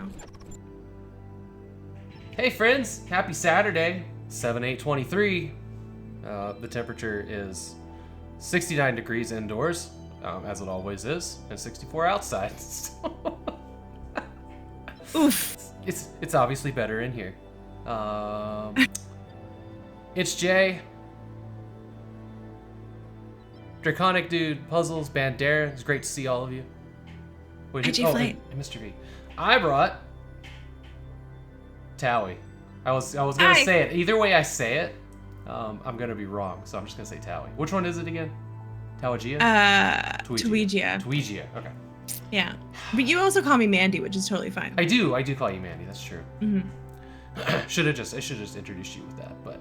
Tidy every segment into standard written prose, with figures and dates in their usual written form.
now. Hey friends, happy Saturday, 7/8/23. The temperature is 69 degrees indoors, as it always is, and 64 outside. Oof. It's obviously better in here. It's Jay. Draconic Dude, Puzzles, Bandera. It's great to see all of you. Wait, IG and Flight. Mr. V. I brought Towie. I was gonna Hi. say it. Either way I say it, I'm gonna be wrong. So I'm just gonna say Towie. Which one is it again? Tawagia? Tweegia. Tweegia. Okay. Yeah. But you also call me Mandy, which is totally fine. I do call you Mandy. That's true. Mm-hmm. I should have just introduced you with that, but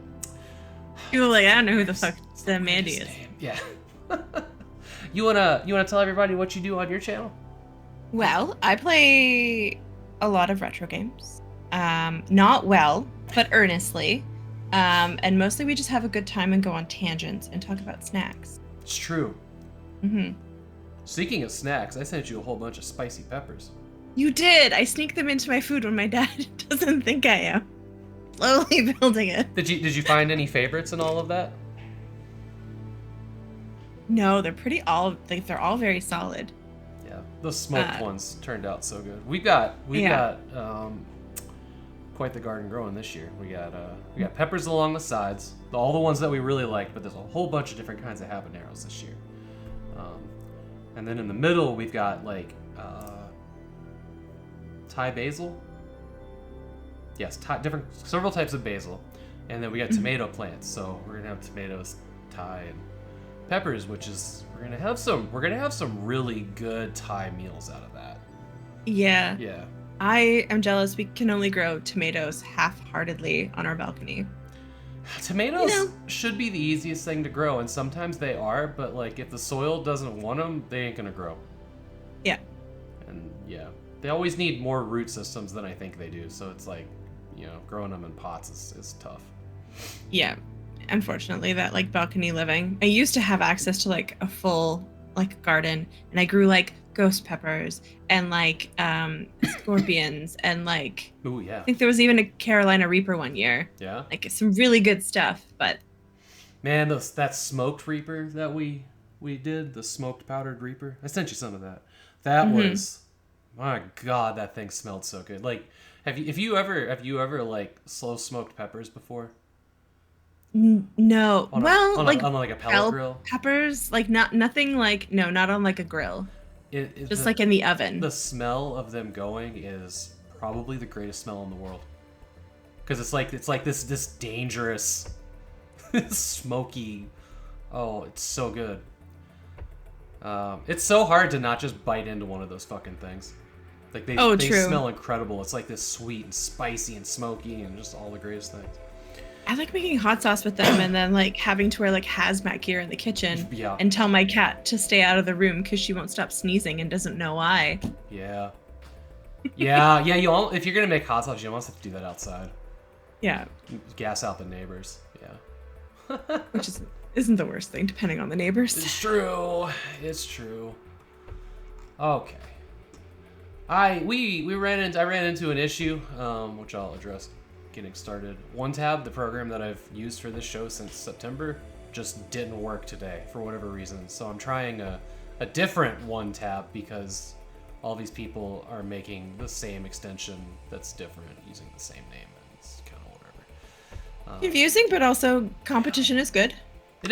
People are like, I don't know who the fuck the Mandy is. yeah. You wanna tell everybody what you do on your channel? Well, I play a lot of retro games. Not well, but earnestly. And mostly we just have a good time and go on tangents and talk about snacks. It's true. Mm-hmm. Speaking of snacks, I sent you a whole bunch of spicy peppers. You did! I sneak them into my food when my dad doesn't think I am. Slowly building it. Did you find any favorites in all of that? No, they're all very solid. Yeah, those smoked ones turned out so good. We've got quite the garden growing this year. We got peppers along the sides, all the ones that we really like, but there's a whole bunch of different kinds of habaneros this year. And then in the middle we've got like Thai basil. Yes, several types of basil, and then we got tomato plants. So we're gonna have tomatoes, Thai, and peppers, which is we're gonna have some really good Thai meals out of that. Yeah. Yeah. I am jealous we can only grow tomatoes half-heartedly on our balcony. Tomatoes should be the easiest thing to grow, and sometimes they are, but like if the soil doesn't want them, they ain't gonna grow. Yeah. And yeah, they always need more root systems than I think they do, so it's like, growing them in pots is tough. Yeah. Unfortunately, that like balcony living. I used to have access to like a full like garden, and I grew like ghost peppers and like scorpions and like Ooh, yeah. I think there was even a Carolina Reaper one year. Yeah. Like some really good stuff, but man, that smoked Reaper that we did, the smoked powdered Reaper. I sent you some of that. That was, my God, that thing smelled so good. Like, have you ever like slow smoked peppers before? No. On like a pellet grill? Peppers, like nothing like not on like a grill. Just like in the oven. The smell of them going is probably the greatest smell in the world. Because it's like this dangerous, smoky. Oh, it's so good. It's so hard to not just bite into one of those fucking things. Like they smell incredible. It's like this sweet and spicy and smoky and just all the greatest things. I like making hot sauce with them and then like having to wear like hazmat gear in the kitchen and tell my cat to stay out of the room because she won't stop sneezing and doesn't know why. Yeah. If you're gonna make hot sauce, you almost have to do that outside. Yeah. Gas out the neighbors. Yeah. Which isn't the worst thing, depending on the neighbors. It's true. Okay. I ran into an issue, which I'll address getting started. OneTab, the program that I've used for this show since September, just didn't work today for whatever reason. So I'm trying a different OneTab because all these people are making the same extension that's different using the same name, and it's kind of whatever. Confusing, but also competition is good. It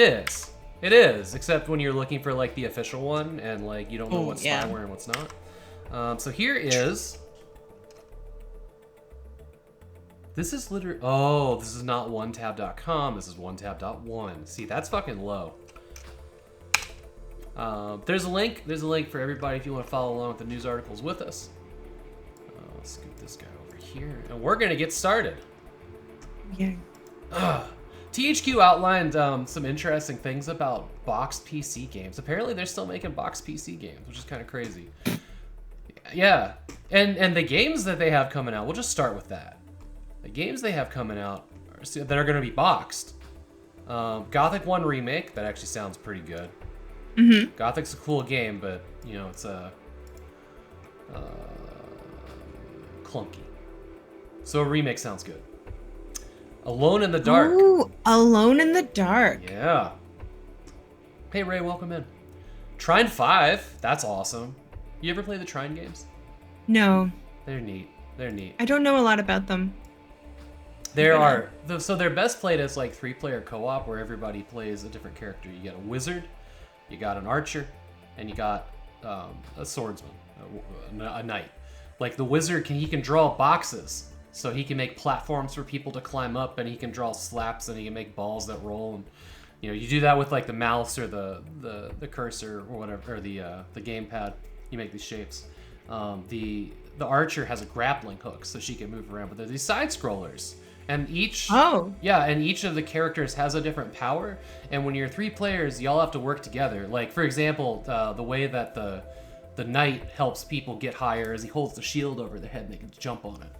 is, except when you're looking for like the official one and like you don't know what's spyware and what's not. So here is. This is literally. Oh, this is not onetab.com. This is onetab.one. See, that's fucking low. There's a link. There's a link for everybody if you want to follow along with the news articles with us. Let's scoot this guy over here, and we're gonna get started. Yeah. THQ outlined some interesting things about boxed PC games. Apparently, they're still making boxed PC games, which is kind of crazy. Yeah, and the games that they have coming out, we'll just start with that. The games they have coming out that are going to be boxed. Gothic 1 Remake, that actually sounds pretty good. Mm-hmm. Gothic's a cool game, but, it's a clunky. So a remake sounds good. Alone in the Dark. Ooh, Alone in the Dark. Yeah. Hey Ray, welcome in. Trine 5, that's awesome. You ever play the Trine games? No. They're neat. They're neat. I don't know a lot about them. So they're best played as like 3-player co-op where everybody plays a different character. You get a wizard, you got an archer, and you got a swordsman, a knight. Like the wizard he can draw boxes, so he can make platforms for people to climb up, and he can draw slaps, and he can make balls that roll. And you do that with like the mouse or the cursor or whatever, or the gamepad. You make these shapes. The archer has a grappling hook, so she can move around. But there's these side scrollers. And each of the characters has a different power, and when you're 3 players, y'all have to work together. Like for example, the way that the knight helps people get higher is he holds the shield over their head and they can jump on it.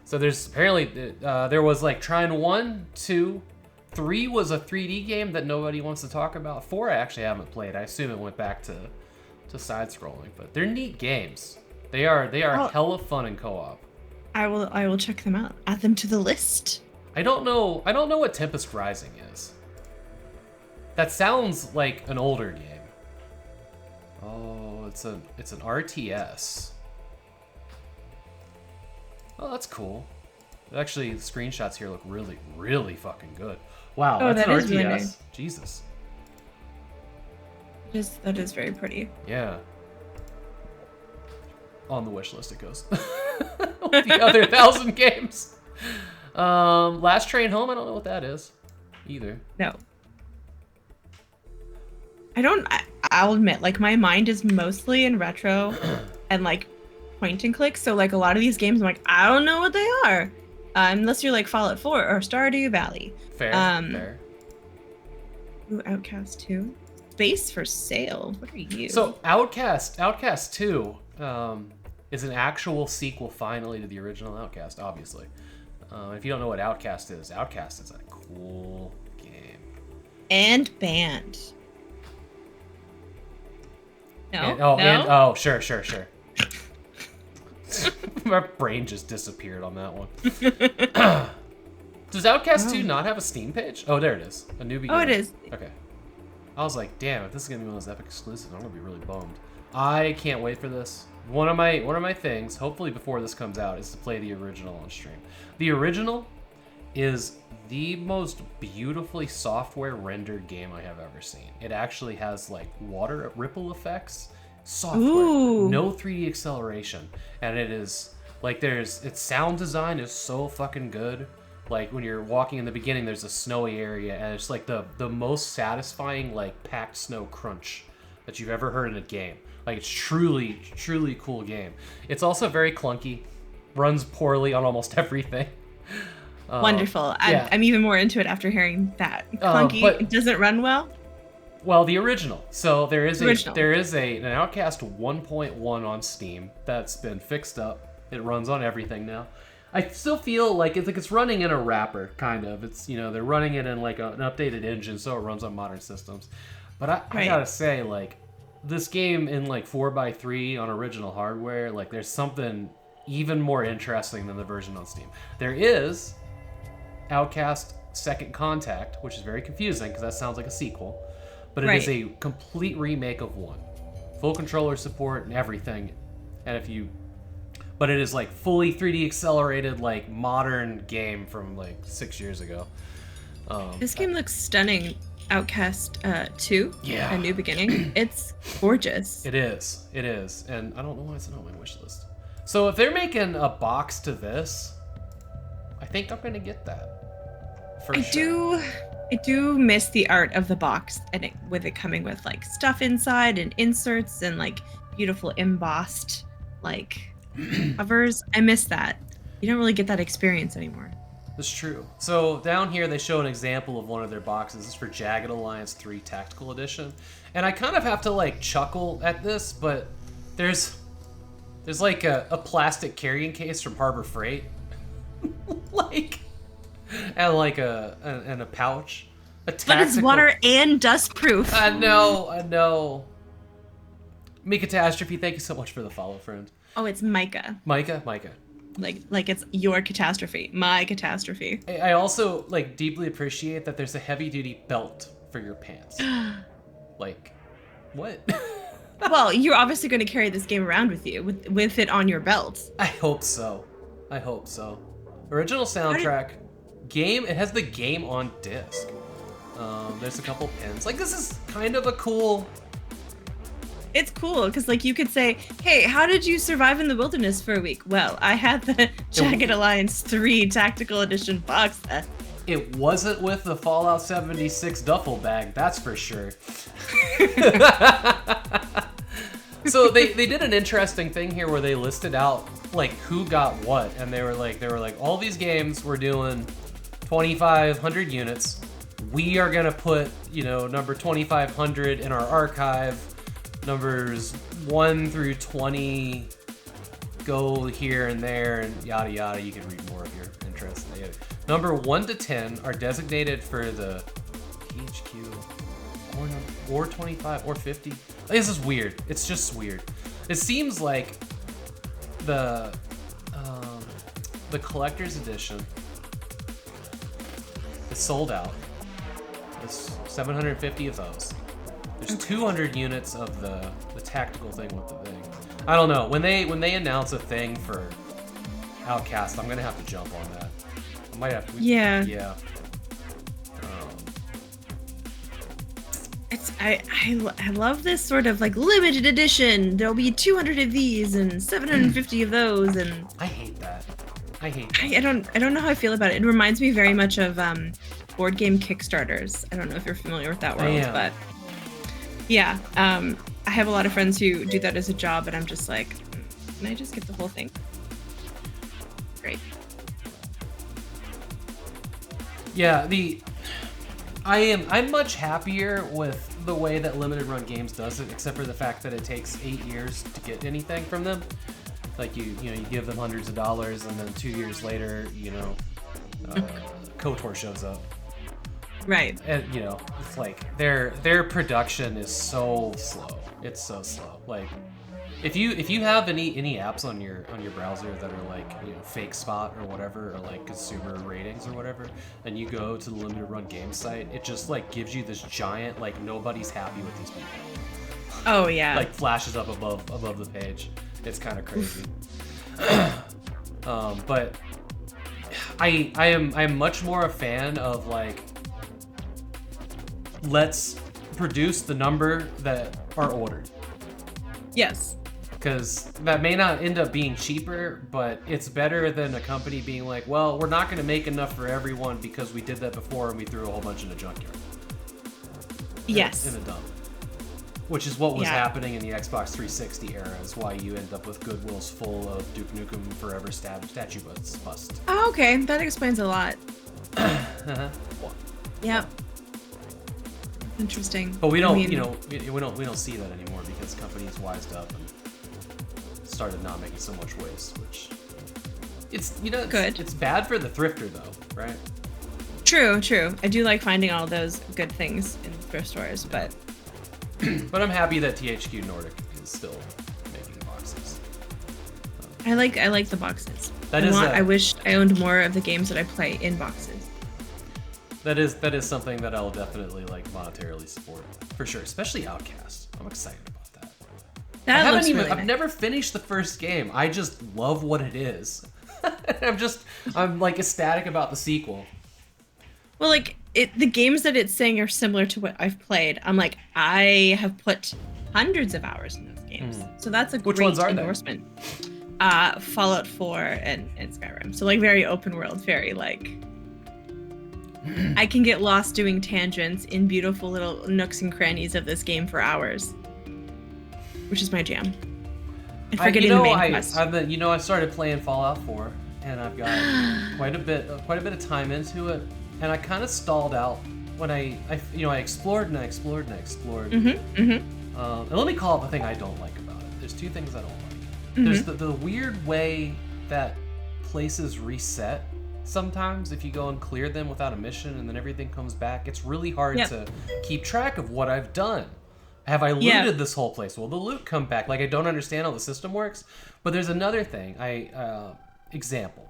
So there's apparently there was like Trine 1, 2, 3 was a 3D game that nobody wants to talk about. 4 I actually haven't played. I assume it went back to side scrolling, but they're neat games. They are hella fun in co-op. I will check them out. Add them to the list. I don't know what Tempest Rising is. That sounds like an older game. Oh, it's an RTS. Oh, that's cool. Actually, the screenshots here look really, really fucking good. Wow, that's an RTS. Really nice. Jesus. That is very pretty. Yeah. On the wish list it goes. The other 1,000 games. Last Train Home, I don't know what that is either. No. I'll admit, like, my mind is mostly in retro and like point and click, so like a lot of these games I'm like, I don't know what they are. Unless you're like Fallout 4 or Stardew Valley. Fair, fair. Ooh, Outcast 2. Space for Sale. What are you? So Outcast 2 is an actual sequel finally to the original Outcast, obviously. If you don't know what Outcast is a cool game. And banned. No? Sure. My brain just disappeared on that one. Does Outcast 2 not have a Steam page? Oh, there it is. A new beginning. Oh, it is. Okay. I was like, damn, if this is gonna be one of those epic exclusives, I'm gonna be really bummed. I can't wait for this. One of my things, hopefully before this comes out, is to play the original on stream. The original is the most beautifully software rendered game I have ever seen. It actually has like water ripple effects, software, no 3D acceleration, and it is like its sound design is so fucking good. Like when you're walking in the beginning, there's a snowy area, and it's like the most satisfying like packed snow crunch that you've ever heard in a game. Like it's truly cool game. It's also very clunky, runs poorly on almost everything. Wonderful. Yeah. I'm even more into it after hearing that. Clunky. It doesn't run well. Well, the original. So there is an Outcast 1.1 on Steam that's been fixed up. It runs on everything now. I still feel like it's running in a wrapper, kind of. It's they're running it in like an updated engine, so it runs on modern systems. But I gotta say, like, this game in like 4x3 on original hardware, like there's something even more interesting than the version on Steam. There is Outcast Second Contact, which is very confusing because that sounds like a sequel, but it is a complete remake of 1. Full controller support and everything. But it is like fully 3D accelerated, like modern game from like 6 years ago. This game looks stunning. Outcast 2, yeah. A New Beginning. It's gorgeous. It is, and I don't know why it's not on my wish list. So if they're making a box to this, I think I'm gonna get that. I do miss the art of the box, and with it coming with like stuff inside and inserts and like beautiful embossed like covers. I miss that. You don't really get that experience anymore. That's true. So down here they show an example of one of their boxes. This is for Jagged Alliance 3 Tactical Edition. And I kind of have to like chuckle at this, but there's like a plastic carrying case from Harbor Freight. And a pouch. But it's water and dust proof. I know. Me Catastrophe, thank you so much for the follow, friend. Oh, it's Micah. Micah. Like it's your catastrophe, my catastrophe. I also like deeply appreciate that there's a heavy duty belt for your pants. Like, what? Well, you're obviously going to carry this game around with you, with it on your belt. I hope so. Original soundtrack, game. It has the game on disc. There's a couple pins. Like, this is kind of a cool. It's cool because, like, you could say, "Hey, how did you survive in the wilderness for a week?" Well, I had the Jagged Alliance 3 Tactical Edition box set. It wasn't with the Fallout 76 duffel bag, that's for sure. So they did an interesting thing here where they listed out like who got what, and they were like all these games we're doing 2,500 units. We are gonna put number 2,500 in our archive. Numbers 1 through 20 go here and there and yada yada. You can read more if you're interested. Number 1 to 10 are designated for the THQ or 25 or 50. This is weird. It's just weird. It seems like the collector's edition is sold out. There's 750 of those. There's 200 units of the tactical thing with the thing. I don't know. When they announce a thing for Outcast, I'm gonna have to jump on that. I might have to. Yeah. Yeah. I love this sort of like limited edition. There'll be 200 of these and 750 of those, and I hate that. I don't know how I feel about it. It reminds me very much of board game Kickstarters. I don't know if you're familiar with that world, but yeah, I have a lot of friends who do that as a job, and I'm just like, can I just get the whole thing? Great. Yeah, I'm much happier with the way that limited run games does it, except for the fact that it takes 8 years to get anything from them. Like you give them hundreds of dollars, and then 2 years later, KOTOR shows up. Right. And it's like their production is so slow. It's so slow. Like if you have any apps on your browser that are like Fake Spot or whatever, or like consumer ratings or whatever, and you go to the limited run game site, it just like gives you this giant like nobody's happy with these people. Oh yeah. Like flashes up above the page. It's kind of crazy. But I'm much more a fan of like, let's produce the number that are ordered. Yes. Because that may not end up being cheaper, but it's better than a company being like, well, we're not going to make enough for everyone because we did that before and we threw a whole bunch in a junkyard. Yes. In a dump. Which is what was happening in the Xbox 360 era, is why you end up with Goodwills full of Duke Nukem Forever statue bust. Oh, okay. That explains a lot. Yep. Interesting. But we don't, we don't see that anymore because companies wised up and started not making so much waste, which it's good. It's bad for the thrifter though, right? True. I do like finding all those good things in thrift stores, but but I'm happy that THQ Nordic is still making boxes. I like the boxes. I wish I owned more of the games that I play in boxes. That is something that I'll definitely like monetarily support for sure, especially Outcast. I'm excited about that. I've never finished the first game. I just love what it is. I'm like ecstatic about the sequel. Well, like the games that it's saying are similar to what I've played. I'm like, I have put hundreds of hours in those games, so that's a great endorsement. Fallout 4 and Skyrim. So like very open world, very like. I can get lost doing tangents in beautiful little nooks and crannies of this game for hours, which is my jam. And forgetting the main quest. I started playing Fallout 4, and I've got quite a bit of time into it, and I kind of stalled out when I explored and I explored and I explored. And let me call it the thing I don't like about it. There's two things I don't like. There's the weird way that places reset. Sometimes if you go and clear them without a mission and then everything comes back, it's really hard to keep track of what I've done. Have I Yeah. looted this whole place? Will the loot come back? Like, I don't understand how the system works. But there's another thing. Example.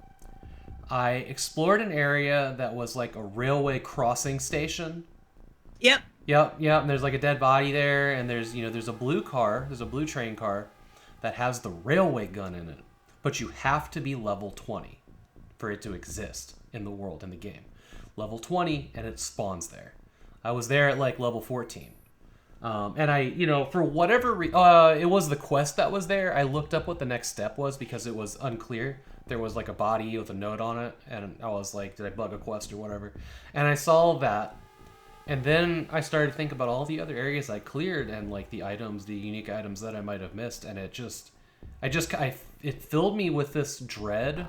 I explored an area that was like a railway crossing station. Yep. Yep. And there's like a dead body there, and there's a blue train car that has the railway gun in it. But you have to be level 20 for it to exist in the world, in the game. Level 20, and it spawns there. I was there at like level 14. And I, for whatever it was the quest that was there. I looked up what the next step was because it was unclear. There was like a body with a note on it, and I was like, did I bug a quest or whatever? And I saw that, and then I started to think about all the other areas I cleared and like the unique items that I might have missed, and it filled me with this dread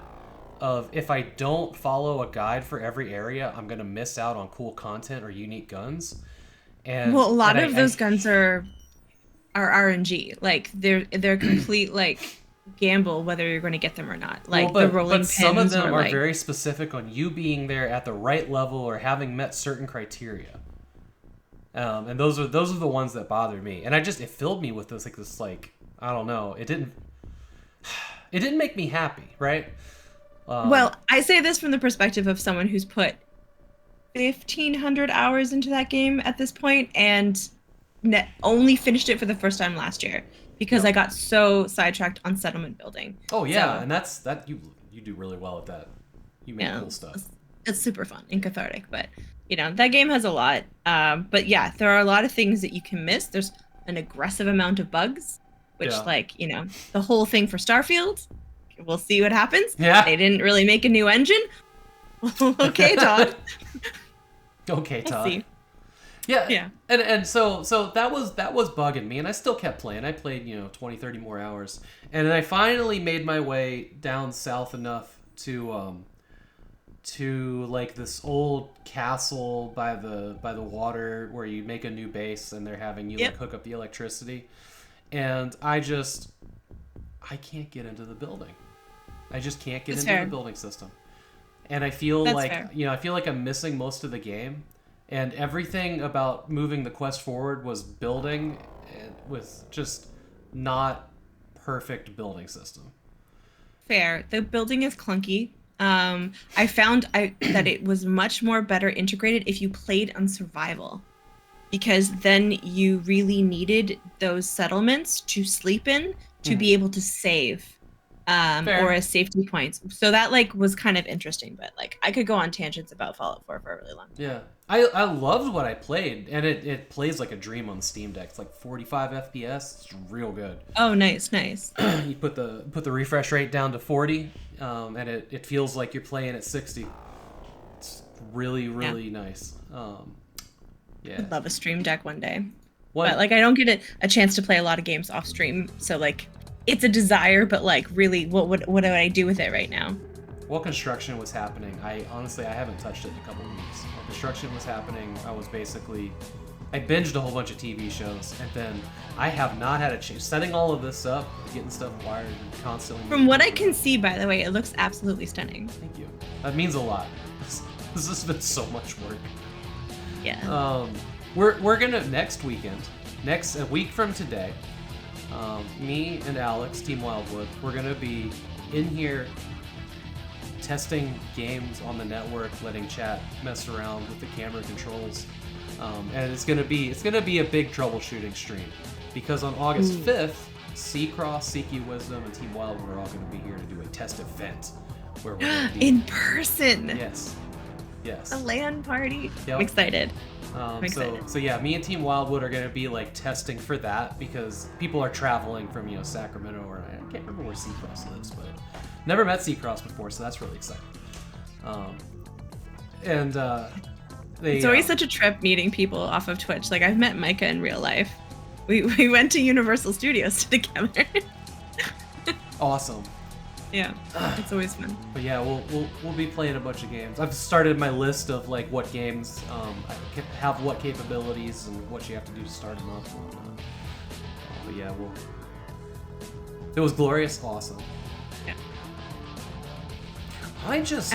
of, if I don't follow a guide for every area, I'm gonna miss out on cool content or unique guns. And Well, a lot of those guns are RNG. Like they're complete like gamble whether you're going to get them or not. Like the rolling pins. Some of them are like, very specific on you being there at the right level or having met certain criteria. And those are the ones that bother me. And it filled me with this I don't know. It didn't make me happy, right? Well, I say this from the perspective of someone who's put 1,500 hours into that game at this point, and only finished it for the first time last year because I got so sidetracked on settlement building. Oh yeah, so, and that's you do really well at that. You make cool stuff. It's super fun and cathartic, but that game has a lot. But yeah, there are a lot of things that you can miss. There's an aggressive amount of bugs, which the whole thing for Starfield. We'll see what happens. Yeah, they didn't really make a new engine. Okay, Todd. Okay, Todd. We'll see. Yeah. And so that was bugging me, and I still kept playing. I played 20, 30 more hours, and then I finally made my way down south enough to like this old castle by the water where you make a new base, and they're having you like hook up the electricity, and I can't get into the building. I just can't get into the building system. And I feel like I'm missing most of the game, and everything about moving the quest forward was building with just not perfect building system. Fair. The building is clunky. I found that it was much more better integrated if you played on survival, because then you really needed those settlements to sleep in to be able to save. Or as safety points. So that was kind of interesting, but I could go on tangents about Fallout 4 for a really long time. Yeah. I loved what I played, and it plays like a dream on the Steam Deck. It's like 45 FPS. It's real good. Oh, nice. You put the refresh rate down to 40, and it feels like you're playing at 60. It's really, really nice. Yeah. I'd love a Stream Deck one day. But I don't get a chance to play a lot of games off stream, so it's a desire, but really, what do I do with it right now? While construction was happening, I haven't touched it in a couple of weeks. While construction was happening, I binged a whole bunch of TV shows, and then I have not had a chance setting all of this up, getting stuff wired, and constantly. From what I can see, by the way, it looks absolutely stunning. Thank you. That means a lot. This has been so much work. Yeah. We're gonna a week from today. Me and Alex, Team Wildwood, we're gonna be in here testing games on the network, letting chat mess around with the camera controls, and it's gonna be a big troubleshooting stream, because on August 5th, C-Cross, Seeky Wisdom, and Team Wildwood are all gonna be here to do a test event where we're gonna be in person. Yes. A LAN party. Yep. I'm excited. So yeah, me and Team Wildwood are gonna be testing for that, because people are traveling from Sacramento, or I can't remember where C-Cross lives, but never met C-Cross before, so that's really exciting. It's always such a trip meeting people off of Twitch. I've met Micah in real life. We went to Universal Studios together. Awesome. Yeah, it's always fun. But yeah, we'll be playing a bunch of games. I've started my list of what games have what capabilities and what you have to do to start them up. But yeah, it was glorious, awesome. Yeah. I just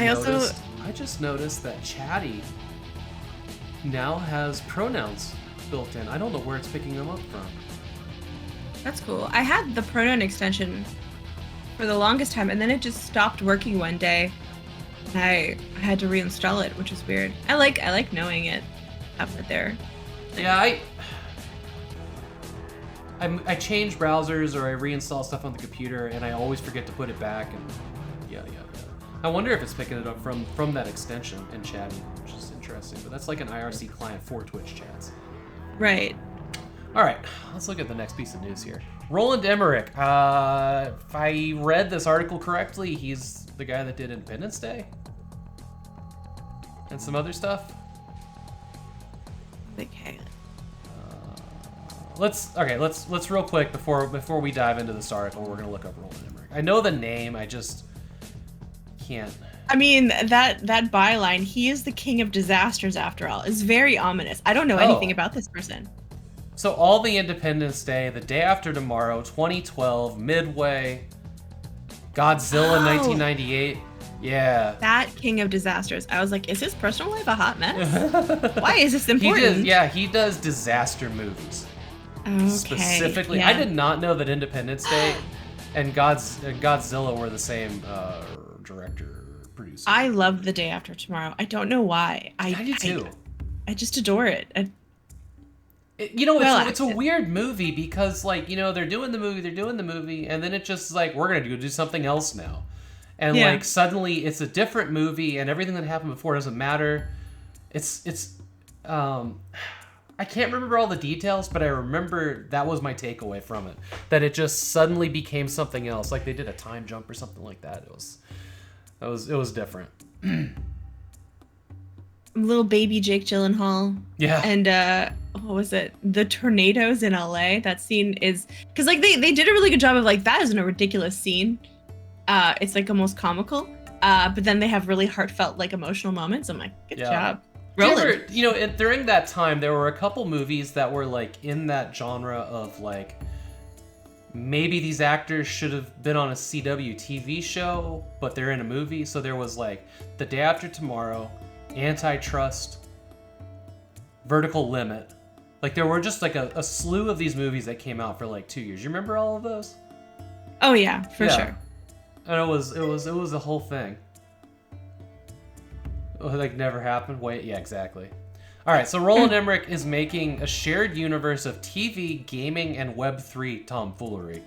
noticed that Chatty now has pronouns built in. I don't know where it's picking them up from. That's cool. I had the Proton extension for the longest time, and then it just stopped working one day. And I had to reinstall it, which is weird. I like knowing it up there. Yeah, I change browsers or I reinstall stuff on the computer, and I always forget to put it back, and yeah. I wonder if it's picking it up from that extension and chatting, which is interesting. But that's like an IRC client for Twitch chats. Right. All right, let's look at the next piece of news here. Roland Emmerich. If I read this article correctly, he's the guy that did Independence Day and some other stuff. Okay. Let's real quick before we dive into this article, we're gonna look up Roland Emmerich. I know the name, I just can't. I mean, that byline, he is the king of disasters after all, is very ominous. I don't know anything about this person. So all the Independence Day, the day after tomorrow, 2012, Midway, Godzilla 1998. Yeah. That king of disasters. I was like, is his personal life a hot mess? Why is this important? He does disaster movies. Okay. Specifically, yeah. I did not know that Independence Day and Godzilla were the same director, producer. I love The Day After Tomorrow. I don't know why. I do too. I just adore it. It's a weird movie because, like, they're doing the movie, and then it's just like, we're gonna do something else now. And like suddenly it's a different movie, and everything that happened before doesn't matter. I can't remember all the details, but I remember that was my takeaway from it. That it just suddenly became something else, like they did a time jump or something like that. It was different. Little baby Jake Gyllenhaal. Yeah. And what was it? The tornadoes in LA. That scene is because like they did a really good job of like, that isn't a ridiculous scene. It's like almost comical. But then they have really heartfelt, like, emotional moments. I'm like, good job. Roland. During that time, there were a couple movies that were like in that genre of like, maybe these actors should have been on a CW TV show, but they're in a movie. So there was like The Day After Tomorrow, Antitrust, Vertical Limit. Like there were just like a slew of these movies that came out for like 2 years. You remember all of those? Oh yeah, for sure. And it was a whole thing. Like never happened. Wait, yeah, exactly. All right, so Roland Emmerich is making a shared universe of TV, gaming, and Web3 tomfoolery.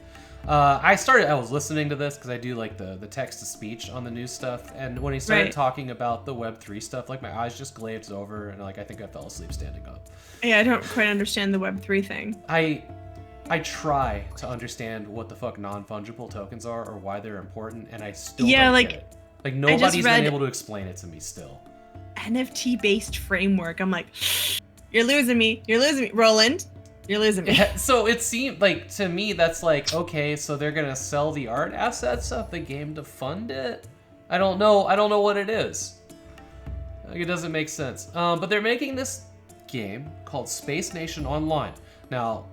I was listening to this because I do like the text to speech on the news stuff, and when he started talking about the Web3 stuff, like my eyes just glazed over, and like I think I fell asleep standing up. Yeah, I don't quite understand the Web3 thing. I try to understand what the fuck non-fungible tokens are or why they're important, and I still don't get it. Like nobody's been able to explain it to me still. NFT-based framework. I'm like, you're losing me, Roland. You're losing me. Yeah, so it seemed like to me that's like, okay, so they're gonna sell the art assets of the game to fund it. I don't know what it is. Like it doesn't make sense. But they're making this game called Space Nation Online. Now,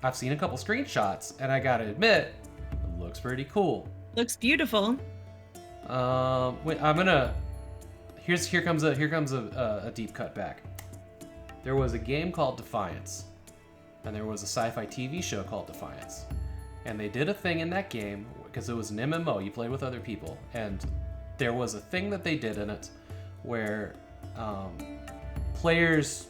I've seen a couple screenshots, and I gotta admit, it looks pretty cool. Looks beautiful. Wait, I'm gonna. Here comes a deep cut back. There was a game called Defiance, and there was a sci-fi TV show called Defiance, and they did a thing in that game because it was an MMO. You played with other people, and there was a thing that they did in it where players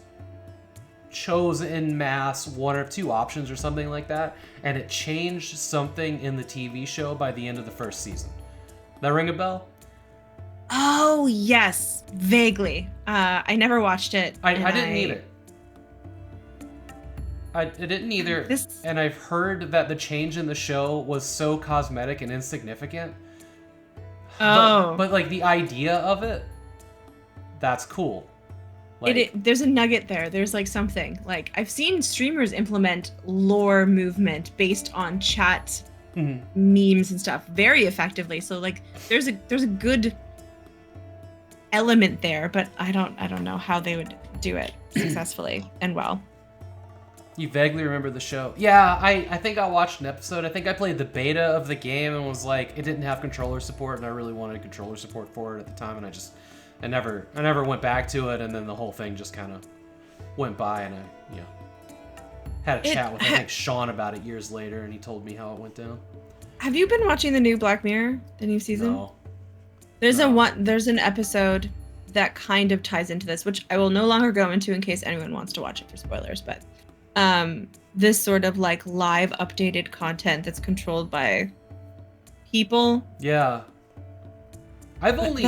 chose en masse one or two options or something like that, and it changed something in the TV show by the end of the first season. That ring a bell? Oh yes, vaguely. I never watched it. I didn't either. I didn't either. And I've heard that the change in the show was so cosmetic and insignificant. Oh. But like the idea of it, that's cool. Like, there's a nugget there. There's like something. Like I've seen streamers implement lore movement based on chat memes and stuff very effectively. So like there's a good element there, but I don't know how they would do it successfully and well. You vaguely remember the show? Yeah, I think I watched an episode. I think I played the beta of the game and was like, it didn't have controller support, and I really wanted controller support for it at the time, and I never went back to it, and then the whole thing just kind of went by, and had a chat with I think Sean about it years later, and he told me how it went down. Have you been watching the new Black Mirror, the new season? No. There's an episode that kind of ties into this, which I will no longer go into in case anyone wants to watch it for spoilers, but this sort of like live updated content that's controlled by people. Yeah. I've only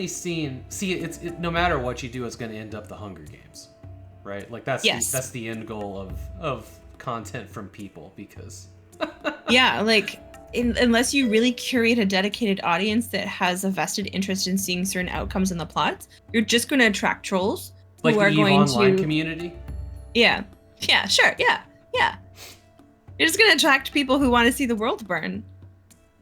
seen it's no matter what you do, it's going to end up the Hunger Games, right? Like that's the end goal of content from people, because yeah, like unless you really curate a dedicated audience that has a vested interest in seeing certain outcomes in the plots, you're just going to attract trolls like who are the going online to community. Yeah, sure, yeah. You're just going to attract people who want to see the world burn.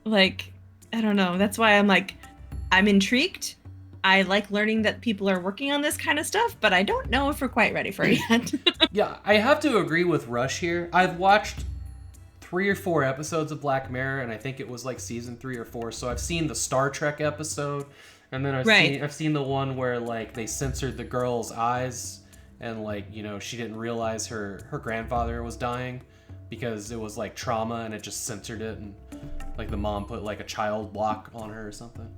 Like, I don't know. That's why I'm intrigued. I like learning that people are working on this kind of stuff, but I don't know if we're quite ready for it yet. Yeah, I have to agree with Rush here. I've watched 3 or 4 episodes of Black Mirror, and I think it was like season 3 or 4. So I've seen the Star Trek episode, and then I've seen the one where like they censored the girl's eyes, and like, you know, she didn't realize her grandfather was dying because it was like trauma, and it just censored it, and like the mom put like a child lock on her or something.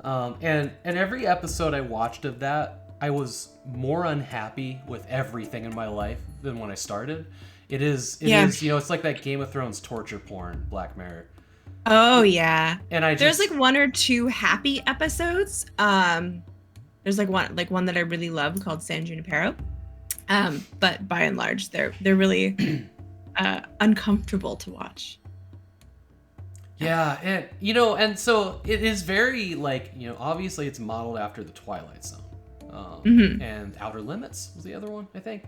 And every episode I watched of that, I was more unhappy with everything in my life than when I started. It is, you know, it's like that Game of Thrones torture porn, Black Mirror. Oh yeah. And there's like 1 or 2 happy episodes. There's like one that I really love called San Junipero. But by and large, they're really uncomfortable to watch. Yeah, and you know, and so it is very like, you know, obviously it's modeled after the Twilight Zone, and Outer Limits was the other one, I think.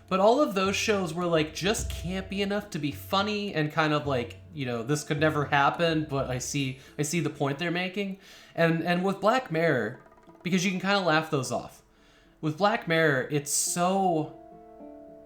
But all of those shows were like just campy enough to be funny and kind of like, you know, this could never happen, but I see the point they're making. And with Black Mirror, because you can kind of laugh those off. With Black Mirror, it's so,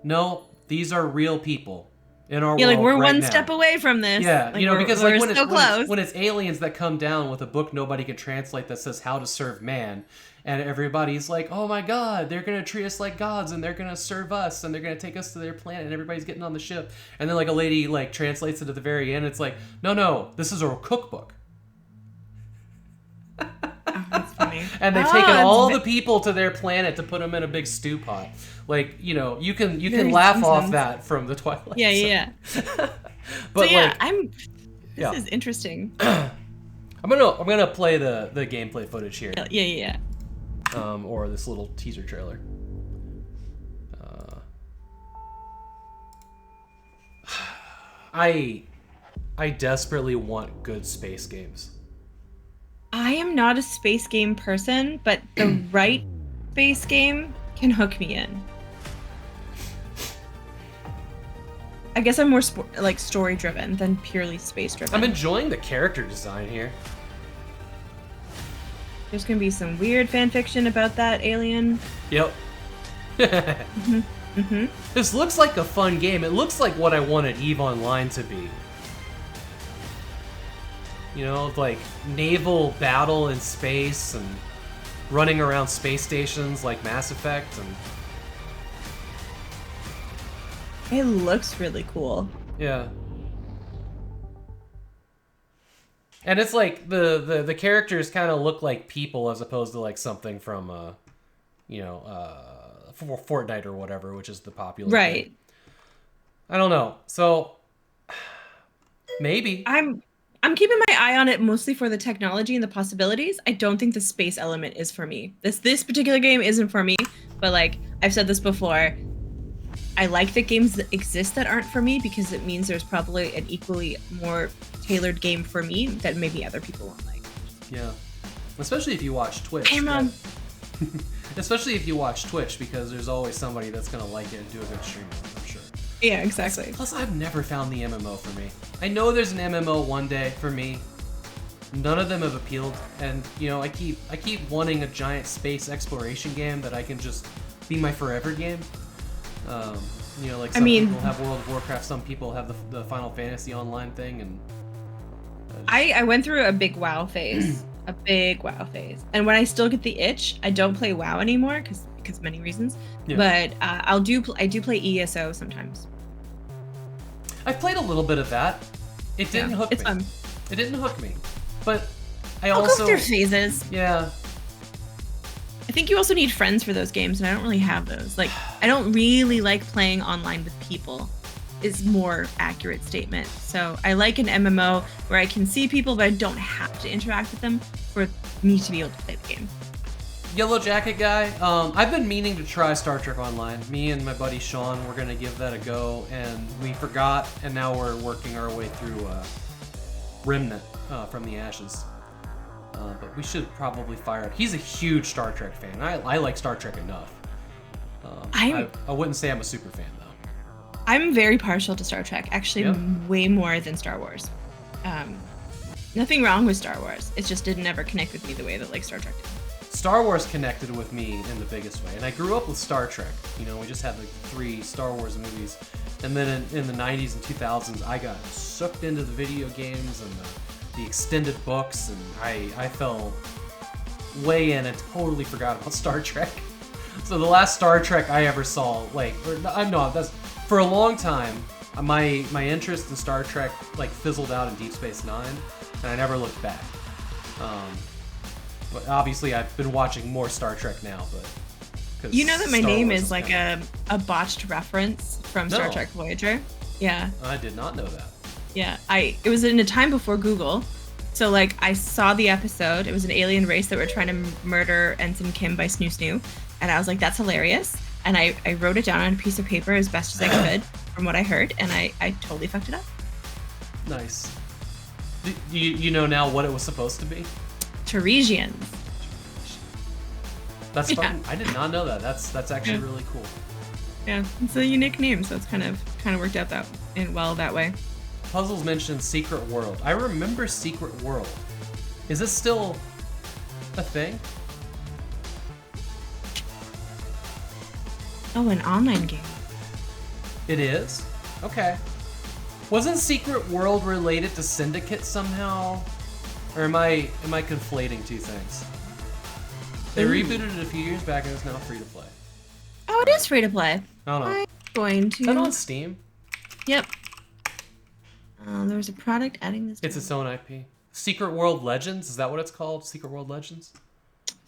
no, these are real people in our world. Yeah, like we're right one now. step away from this. Yeah, like, you know, because like when it's aliens that come down with a book nobody can translate that says how to serve man, and everybody's like, oh my god, they're gonna treat us like gods, and they're gonna serve us, and they're gonna take us to their planet, and everybody's getting on the ship, and then like a lady like translates it at the very end. It's like, no, this is a cookbook. Oh, that's funny. And they've taken all the people to their planet to put them in a big stew pot. Like, you know, you can laugh off that from the Twilight Zone. Yeah. But so yeah, like, this is interesting. I'm gonna play the gameplay footage here. Yeah. Or this little teaser trailer. I desperately want good space games. I am not a space game person, but the right space game can hook me in. I guess I'm more story driven than purely space driven. I'm enjoying the character design here. There's gonna be some weird fan fiction about that alien. Yep. This looks like a fun game. It looks like what I wanted EVE Online to be. You know, like naval battle in space and running around space stations like Mass Effect, and it looks really cool. Yeah. And it's like the characters kind of look like people as opposed to like something from Fortnite or whatever, which is the popular right thing. I don't know. So maybe I'm keeping my eye on it mostly for the technology and the possibilities. I don't think the space element is for me. This particular game isn't for me, but like I've said this before, I like that games that exist that aren't for me because it means there's probably an equally more tailored game for me that maybe other people won't like. Yeah. Especially if you watch Twitch. Hey, Mom. Especially if you watch Twitch, because there's always somebody that's going to like it and do a good stream, I'm sure. Yeah, exactly. Plus, I've never found the MMO for me. I know there's an MMO one day for me. None of them have appealed, and you know, I keep wanting a giant space exploration game that I can just be my forever game. You know, like some people have World of Warcraft, some people have the Final Fantasy Online thing, and I went through a big WoW phase, and when I still get the itch, I don't play WoW anymore because because of many reasons. Yeah. But I do play ESO sometimes. I've played a little bit of that. It didn't hook me. It's fun. It didn't hook me. But I'll go through phases. Yeah. I think you also need friends for those games, and I don't really have those. Like, I don't really like playing online with people, is more accurate statement. So I like an MMO where I can see people, but I don't have to interact with them for me to be able to play the game. Yellow Jacket guy, I've been meaning to try Star Trek Online. Me and my buddy Sean, we're going to give that a go, and we forgot, and now we're working our way through Remnant from the Ashes. But we should probably fire it. He's a huge Star Trek fan. I like Star Trek enough. I wouldn't say I'm a super fan, though. I'm very partial to Star Trek, actually way more than Star Wars. Nothing wrong with Star Wars. It just didn't ever connect with me the way that like Star Trek did. Star Wars connected with me in the biggest way, and I grew up with Star Trek. You know, we just had like 3 Star Wars movies, and then in the 90s and 2000s, I got sucked into the video games and the extended books, and I fell way in and totally forgot about Star Trek. So the last Star Trek I ever saw, that's for a long time. My interest in Star Trek like fizzled out in Deep Space Nine, and I never looked back. But obviously, I've been watching more Star Trek now. But you know that my name is like a botched reference from Star Trek Voyager. Yeah. I did not know that. Yeah, it was in a time before Google. So like I saw the episode. It was an alien race that were trying to murder Ensign Kim by Snoo Snoo. And I was like, that's hilarious. And I wrote it down on a piece of paper as best as I could from what I heard. And I totally fucked it up. Nice. You know now what it was supposed to be? Teresians. That's fun. I did not know that. That's actually really cool. Yeah, it's a unique name, so it's kind of worked out that way. Puzzles mentioned Secret World. I remember Secret World. Is this still a thing? Oh, an online game. It is? Okay. Wasn't Secret World related to Syndicate somehow? Or am I conflating two things? They rebooted it a few years back and it's now free to play. Oh, it is free to play. I don't know. I'm going to. Is that on Steam? Yep. There was a product adding this. It's its own IP. Secret World Legends? Is that what it's called? Secret World Legends?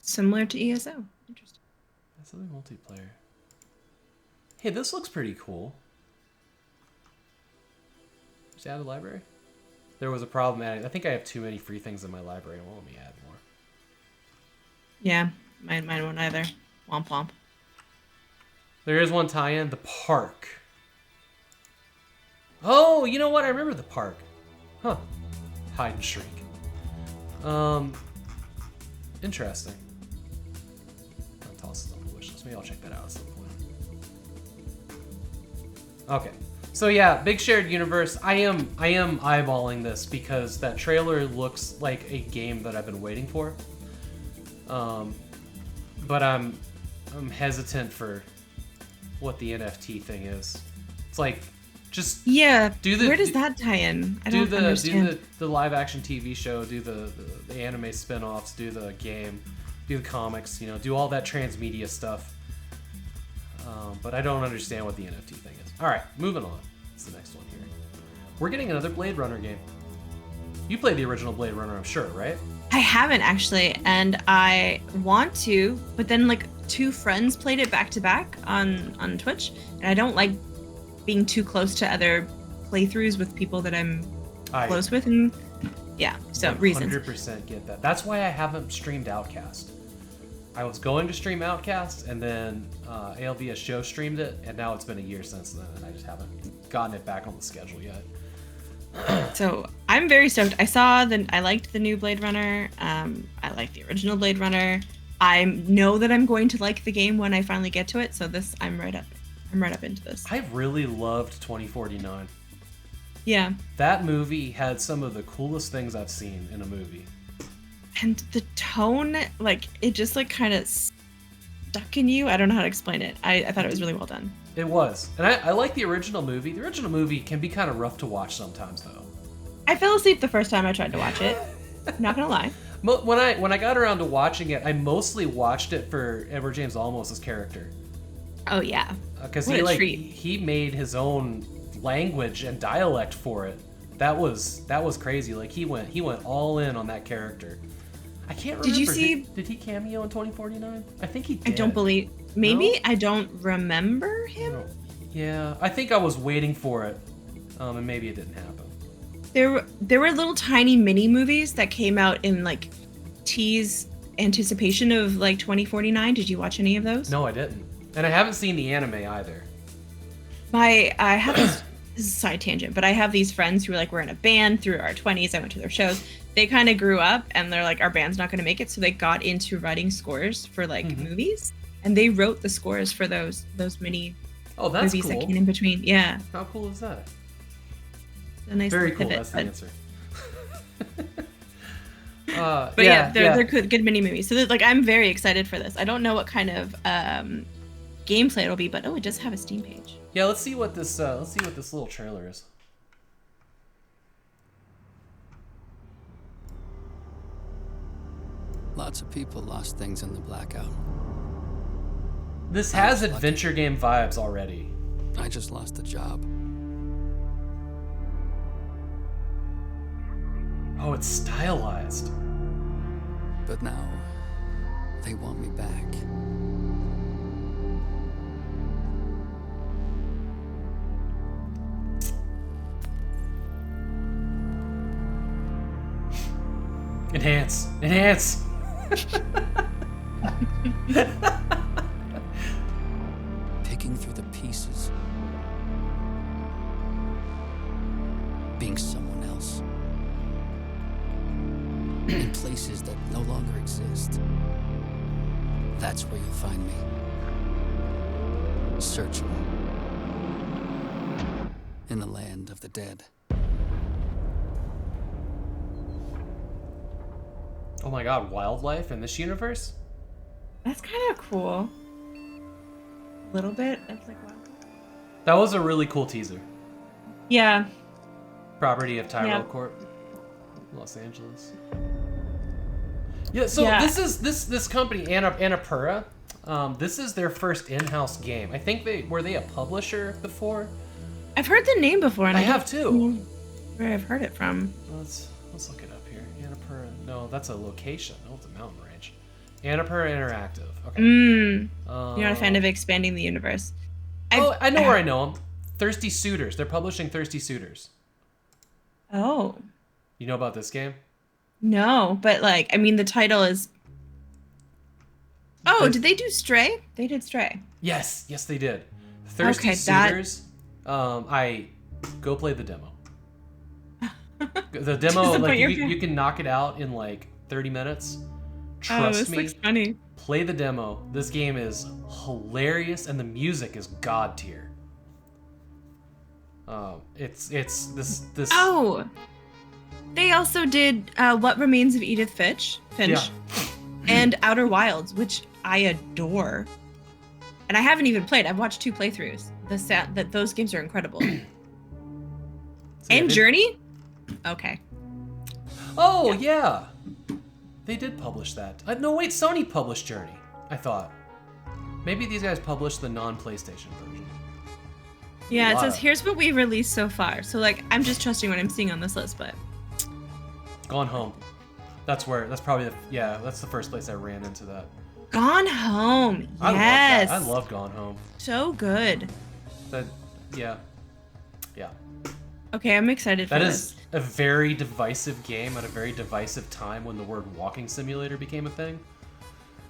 Similar to ESO. Interesting. That's something multiplayer. Hey, this looks pretty cool. Just add a library? There was a problem adding. I think I have too many free things in my library. It won't let me add more. Yeah, mine won't either. Womp womp. There is one tie-in, the park. Oh, you know what? I remember the park. Huh. Hide and shrink. Interesting. I'll toss this on the wish list. Maybe I'll check that out at some point. Okay. So yeah, big shared universe. I am eyeballing this because that trailer looks like a game that I've been waiting for. But I'm hesitant for what the NFT thing is. It's like just where does that tie in? I don't understand. Do the live action TV show, do the anime spin-offs, do the game, do the comics, do all that transmedia stuff. But I don't understand what the NFT thing is. All right, moving on. What's the next one here? We're getting another Blade Runner game. You played the original Blade Runner, I'm sure, right? I haven't actually, and I want to, but then like 2 friends played it back to back on Twitch, and I don't like being too close to other playthroughs with people that I'm close with, and so reasons. 100% get that. That's why I haven't streamed Outcast. I was going to stream Outcast, and then ALVS Show streamed it, and now it's been a year since then, and I just haven't gotten it back on the schedule yet. So I'm very stoked. I liked the new Blade Runner. I like the original Blade Runner. I know that I'm going to like the game when I finally get to it. So I'm right up into this. I really loved 2049. Yeah. That movie had some of the coolest things I've seen in a movie. And the tone, it just kind of stuck in you. I don't know how to explain it. I thought it was really well done. It was. And I like the original movie. The original movie can be kind of rough to watch sometimes, though. I fell asleep the first time I tried to watch it. Not gonna lie. When I got around to watching it, I mostly watched it for Edward James Olmos' character. Oh yeah. Because What a treat. he made his own language and dialect for it. That was crazy. Like he went all in on that character. I can't remember. Did you see? Did he cameo in 2049? I think he did. I don't believe. Maybe No? I don't remember him. No. Yeah, I think I was waiting for it, and maybe it didn't happen. There were little tiny mini movies that came out in like tease anticipation of like 2049. Did you watch any of those? No, I didn't, and I haven't seen the anime either. I have this is a side tangent, but I have these friends who were in a band through our 20s. I went to their shows. They kind of grew up and they're like, our band's not going to make it. So they got into writing scores for movies, and they wrote the scores for those mini movies cool. that came in between. Yeah. How cool is that? A nice Very little cool. pivot, That's the answer. But yeah, they're good mini movies. So I'm very excited for this. I don't know what kind of gameplay it'll be, but it does have a Steam page. Yeah, let's see what this little trailer is. Lots of people lost things in the blackout. This has adventure game vibes already. I just lost a job. Oh, it's stylized. But now, they want me back. Enhance! Enhance! Picking through the pieces. Being someone else. In places that no longer exist. That's where you'll find me. Searching. In the land of the dead. Oh my god, wildlife in this universe? That's kind of cool. A little bit. That's wow. That was a really cool teaser. Yeah. Property of Tyrell Corp. Los Angeles. Yeah, so this is this company, Annapurna. This is their first in-house game. I think were they a publisher before? I've heard the name before, and I have too. Where I've heard it from. Let's look it up here. Annapurna. No, that's a location. Oh, it's a mountain range. Annapurna Interactive. Okay. You're not a fan of expanding the universe. I know where I know them. Thirsty Suitors. They're publishing Thirsty Suitors. Oh. You know about this game? No, but the title is. Oh, did they do Stray? They did Stray. Yes, they did. Thirsty Suitors. I go play the demo. The demo, you can knock it out in 30 minutes. Trust me. Looks funny. Play the demo. This game is hilarious, and the music is god tier. It's this. Oh, they also did What Remains of Edith Finch, and Outer Wilds, which I adore. And I haven't even played. I've watched 2 playthroughs. Those games are incredible. And Journey. Okay. Oh yeah. They did publish that. No, wait, Sony published Journey, I thought. Maybe these guys published the non-PlayStation version. Yeah, it says, here's what we've released so far. So, I'm just trusting what I'm seeing on this list, but... Gone Home. That's probably that's the first place I ran into that. Gone Home, yes! I love Gone Home. So good. Yeah. Okay, I'm excited for this. That is a very divisive game at a very divisive time when the word walking simulator became a thing.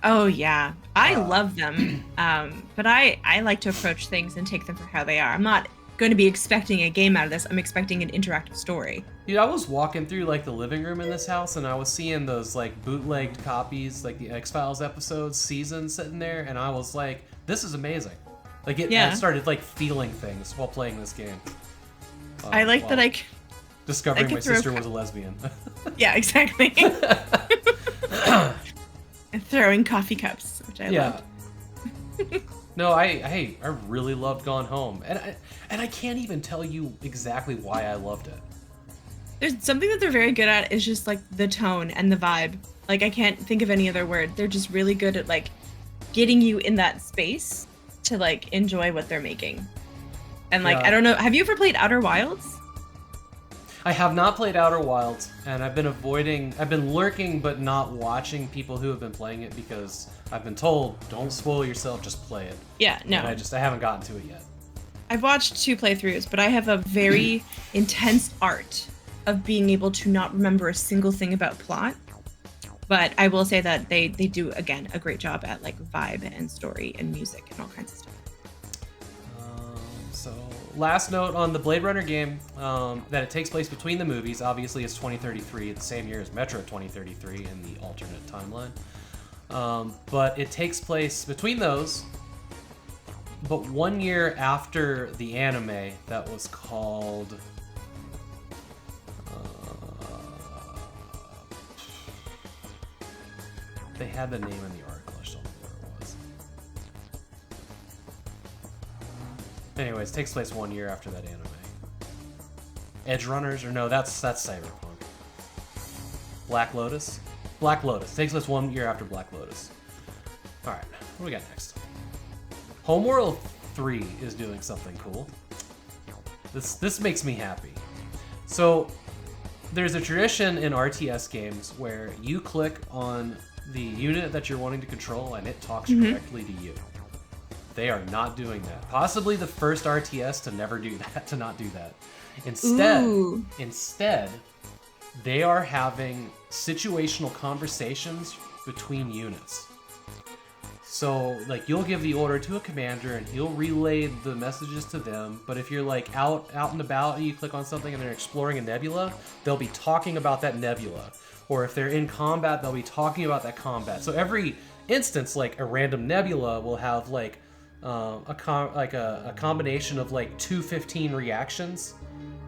Oh, yeah. I love them. But I like to approach things and take them for how they are. I'm not going to be expecting a game out of this. I'm expecting an interactive story. Dude, I was walking through the living room in this house, and I was seeing those bootlegged copies, the X-Files episodes, seasons sitting there, and I was like, this is amazing. I started feeling things while playing this game. I like that discovering my sister was a lesbian. Yeah, exactly. And throwing coffee cups, which I love. No, I really loved Gone Home, and I can't even tell you exactly why I loved it. There's something that they're very good at is just like the tone and the vibe. Like I can't think of any other word. They're just really good at like getting you in that space to like enjoy what they're making. And like Yeah. I don't know, have you ever played Outer Wilds? I have not played Outer Wilds, and I've been lurking but not watching people who have been playing it because I've been told, don't spoil yourself, just play it. Yeah, no. And I haven't gotten to it yet. I've watched 2 playthroughs, but I have a very intense art of being able to not remember a single thing about plot. But I will say that they do, again, a great job at like vibe and story and music and all kinds of stuff. So, last note on the Blade Runner game, that it takes place between the movies. Obviously, it's 2033, the same year as Metro 2033 in the alternate timeline. But it takes place between those, but 1 year after the anime that was called... they had the name in the article, I just don't know where it was. Anyways, it takes place 1 year after that anime. Edge Runners, or no, that's Cyberpunk. Black Lotus? Black Lotus. Takes place 1 year after Black Lotus. Alright, what do we got next? Homeworld 3 is doing something cool. This makes me happy. So, there's a tradition in RTS games where you click on the unit that you're wanting to control and it talks directly to you. They are not doing that. Possibly the first RTS to never do that, to not do that. Instead, they are having situational conversations between units. So, like, you'll give the order to a commander and he'll relay the messages to them, but if you're, like, out and about and you click on something and they're exploring a nebula, they'll be talking about that nebula. Or if they're in combat, they'll be talking about that combat. So every instance, like, a random nebula will have, like, a combination of, like, 215 reactions,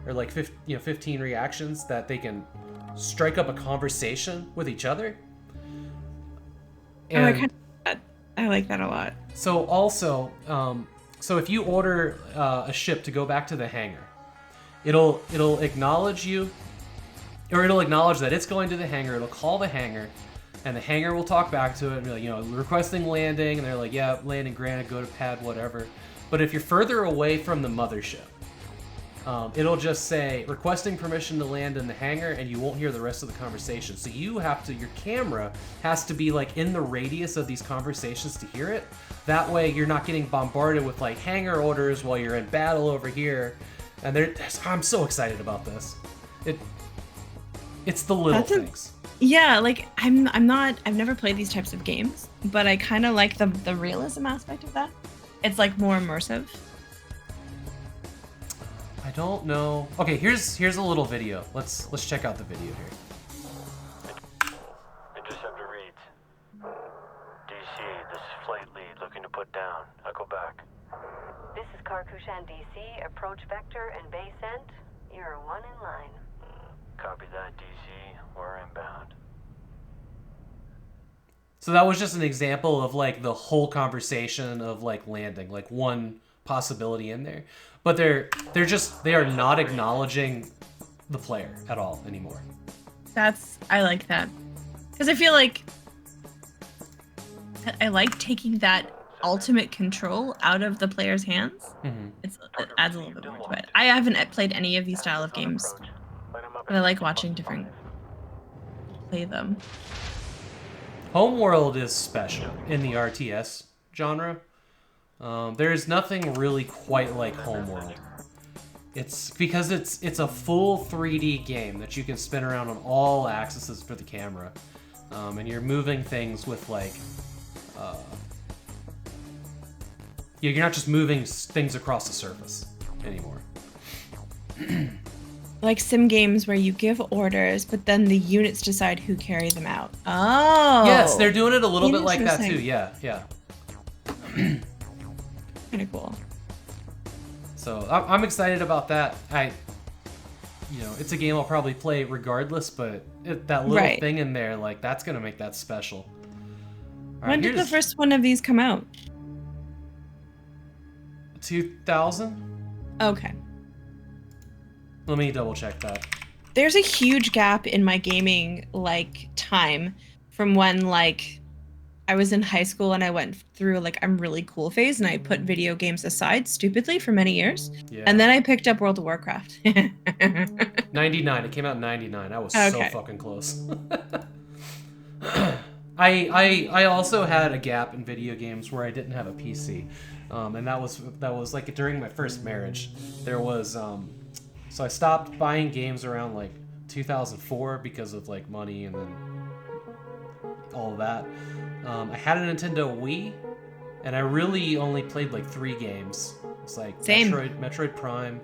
or, like, 15 reactions that they can strike up a conversation with each other. And I like that a lot. so also, so if you order a ship to go back to the hangar, it'll acknowledge you, or it'll acknowledge that it's going to the hangar. It'll call the hangar, and the hangar will talk back to it and be like, requesting landing, and they're like, yeah, landing granted, go to pad, whatever. But if you're further away from the mothership, it'll just say requesting permission to land in the hangar, and you won't hear the rest of the conversation. So your camera has to be like in the radius of these conversations to hear it. That way you're not getting bombarded with like hangar orders while you're in battle over here. And I'm so excited about this. It's the little things. Yeah, like I've never played these types of games, but I kind of like the realism aspect of that. It's like more immersive. I don't know. Okay, here's a little video. Let's check out the video here. Interceptor reads. DC, this is Flight Lead looking to put down. Echo back. This is Karkushan DC. Approach vector and base sent. You're one in line. Copy that, DC. We're inbound. So that was just an example of like the whole conversation of like landing, like one possibility in there. But they are not acknowledging the player at all anymore. I like that. Because I feel like I like taking that ultimate control out of the player's hands. Mm-hmm. It adds a little bit more to it. I haven't played any of these style of games, but I like watching different play them. Homeworld is special in the RTS genre. There's nothing really quite like Homeworld. It's because it's a full 3D game that you can spin around on all axes for the camera, and you're moving things with like, you're not just moving things across the surface anymore. Like sim games where you give orders, but then the units decide who carry them out. Oh. Yes, they're doing it a little bit like that too. Yeah. Kind of cool. So I'm excited about that. It's a game I'll probably play regardless, but that little thing in there, like that's gonna make that special. All when did the first one of these come out? 2000? Okay. Let me double check that. there's a huge gap in my gaming like time from when like I was in high school and I went through like I'm really cool phase and I put video games aside stupidly for many years. Yeah. And then I picked up World of Warcraft. 99. It came out in 99. I was so Okay. fucking close. I also had a gap in video games where I didn't have a PC, and that was like during my first marriage. There was so I stopped buying games around like 2004 because of like money and then all of that. I had a Nintendo Wii, and I really only played like 3 games. It's like Same. Metroid Prime,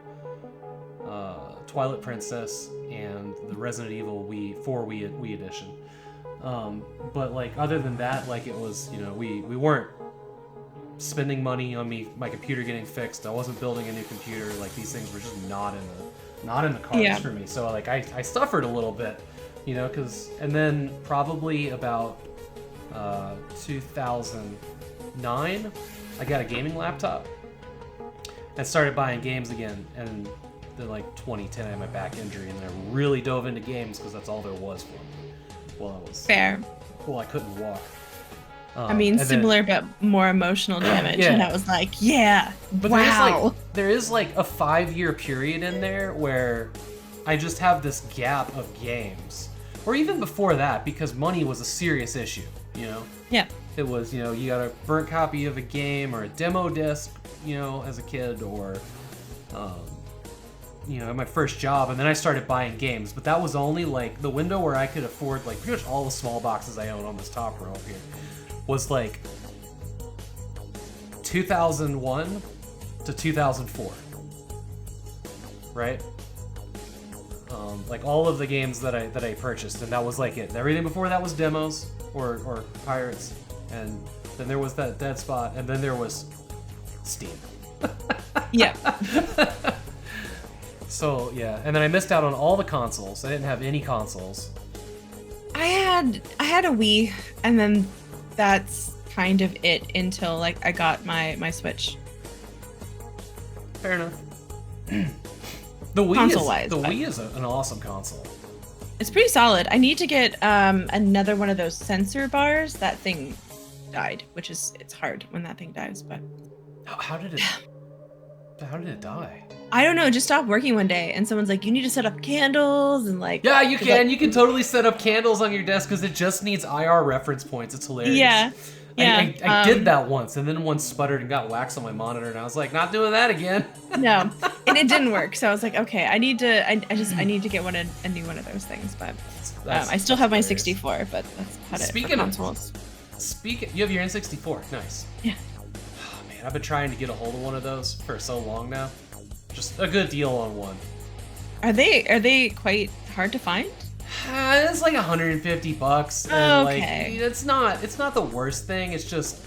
Twilight Princess, and the Resident Evil Wii edition. But like other than that, like it was, you know, we weren't spending money on my computer getting fixed. I wasn't building a new computer. Like these things were just not in the cards for me. So like I suffered a little bit, you know, and then probably about 2009, I got a gaming laptop and started buying games again. And then like 2010, I had my back injury, and I really dove into games because that's all there was for me. Well, I was Fair. Well, I couldn't walk. I mean, similar but more emotional damage. Yeah. And I was like, yeah, But wow. there is like a 5-year period in there where I just have this gap of games. Or even before that, because money was a serious issue, you know? Yeah. It was, you know, you got a burnt copy of a game or a demo disc, you know, as a kid, or, you know, my first job, and then I started buying games. But that was only like the window where I could afford like pretty much all the small boxes I own on this top row here was like 2001 to 2004, right? Like all of the games that I purchased, and that was like it. Everything before that was demos or pirates, and then there was that dead spot, and then there was Steam. Yeah. So yeah, and then I missed out on all the consoles. I didn't have any consoles. I had a Wii, and then that's kind of it until like I got my Switch. Fair enough. The Wii is an awesome console. It's pretty solid. I need to get another one of those sensor bars. That thing died, which is it's hard when that thing dies, but How did it die? I don't know, it just stopped working one day and someone's like, you need to set up candles and like Yeah, you can. You can totally set up candles on your desk because it just needs IR reference points. It's hilarious. Yeah. Yeah. I did that once, and then one sputtered and got wax on my monitor, and I was like, not doing that again. No, and it didn't work. So I was like, okay, I need to get a new one of those things. But I still have my hilarious. 64, but that's about it for consoles. You have your N64. Nice. Yeah. Oh, man, I've been trying to get a hold of one of those for so long now. Just a good deal on one. Are they quite hard to find? It's like $150, and Okay. like it's not the worst thing. It's just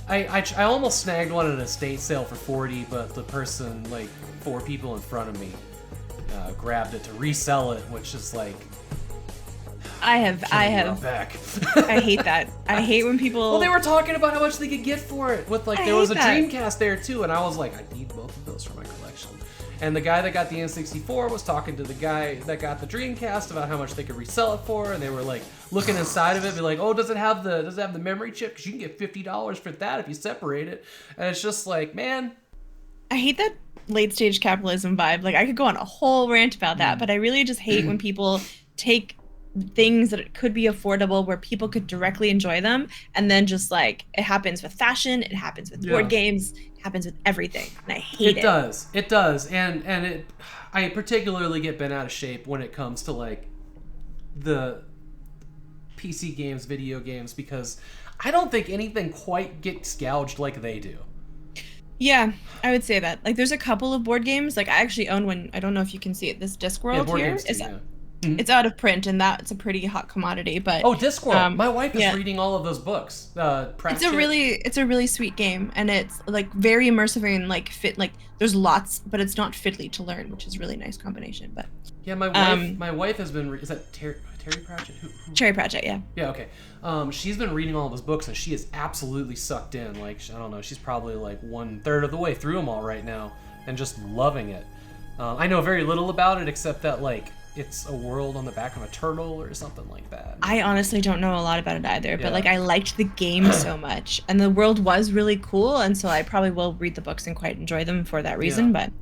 I almost snagged one at an estate sale for $40, but the person, like 4 people in front of me, grabbed it to resell it, which is like I have back. I hate that. I hate when people Well, they were talking about how much they could get for it. With like I there was a hate that. Dreamcast there too, and I was like, I need both of those for my collection. And the guy that got the N64 was talking to the guy that got the Dreamcast about how much they could resell it for, and they were like looking inside of it, be like, oh, does it have the memory chip? Because you can get $50 for that if you separate it. And it's just like, man, I hate that late stage capitalism vibe. Like I could go on a whole rant about that, but I really just hate when people take things that could be affordable where people could directly enjoy them, and then just like it happens with fashion, it happens with board games, it happens with everything, and I hate it. It does, and I particularly get bent out of shape when it comes to like the PC games, video games, because I don't think anything quite gets gouged like they do. Yeah, I would say that. Like there's a couple of board games, like I actually own one, I don't know if you can see it, this Discworld board here games too, is yeah. It's out of print, and that's a pretty hot commodity. But Discworld. My wife is reading all of those books. It's a really sweet game, and it's like very immersive and like there's lots, but it's not fitly to learn, which is a really nice combination. But yeah, my wife has been. Is that Terry Pratchett? Who? Cherry Pratchett, yeah. Yeah, okay. She's been reading all those books, and she is absolutely sucked in. Like I don't know, she's probably like 1/3 of the way through them all right now, and just loving it. I know very little about it except that like it's a world on the back of a turtle or something like that. I honestly don't know a lot about it either, Yeah. but like I liked the game so much, and the world was really cool, and so I probably will read the books and quite enjoy them for that reason. Yeah. But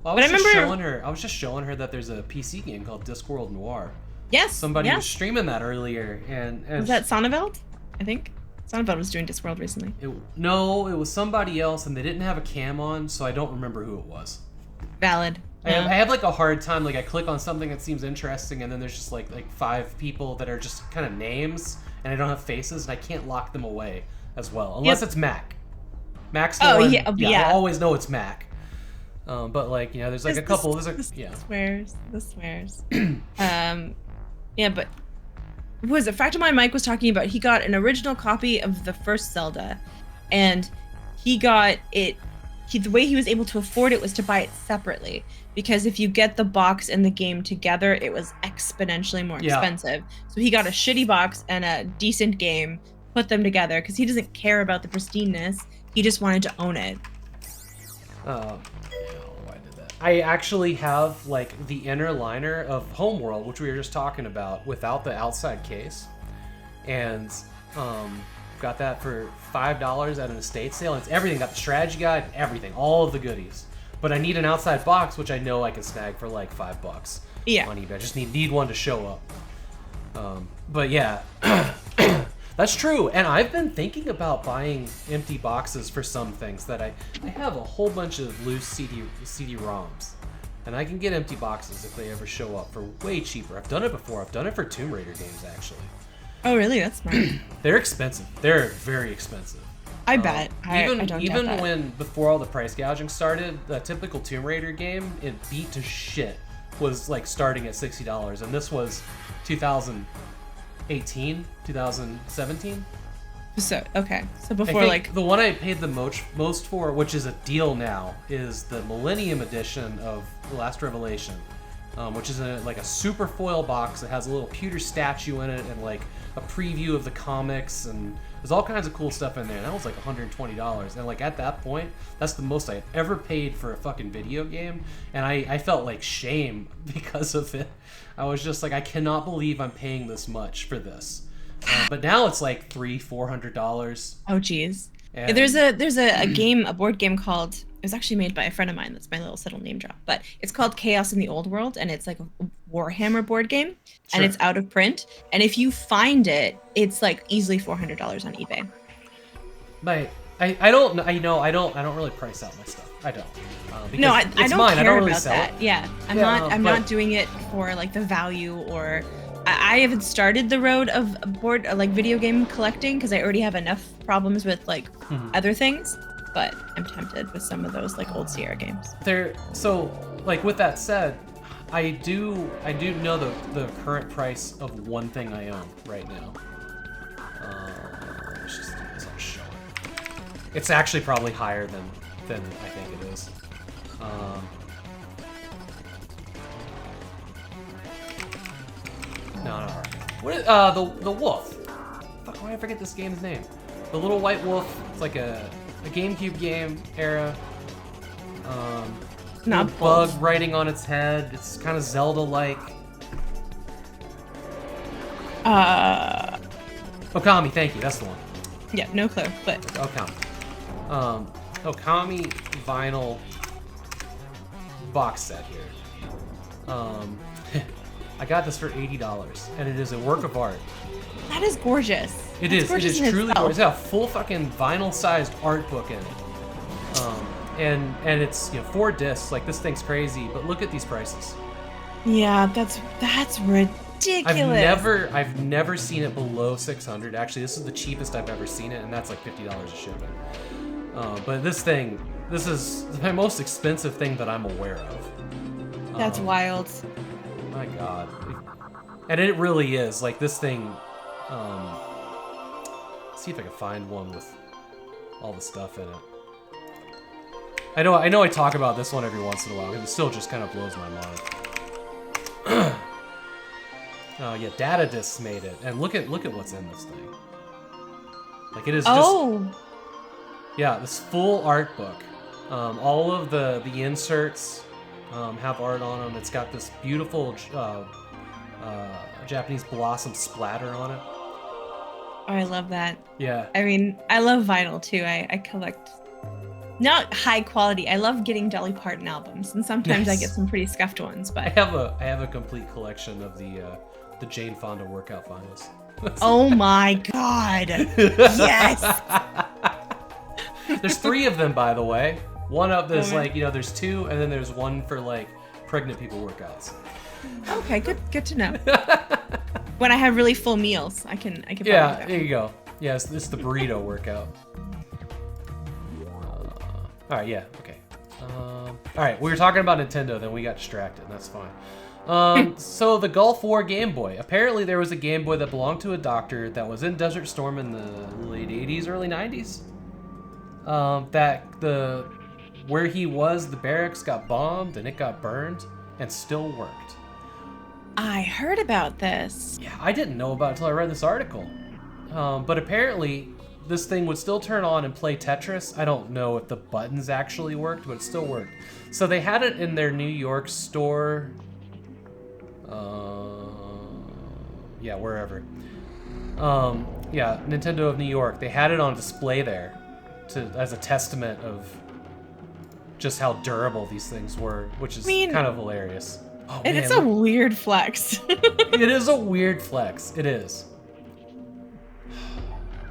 Well, I remember I was just showing her that there's a PC game called Discworld Noir. yes, Somebody yes. was streaming that earlier, and Was that Sonneveld? I think Sonneveld was doing Discworld recently. No, it was somebody else, and they didn't have a cam on, so I don't remember who it was. Valid. I have like a hard time, like I click on something that seems interesting, and then there's just like 5 people that are just kind of names, and I don't have faces, and I can't lock them away as well, unless it's Mac. Mac's the one. Yeah, I always know it's Mac. But like, you know, there's like a couple. The swears. Yeah, but what was it? Fact of my Mike was talking about. He got an original copy of the first Zelda, and he got it. The way he was able to afford it was to buy it separately, because if you get the box and the game together, it was exponentially more expensive. So he got a shitty box and a decent game, put them together, because he doesn't care about the pristineness. He just wanted to own it. I actually have like the inner liner of Homeworld, which we were just talking about, without the outside case, and got that for $5 at an estate sale. It's everything, got the strategy guide, everything, all of the goodies. But I need an outside box, which I know I can snag for like $5 on eBay. I just need one to show up. But yeah, that's true. And I've been thinking about buying empty boxes for some things that I have a whole bunch of loose CD-ROMs. And I can get empty boxes if they ever show up for way cheaper. I've done it before. I've done it for Tomb Raider games, actually. Oh, really? That's smart. They're expensive. They're very expensive. I bet. I don't even doubt that. when before all the price gouging started, the typical Tomb Raider game, it beat to shit, was like starting at $60, and this was 2018, 2017. So before like the one I paid the most for, which is a deal now, is the Millennium Edition of The Last Revelation, which is like a super foil box that has a little pewter statue in it and like a preview of the comics, and there's all kinds of cool stuff in there. And that was like $120, and like at that point, that's the most I had ever paid for a fucking video game, and I felt like shame because of it. I was just like, I cannot believe I'm paying this much for this. But now it's like $300-$400. Oh geez. And There's a board game called, it was actually made by a friend of mine, that's my little subtle name drop, but it's called Chaos in the Old World, and it's like a Warhammer board game, and it's out of print, and if you find it, it's like easily $400 on eBay. But I don't really price out my stuff. I don't. No, I don't mine. care I don't really about sell that. it. Yeah, I'm not doing it for like the value, or I haven't started the road of video game collecting because I already have enough problems with like other things. But I'm tempted with some of those like old Sierra games. So like with that said, I do know the current price of one thing I own right now. Let's just do this. I'll show it. It's actually probably higher than I think it is. No. What? The wolf. Fuck, why did I forget this game's name? The little white wolf. It's like a GameCube game era. Not bug riding on its head. It's kind of Zelda-like. Okami, thank you. That's the one. Yeah, no clue, but Okami. Okami vinyl box set here. I got this for $80, and it is a work of art. that is gorgeous. It is truly gorgeous. It's got a full fucking vinyl-sized art book in it. And it's 4 discs. Like, this thing's crazy, but look at these prices. Yeah, that's ridiculous. I've never seen it below $600. Actually, this is the cheapest I've ever seen it, and that's like $50 a shipping. But this is my most expensive thing that I'm aware of. That's wild. My God. And it really is. Like, this thing, let's see if I can find one with all the stuff in it. I know I talk about this one every once in a while, because it still just kind of blows my mind. Yeah, Data Discs made it, and look at what's in this thing. Like, it is just... Yeah, this full art book. All of the inserts, have art on them. It's got this beautiful Japanese blossom splatter on it. Oh, I love that. Yeah. I mean, I love vinyl too. I collect not high quality. I love getting Dolly Parton albums, and sometimes I Yes. get some pretty scuffed ones. I But have a complete collection of the Jane Fonda workout vinyls. oh my god, yes! There's 3 of them, by the way. One of there's Okay. like, you know, there's 2, and then there's one for like pregnant people workouts. Okay, good to know. When I have really full meals, I can. Yeah, probably there you go. Yes, this is the burrito workout. All right, yeah, okay. All right, we were talking about Nintendo, then we got distracted. That's fine. So the Gulf War Game Boy. Apparently, there was a Game Boy that belonged to a doctor that was in Desert Storm in the late '80s, early '90s. Where he was, the barracks got bombed and it got burned, and still worked. I heard about this. Yeah, I didn't know about it until I read this article. But apparently, this thing would still turn on and play Tetris. I don't know if the buttons actually worked, but it still worked. So they had it in their New York store. Yeah, wherever. Yeah, Nintendo of New York. They had it on display there as a testament of just how durable these things were, which is kind of hilarious. Oh, And man, it's a weird flex. it is a weird flex. It is.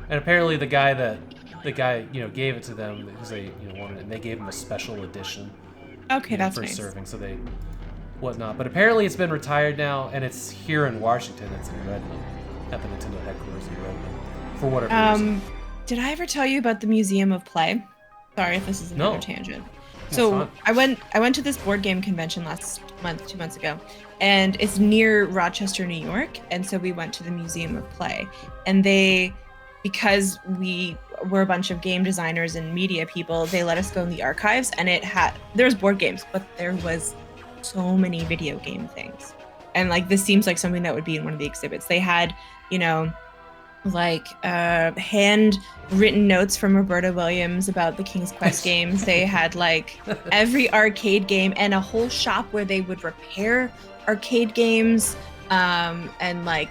And apparently the guy gave it to them because they wanted it, and they gave him a special edition. Okay, that's for nice. serving, so they whatnot. But apparently it's been retired now, and it's here in Washington. It's in Redmond, at the Nintendo headquarters in Redmond, for whatever reason. Did I ever tell you about the Museum of Play? Sorry if this is another No. tangent. That's So fine. I went to this board game convention last month, 2 months ago, and it's near Rochester, New York. And so we went to the Museum of Play, and because we were a bunch of game designers and media people, they let us go in the archives, and there's board games, but there was so many video game things. And like, this seems like something that would be in one of the exhibits. They had, like handwritten notes from Roberta Williams about the King's Quest games. They had like every arcade game and a whole shop where they would repair arcade games. And like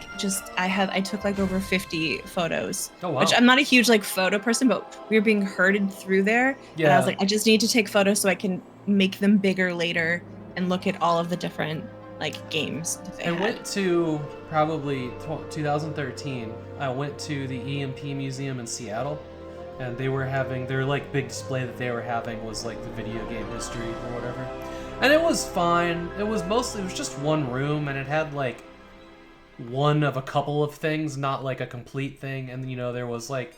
I took like over 50 photos. Oh, wow. Which I'm not a huge like photo person, but we were being herded through there. And I was like, I just need to take photos so I can make them bigger later and look at all of the different like games that they had. went to probably 2013. I went to the EMP Museum in Seattle, and their like big display that they were having was like the video game history or whatever. And it was fine. It was just one room, and it had like one of a couple of things, not like a complete thing. And there was like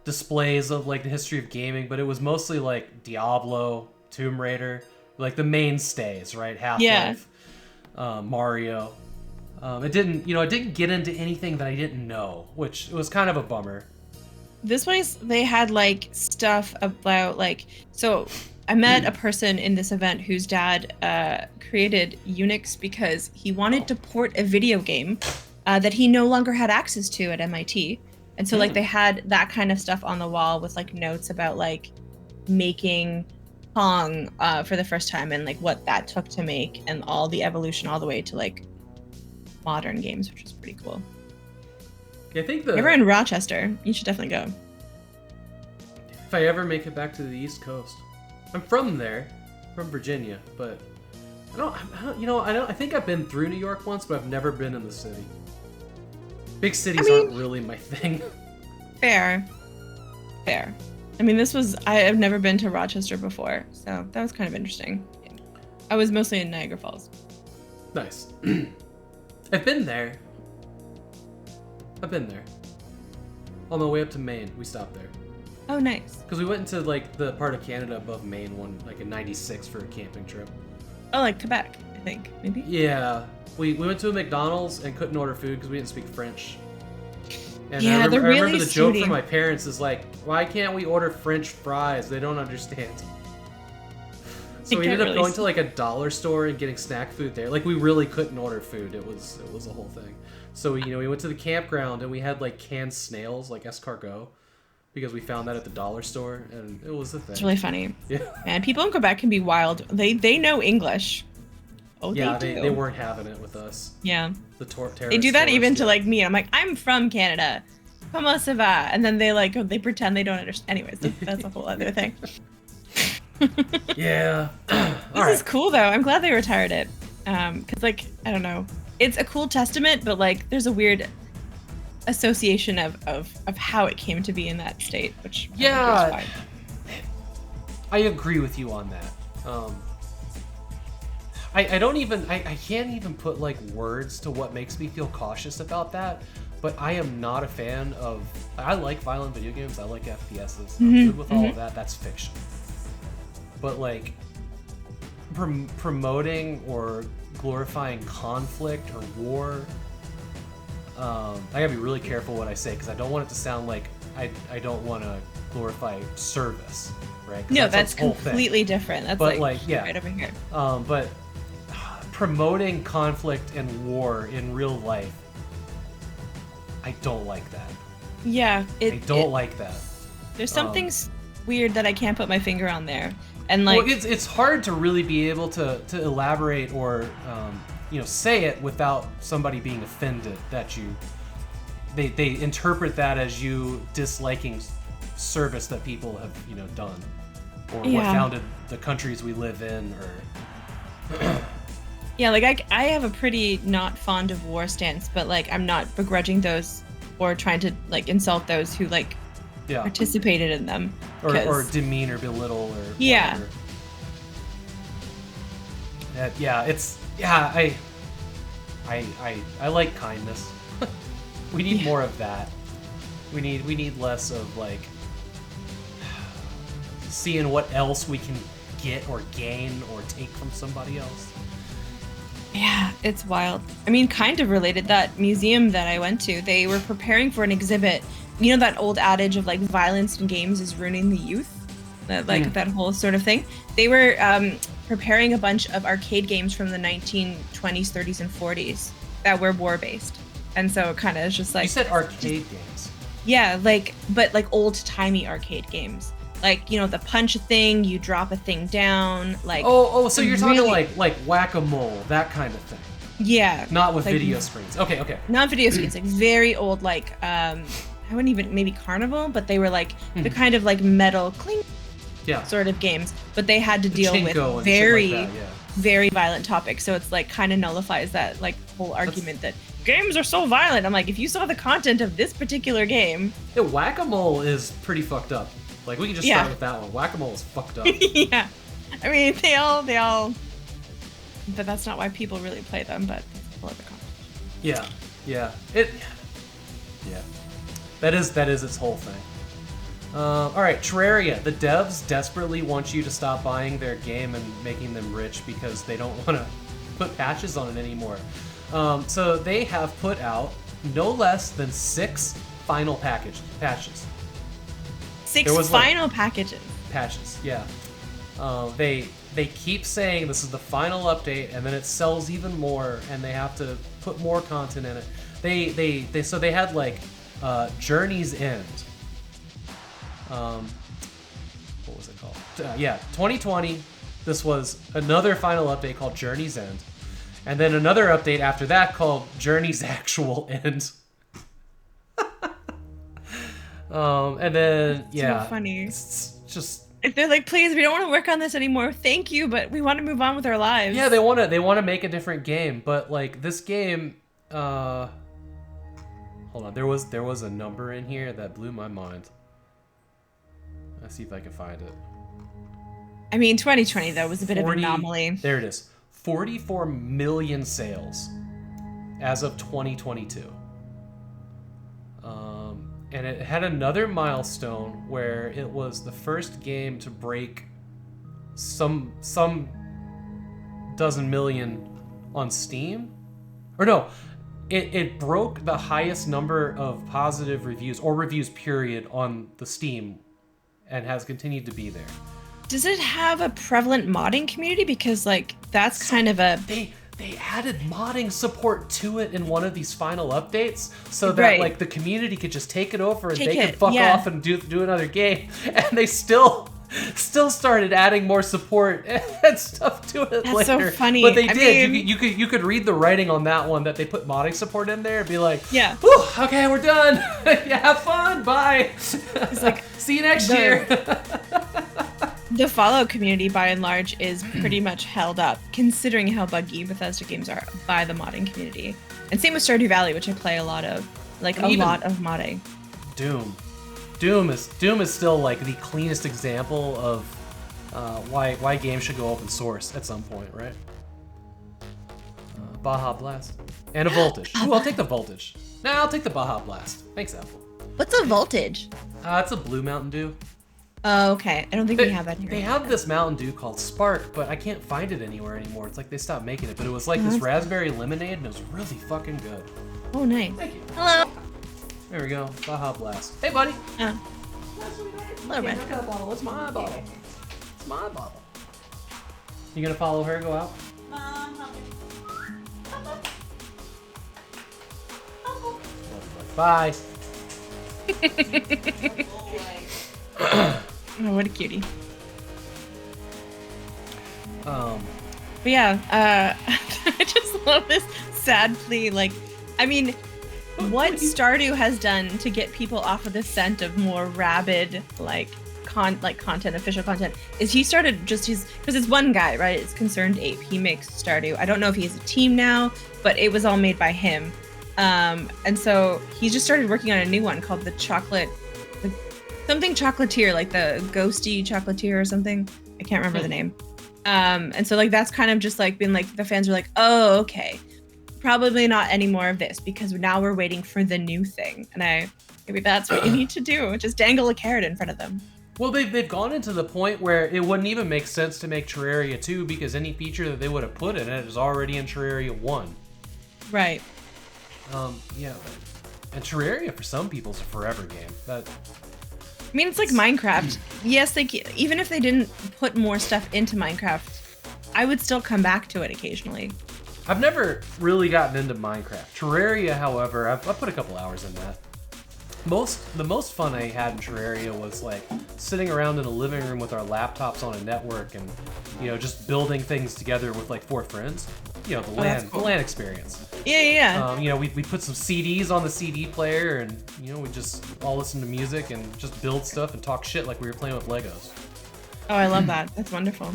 displays of like the history of gaming, but it was mostly like Diablo, Tomb Raider, like the mainstays, right? Half-Life, Mario. It didn't get into anything that I didn't know, which was kind of a bummer. This place, they had like stuff about like, so I met a person in this event whose dad created Unix because he wanted to port a video game that he no longer had access to at MIT. And so like they had that kind of stuff on the wall with like notes about like making Pong for the first time and like what that took to make and all the evolution all the way to like modern games, which is pretty cool. I think If you're in Rochester, you should definitely go. if I ever make it back to the East Coast, I'm from there, from Virginia, but I think I've been through New York once, but I've never been in the city. Big cities aren't really my thing. Fair. I mean, I have never been to Rochester before, so that was kind of interesting. I was mostly in Niagara Falls. Nice. I've been there. On the way up to Maine, we stopped there. Oh, nice. Because we went into like the part of Canada above Maine like in '96 for a camping trip. Oh, like Quebec, I think, maybe? Yeah. We went to a McDonald's and couldn't order food because we didn't speak French. And Yeah, I they're remember really the joke snooty. from my parents is like, why can't we order French fries? They don't understand. So we They ended get up really going to like a dollar store and getting snack food there. Like we really couldn't order food. It was a whole thing. So we went to the campground and we had like canned snails, like escargot, because we found that at the dollar store, and it was a thing. It's really funny. Yeah. Man, people in Quebec can be wild. They know English. Oh, Yeah, they do. they weren't having it with us. Yeah. The terrorists. They do that even to yeah. like me. I'm like, I'm from Canada. Comment ça va? And then they pretend they don't understand. Anyways, that's a whole other thing. Yeah. This is cool though. I'm glad they retired it. Cause like, I don't know. It's a cool testament, but like there's a weird association of how it came to be in that state, which Yeah. I think is fine. I agree with you on that. I don't even I can't even put like words to what makes me feel cautious about that. But I am not a fan of. I like violent video games. I like FPSs. I'm good with all of that. That's fiction. But like promoting or glorifying conflict or war, I gotta be really careful what I say because I don't want it to sound like I don't want to glorify service, right? No, that's completely different. That's but like yeah, right over here. But promoting conflict and war in real life. I don't like that. Yeah, I don't like that. There's something weird that I can't put my finger on there, and like, well, it's hard to really be able to elaborate or say it without somebody being offended that they interpret that as you disliking service that people have done or what founded the countries we live in or. Yeah, like I have a pretty not fond of war stance, but like I'm not begrudging those or trying to like insult those who like participated in them or demean or belittle or yeah. Whatever. I like kindness. We need more of that. We need less of like seeing what else we can get or gain or take from somebody else. Yeah, it's wild. I mean, kind of related, that museum that I went to, they were preparing for an exhibit. You know that old adage of like violence in games is ruining the youth? That whole sort of thing. They were preparing a bunch of arcade games from the 1920s, 30s, and 40s that were war-based. And so it kind of is just like... You said arcade games. Yeah, but old-timey arcade games. Like, the punch a thing, you drop a thing down, like... Oh, so you're talking like whack-a-mole, that kind of thing. Yeah. Not with video screens. Okay. Not video screens, like very old, like, I wouldn't even, maybe Carnival, but they were like the kind of like metal clink sort of games. But they had to deal with very, very violent topics. So it's like kind of nullifies that like whole argument that games are so violent. I'm like, if you saw the content of this particular game... Yeah, whack-a-mole is pretty fucked up. Like, we can just start with that one. Whack-a-mole is fucked up. Yeah. I mean, they all... But that's not why people really play them, but it's a whole other conversation. Yeah. That is its whole thing. Alright, Terraria. The devs desperately want you to stop buying their game and making them rich because they don't want to put patches on it anymore. So they have put out no less than 6 final patches. 6 final packages. Patches, yeah. They keep saying this is the final update, and then it sells even more, and they have to put more content in it. They had like Journey's End. What was it called? 2020. This was another final update called Journey's End, and then another update after that called Journey's Actual End. And then so funny. It's just they're like, please, we don't want to work on this anymore. Thank you, but we want to move on with our lives. Yeah, they want to make a different game, but like this game, hold on, there was a number in here that blew my mind. Let's see if I can find it. I mean, 2020 though was a bit of an anomaly. There it is. 44 million sales as of 2022. And it had another milestone where it was the first game to break some dozen million on Steam. Or no, it broke the highest number of positive reviews, or reviews period, on the Steam, and has continued to be there. Does it have a prevalent modding community? Because like that's kind of a... They added modding support to it in one of these final updates, so that like the community could just take it over and they could fuck off and do another game, and they still still started adding more support and stuff to it That's later. so funny. But they I did. mean- You could read the writing on that one that they put modding support in there and be like, Yeah. "Whew, okay, we're done. Yeah, have fun. Bye. It's like see you next year." the Fallout community, by and large, is pretty much held up, considering how buggy Bethesda games are, by the modding community. And same with Stardew Valley, which I play a lot of. Like, And a even lot of modding. Doom is still like the cleanest example of why games should go open source at some point, right? Baja Blast and a Voltage. Ooh, I'll take the Voltage. Nah, I'll take the Baja Blast. Thanks, Apple. What's a voltage? It's a blue Mountain Dew. Oh, okay. I don't think we have that here. They have this Mountain Dew called Spark, but I can't find it anywhere anymore. It's like they stopped making it, but it was like this raspberry lemonade, and it was really fucking good. Oh, nice. Thank you. Hello. There we go. Baja Blast. Hey, buddy. Hello, Yeah, bud. look at the bottle. It's my bottle. It's my bottle. You gonna follow her? Go out. Bye. Oh, what a cutie. Um, But yeah, I just love this sad plea. Like, I mean, what Stardew has done to get people off of the scent of more rabid, content, official content, is he started just because it's one guy, right? It's Concerned Ape. He makes Stardew. I don't know if he has a team now, but it was all made by him. And so he just started working on a new one called something chocolatier, like the ghosty chocolatier or something. I can't remember the name. And so like that's kind of just like been like the fans are like, oh, okay, probably not any more of this because now we're waiting for the new thing. And maybe that's what you need to do, just dangle a carrot in front of them. well, they've gone into the point where it wouldn't even make sense to make Terraria 2 because any feature that they would have put in it is already in Terraria 1. Right. Yeah. And Terraria for some people is a forever game. I mean, it's like Minecraft. Yes, even if they didn't put more stuff into Minecraft, I would still come back to it occasionally. I've never really gotten into Minecraft. Terraria, however, I've put a couple hours in that. The most fun I had in Terraria was like sitting around in a living room with our laptops on a network and, you know, just building things together with like 4 friends. You know, the LAN experience. Yeah. You know, we put some CDs on the CD player and, you know, we just all listen to music and just build stuff and talk shit like we were playing with Legos. Oh, I love that. That's wonderful.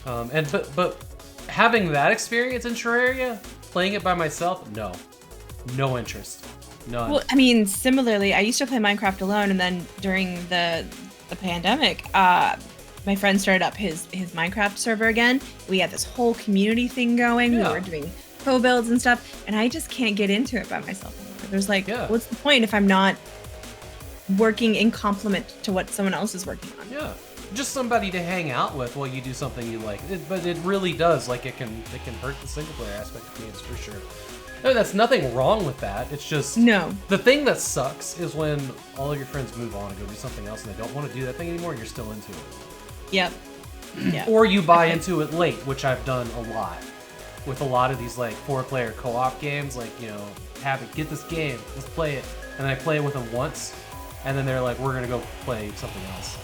But having that experience in Terraria, playing it by myself, no interest. None. Well, I mean, similarly, I used to play Minecraft alone, and then during the pandemic, my friend started up his Minecraft server again. We had this whole community thing going. Yeah. We were doing co-builds and stuff, and I just can't get into it by myself anymore. There's like, what's the point if I'm not working in complement to what someone else is working on? Yeah, just somebody to hang out with while you do something you like. But it really does, like, it can hurt the single player aspect of games for sure. No, that's nothing wrong with that. It's just the thing that sucks is when all of your friends move on and go do something else and they don't want to do that thing anymore and you're still into it. Yep. Yeah. Or you buy into it late, which I've done a lot with a lot of these like 4-player co-op games. Like, you know, get this game, let's play it, and I play it with them once, and then they're like, we're gonna go play something else.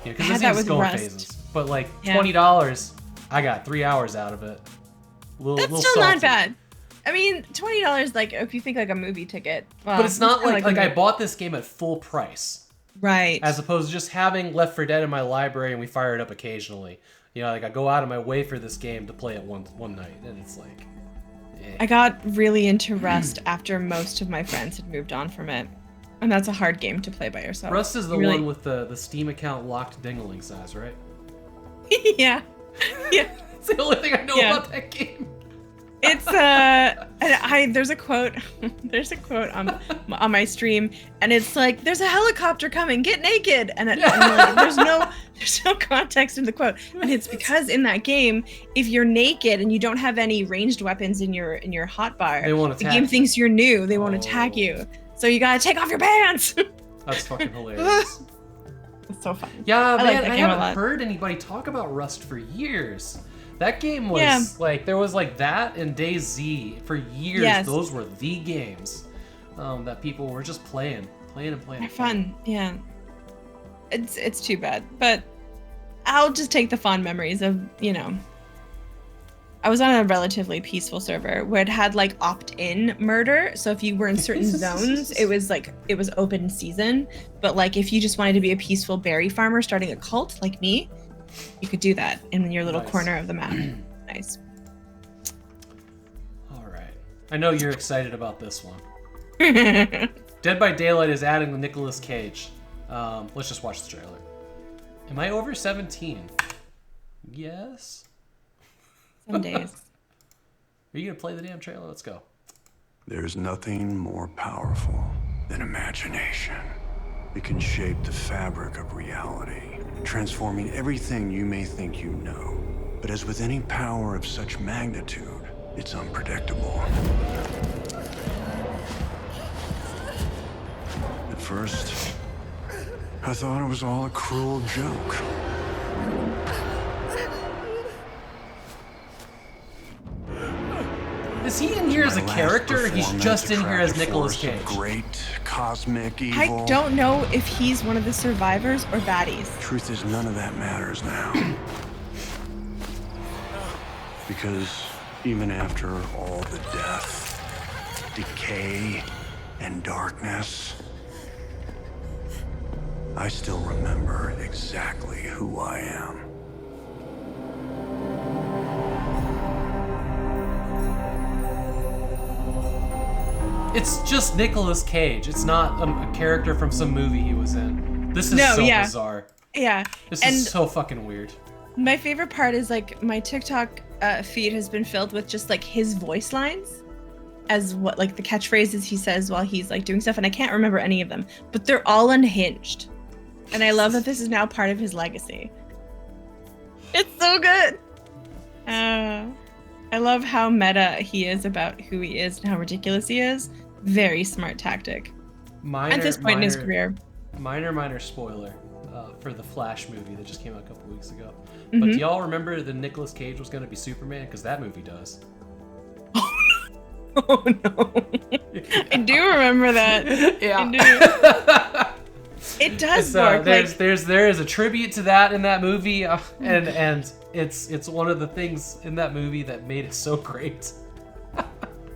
Yeah, because this game's going phases. But like $20, I got 3 hours out of it. That's still salty. not bad. I mean, $20, like, if you think like a movie ticket. Well, but it's not like I bought this game at full price. Right. As opposed to just having Left 4 Dead in my library and we fire it up occasionally. You know, like I go out of my way for this game to play it one night, and it's like, I got really into Rust after most of my friends had moved on from it. And that's a hard game to play by yourself. Rust is the one with the Steam account locked dingling size, right? Yeah. Yeah. It's the only thing I know about that game. It's there's a quote on my stream, and it's like, there's a helicopter coming, get naked, and like, there's no context in the quote, and it's because in that game, if you're naked and you don't have any ranged weapons in your hotbar, the game thinks you're new. They won't attack you, so you gotta take off your pants. That's fucking hilarious. It's so fun. Yeah, man, I haven't heard anybody talk about Rust for years. That game was like, there was like that and DayZ for years. Yes. Those were the games that people were just playing. They're fun, yeah. It's too bad, but I'll just take the fond memories of, I was on a relatively peaceful server where it had like opt-in murder. So if you were in certain zones, it was open season. But like if you just wanted to be a peaceful berry farmer starting a cult like me, you could do that in your little corner of the map. Nice. All right. I know you're excited about this one. Dead by Daylight is adding the Nicolas Cage. Let's just watch the trailer. Am I over 17? Yes. Some days. Are you gonna play the damn trailer? Let's go. There's nothing more powerful than imagination. It can shape the fabric of reality, transforming everything you may think you know. But as with any power of such magnitude, it's unpredictable. At first, I thought it was all a cruel joke. Is he in here as a character, or he's just in here as Nicolas Cage? Great cosmic evil. I don't know if he's one of the survivors or baddies. Truth is, none of that matters now. Because even after all the death, decay, and darkness, I still remember exactly who I am. It's just Nicolas Cage. It's not a character from some movie he was in. This is bizarre. Yeah. This is so fucking weird. My favorite part is like my TikTok feed has been filled with just like his voice lines as what like the catchphrases he says while he's like doing stuff, and I can't remember any of them, but they're all unhinged. And I love that this is now part of his legacy. It's so good. I love how meta he is about who he is and how ridiculous he is. Very smart tactic. At this point in his career. Minor spoiler for the Flash movie that just came out a couple weeks ago. Mm-hmm. But do y'all remember that Nicolas Cage was going to be Superman? Because that movie does. Oh no. I do remember that. Yeah. I do. It does work. There is a tribute to that in that movie, and it's one of the things in that movie that made it so great.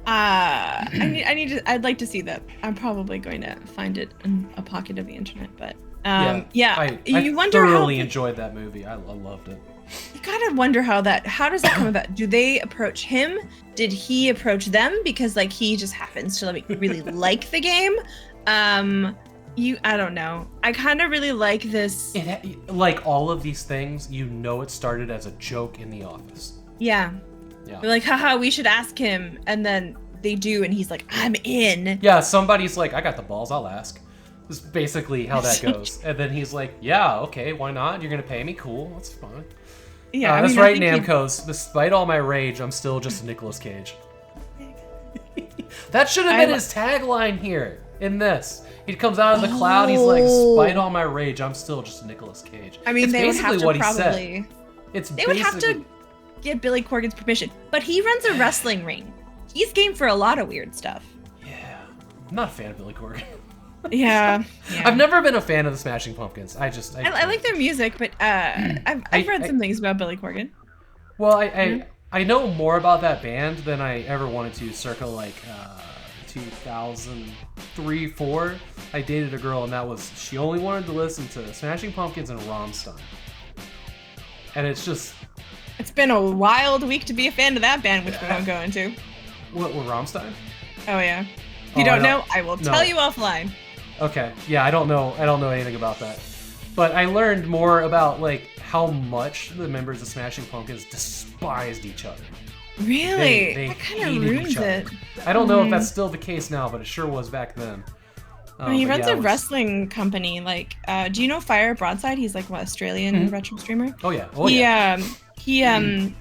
I'd like to see that. I'm probably going to find it in a pocket of the internet, but I thoroughly enjoyed that movie. I loved it. You gotta wonder how does that come about? Do they approach him? Did he approach them because like he just happens to like really like the game? I don't know. I kind of really like this. Like all of these things, it started as a joke in the office. Yeah. They're like, haha, we should ask him. And then they do, and he's like, I'm in. Yeah, somebody's like, I got the balls, I'll ask. That's basically how that goes. And then he's like, yeah, okay, why not? You're going to pay me? Cool, that's fine. Yeah, that's right, Namco's. Despite all my rage, I'm still just a Nicolas Cage. That should have been his tagline here in this. He comes out of the cloud, he's like, despite all my rage, I'm still just a Nicolas Cage. I mean, it's they would have to what probably... They would have to get Billy Corgan's permission. But he runs a wrestling ring. He's game for a lot of weird stuff. Yeah. I'm not a fan of Billy Corgan. Yeah. I've never been a fan of the Smashing Pumpkins. I like their music, but I've read some things about Billy Corgan. Well, I know more about that band than I ever wanted to circa like 2003, 4. I dated a girl and she only wanted to listen to Smashing Pumpkins and Rammstein. And it's been a wild week to be a fan of that band, which we won't go into. What, Rammstein? Oh yeah. If you don't know, I will tell you offline. Okay. Yeah, I don't know anything about that. But I learned more about like how much the members of Smashing Pumpkins despised each other. Really? They that kind of ruins it. I don't know if that's still the case now, but it sure was back then. He runs a wrestling company. Like, do you know Fire Broadside? He's like Australian retro streamer. Oh yeah. He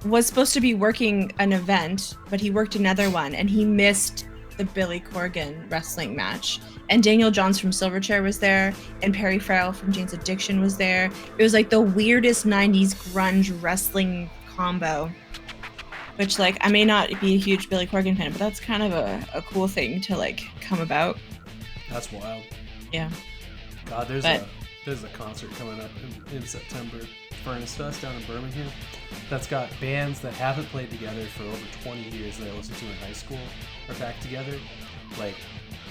was supposed to be working an event, but he worked another one, and he missed the Billy Corgan wrestling match. And Daniel Johns from Silverchair was there, and Perry Farrell from Jane's Addiction was there. It was like the weirdest 90s grunge wrestling combo. Which, like, I may not be a huge Billy Corgan fan, but that's kind of a cool thing to, like, come about. That's wild. Yeah. God, there's there's a concert coming up in September, Furnace Fest down in Birmingham. That's got bands that haven't played together for over 20 years that I listened to in high school are back together, like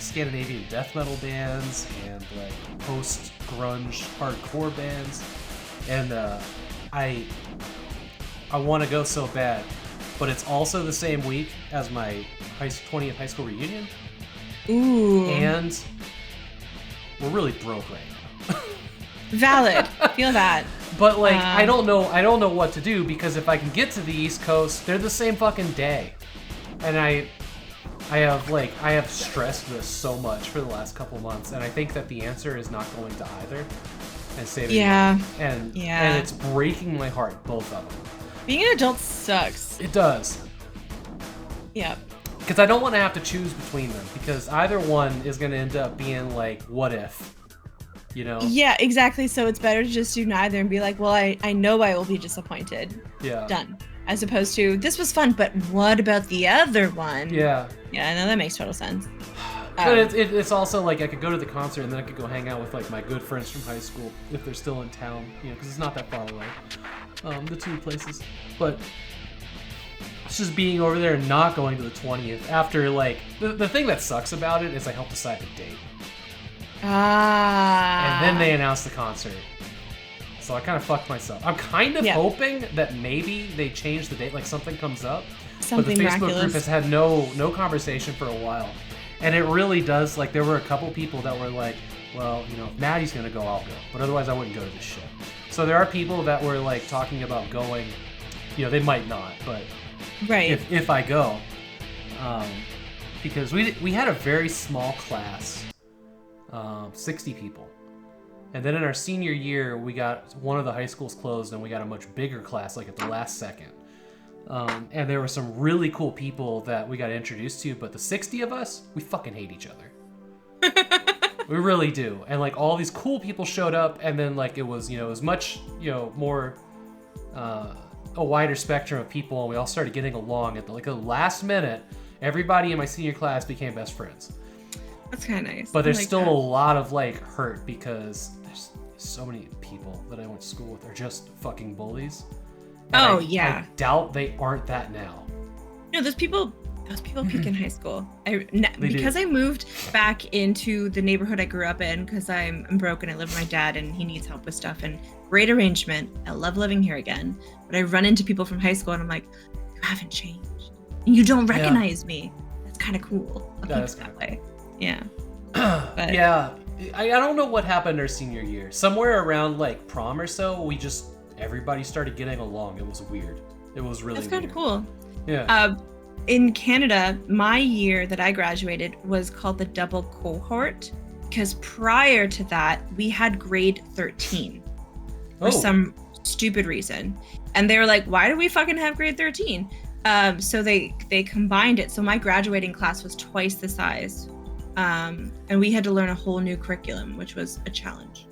Scandinavian death metal bands and like post-grunge hardcore bands, and I want to go so bad, but it's also the same week as my 20th high school reunion. Ooh. And we're really broke right now. Valid. Feel that. But like I don't know what to do, because if I can get to the East Coast, they're the same fucking day. And I have stressed this so much for the last couple months, and I think that the answer is not going to either. And saving and it's breaking my heart, both of them. Being an adult sucks. It does. Yep. Because I don't want to have to choose between them, because either one is going to end up being like, what if? You know? Yeah, exactly. So it's better to just do neither and be like, well, I know I will be disappointed. Yeah. Done. As opposed to, this was fun, but what about the other one? Yeah. Yeah, no, that makes total sense. But it's also like I could go to the concert and then I could go hang out with like my good friends from high school if they're still in town, you know, because it's not that far away, the two places. But it's just being over there and not going to the 20th after like the thing that sucks about it is I helped decide the date. And then they announced the concert. So I kind of fucked myself. I'm kind of hoping that maybe they change the date, like something comes up. Something but the Facebook miraculous. group has had no conversation for a while. And it really does, like, there were a couple people that were like, well, you know, if Maddie's gonna go, I'll go. But otherwise I wouldn't go to this shit. So there are people that were like talking about going, you know, they might not, but if I go. Because we had a very small class, 60 people. And then in our senior year, we got one of the high schools closed and we got a much bigger class, like at the last second. And there were some really cool people that we got introduced to, but the 60 of us, we fucking hate each other. We really do. And like all these cool people showed up, and then like it was much, more a wider spectrum of people, and we all started getting along at the last minute. Everybody in my senior class became best friends. That's kind of nice. But there's still a lot of like hurt, because there's so many people that I went to school with are just fucking bullies. And I doubt they aren't that now. No, those people peak in high school. Because I moved back into the neighborhood I grew up in, because I'm broke and I live with my dad and he needs help with stuff, and great arrangement. I love living here again. But I run into people from high school and I'm like, you haven't changed. And you don't recognize me. That's kind of cool. That is that way. Yeah. But, yeah. I don't know what happened our senior year. Somewhere around like prom or so, everybody started getting along. It was weird. It was really weird. That's kind of cool. Yeah. In Canada, my year that I graduated was called the double cohort, because prior to that, we had grade 13 for some stupid reason. And they were like, why do we fucking have grade 13? So they combined it. So my graduating class was twice the size. And we had to learn a whole new curriculum, which was a challenge.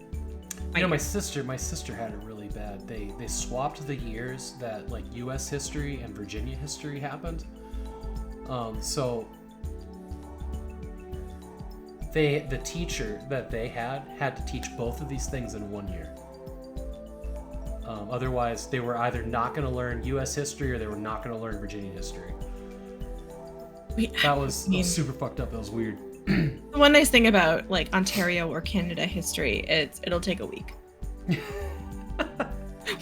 My sister had it really bad. They swapped the years that like U.S. history and Virginia history happened. So the teacher that they had to teach both of these things in 1 year. Otherwise, they were either not going to learn U.S. history or they were not going to learn Virginia history. That was super fucked up. That was weird. The one nice thing about like Ontario or Canada history, it'll take a week.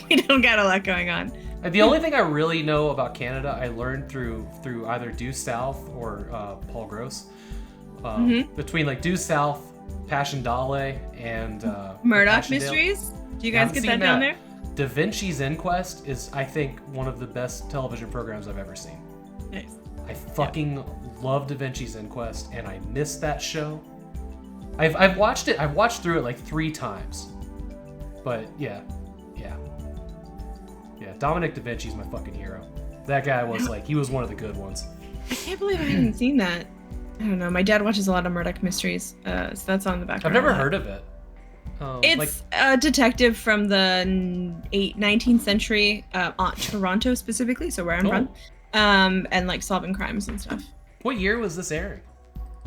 We don't got a lot going on. The only thing I really know about Canada, I learned through either Due South or Paul Gross. Between like Due South, Passchendaele, and Murdoch Mysteries. Do you guys get that down there? Da Vinci's Inquest is, I think, one of the best television programs I've ever seen. Nice. I fucking love Da Vinci's Inquest, and I missed that show. I've watched it. I've watched through it like 3 times. But yeah. Dominic Da Vinci's my fucking hero. That guy was like, he was one of the good ones. I can't believe I hadn't seen that. I don't know. My dad watches a lot of Murdoch Mysteries, so that's on the back. I've never heard of it. It's a detective from the 19th century, Toronto specifically, so where I'm from, and like solving crimes and stuff. What year was this airing?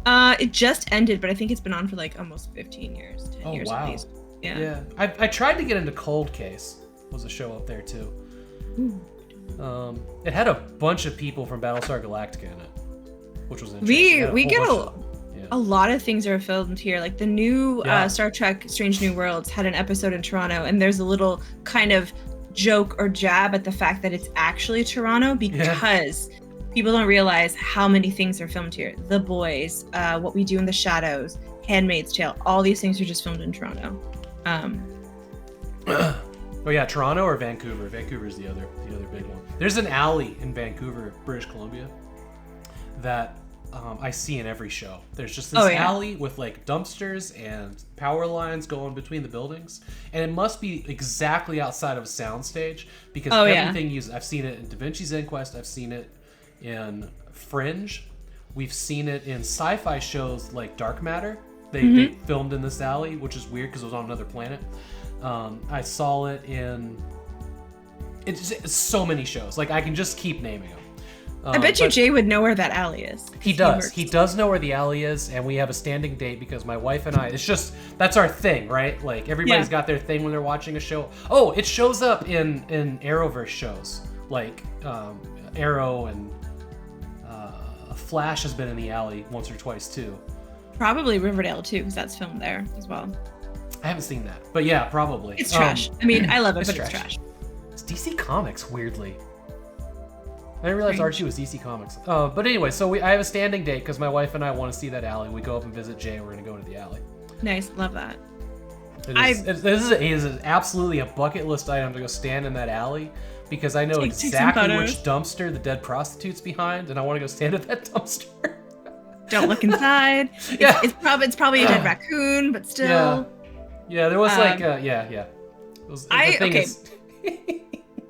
It just ended, but I think it's been on for like almost 15 years, 10 years at least. Yeah. I tried to get into Cold Case. Was a show up there too. It had a bunch of people from Battlestar Galactica in it, which was interesting. We get a lot of things are filmed here. Like the new Star Trek Strange New Worlds had an episode in Toronto, and there's a little kind of joke or jab at the fact that it's actually Toronto because people don't realize how many things are filmed here. The Boys, What We Do in the Shadows, Handmaid's Tale, all these things are just filmed in Toronto. Oh yeah, Toronto or Vancouver? Vancouver's the other big one. There's an alley in Vancouver, British Columbia, that I see in every show. There's just this alley with like dumpsters and power lines going between the buildings, and it must be exactly outside of a soundstage because everything uses. I've seen it in Da Vinci's Inquest. I've seen it in Fringe. We've seen it in sci-fi shows like Dark Matter. They filmed in this alley, which is weird because it was on another planet. I saw it in it's so many shows. Like I can just keep naming them. I bet you Jay would know where that alley is. He does. He does know where the alley is, and we have a standing date because my wife and I. It's just that's our thing, right? Like everybody's got their thing when they're watching a show. Oh, it shows up in Arrowverse shows like Arrow and Flash has been in the alley once or twice too. Probably Riverdale too, because that's filmed there as well. I haven't seen that, but yeah, probably. It's trash. I mean, I love it, but it's trash. It's DC Comics, weirdly. I didn't realize Archie was DC Comics. But anyway, so I have a standing date because my wife and I want to see that alley. We go up and visit Jay. We're going to go to the alley. Nice. Love that. This is absolutely a bucket list item to go stand in that alley because I know exactly which dumpster the dead prostitute's behind, and I want to go stand at that dumpster. Don't look inside. It's probably a dead raccoon, but still. Yeah, there was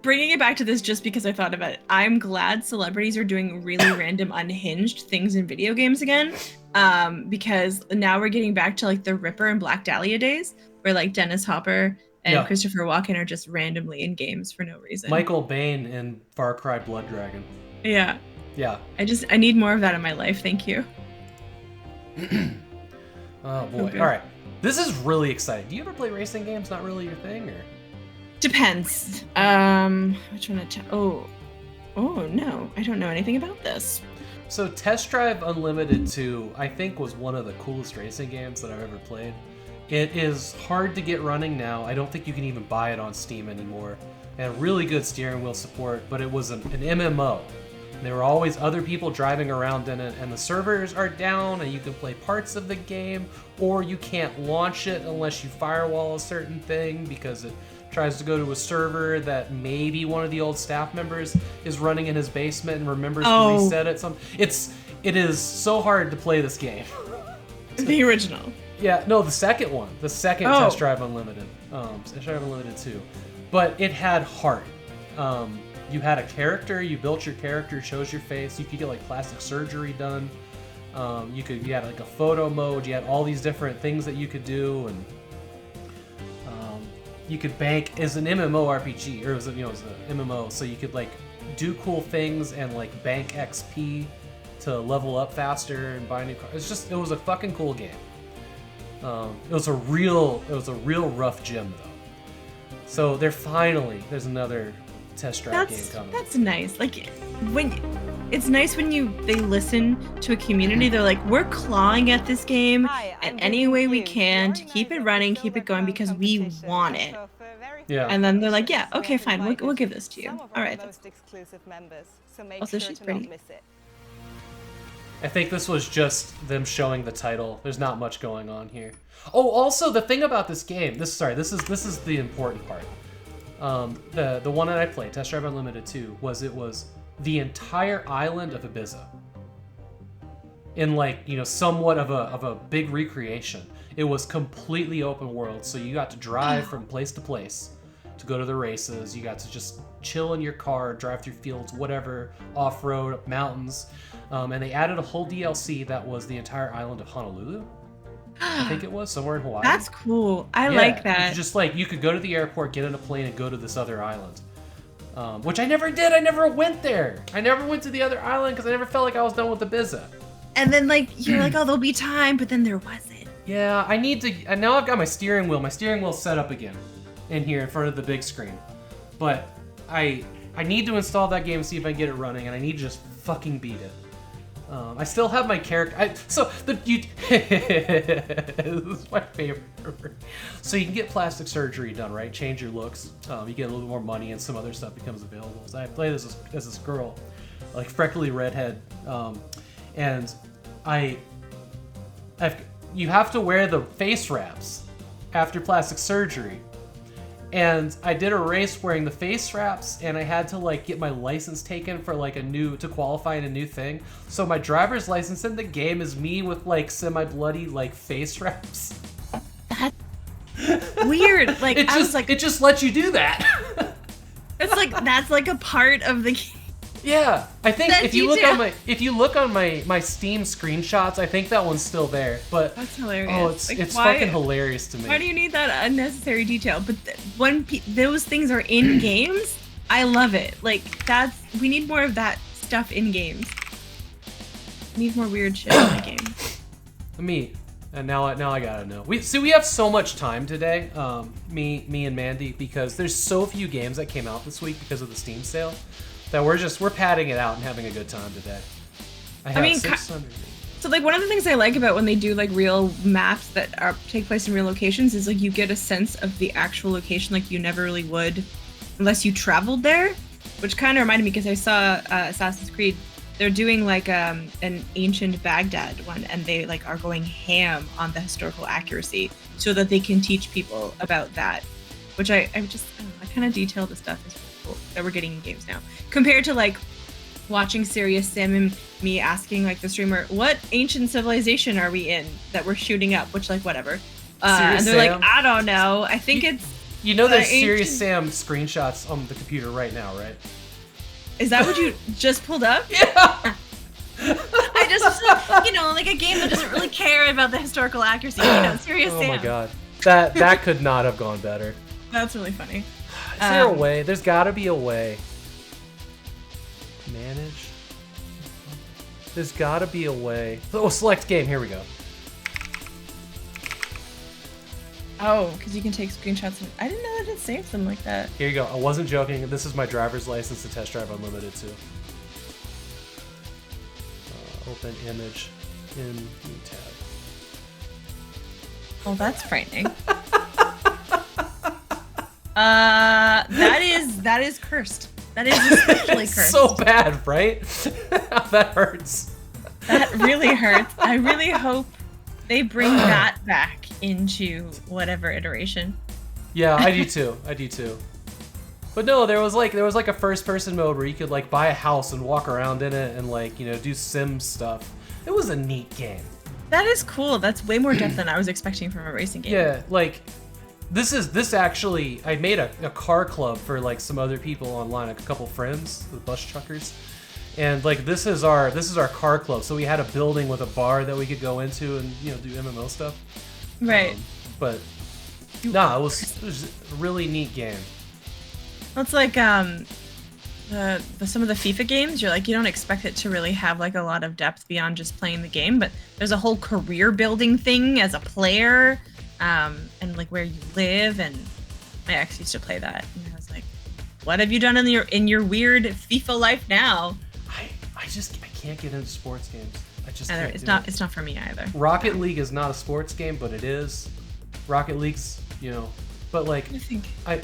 Bringing it back to this just because I thought about it, I'm glad celebrities are doing really random unhinged things in video games again, because now we're getting back to like the Ripper and Black Dahlia days where like Dennis Hopper and Christopher Walken are just randomly in games for no reason. Michael Bain in Far Cry Blood Dragon. Yeah. Yeah. I need more of that in my life. Thank you. Oh boy. Okay. All right. This is really exciting. Do you ever play racing games? Not really your thing, or? Depends. Which one oh no, I don't know anything about this. So Test Drive Unlimited 2, I think, was one of the coolest racing games that I've ever played. It is hard to get running now. I don't think you can even buy it on Steam anymore. It had really good steering wheel support, but it was an MMO. There were always other people driving around in it, and the servers are down, and you can play parts of the game, or you can't launch it unless you firewall a certain thing because it tries to go to a server that maybe one of the old staff members is running in his basement and remembers to reset it. It is so hard to play this game. The original. Yeah, no, the second one. The second Test Drive Unlimited. Test Drive Unlimited 2. But it had heart. You had a character, you built your character, chose your face. You could get like plastic surgery done. You had like a photo mode. You had all these different things that you could do, and you could bank as an MMORPG, or it was an MMO, so you could like do cool things and like bank XP to level up faster and buy new cars. It was a fucking cool game. It was a real rough gym though. So there's another Test Drive game coming. That's nice. Like it's nice when they listen to a community. They're like, we're clawing at this game in any way we can to keep it running, keep it going because we want it. Yeah. And then they're like, yeah, okay, fine, we'll give this to you. All right. Also, she's pretty. I think this was just them showing the title. There's not much going on here. Oh, also the thing about this game. This is the important part. The one that I played, Test Drive Unlimited 2, was the entire island of Ibiza. In like, somewhat of a big recreation. It was completely open world, so you got to drive from place to place to go to the races. You got to just chill in your car, drive through fields, whatever, off-road, mountains. And they added a whole DLC that was the entire island of Honolulu. I think it was somewhere in Hawaii. That's cool. I like that. Just like you could go to the airport, get in a plane, and go to this other island. Which I never did. I never went there. I never went to the other island because I never felt like I was done with Ibiza. And then like you're like, oh, there'll be time, but then there wasn't. Yeah, I need to. And now I've got my steering wheel. My steering wheel's set up again in here in front of the big screen. But I need to install that game, see if I can get it running, and I need to just fucking beat it. I still have my character. This is my favorite. So you can get plastic surgery done, right? Change your looks. You get a little bit more money, and some other stuff becomes available. So I play this as this girl, like freckly redhead, and you have to wear the face wraps after plastic surgery. And I did a race wearing the face wraps, and I had to like get my license taken for like to qualify in a new thing. So my driver's license in the game is me with like semi-bloody like face wraps. That's weird. Like it just lets you do that. It's like that's like a part of the game. Yeah, I think if you look on my Steam screenshots, I think that one's still there. But that's hilarious. Oh, it's fucking hilarious to me. Why do you need that unnecessary detail? But when those things are in games, I love it. Like we need more of that stuff in games. We need more weird shit in the game. Now I gotta know. We have so much time today, me and Mandy, because there's so few games that came out this week because of the Steam sale. That we're padding it out and having a good time today. I mean, 600. So like one of the things I like about when they do like real maps that take place in real locations is like you get a sense of the actual location like you never really would unless you traveled there, which kind of reminded me because I saw Assassin's Creed. They're doing like an ancient Baghdad one, and they like are going ham on the historical accuracy so that they can teach people about that, which I kind of detail the stuff is cool that we're getting in games now. Compared to like watching Serious Sam and me asking like the streamer, what ancient civilization are we in that we're shooting up? Which like whatever. And they're like, I don't know. I think it's. You know there's Serious Sam screenshots on the computer right now, right? Is that what you just pulled up? Yeah. I just like a game that doesn't really care about the historical accuracy. Serious Sam. Oh my god, that could not have gone better. That's really funny. Is there a way? There's got to be a way. Manage. There's got to be a way. Oh, select game. Here we go. Oh, because you can take screenshots. I didn't know that it saves them like that. Here you go. I wasn't joking. This is my driver's license to Test Drive Unlimited too. Open image in new tab. Oh, that's frightening. That is cursed. That is especially cursed. So bad, right? That hurts. That really hurts. I really hope they bring that back into whatever iteration. Yeah, I do too. But no, there was like a first-person mode where you could like buy a house and walk around in it and like do Sims stuff. It was a neat game. That is cool. That's way more depth than I was expecting from a racing game. Yeah, like. This actually, I made a car club for like some other people online, like a couple friends, the bus truckers, and like this is our car club. So we had a building with a bar that we could go into and do MMO stuff. Right. But it was a really neat game. Well, it's like some of the FIFA games. You're like you don't expect it to really have like a lot of depth beyond just playing the game, but there's a whole career building thing as a player. And like where you live, and my ex used to play that, and I was like, "What have you done in your weird FIFA life now?" I can't get into sports games. It's not for me either. Rocket League is not a sports game, but it is. Rocket League's, but like I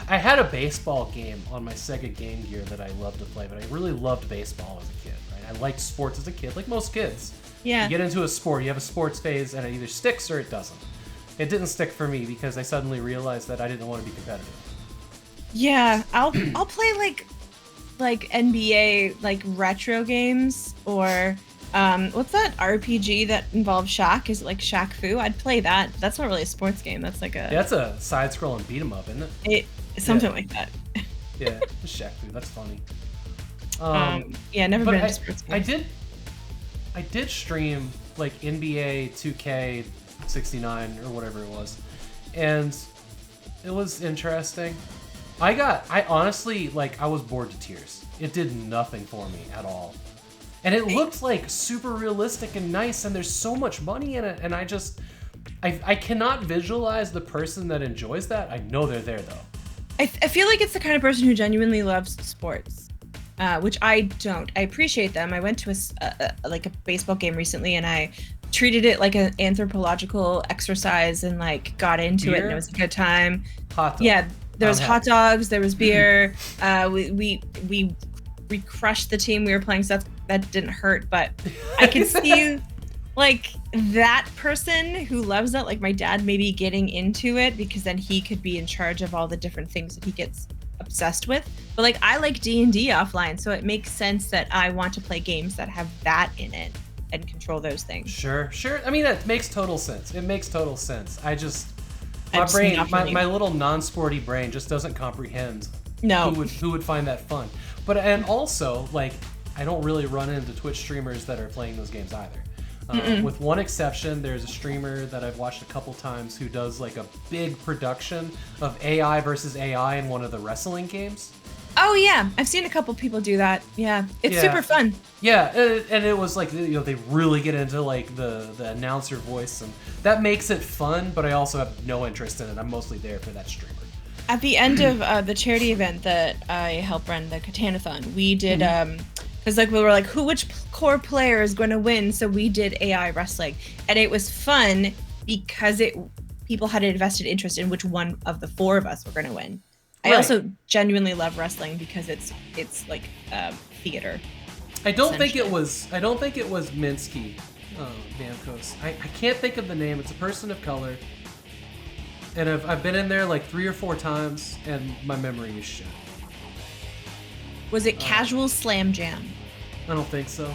had a baseball game on my Sega Game Gear that I loved to play, but I really loved baseball as a kid. Right? I liked sports as a kid, like most kids. Yeah. You get into a sport, you have a sports phase, and it either sticks or it doesn't. It didn't stick for me because I suddenly realized that I didn't want to be competitive. Yeah, I'll play like NBA like retro games or what's that RPG that involves Shaq? Is it like Shaq Fu? I'd play that. That's not really a sports game. That's like that's a side-scrolling beat 'em up, isn't it? Something like that. Yeah, Shaq Fu. That's funny. Never been into sports games. I did stream like NBA 2K 69 or whatever it was, and it was interesting. I honestly, like, I was bored to tears. It did nothing for me at all. And it looked like super realistic and nice, and there's so much money in it, and I cannot visualize the person that enjoys that. I know they're there though. I feel like it's the kind of person who genuinely loves sports, which I don't. I appreciate them. I went to a baseball game recently, and I treated it like an anthropological exercise and like got into it, and it was a good time. Hot dog. Yeah, there was hot dogs, there was beer. We crushed the team we were playing, so that didn't hurt. But I could see like that person who loves that, like my dad, maybe getting into it because then he could be in charge of all the different things that he gets obsessed with. But like I like D&D offline, so it makes sense that I want to play games that have that in it and control those things. Sure. I mean, that makes total sense. It makes total sense. My little non-sporty brain just doesn't comprehend who would find that fun. But and also, like, I don't really run into Twitch streamers that are playing those games either. With one exception, there's a streamer that I've watched a couple times who does like a big production of AI versus AI in one of the wrestling games. Oh yeah, I've seen a couple people do that. Yeah, it's super fun. Yeah, and it was like, you know, they really get into like the announcer voice, and that makes it fun. But I also have no interest in it. I'm mostly there for that streamer. At the end of the charity event that I help run, the Katanathon, we did because like we were like, which core player is going to win? So we did AI wrestling, and it was fun because people had an invested interest in which one of the four of us were going to win. I also genuinely love wrestling because it's like theater. I don't think it was Minsky, Namcos. I can't think of the name. It's a person of color, and I've been in there like 3 or 4 times, and my memory is shit. Was it Casual Slam Jam? I don't think so.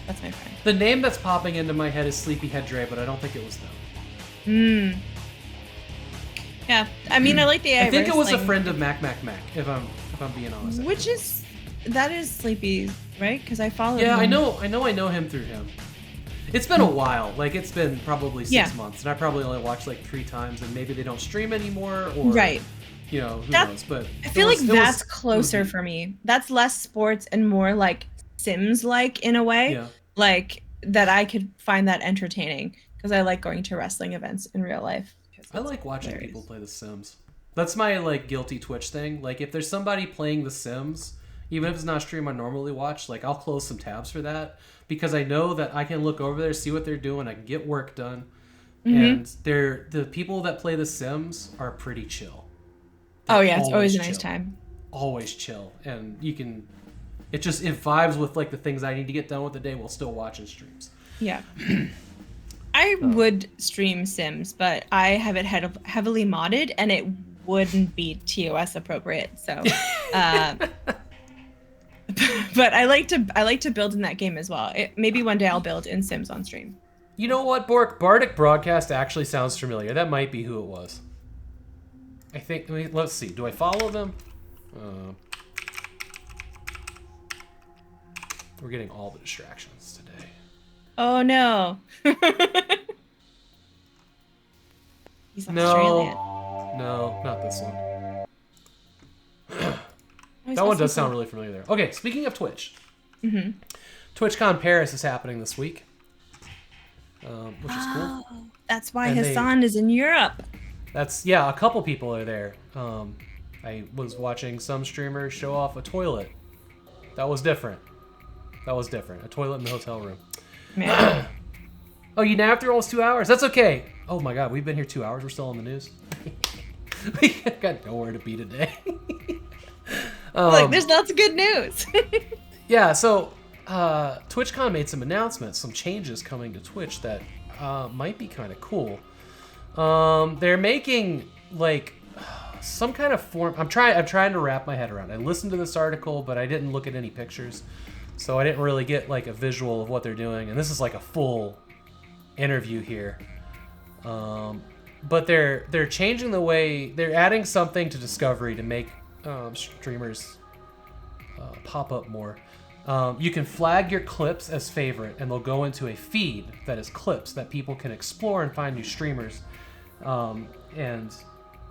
That's my friend. The name that's popping into my head is Sleepyhead Dre, but I don't think it was them. Yeah, I mean, I like the AI I think it was a wrestling. friend of Mac, if I'm being honest. Which that is Sleepy, right? Because I followed him. Yeah, I know him through him. It's been a while. Like, it's been probably 6 months, and I probably only watched like 3 times, and maybe they don't stream anymore, or you know, who knows? But I feel like that's closer for me. That's less sports and more like Sims-like in a way. Like that I could find that entertaining because I like going to wrestling events in real life. I like watching people play The Sims. That's my like guilty Twitch thing. Like if there's somebody playing The Sims, even if it's not a stream I normally watch, like I'll close some tabs for that because I know that I can look over there, see what they're doing, I can get work done. And the people that play The Sims are pretty chill. Oh yeah, it's always a nice time. Always chill, and it vibes with like the things I need to get done with the day while still watching streams. Yeah. I would stream Sims, but I have it heavily modded, and it wouldn't be TOS appropriate. So, but I like to build in that game as well. Maybe one day I'll build in Sims on stream. You know what, Bork? Bardic Broadcast actually sounds familiar. That might be who it was. I think. Let's see. Do I follow them? We're getting all the distractions today. Oh no. He's Australian. No, not this one. That one does sound really familiar there. Okay, speaking of Twitch. TwitchCon Paris is happening this week. Which is cool. That's why Hassan is in Europe. A couple people are there. I was watching some streamers show off a toilet. That was different. A toilet in the hotel room. Man. Oh, you napped there almost 2 hours? That's okay. Oh my god, we've been here 2 hours. We're still on the news. We got nowhere to be today. Look, there's lots of good news. Yeah, so TwitchCon made some announcements, some changes coming to Twitch that might be kind of cool. They're making like some kind of form. I'm trying to wrap my head around. I listened to this article, but I didn't look at any pictures, so I didn't really get like a visual of what they're doing. And this is like a full interview here. But they're changing the way they're adding something to Discovery to make streamers pop up more. You can flag your clips as favorite, and they'll go into a feed that is clips that people can explore and find new streamers. And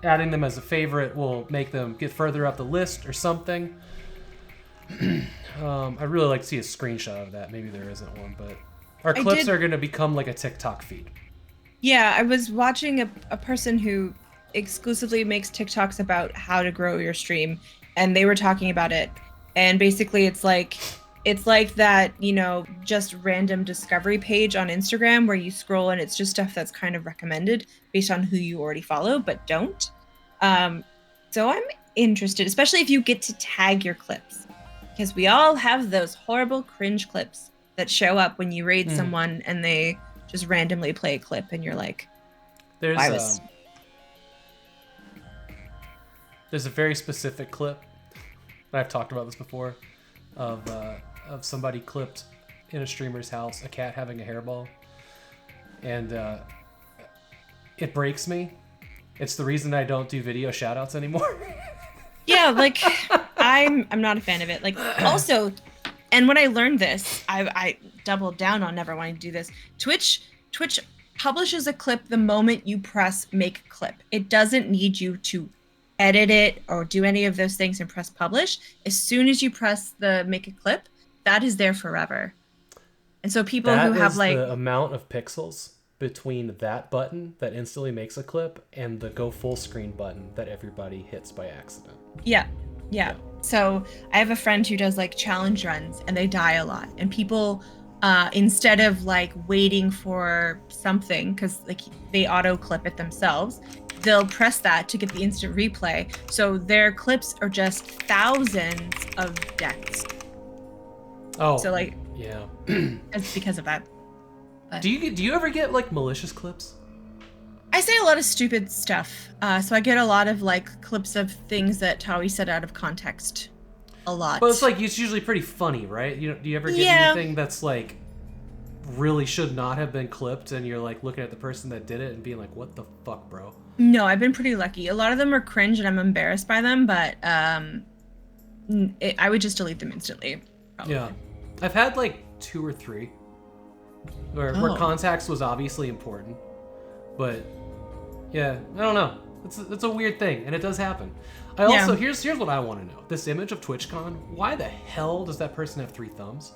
adding them as a favorite will make them get further up the list or something. I'd really like to see a screenshot of that. Maybe there isn't one, but our I clips did- are going to become like a TikTok feed. Yeah, I was watching a person who exclusively makes TikToks about how to grow your stream, and they were talking about it. And basically it's like that, you know, just random discovery page on Instagram where you scroll and it's just stuff that's kind of recommended based on who you already follow but don't. So I'm interested, especially if you get to tag your clips, because we all have those horrible cringe clips that show up when you raid someone and they just randomly play a clip and you're like, There's why was... There's a very specific clip, I've talked about this before, of somebody clipped in a streamer's house a cat having a hairball, and it breaks me. It's the reason I don't do video shoutouts anymore. Yeah, like I'm not a fan of it. Like also, and when I learned this, I doubled down on never wanting to do this. Twitch publishes a clip the moment you press make clip. It doesn't need you to edit it or do any of those things and press publish. As soon as you press the make a clip, that is there forever. And so people who have like the amount of pixels between that button that instantly makes a clip and the go full screen button that everybody hits by accident. Yeah. So I have a friend who does like challenge runs and they die a lot, and people instead of like waiting for something, because like they auto clip it themselves, they'll press that to get the instant replay. So their clips are just thousands of deaths. Oh, So like, yeah. it's because of that. But Do you ever get like malicious clips? I say a lot of stupid stuff. So I get a lot of like clips of things that Tawi said out of context. A lot. But it's like it's usually pretty funny, right? Do you ever get anything that's like really should not have been clipped, and you're like looking at the person that did it and being like, "What the fuck, bro?" No, I've been pretty lucky. A lot of them are cringe and I'm embarrassed by them, but I would just delete them instantly. Probably. Yeah, I've had like 2 or 3 where context was obviously important, but yeah, I don't know. It's a weird thing, and it does happen. I also here's what I want to know. This image of TwitchCon, why the hell does that person have 3 thumbs?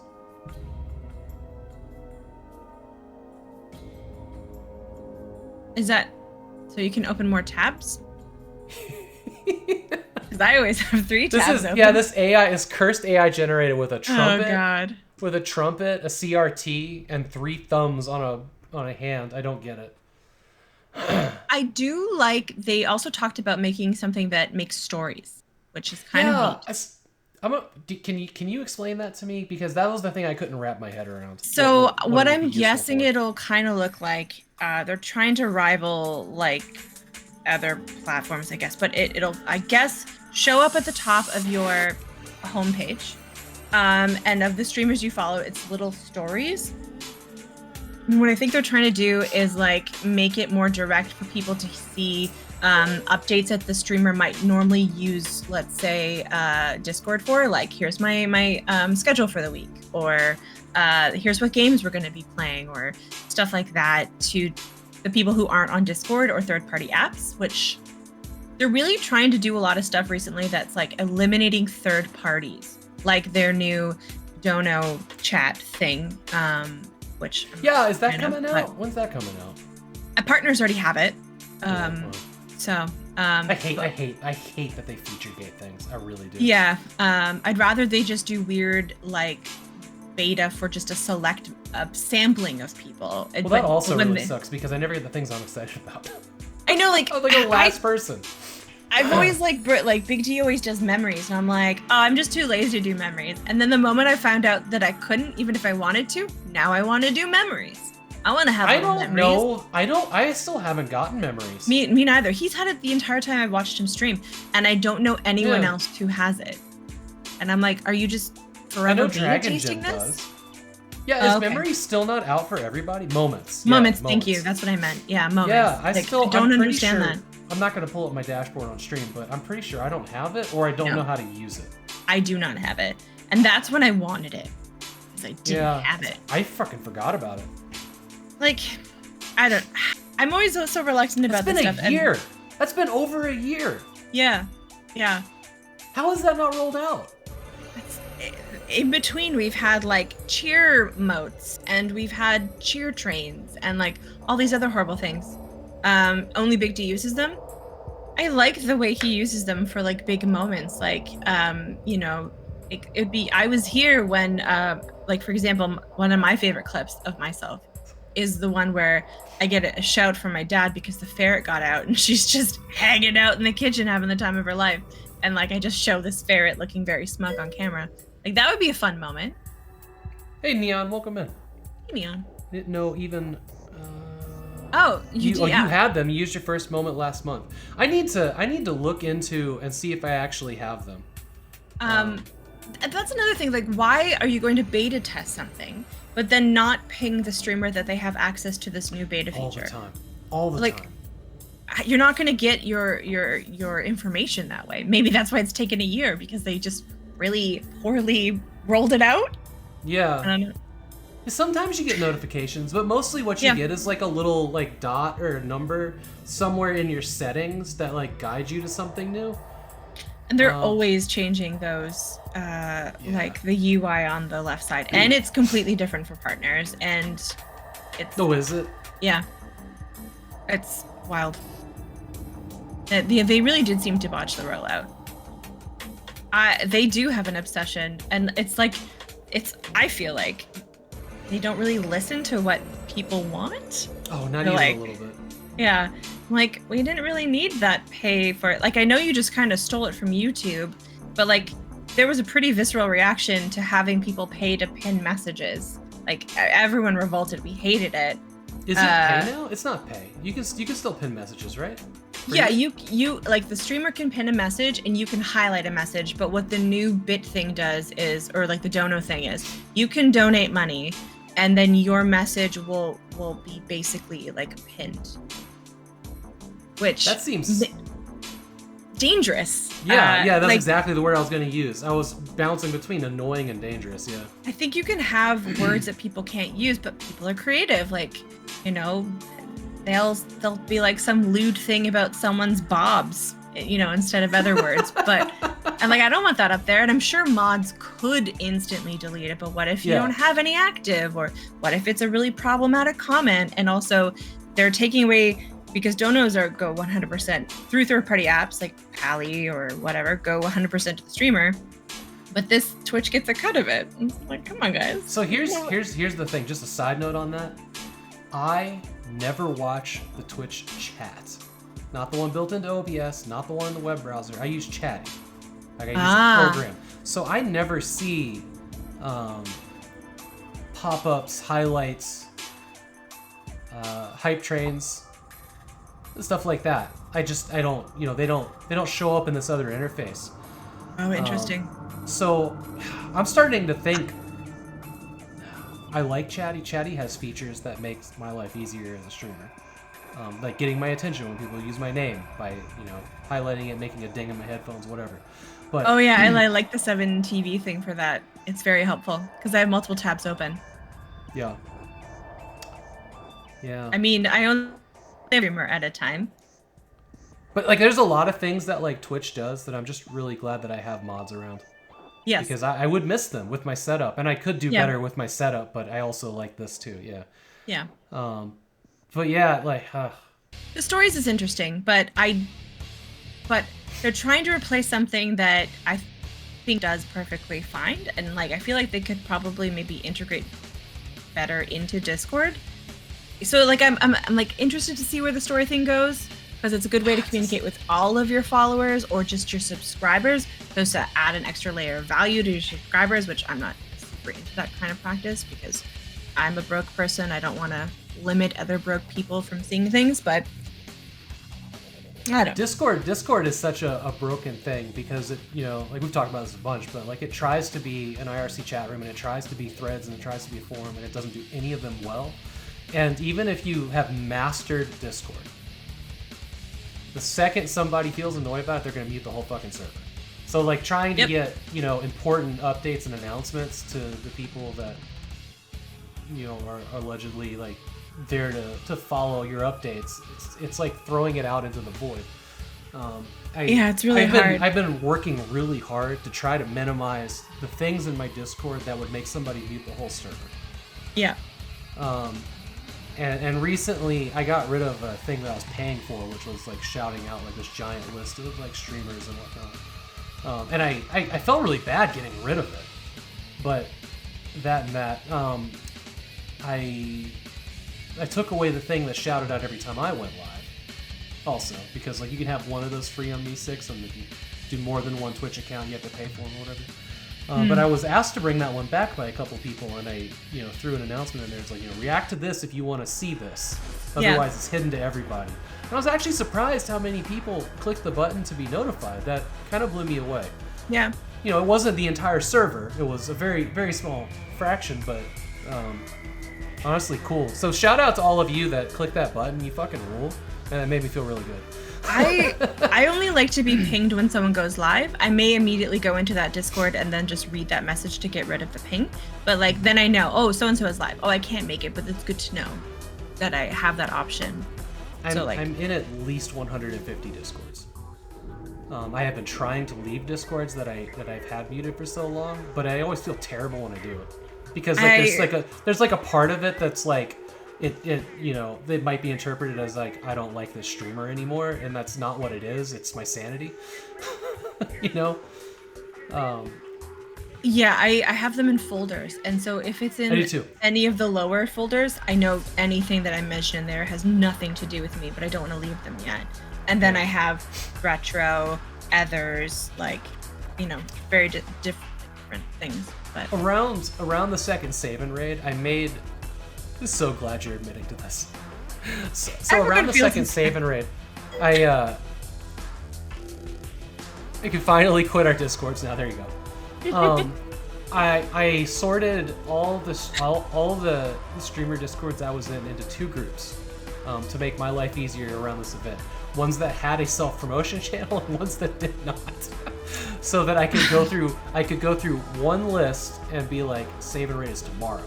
Is that so you can open more tabs? Because I always have 3 tabs open. Yeah, this AI is cursed AI generated with a trumpet. Oh god. With a trumpet, a CRT, and 3 thumbs on a hand. I don't get it. I do like they also talked about making something that makes stories, which is kind of neat. Can you explain that to me? Because that was the thing I couldn't wrap my head around. So what it would I'm be useful guessing for. it'll kind of look like, they're trying to rival like other platforms, I guess, but it'll, I guess, show up at the top of your homepage. And of the streamers you follow, it's little stories. And what I think they're trying to do is like make it more direct for people to see updates that the streamer might normally use, let's say, Discord for. Like, here's my schedule for the week, or here's what games we're going to be playing, or stuff like that to the people who aren't on Discord or third-party apps, which they're really trying to do a lot of stuff recently that's like eliminating third parties, like their new Dono chat thing, which is that coming out? When's that coming out? Partners already have it. So I hate that they feature gate things. I really do. Yeah, I'd rather they just do weird like beta for just a select sampling of people. Well, that also really sucks because I never get the things I'm excited about. I know, like I'm like the last person. I've always like Big T always does memories, and I'm like, oh, I'm just too lazy to do memories. And then the moment I found out that I couldn't, even if I wanted to, now I want to do memories. I want to have memories. I still haven't gotten memories. Me neither. He's had it the entire time I've watched him stream, and I don't know anyone else who has it. And I'm like, are you just forever beta tasting this? Does. Yeah, is memory still not out for everybody? Moments. Moments. Thank you. That's what I meant. Yeah, moments. Yeah, I don't understand that. I'm not going to pull up my dashboard on stream, but I'm pretty sure I don't have it, or I don't know how to use it. I do not have it, and that's when I wanted it, because I didn't have it. I fucking forgot about it. Like, I'm always so reluctant about this stuff. It's been a year. That's been over a year. Yeah. How is that not rolled out? in between we've had like cheer motes and we've had cheer trains and like all these other horrible things. Only Big D uses them. I like the way he uses them for like big moments, like you know, it'd be I was here when like for example, one of my favorite clips of myself is the one where I get a shout from my dad because the ferret got out and she's just hanging out in the kitchen having the time of her life, and like I just show this ferret looking very smug on camera. Like that would be a fun moment. Hey Neon, welcome in. Hey, Neon. Didn't know even. Oh, you had them. You used your first moment last month. I need to look into and see if I actually have them. That's another thing. Like, why are you going to beta test something, but then not ping the streamer that they have access to this new beta feature? All the time. You're not going to get your information that way. Maybe that's why it's taken a year, because they just really poorly rolled it out. Yeah. I don't know. Sometimes you get notifications, but mostly what you get is like a little like dot or a number somewhere in your settings that like guide you to something new. And they're always changing those, like the UI on the left side, and it's completely different for partners. And it's is it? Yeah, it's wild. They really did seem to botch the rollout. They do have an obsession, and it's like, I feel like they don't really listen to what people want. Oh, not even a little bit. Yeah, like we didn't really need that pay for it. Like I know you just kind of stole it from YouTube, but like there was a pretty visceral reaction to having people pay to pin messages. Like everyone revolted. We hated it. Is it pay now? It's not pay. You can still pin messages, right? Yeah, you like the streamer can pin a message and you can highlight a message, but what the new bit thing does is, or like the dono thing is, you can donate money and then your message will be basically like pinned. Which that seems dangerous. Yeah, that's like, exactly the word I was going to use. I was bouncing between annoying and dangerous, yeah. I think you can have words that people can't use, but people are creative. Like, you know, they'll be like some lewd thing about someone's bobs, you know, instead of other words. But and like I don't want that up there. And I'm sure mods could instantly delete it. But what if you don't have any active? Or what if it's a really problematic comment? And also they're taking away, because donos go 100% through third-party apps like Pally or whatever, go 100% to the streamer. But this Twitch gets a cut of it. It's like, come on, guys. So here's the thing. Just a side note on that. I never watch the Twitch chat. Not the one built into OBS, not the one in the web browser. I use Chatty. Like I use the program. So I never see pop-ups, highlights, hype trains, stuff like that. I don't, you know, they don't show up in this other interface. Oh, interesting. So I'm starting to think I like Chatty. Chatty has features that makes my life easier as a streamer. Like getting my attention when people use my name by, you know, highlighting it, making a ding in my headphones, whatever. But oh yeah, I like the 7TV thing for that. It's very helpful because I have multiple tabs open. Yeah. I mean, I only streamer at a time. But like, there's a lot of things that like Twitch does that I'm just really glad that I have mods around. Yes. Because I would miss them with my setup, and I could do better with my setup, but I also like this too. Yeah. Yeah. But yeah, like. The stories is interesting, but they're trying to replace something that I think does perfectly fine, and like I feel like they could probably maybe integrate better into Discord. So like I'm like interested to see where the story thing goes, because it's a good way to communicate with all of your followers or just your subscribers, so to add an extra layer of value to your subscribers, which I'm not super into that kind of practice because I'm a broke person. I don't want to limit other broke people from seeing things, but I don't. Discord is such a broken thing because it, you know, like we've talked about this a bunch, but like it tries to be an IRC chat room and it tries to be threads and it tries to be a forum and it doesn't do any of them well. And even if you have mastered Discord, the second somebody feels annoyed about it, they're going to mute the whole fucking server. So like trying to get, you know, important updates and announcements to the people that, you know, are allegedly like there to follow your updates, it's like throwing it out into the void. Yeah, it's really hard. I've been working really hard to try to minimize the things in my Discord that would make somebody mute the whole server. Yeah. And recently I got rid of a thing that I was paying for, which was like shouting out like this giant list of like streamers and whatnot. And I felt really bad getting rid of it, but I took away the thing that shouted out every time I went live. Also, because like you can have one of those free on Me6, and if you do more than one Twitch account, you have to pay for them or whatever. But I was asked to bring that one back by a couple people, and I threw an announcement in there. It's like, react to this if you want to see this. Otherwise, it's hidden to everybody. And I was actually surprised how many people clicked the button to be notified. That kind of blew me away. Yeah. It wasn't the entire server. It was a very, very small fraction, but honestly, cool. So shout out to all of you that clicked that button. You fucking rule. And it made me feel really good. I only like to be pinged when someone goes live. I may immediately go into that Discord and then just read that message to get rid of the ping. But like then I know, oh, so-and-so is live. Oh, I can't make it, but it's good to know that I have that option. I'm in at least 150 Discords. I have been trying to leave Discords that I've had muted for so long, but I always feel terrible when I do it. Because there's a part of it that's like it might be interpreted as like I don't like this streamer anymore, and that's not what it is. It's my sanity. Yeah, I have them in folders, and so if it's in any of the lower folders, I know anything that I mention in there has nothing to do with me, but I don't want to leave them yet. And then I have retro, others, very different things. But around the second Save&Raid, I made. I'm so glad you're admitting to this. So around the second Save&Raid, I can finally quit our Discords now. There you go. I sorted all the streamer Discords I was in into two groups to make my life easier around this event. Ones that had a self-promotion channel and ones that did not. So that I could go through one list and be like, Save&Raid is tomorrow.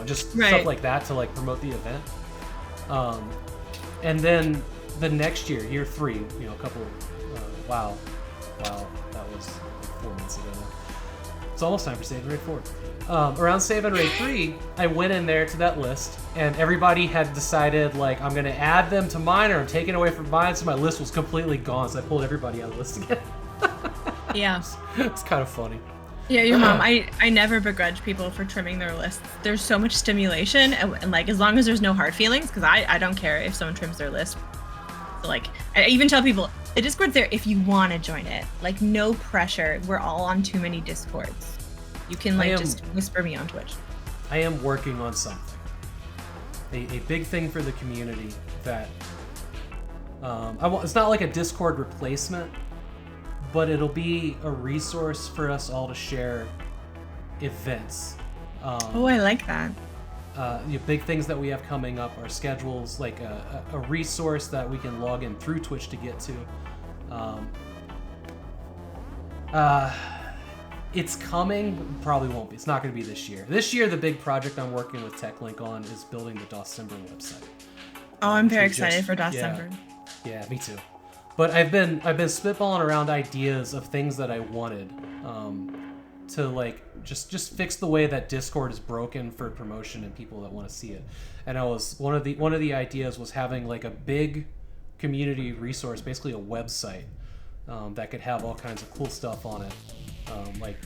Stuff like that to like promote the event. And then the next year 3, a couple wow, that was like 4 months ago now. It's almost time for Save&Raid 4. Around Save&Raid 3, I went in there to that list, and everybody had decided, like, I'm going to add them to mine, or I'm taking away from mine, so my list was completely gone, so I pulled everybody out of the list again. Yeah. It's kind of funny. Yeah, your mom, I never begrudge people for trimming their lists. There's so much stimulation, and like, as long as there's no hard feelings, because I don't care if someone trims their list. So, like, I even tell people, the Discord's there if you want to join it. Like, no pressure. We're all on too many Discords. You can just whisper me on Twitch. I am working on something. A big thing for the community that it's not like a Discord replacement, but it'll be a resource for us all to share events. I like that. Big things that we have coming up, our schedules, like a resource that we can log in through Twitch to get to. It's coming, but probably won't be. It's not going to be this year. This year, the big project I'm working with TechLink on is building the Dosember website. Oh, I'm very excited for Dosember. Yeah, me too. But I've been spitballing around ideas of things that I wanted to like just fix the way that Discord is broken for promotion and people that want to see it. And one of the ideas was having like a big community resource, basically a website that could have all kinds of cool stuff on it. Like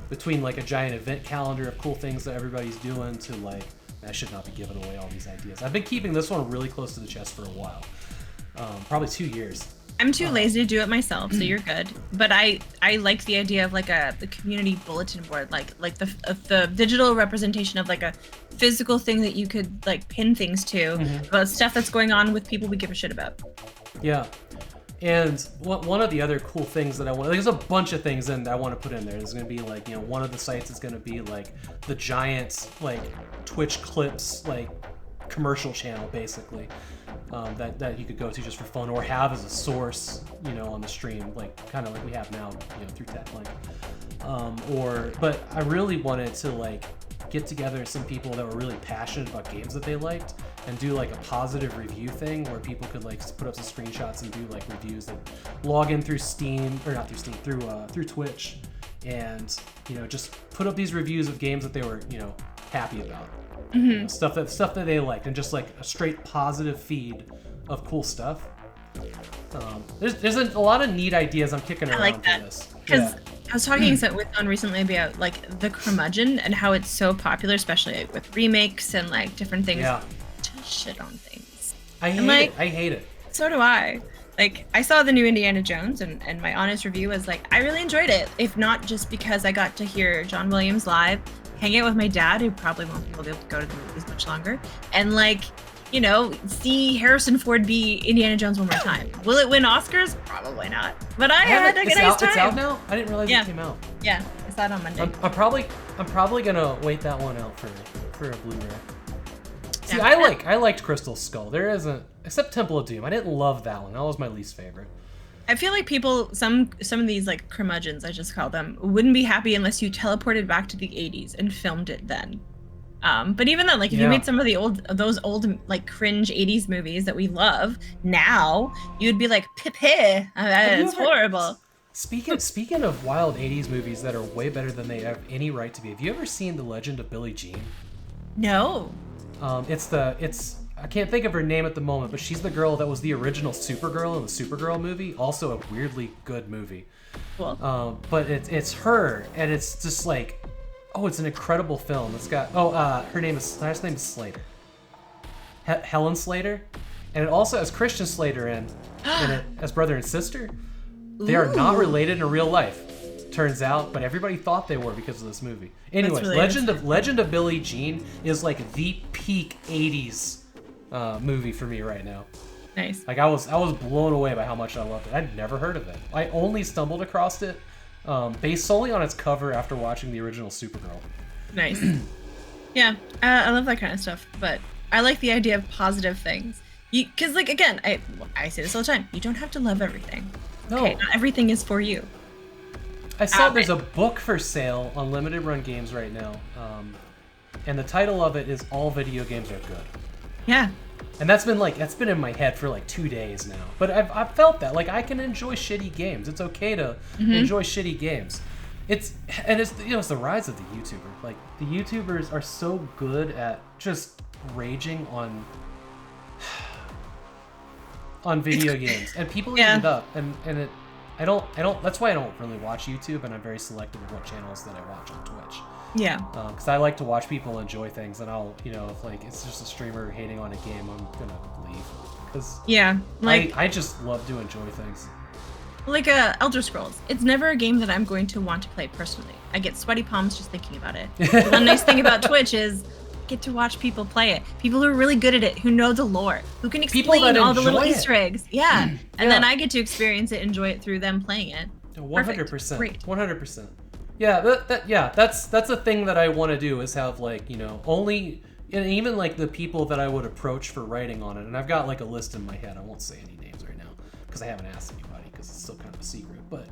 between like a giant event calendar of cool things that everybody's doing to like, I should not be giving away all these ideas. I've been keeping this one really close to the chest for a while, probably 2 years. I'm too lazy to do it myself, so you're good. But I like the idea of like the community bulletin board, like the digital representation of like a physical thing that you could like pin things to about stuff that's going on with people we give a shit about. Yeah. And one of the other cool things that I want, there's a bunch of things that I want to put in there. There's going to be like, one of the sites is going to be like the giant like Twitch clips, like commercial channel basically, that you could go to just for fun or have as a source, on the stream, like kind of like we have now, through TechLink. But I really wanted to like get together some people that were really passionate about games that they liked and do like a positive review thing where people could like put up some screenshots and do like reviews that log in through Steam, or not through Steam, through Twitch, and just put up these reviews of games that they were happy about, stuff that they liked, and just like a straight positive feed of cool stuff. There's a lot of neat ideas I'm kicking around for this. Because I was talking with someone recently about like the curmudgeon and how it's so popular, especially with remakes and like different things. Yeah. To shit on things. I hate it. So do I. Like, I saw the new Indiana Jones, and my honest review was like, I really enjoyed it. If not just because I got to hear John Williams live, hang out with my dad, who probably won't be able to go to the movies much longer, and like, see Harrison Ford be Indiana Jones one more time. Will it win Oscars? Probably not. But I had a nice time. It's out now? I didn't realize it came out. Yeah, I saw it on Monday. I'm probably gonna wait that one out for a Blu-ray. See, Yeah. I liked Crystal Skull. There isn't, except Temple of Doom. I didn't love that one. That was my least favorite. I feel like people, some of these like curmudgeons, I just call them, wouldn't be happy unless you teleported back to the 80s and filmed it then. But even then, like if you made some of those old like cringe 80s movies that we love now, you'd be like, it's horrible. Speaking of wild 80s movies that are way better than they have any right to be, have you ever seen The Legend of Billie Jean? No. I can't think of her name at the moment, but she's the girl that was the original Supergirl in the Supergirl movie. Also a weirdly good movie. Cool. But it's her, and it's just like, it's an incredible film. It's got her last name is Slater. Helen Slater, and it also has Christian Slater in it as brother and sister. They are not related in real life, turns out, but everybody thought they were because of this movie. Anyways, really Legend of Billie Jean is like the peak 80s movie for me right now. Nice. Like I was blown away by how much I loved it. I'd never heard of it. I only stumbled across it based solely on its cover after watching the original Supergirl. Nice. Yeah, I love that kind of stuff, but I like the idea of positive things. Because like again, I say this all the time. You don't have to love everything. No. Okay, not everything is for you. I saw there's a book for sale on Limited Run Games right now, and the title of it is "All Video Games Are Good." Yeah. And that's been in my head for like 2 days now. But I've felt that like I can enjoy shitty games. It's okay to enjoy shitty games. It's the rise of the YouTuber. Like the YouTubers are so good at just raging on video games, and people eat it up. And I don't. That's why I don't really watch YouTube, and I'm very selective of what channels that I watch on Twitch. Yeah. Because I like to watch people enjoy things, and I'll, if like it's just a streamer hating on a game, I'm gonna leave. Because I just love to enjoy things. Like Elder Scrolls, it's never a game that I'm going to want to play personally. I get sweaty palms just thinking about it. The one nice thing about Twitch is I get to watch people play it. People who are really good at it, who know the lore, who can explain all the little Easter eggs. Yeah. And then I get to experience it, enjoy it through them playing it. 100%. Great. 100%. Yeah, that's a thing that I want to do, is have like, only, and even like the people that I would approach for writing on it. And I've got like a list in my head. I won't say any names right now because I haven't asked anybody, because it's still kind of a secret. But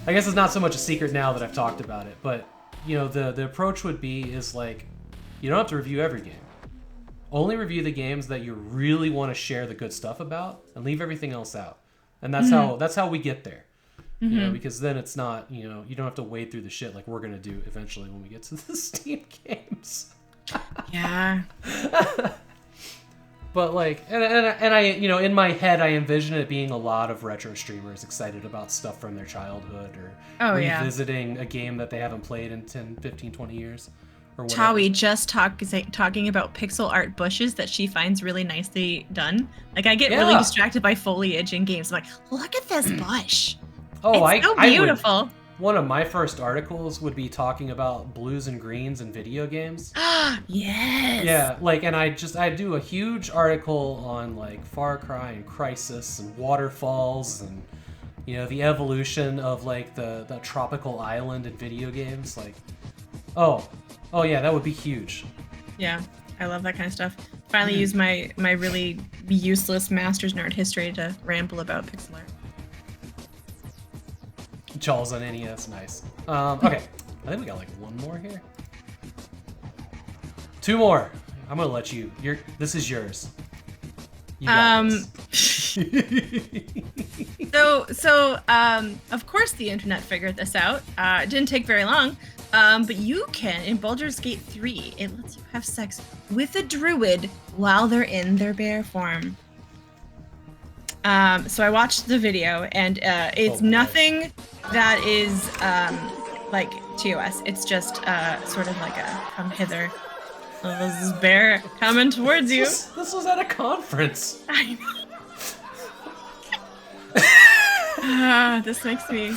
I guess it's not so much a secret now that I've talked about it. But the approach would be is like, you don't have to review every game. Only review the games that you really want to share the good stuff about, and leave everything else out. And that's how we get there. Because then it's not, you don't have to wade through the shit like we're gonna do eventually when we get to the Steam games. Yeah. But like, and I, in my head, I envision it being a lot of retro streamers excited about stuff from their childhood, or revisiting a game that they haven't played in 10, 15, 20 years. Or whatever. Tawi just talking about pixel art bushes that she finds really nicely done. Like I get really distracted by foliage in games. I'm like, look at this bush. Oh, it's so beautiful. One of my first articles would be talking about blues and greens in video games. Yes. Yeah, like, and I do a huge article on like Far Cry and Crysis and waterfalls and the evolution of like the tropical island in video games. Like, oh yeah, that would be huge. Yeah, I love that kind of stuff. Finally use my really useless master's in art history to ramble about pixel art. Charles on NES, nice. Okay, I think we got like one more here. 2 more. I'm gonna let you. This is yours. You got this. So, of course the internet figured this out. It didn't take very long. But you can, in Baldur's Gate 3, it lets you have sex with a druid while they're in their bear form. So I watched the video, and it's nothing that is like TOS. It's just sort of like a come hither. Oh, this is bear coming towards you. This was at a conference. I know. This makes me.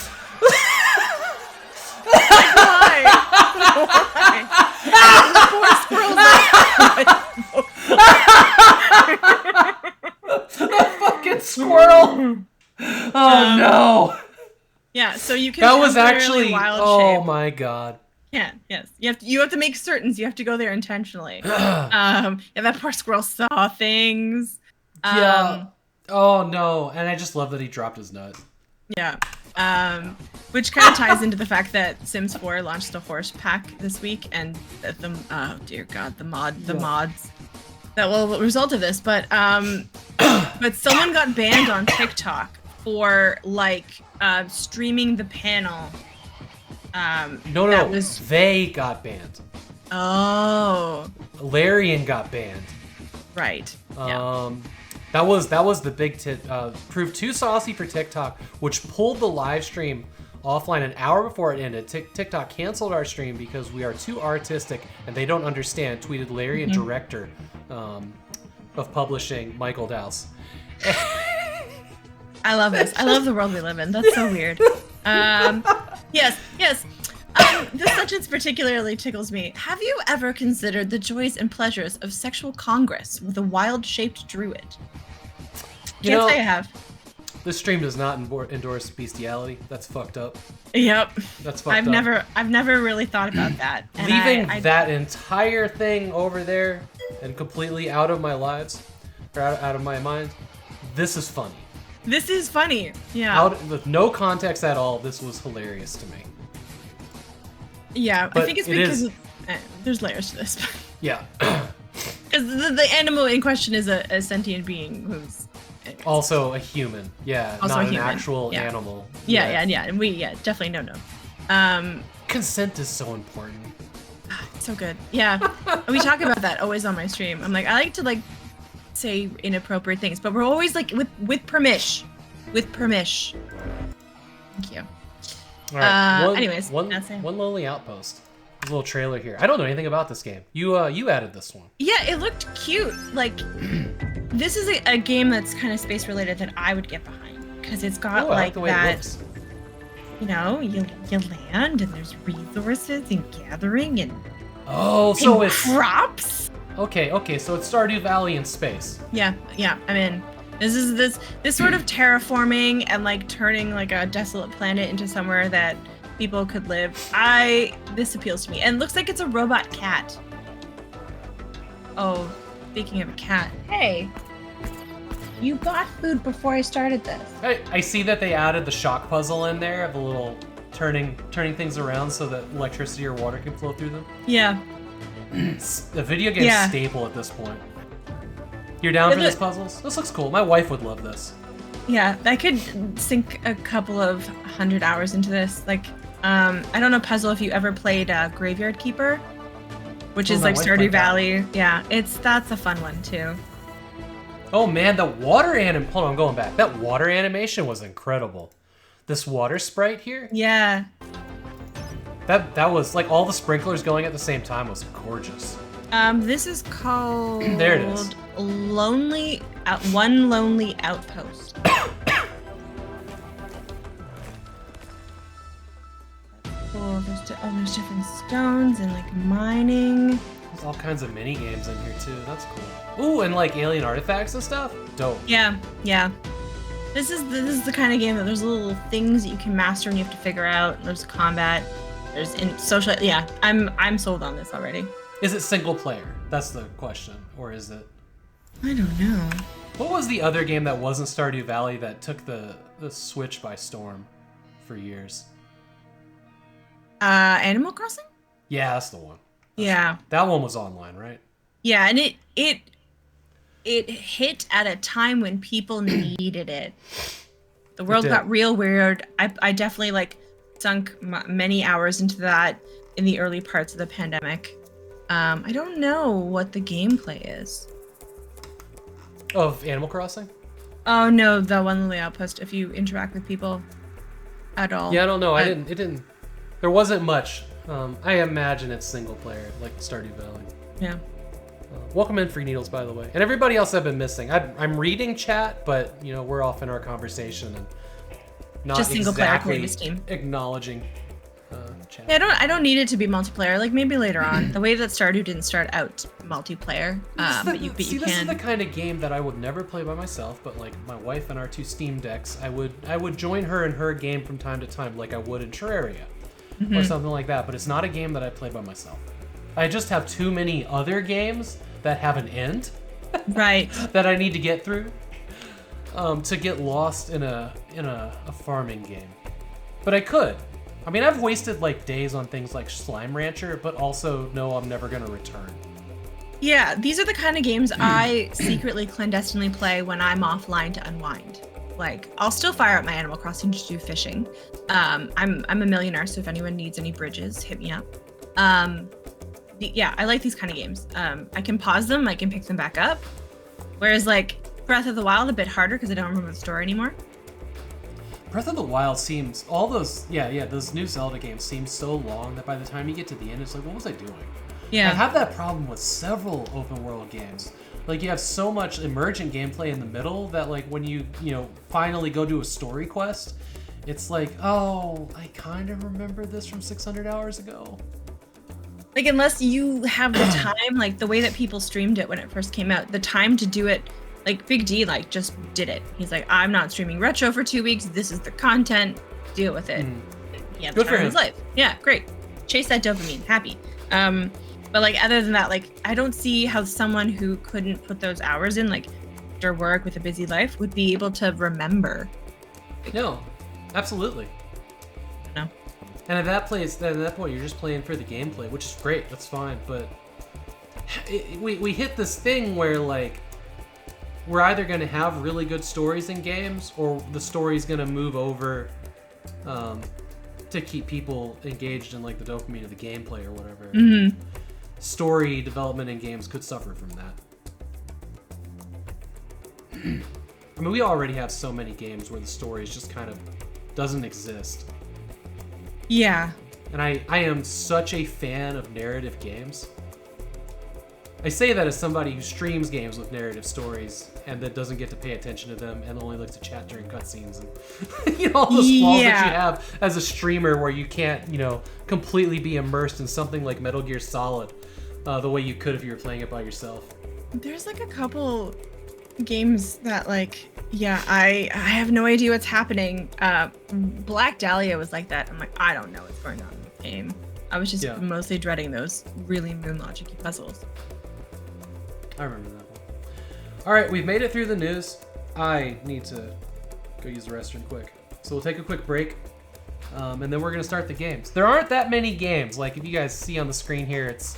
Why? The fucking squirrel. Oh no. Yeah, so you can. That was actually. Wild Oh shape. my god. Yeah. Yes. You have to make certain. You have to go there intentionally. Yeah, that poor squirrel saw things. Yeah. Oh no. And I just love that he dropped his nut. Yeah. Which kind of ties into the fact that Sims 4 launched a horse pack this week, and oh dear God, the mods that will result of this. But someone got banned on TikTok for like streaming the panel. No. They got banned. Oh. Larian got banned. Right. That was the big proved too saucy for TikTok, which pulled the live stream offline an hour before it ended. TikTok canceled our stream because we are too artistic and they don't understand, tweeted Larian director of publishing Michael Dowse. I love this. I love the world we live in. That's so weird. Yes. This sentence particularly tickles me. Have you ever considered the joys and pleasures of sexual congress with a wild-shaped druid? Can't say I have. This stream does not endorse bestiality. That's fucked up. Yep. That's fucked up. I've never really thought about that. And leaving that entire thing over there and completely out of my lives, or out of my mind, this is funny. This is funny. Yeah. With no context at all, this was hilarious to me. Yeah, But I think it's it because is- there's layers to this. Yeah. Because the animal in question is a sentient being who's Also a human. Yeah, Also not a an human. actual Yeah. animal. Yeah. And we definitely no. Consent is so important. So good. Yeah. We talk about that always on my stream. I'm like, I like to say inappropriate things, but we're always like with permission. With permission. Thank you. All right. Anyways, one lonely outpost. There's a little trailer here. I don't know anything about this game. You added this one. Yeah, it looked cute. Like, this is a game that's kind of space related that I would get behind because it's got I like the way that. it looks. You know, you land and there's resources and gathering and So and it's crops. okay. So it's Stardew Valley in space. Yeah. I'm in. This is this sort of terraforming and like turning like a desolate planet into somewhere that people could live. This appeals to me. And it looks like it's a robot cat. Oh, speaking of a cat. Hey. You got food before I started this. I see that they added the shock puzzle in there of the little turning things around so that electricity or water can flow through them. Yeah. The video game staple at this point. You're down for these puzzles? This looks cool. My wife would love this. Yeah, I could sink a couple of 100 hours into this. Like, I don't know, Puzzle, if you ever played Graveyard Keeper, which is my like wife Stardew played that. Valley. Yeah, that's a fun one too. Oh man, the water hold on, I'm going back. That water animation was incredible. This water sprite here, Yeah. that was like all the sprinklers going at the same time was gorgeous. This is called There it is. One Lonely Outpost. Cool. There's different stones and like mining. There's all kinds of mini games in here too. That's cool. Ooh, and like alien artifacts and stuff. Dope. Yeah. This is the kind of game that there's little things that you can master and you have to figure out. There's combat. There's social. Yeah, I'm sold on this already. Is it single player? That's the question. Or is it? I don't know. What was the other game that wasn't Stardew Valley that took the Switch by storm for years? Animal Crossing? Yeah, that's the one. Yeah. That one was online, right? Yeah, and it hit at a time when people needed it. The world did. got real weird. I definitely like sunk many hours into that in the early parts of the pandemic. I don't know what the gameplay is. Of Animal Crossing? Oh no, the one on the outpost. If you interact with people at all. Yeah, I don't know. It didn't. There wasn't much. I imagine it's single player, like Stardew Valley. Yeah. Welcome in, Free Needles, by the way, and everybody else I've been missing. I'm reading chat, but you know we're off in our conversation and not Just single player exactly Columbus team. acknowledging chat. Yeah, I don't need it to be multiplayer. Like maybe later on. The way that Stardew didn't start out multiplayer, but you This is can. the kind of game that I would never play by myself, but like my wife and our 2 Steam decks, I would join her in her game from time to time, like I would in Terraria or something like that. But it's not a game that I play by myself. I just have too many other games that have an end, Right. that I need to get through, to get lost in a farming game. But I could. I mean, I've wasted like days on things like Slime Rancher, but also know I'm never gonna return. Yeah, these are the kind of games I secretly, clandestinely play when I'm offline to unwind. Like, I'll still fire up my Animal Crossing to do fishing. I'm a millionaire, so if anyone needs any bridges, hit me up. Yeah, I like these kind of games. I can pause them, I can pick them back up. Whereas, like, Breath of the Wild, a bit harder because I don't remember the story anymore. Breath of the Wild seems, all those, those new Zelda games seem so long that by the time you get to the end, it's like, what was I doing? Yeah. I have that problem with several open world games. Like, you have so much emergent gameplay in the middle that, like, when you finally go do a story quest, it's like, oh, I kind of remember this from 600 hours ago. Like, unless you have the time, like, the way that people streamed it when it first came out, the time to do it, like, Big D, like, just did it. He's like, I'm not streaming retro for 2 weeks. This is the content. Deal with it. He had the Good time for of his him. life. Yeah, great. Chase that dopamine. Happy. But, like, other than that, like, I don't see how someone who couldn't put those hours in, like, after work with a busy life would be able to remember. No, absolutely. No. And at that point, you're just playing for the gameplay, which is great. That's fine. But we hit this thing where, like, we're either going to have really good stories in games, or the story's going to move over to keep people engaged in, like, the dopamine of the gameplay or whatever. Mm-hmm. Story development in games could suffer from that. I mean, we already have so many games where the story is just kind of doesn't exist. Yeah. And I am such a fan of narrative games. I say that as somebody who streams games with narrative stories and that doesn't get to pay attention to them and only looks to chat during cutscenes and all those flaws that you have as a streamer where you can't, completely be immersed in something like Metal Gear Solid the way you could if you were playing it by yourself. There's, like, a couple games that, like, I have no idea what's happening. Black Dahlia was like that. I'm like, I don't know what's going on in the game. I was just mostly dreading those really moon logic-y puzzles. I remember that one. All right, we've made it through the news. I need to go use the restroom quick. So we'll take a quick break, and then we're going to start the games. There aren't that many games. Like, if you guys see on the screen here, it's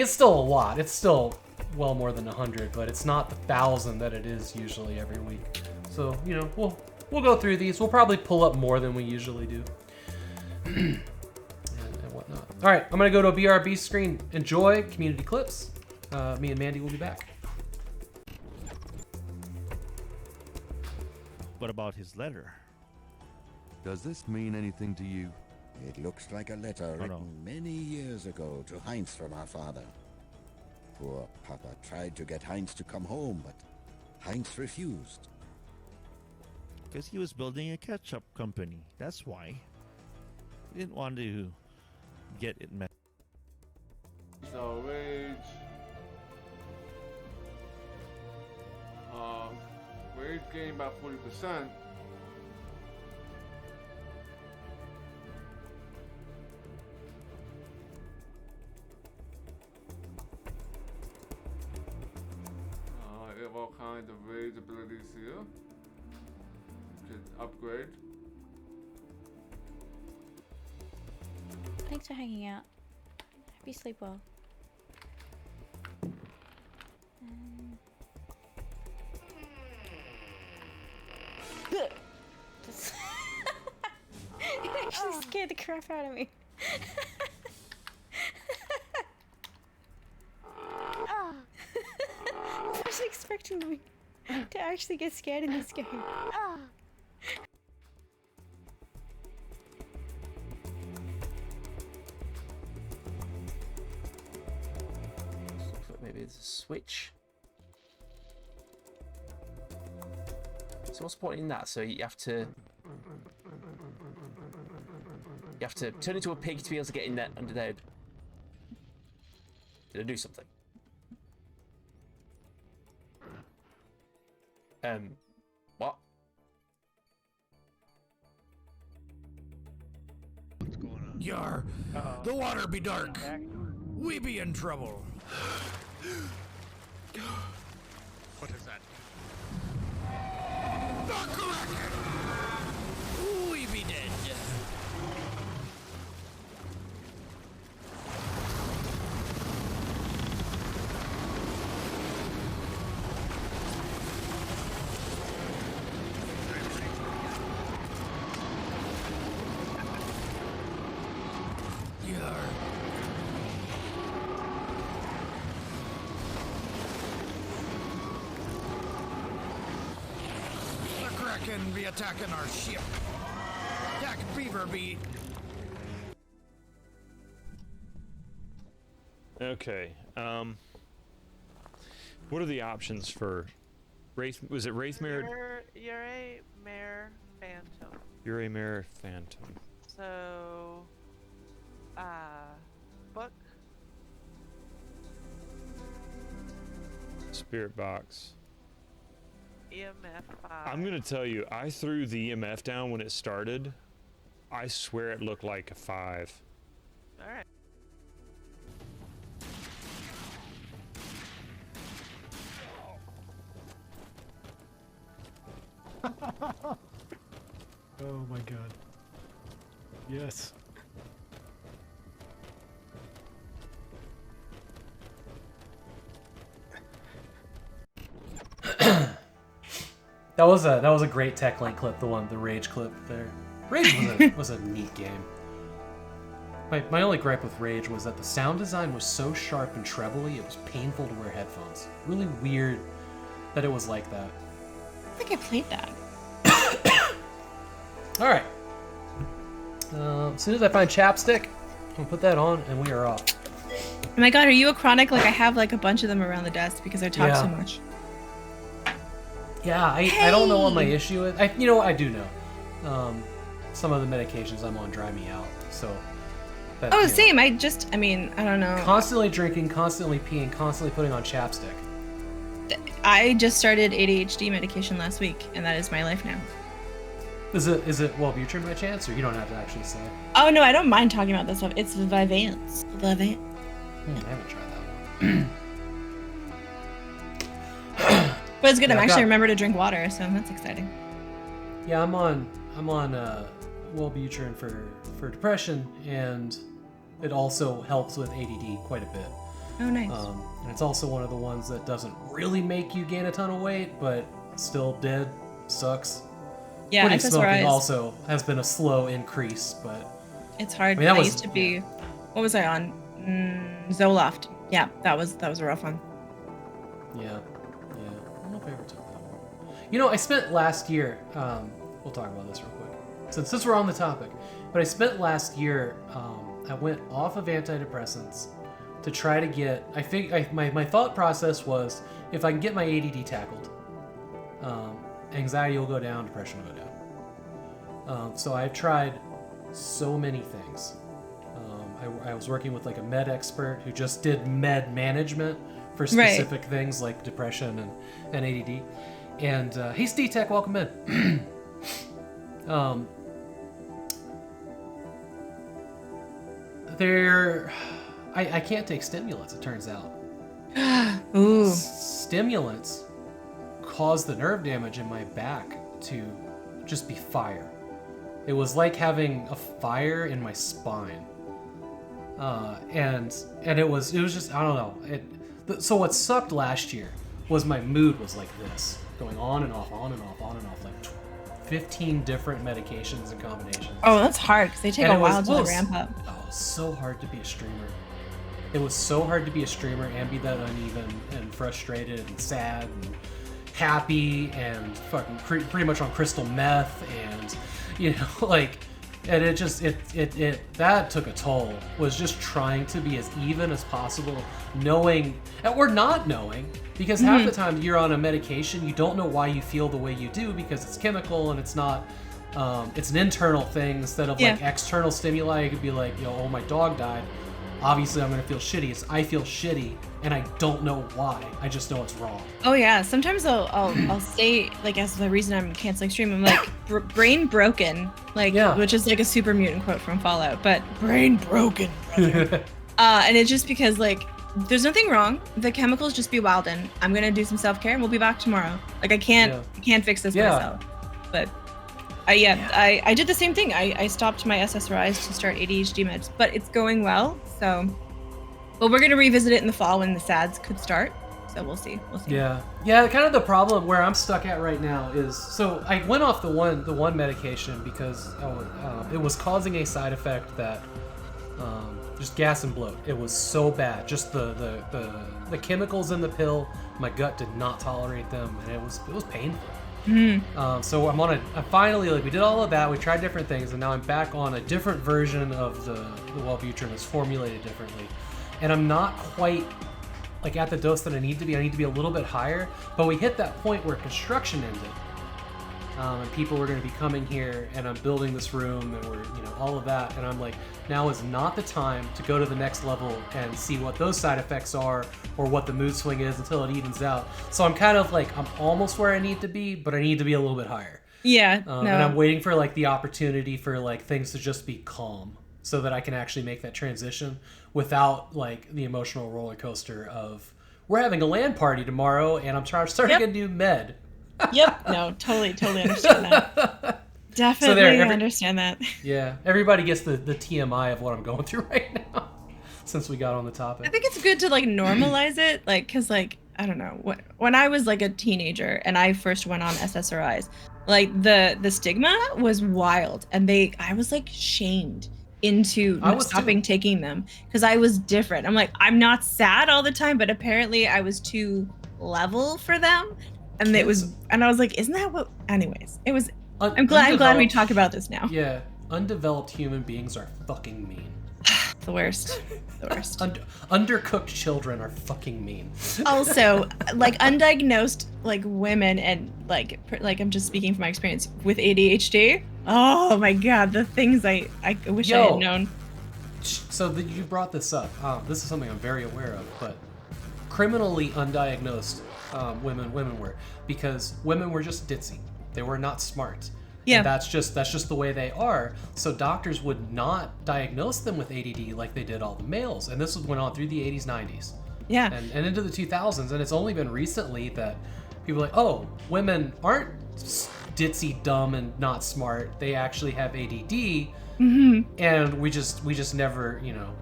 still a lot. It's still well more than 100, but it's not the 1,000 that it is usually every week. So, we'll go through these. We'll probably pull up more than we usually do. and whatnot. All right, I'm going to go to a BRB screen. Enjoy community clips. Me and Mandy will be back. What about his letter? Does this mean anything to you? It looks like a letter written many years ago to Heinz from our father. Poor Papa tried to get Heinz to come home, but Heinz refused. Because he was building a ketchup company. That's why. He didn't want to get it messed. So Rage. Rage gained about 40%. You have all kinds of Rage abilities here. You can upgrade. Thanks for hanging out. you sleep well. Just it actually scared the crap out of me. I was expecting me to actually get scared in this game. Maybe it's a switch. So what's the point in that? So you have to turn into a pig to be able to get in there under there. Did I do something? What? What's going on? Yar, the water be dark. We be in trouble. What is that? We be dead. Kraken be attacking our ship. Attack Beaver be. Okay. What are the options for Wraith? Was it Wraithmare? You're a Mare Phantom. You're a Mare Phantom. So, book. Spirit box. EMF 5. I'm gonna tell you, I threw the EMF down when it started. I swear it looked like a 5. Alright. Oh my god. Yes. That was a great tech link clip, the Rage clip there. Rage was a neat game. My only gripe with Rage was that the sound design was so sharp and trebly, it was painful to wear headphones. Really weird that it was like that. I think I played that. Alright. As soon as I find chapstick, I'm gonna put that on and we are off. Oh my god, are you a chronic? Like, I have like a bunch of them around the desk because I talk so much. Yeah, I don't know what my issue is. You know what, I do know. Some of the medications I'm on dry me out, so... That, Oh, same. I don't know. Constantly drinking, constantly peeing, constantly putting on chapstick. I just started ADHD medication last week, and that is my life now. Is it Wellbutrin by chance, or you don't have to actually say? Oh no, I don't mind talking about this stuff. It's Vyvanse. I haven't tried that one. But it's good. Yeah, I'm actually remember to drink water, so that's exciting. Yeah, I'm on Wellbutrin for depression, and it also helps with ADD quite a bit. Oh, nice. And it's also one of the ones that doesn't really make you gain a ton of weight, but still did. Sucks. Yeah, Quitting SSRIs smoking also has been a slow increase, but it's hard. I mean, I used to be. What was I on? Zoloft. Yeah, that was a rough one. Yeah. I don't know if I ever took that one. You know, I spent last year. We'll talk about this real quick, since we're on the topic. But I spent last year. I went off of antidepressants to try to get. My thought process was, if I can get my ADD tackled, anxiety will go down, depression will go down. So I've tried so many things. I was working with like a med expert who just did med management for specific things like depression and ADD. And hey, Steve Tech, welcome in. I can't take stimulants, it turns out. Ooh. Stimulants cause the nerve damage in my back to just be fire. It was like having a fire in my spine. and it was just, I don't know. So what sucked last year was my mood was like this, going on and off, on and off, on and off, like 15 different medications and combinations. Oh, that's hard because they take a while to ramp up. Oh, it's so hard to be a streamer. It was so hard to be a streamer and be that uneven and frustrated and sad and happy and fucking pretty much on crystal meth and, you know, like, and it just, that took a toll, was just trying to be as even as possible, knowing, or not knowing, because half the time you're on a medication, you don't know why you feel the way you do because it's chemical and it's not, it's an internal thing instead of like external stimuli. It could be like, you know, oh, my dog died. Obviously I'm gonna feel shitty. I feel shitty and I don't know why. I just know it's wrong. Oh yeah, sometimes I'll say, like, as the reason I'm canceling stream, I'm like, brain broken, like, which is like a super mutant quote from Fallout, but brain broken, brother. And it's just because, like, there's nothing wrong. The chemicals just be wildin'. I'm gonna do some self-care and we'll be back tomorrow. Like, I can't fix this myself. But I did the same thing. I stopped my SSRIs to start ADHD meds, but it's going well. So, but we're gonna revisit it in the fall when the SADs could start. So we'll see. Yeah. Kind of the problem where I'm stuck at right now is, so I went off the one medication because it was causing a side effect that just gas and bloat. It was so bad. Just the chemicals in the pill, my gut did not tolerate them, and it was painful. So I'm finally, like, we did all of that, we tried different things, and now I'm back on a different version of the Wellbutrin that's formulated differently. And I'm not quite, like, at the dose that I need to be. I need to be a little bit higher, but we hit that point where construction ended. And people were going to be coming here, and I'm building this room, and we're, you know, all of that, and I'm like, now is not the time to go to the next level and see what those side effects are or what the mood swing is until it evens out. So I'm kind of like, I'm almost where I need to be, but I need to be a little bit higher. Yeah, And I'm waiting for, like, the opportunity for, like, things to just be calm so that I can actually make that transition without, like, the emotional roller coaster of, we're having a LAN party tomorrow and I'm starting a new med. No, totally understand that. Definitely understand that. Yeah, everybody gets the TMI of what I'm going through right now since we got on the topic. I think it's good to, like, normalize it, like, because, like, I don't know, when I was, like, a teenager and I first went on SSRIs, like, the stigma was wild, and I was, like, shamed into stopping taking them because I was different. I'm like, I'm not sad all the time, but apparently I was too level for them. And I was like, isn't that what? Anyways, it was. I'm glad we talk about this now. Yeah, undeveloped human beings are fucking mean. The worst. Undercooked children are fucking mean. Also, like, undiagnosed, like, women and like I'm just speaking from my experience with ADHD. Oh my god, the things I wish I had known. So you brought this up. This is something I'm very aware of, but criminally undiagnosed women were, because women were just ditzy. They were not smart. Yeah. And that's just the way they are. So doctors would not diagnose them with ADD like they did all the males. And this went on through the 80s, 90s. Yeah. And into the 2000s. And it's only been recently that people are like, oh, women aren't ditzy, dumb, and not smart. They actually have ADD. And we just never, you know.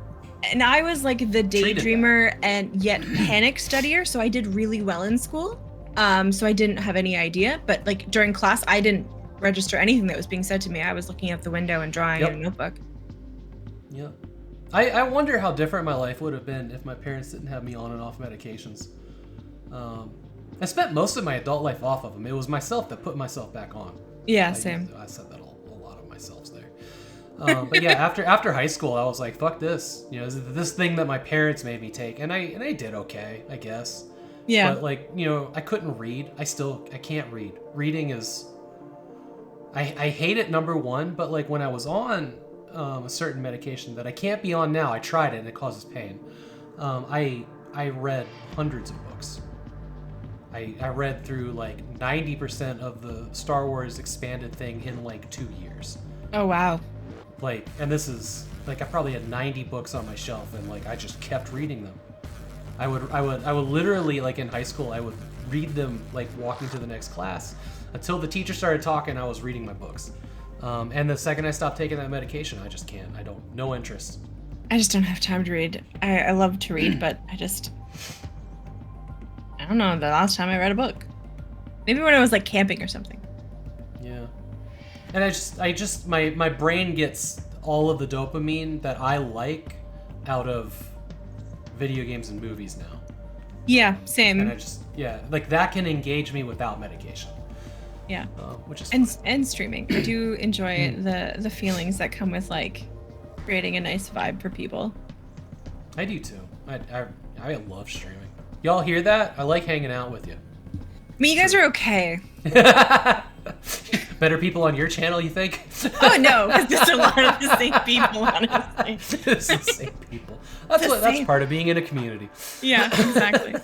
And I was like the daydreamer and yet panic studier, so I did really well in school. So I didn't have any idea, but, like, during class, I didn't register anything that was being said to me. I was looking out the window and drawing in a notebook. Yeah. I wonder how different my life would have been if my parents didn't have me on and off medications. I spent most of my adult life off of them. It was myself that put myself back on. Yeah, same. I said that a lot of myself there. But yeah, after high school, I was like, fuck this. You know, this thing that my parents made me take, and I did okay, I guess. Yeah. But, like, you know, I couldn't read. I can't read. Reading is, I hate it, number one, but, like, when I was on a certain medication that I can't be on now, I tried it and it causes pain. I read hundreds of books. I read through, like, 90% of the Star Wars expanded thing in, like, 2 years. Oh, wow. Like, and this is, like, I probably had 90 books on my shelf, and, like, I just kept reading them. I would literally, like, in high school, I would read them, like, walking to the next class until the teacher started talking. I was reading my books, and the second I stopped taking that medication, I just can't. No interest. I just don't have time to read. I love to read, but I don't know the last time I read a book. Maybe when I was like camping or something. Yeah. And my brain gets all of the dopamine that I like out of video games and movies now. Yeah, same. And like that can engage me without medication. Yeah. Which is and streaming. I do enjoy the feelings that come with like creating a nice vibe for people. I do too. I love streaming. Y'all hear that? I like hanging out with you. I mean, you guys are okay. Better people on your channel, you think? Oh no, because there's a lot of the same people, honestly. It's the same people. That's part of being in a community. Yeah, exactly.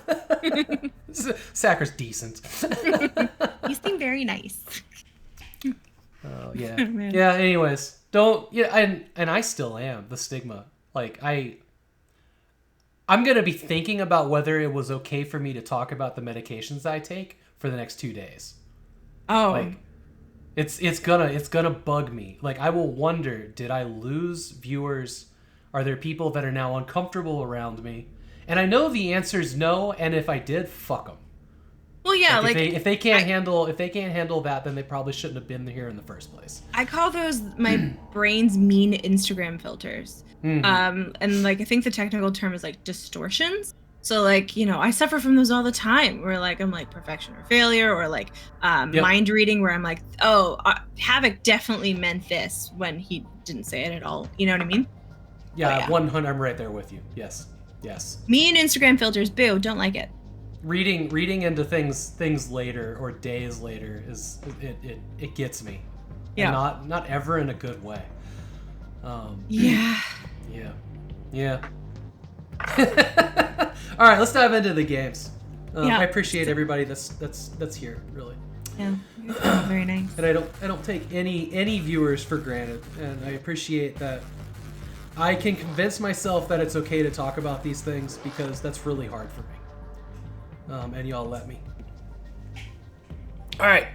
Sacker's decent. You seem very nice. Oh yeah. Oh, man. Yeah. Anyways, and I still am the stigma. Like I'm gonna be thinking about whether it was okay for me to talk about the medications I take for the next 2 days. Oh. Like, it's gonna bug me. Like, I will wonder, did I lose viewers? Are there people that are now uncomfortable around me? And I know the answer is no. And if I did, fuck them. Well, yeah, if they can't handle that, then they probably shouldn't have been here in the first place. I call those my brain's mean Instagram filters. Mm-hmm. And like I think the technical term is like distortions. So like, you know, I suffer from those all the time where like I'm like perfection or failure, or like mind reading where I'm like, oh, Havok definitely meant this when he didn't say it at all. You know what I mean? Yeah, 100. I'm right there with you. Yes. Mean Instagram filters, boo, don't like it. Reading into things later or days later is it gets me. Yeah. And not ever in a good way. Yeah. All right, let's dive into the games. Yeah. I appreciate everybody that's here, really. Yeah, very nice. And I don't take any viewers for granted, and I appreciate that. I can convince myself that it's okay to talk about these things because that's really hard for me. And y'all let me. All right,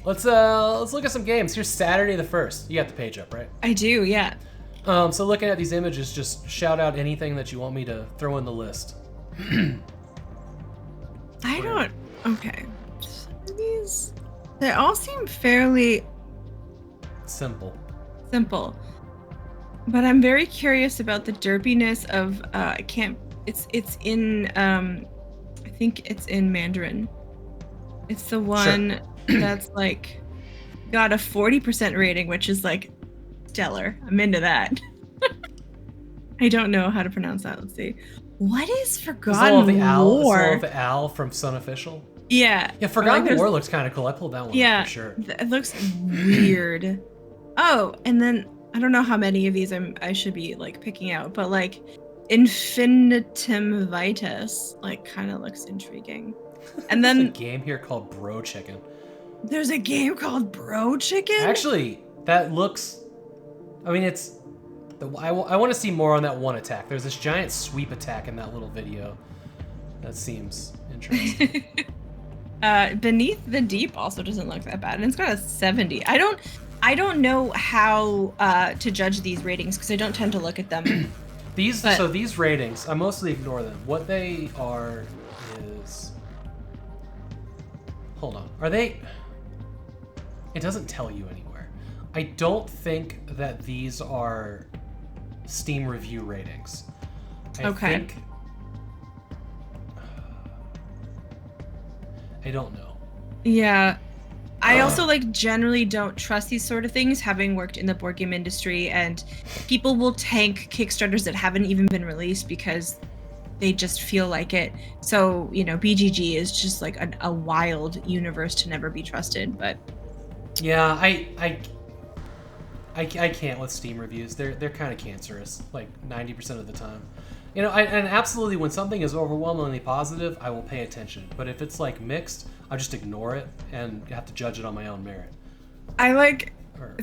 let's look at some games. Here's Saturday the 1st. You got the page up, right? I do, yeah. So looking at these images, just shout out anything that you want me to throw in the list. Okay. These, they all seem fairly simple. But I'm very curious about the derpiness of it's in I think it's in Mandarin. It's the one that's like got a 40% rating, which is like stellar. I'm into that. I don't know how to pronounce that. Let's see. What is Forgotten War? Is all of the Al from Sun Official? Yeah. Yeah, Forgotten War looks kind of cool. I pulled that one up for sure. It looks weird. Oh, and then I don't know how many of these I should be like picking out, but like Infinitum Vitus like kind of looks intriguing. And then there's a game here called Bro Chicken. There's a game called Bro Chicken? Actually, that looks, I mean, I want to see more on that one attack. There's this giant sweep attack in that little video. That seems interesting. Beneath the Deep also doesn't look that bad, and it's got a 70. I don't know how to judge these ratings because I don't tend to look at them. So these ratings, I mostly ignore them. What they are is, hold on, are they? It doesn't tell you anywhere. I don't think that these are Steam review ratings. I don't know. Yeah. I also like generally don't trust these sort of things, having worked in the board game industry, and people will tank Kickstarters that haven't even been released because they just feel like it. So, you know, BGG is just like a wild universe to never be trusted, but yeah, I can't with Steam reviews. They're kind of cancerous, like 90% of the time. You know, and absolutely when something is overwhelmingly positive, I will pay attention. But if it's like mixed, I'll just ignore it and have to judge it on my own merit. I like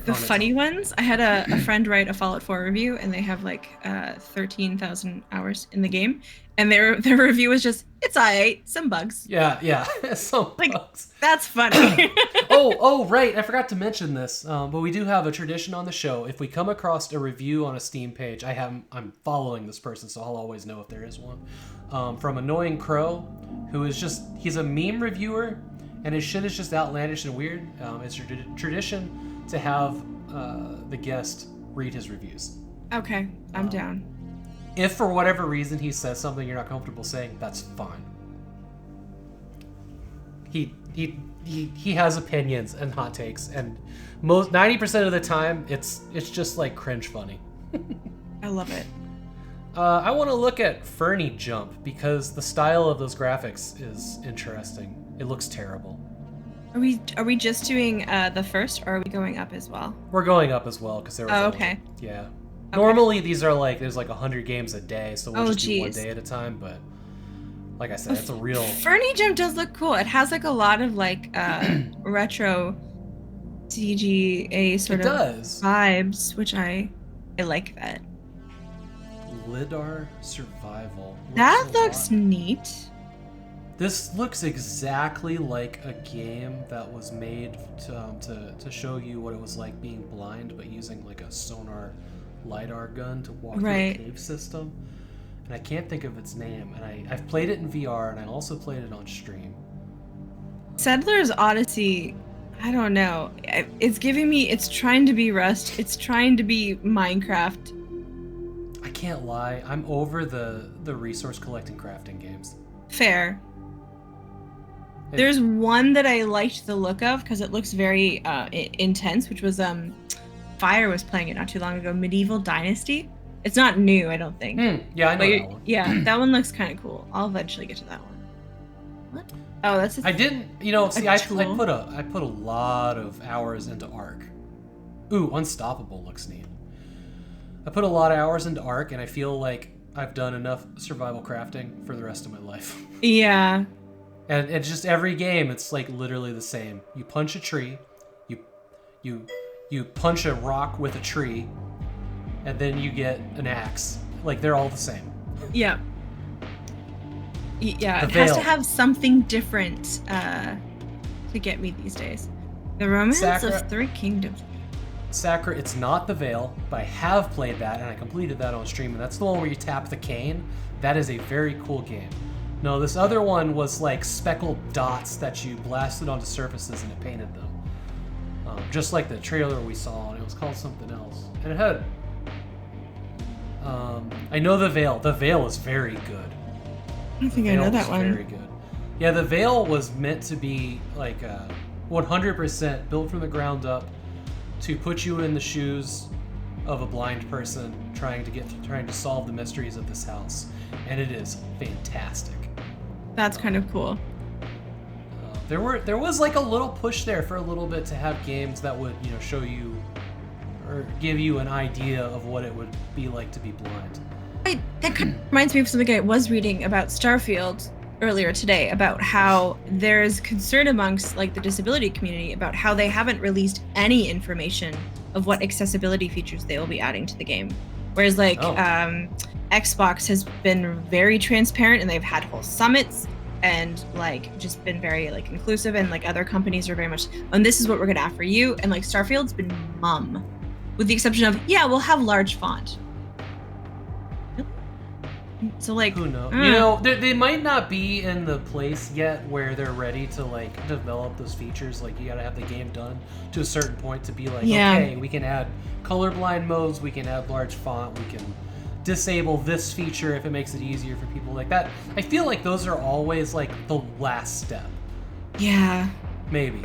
The funny ones, I had a friend write a Fallout 4 review, and they have like 13,000 hours in the game, and their review was just, it's alright, some bugs. Yeah, some bugs. That's funny. oh, right, I forgot to mention this, but we do have a tradition on the show. If we come across a review on a Steam page, I'm following this person, so I'll always know if there is one. From Annoying Crow, who is he's a meme reviewer, and his shit is just outlandish and weird. It's a tradition to have the guest read his reviews. Okay, I'm down. If for whatever reason he says something you're not comfortable saying, that's fine. He has opinions and hot takes, and 90% of the time it's just like cringe funny. I love it. I want to look at Fernie Jump because the style of those graphics is interesting. It looks terrible. Are we just doing the first, or are we going up as well? We're going up as well because there was. Oh, okay. Yeah. Okay. Normally these are like there's like 100 games a day, so we'll just do one geez. day at a time. But like I said, it's a real. Fernie Jump does look cool. It has like a lot of like retro CGA sort of vibes, which I like that. Lidar Survival. That looks neat. This looks exactly like a game that was made to show you what it was like being blind, but using like a sonar LiDAR gun to walk through a cave system. And I can't think of its name. And I've played it in VR, and I also played it on stream. Settlers Odyssey, I don't know. It's giving me, it's trying to be Rust. It's trying to be Minecraft. I can't lie. I'm over the resource collecting crafting games. Fair. There's one that I liked the look of because it looks very intense, which was Fire was playing it not too long ago. Medieval Dynasty. It's not new, I don't think. Yeah, I know that one. Yeah, that one looks kind of cool. I'll eventually get to that one. What? Oh, that's. I didn't. See, I put a lot of hours into Ark. Ooh, Unstoppable looks neat. I put a lot of hours into Ark, and I feel like I've done enough survival crafting for the rest of my life. Yeah. And it's just every game, it's like literally the same. You punch a tree, you punch a rock with a tree, and then you get an axe. Like they're all the same. Yeah. Yeah, The it has to Veil. have something different to get me these days. The Romance of Three Kingdoms. Sacra, it's not the Veil, but I have played that, and I completed that on stream, and that's the one where you tap the cane. That is a very cool game. No, this other one was like speckled dots that you blasted onto surfaces and it painted them. Just like the trailer we saw, and it was called something else. And it had... I know The Veil. The Veil is very good. I don't think I know that one. Very good. Yeah, The Veil was meant to be like 100% built from the ground up to put you in the shoes of a blind person trying to solve the mysteries of this house, and it is fantastic. That's kind of cool. There was like a little push there for a little bit to have games that would show you or give you an idea of what it would be like to be blind. That kind of reminds me of something I was reading about Starfield earlier today, about how there's concern amongst like the disability community about how they haven't released any information of what accessibility features they will be adding to the game. Whereas like Xbox has been very transparent, and they've had whole summits and like just been very like inclusive, and like other companies are very much, and this is what we're gonna have for you. And like Starfield's been mum, with the exception of we'll have large font. So like, who knows? They might not be in the place yet where they're ready to like develop those features. Like you gotta have the game done to a certain point to be like, okay, we can add colorblind modes, we can add large font, we can disable this feature if it makes it easier for people like that. I feel like those are always like the last step. Yeah. Maybe.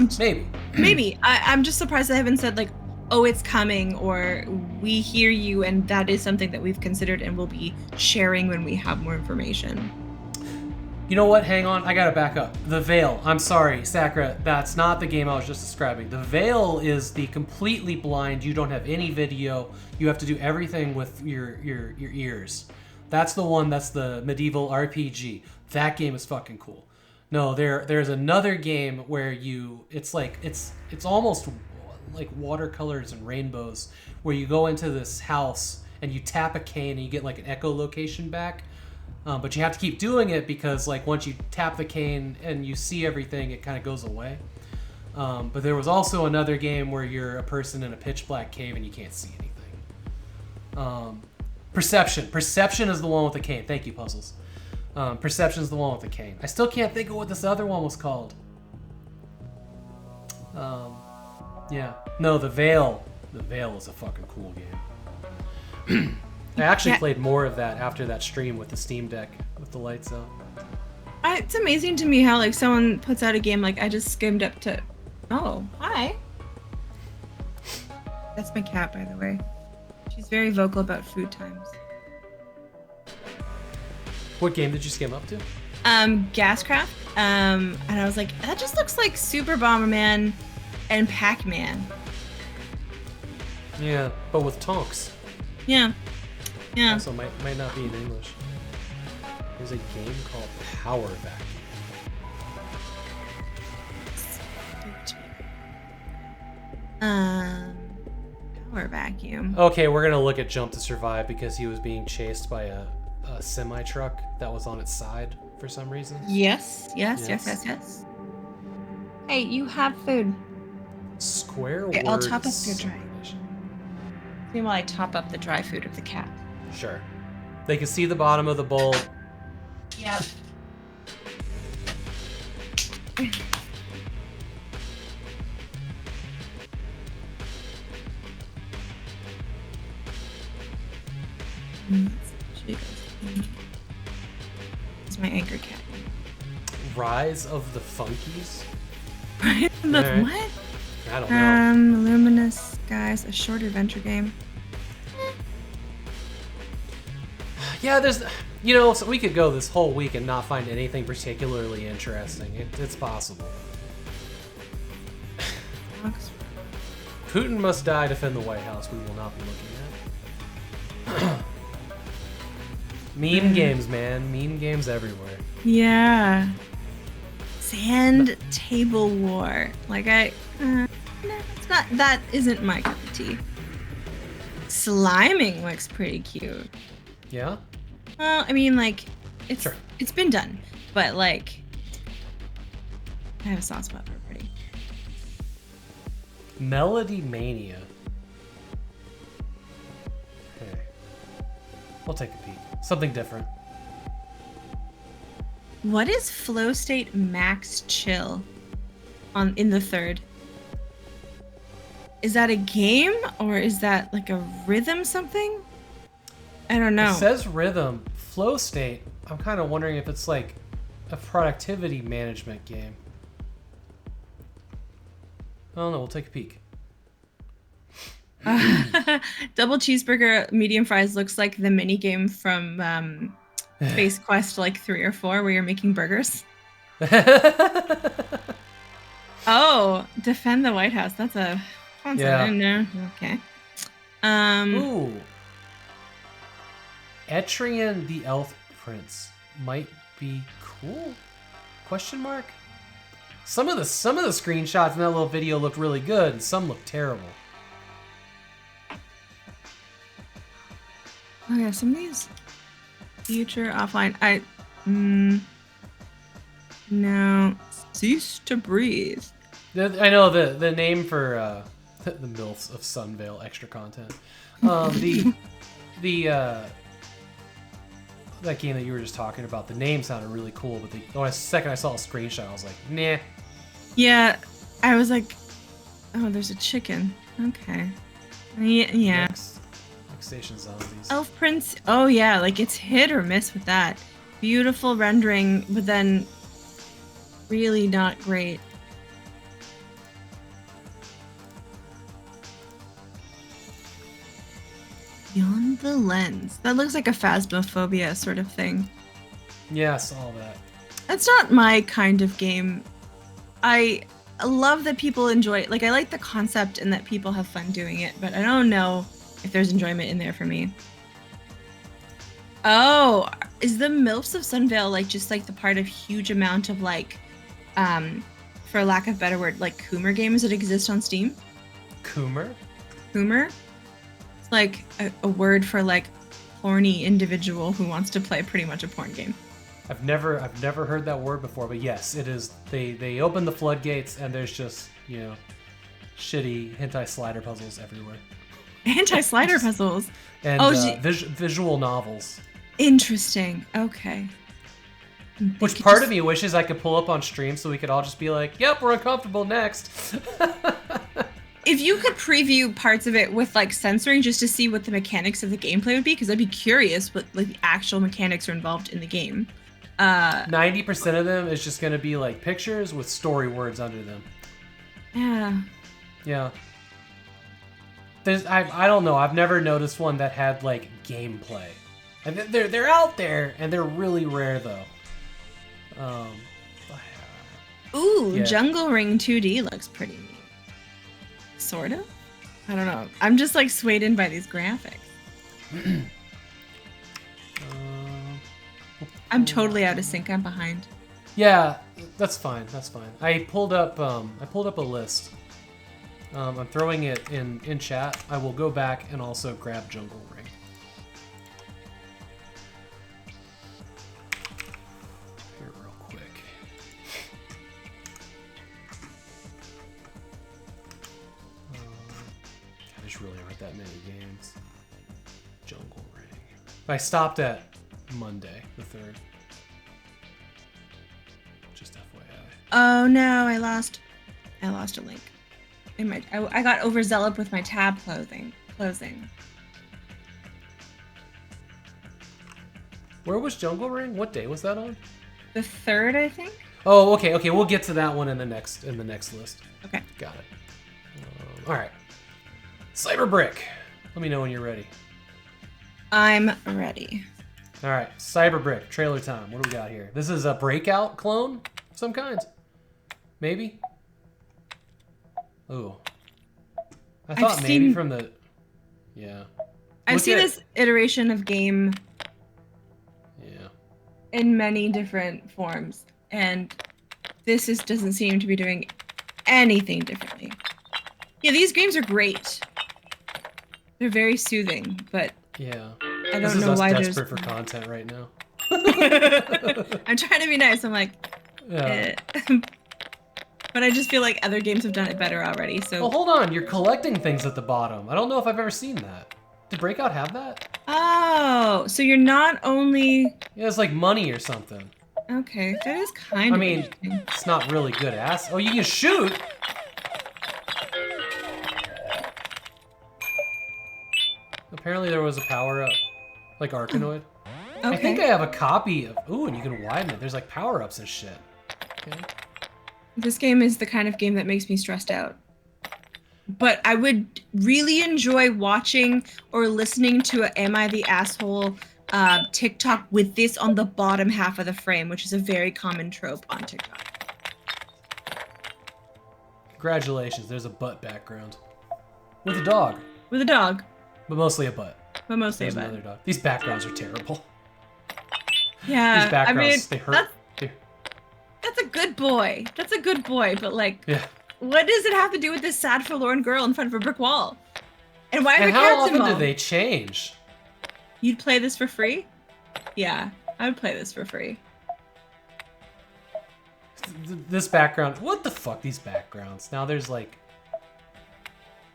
I'm just surprised they haven't said like, oh, it's coming, or we hear you, and that is something that we've considered and will be sharing when we have more information. You know what? Hang on. I gotta back up. The Veil. I'm sorry, Sacra. That's not the game I was just describing. The Veil is the completely blind. You don't have any video. You have to do everything with your ears. That's the one. That's the medieval RPG. That game is fucking cool. No, there's another game where it's almost like watercolors and rainbows, where you go into this house and you tap a cane and you get like an echolocation back. But you have to keep doing it because like once you tap the cane and you see everything, it kind of goes away. But there was also another game where you're a person in a pitch black cave and you can't see anything. Perception. Perception is the one with the cane. Thank you, Puzzles. Perception is the one with the cane. I still can't think of what this other one was called. Yeah. No, The Veil. The Veil is a fucking cool game. I actually played more of that after that stream with the Steam Deck with the lights out. It's amazing to me how like someone puts out a game like I just skimmed up to. Oh, hi. That's my cat, by the way. She's very vocal about food times. What game did you skim up to? Gascraft. And I was like, that just looks like Super Bomberman and Pac-Man. Yeah, but with tonks. Yeah. Yeah. Also might not be in English. There's a game called Power Vacuum. Power Vacuum. Okay, we're gonna look at Jump to Survive because he was being chased by a semi-truck that was on its side for some reason. Yes. Hey, you have food. Square Okay, words. I'll top up your dry. Meanwhile, I top up the dry food of the cat. Sure. They can see the bottom of the bowl. Yep. It's my anchor cat. Rise of the Funkies? Look, what? I don't know. Luminous Skies, a short adventure game. Yeah, there's, you know, so we could go this whole week and not find anything particularly interesting. It's possible. Putin must die, defend the White House. We will not be looking at. Meme games, man. Meme games everywhere. Yeah. Sand Table War. Like no, it's not. That isn't my cup of tea. Sliming looks pretty cute. Yeah. Well, I mean, like, it's been done, but like, I have a soft spot for pretty. Melody Mania. Hey, we'll take a peek. Something different. What is Flow State Max Chill in the third? Is that a game or is that like a rhythm something? I don't know. It says rhythm. Flow State. I'm kind of wondering if it's like a productivity management game. I don't know. We'll take a peek. Double cheeseburger, medium fries looks like the mini game from Space Quest like 3 or 4 where you're making burgers. Oh, defend the White House. That's a concept. Yeah. I didn't know. Okay. Ooh. Etrian the Elf Prince might be cool? Question mark? Some of the screenshots in that little video looked really good, and some looked terrible. Oh yeah, some of these future offline. No. Cease to breathe. I know the name for the MILFs of Sunvale extra content. That game that you were just talking about, the name sounded really cool, but the second I saw a screenshot, I was like, nah. Yeah, I was like, oh, there's a chicken. Okay. Yeah. Station Zombies. Elf Prince. Oh yeah, like it's hit or miss with that. Beautiful rendering, but then really not great. Beyond the Lens. That looks like a Phasmophobia sort of thing. Yeah, I saw that. That's not my kind of game. I love that people enjoy it. Like, I like the concept and that people have fun doing it, but I don't know if there's enjoyment in there for me. Oh, is the MILFs of Sunvale like just like the part of huge amount of like, for lack of a better word, like Coomer games that exist on Steam? Coomer? Coomer? It's like a word for like horny individual who wants to play pretty much a porn game. I've never heard that word before, but yes, it is. They open the floodgates and there's just, you know, shitty hentai slider puzzles everywhere. Anti-slider puzzles. And visual novels. Interesting. Okay. Which part of me wishes I could pull up on stream so we could all just be like, yep, we're uncomfortable, next. If you could preview parts of it with like censoring just to see what the mechanics of the gameplay would be, because I'd be curious what like the actual mechanics are involved in the game. 90% of them is just going to be like pictures with story words under them. Yeah. Yeah. I don't know. I've never noticed one that had like gameplay. And they're out there and they're really rare though. Ooh, yeah. Jungle Ring 2D looks pretty neat. Sort of? I don't know. I'm just like swayed in by these graphics. I'm totally out of sync. I'm behind. Yeah, that's fine. That's fine. I pulled up a list. I'm throwing it in chat. I will go back and also grab Jungle Ring. Here real quick. God, there's really aren't that many games. Jungle Ring. I stopped at Monday the 3rd. Just FYI. Oh no, I lost a link. I got overzealous with my tab closing. Where was Jungle Ring? What day was that on? The 3rd, I think. Oh, okay. We'll get to that one in the next list. Okay. Got it. All right. Cyberbrick. Let me know when you're ready. I'm ready. All right. Cyberbrick. Trailer time. What do we got here? This is a Breakout clone of some kind. Maybe. Ooh. I thought maybe from the... Yeah. I've seen this iteration of game yeah. in many different forms, and this doesn't seem to be doing anything differently. Yeah, these games are great. They're very soothing, but yeah. I don't know why there's... desperate for content right now. I'm trying to be nice. I'm like... Yeah. But I just feel like other games have done it better already, so... Well, hold on. You're collecting things at the bottom. I don't know if I've ever seen that. Did Breakout have that? Oh, so you're not only... Yeah, it's like money or something. Okay, that is kind of I mean, interesting. it's not really good ass. Oh, you can shoot! Apparently there was a power-up. Like Arkanoid. Okay. I think I have a copy of... Ooh, and you can widen it. There's like power-ups and shit. Okay. This game is the kind of game that makes me stressed out. But I would really enjoy watching or listening to a Am I the Asshole TikTok with this on the bottom half of the frame, which is a very common trope on TikTok. Congratulations, there's a butt background. With a dog. With a dog. But mostly a butt. But mostly there's a butt. Another dog. These backgrounds are terrible. Yeah, These backgrounds, I mean, they hurt. That's a good boy. That's a good boy, but like... Yeah. What does it have to do with this sad forlorn girl in front of a brick wall? And why are And the how cats often involved? do they change? You'd play this for free? Yeah, I would play this for free. This background, what the fuck, these backgrounds? Now there's like...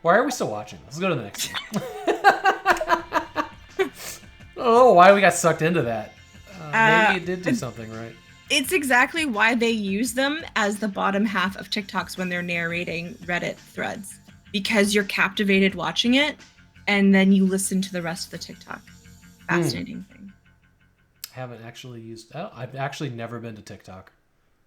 Why are we still watching? Let's go to the next one. I don't know why we got sucked into that. Maybe it did do something right. It's exactly why they use them as the bottom half of TikToks when they're narrating Reddit threads. Because you're captivated watching it, and then you listen to the rest of the TikTok. Fascinating thing. I haven't actually used... I've actually never been to TikTok.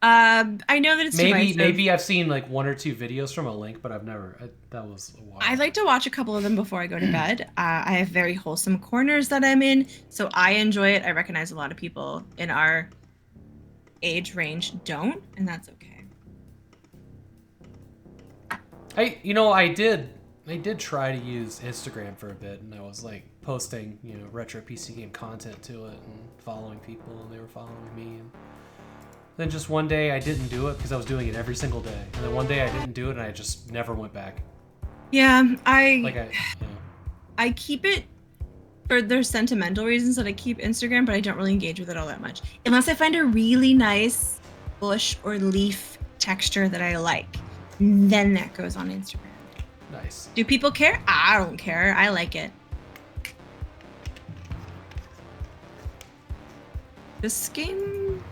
I know that it's divisive. Maybe I've seen like 1 or 2 videos from a link, but I've never... that was a while. I like to watch a couple of them before I go to bed. I have very wholesome corners that I'm in, so I enjoy it. I recognize a lot of people in our age range don't, and that's okay. I did try to use Instagram for a bit, and I was like posting, retro PC game content to it and following people, and they were following me. And then just one day I didn't do it because I was doing it every single day. And then one day I didn't do it, and I just never went back. Yeah, Like I keep it for there's sentimental reasons that I keep Instagram, but I don't really engage with it all that much. Unless I find a really nice bush or leaf texture that I like. Then that goes on Instagram. Nice. Do people care? I don't care. I like it. This game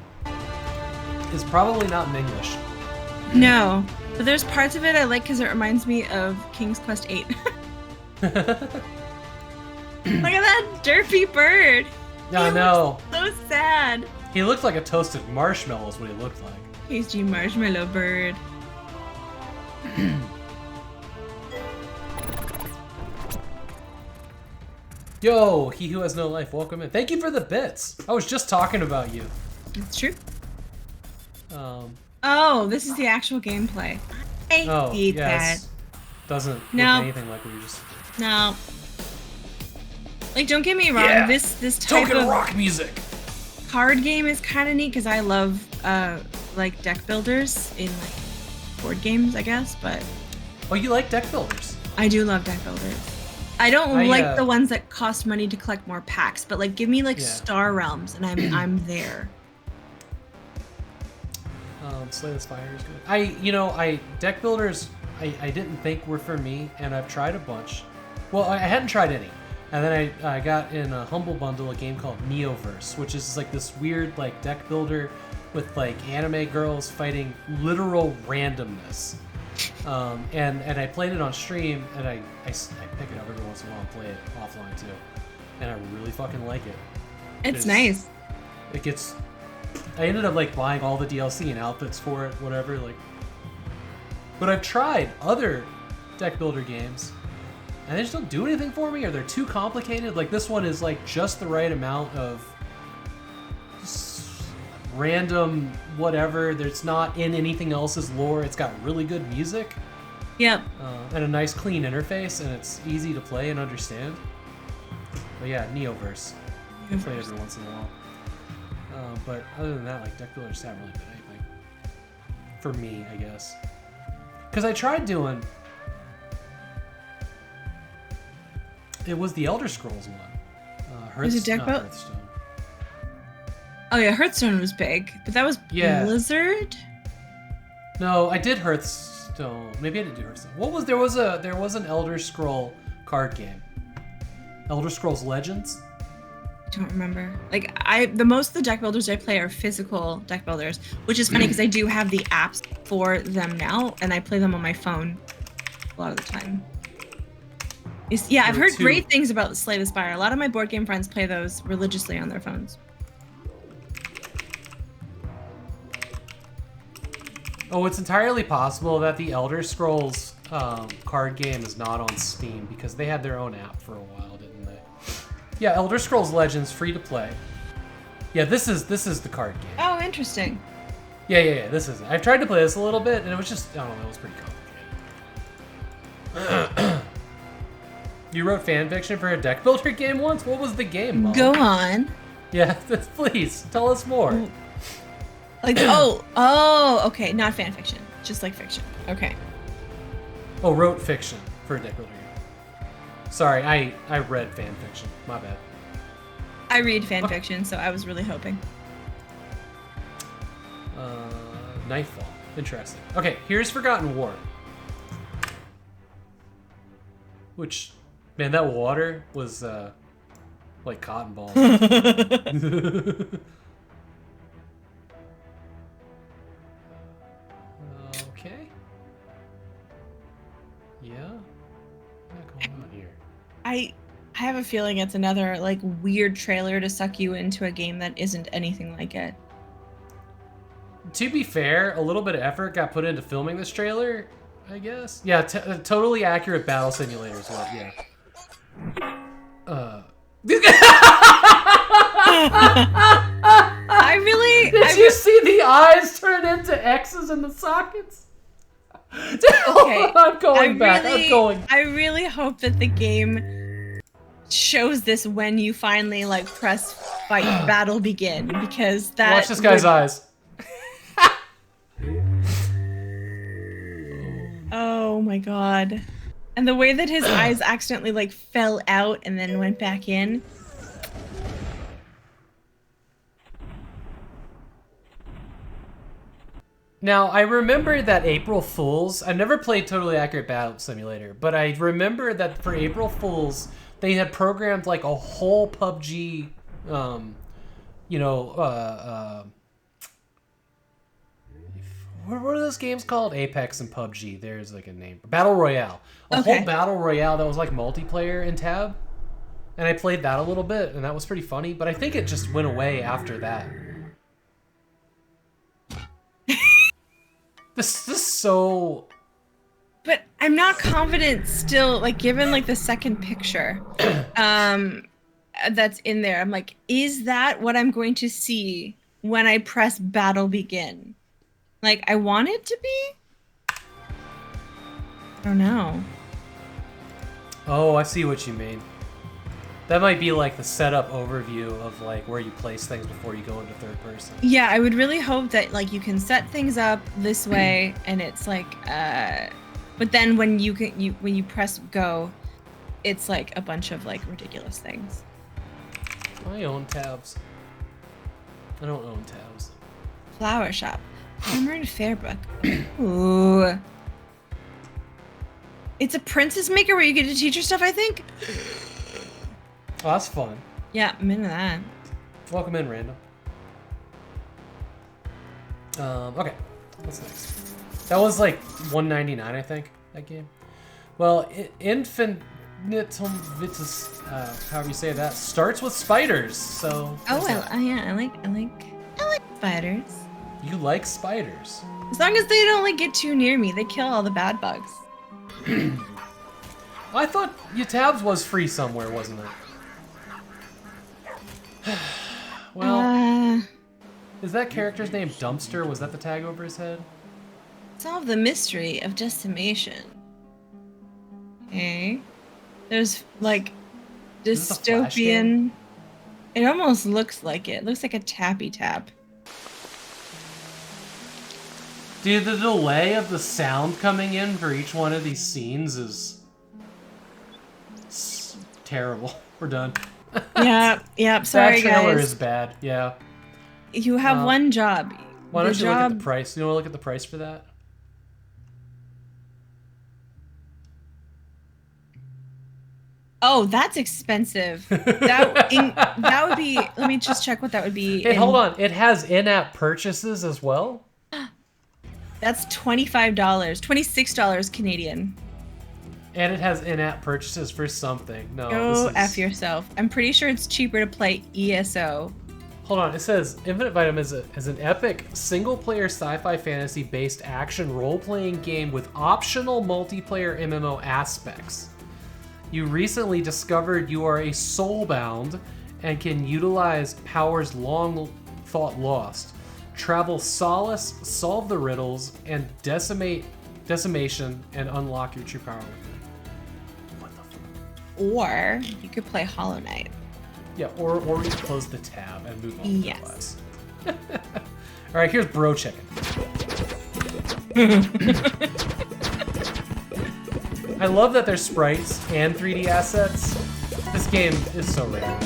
is probably not in English. No, but there's parts of it I like because it reminds me of King's Quest 8. Look at that derpy bird. I know. So sad. He looked like a toasted marshmallow is what he looked like. Tasty marshmallow bird. Yo, he who has no life, welcome in. Thank you for the bits. I was just talking about you. It's true. Oh, this is the actual gameplay. I hate that. Doesn't look No. anything like we were just. No. Like, don't get me wrong. Yeah. This type Token of rock music. card game is kind of neat because I love like deck builders in like board games, I guess. But oh, you like deck builders? I do love deck builders. I don't like the ones that cost money to collect more packs, but like give me like Star Realms and I'm there. Slay the Spire is good. I deck builders I didn't think were for me, and I've tried a bunch. Well, I hadn't tried any. And then I got in a Humble Bundle a game called Neoverse, which is like this weird like deck builder with like anime girls fighting literal randomness. And I played it on stream, and I pick it up every once in a while and play it offline too. And I really fucking like it. It's nice. I ended up like buying all the DLC and outfits for it, whatever. Like, but I've tried other deck builder games, and they just don't do anything for me, or they're too complicated. Like this one is like just the right amount of random whatever. There's not in anything else's lore. It's got really good music. Yep. And a nice clean interface, and it's easy to play and understand. But yeah, Neoverse. I play it every once in a while. But other than that, like deck builders haven't really been anything for me, I guess. Because I tried doing. It was the Elder Scrolls one. Was it deck build? Hearthstone. Oh yeah, Hearthstone was big, but that was Blizzard. No, I did Hearthstone. Maybe I didn't do Hearthstone. There was an Elder Scroll card game. Elder Scrolls Legends. I don't remember. Like most of the deck builders I play are physical deck builders, which is funny because I do have the apps for them now, and I play them on my phone a lot of the time. I've heard great things about Slay the Spire. A lot of my board game friends play those religiously on their phones. Oh, it's entirely possible that the Elder Scrolls card game is not on Steam because they had their own app for a while, didn't they? Yeah, Elder Scrolls Legends, free to play. Yeah, this is the card game. Oh, interesting. Yeah, this is it. I've tried to play this a little bit, and it was just, I don't know, it was pretty complicated. You wrote fan fiction for a deck builder game once? What was the game, Mom? Go on. Yeah, please, tell us more. Like, okay, not fan fiction, just like fiction. Okay. Oh, wrote fiction for a deck builder game. Sorry, I read fan fiction. My bad. I read fan fiction, so I was really hoping. Nightfall. Interesting. Okay, here's Forgotten War. Which, man, that water was like cotton balls. Okay. Yeah. What's going on here? I have a feeling it's another like weird trailer to suck you into a game that isn't anything like it. To be fair, a little bit of effort got put into filming this trailer, I guess. Yeah, totally accurate battle simulator is what, yeah. Did you see the eyes turn into X's in the sockets? Okay. I'm going back. I really hope that the game shows this when you finally like press fight battle begin, because that Watch this guy's eyes. Oh my god. And the way that his eyes accidentally like fell out and then went back in. Now, I remember that April Fools, I've never played Totally Accurate Battle Simulator, but I remember that for April Fools, they had programmed like a whole PUBG, you know, what are those games called? Apex and PUBG. There's like a name. Battle Royale. A whole Battle Royale that was like multiplayer in Tab. And I played that a little bit, and that was pretty funny, but I think it just went away after that. This is so... But I'm not confident still, like, given, like, the second picture that's in there. I'm like, is that what I'm going to see when I press Battle Begin? Like, I want it to be? I don't know. Oh, I see what you mean. That might be, like, the setup overview of, like, where you place things before you go into third person. Yeah, I would really hope that, like, you can set things up this way, and it's, like, but then when you press go, it's, like, a bunch of, like, ridiculous things. I own tabs. I don't own tabs. Flower shop. Armored Fairbook. Ooh. It's a princess maker where you get to teach her stuff, I think? Oh, that's fun. Yeah, I'm into that. Welcome in, Random. Okay. What's next? That was like $1.99, I think, that game. Well, Infinitum Vitus, however you say that, starts with spiders, so... Oh, yeah, I like spiders. You like spiders? As long as they don't, like, get too near me, they kill all the bad bugs. I thought your tabs was free somewhere, wasn't it? Well, is that character's name Dumpster? Was that the tag over his head? Solve the mystery of decimation. Okay. There's, like, dystopian... It almost looks like it. It looks like a tappy tap. Dude, the delay of the sound coming in for each one of these scenes is... it's terrible. We're done. Yeah, sorry, that trailer guys. is bad, yeah. You have one job. Why don't you look at the price? You want to look at the price for that? Oh, that's expensive. That would be... Let me just check what that would be. Hey, hold on. It has in-app purchases as well? That's $25. $26 Canadian. And it has in-app purchases for something. No, Go F yourself. I'm pretty sure it's cheaper to play ESO. Hold on, it says Infinite Vitam is an epic single-player sci-fi fantasy-based action role-playing game with optional multiplayer MMO aspects. You recently discovered you are a soulbound and can utilize powers long thought lost. Travel solace, solve the riddles, and decimation, and unlock your true power. Or you could play Hollow Knight. Yeah, or we can close the tab and move on to the class. All right, here's Bro Chicken. I love that there's sprites and 3D assets. This game is so rare.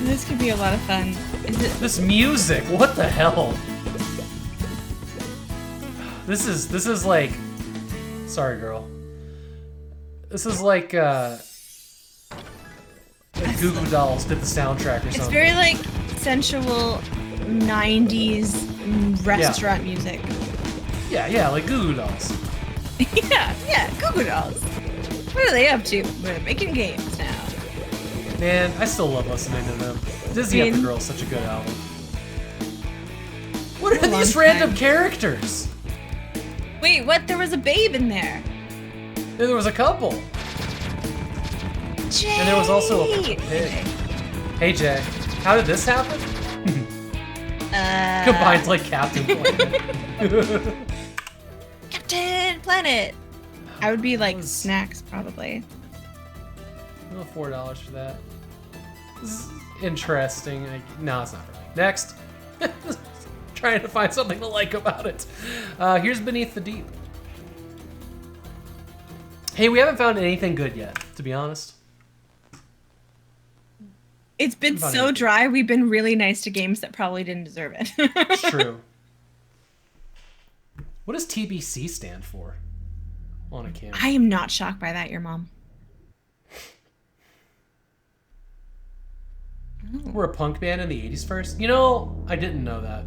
This could be a lot of fun. This music, what the hell? This is like, sorry girl. This is like Goo Goo Dolls did the soundtrack or something. It's very like sensual 90s restaurant music. Yeah, like Goo Goo Dolls. yeah, Goo Goo Dolls. What are they up to? We're making games now. Man, I still love listening to them. Dizzy Up the Girl is such a good album. What are these random characters? Wait, what? There was a babe in there. There was a couple. Jay! And there was also a pig. Hey Jay, how did this happen? Combined like Captain Planet. Captain Planet! I would be like snacks, probably. Oh, $4 for that. This is interesting. No, it's not for me. Next. Trying to find something to like about it. Here's Beneath the Deep. Hey, we haven't found anything good yet, to be honest. It's been so dry. We've been really nice to games that probably didn't deserve it. True. What does TBC stand for? On a camera. I am not shocked by that, your mom. We're a punk band in the 80s first? You know, I didn't know that.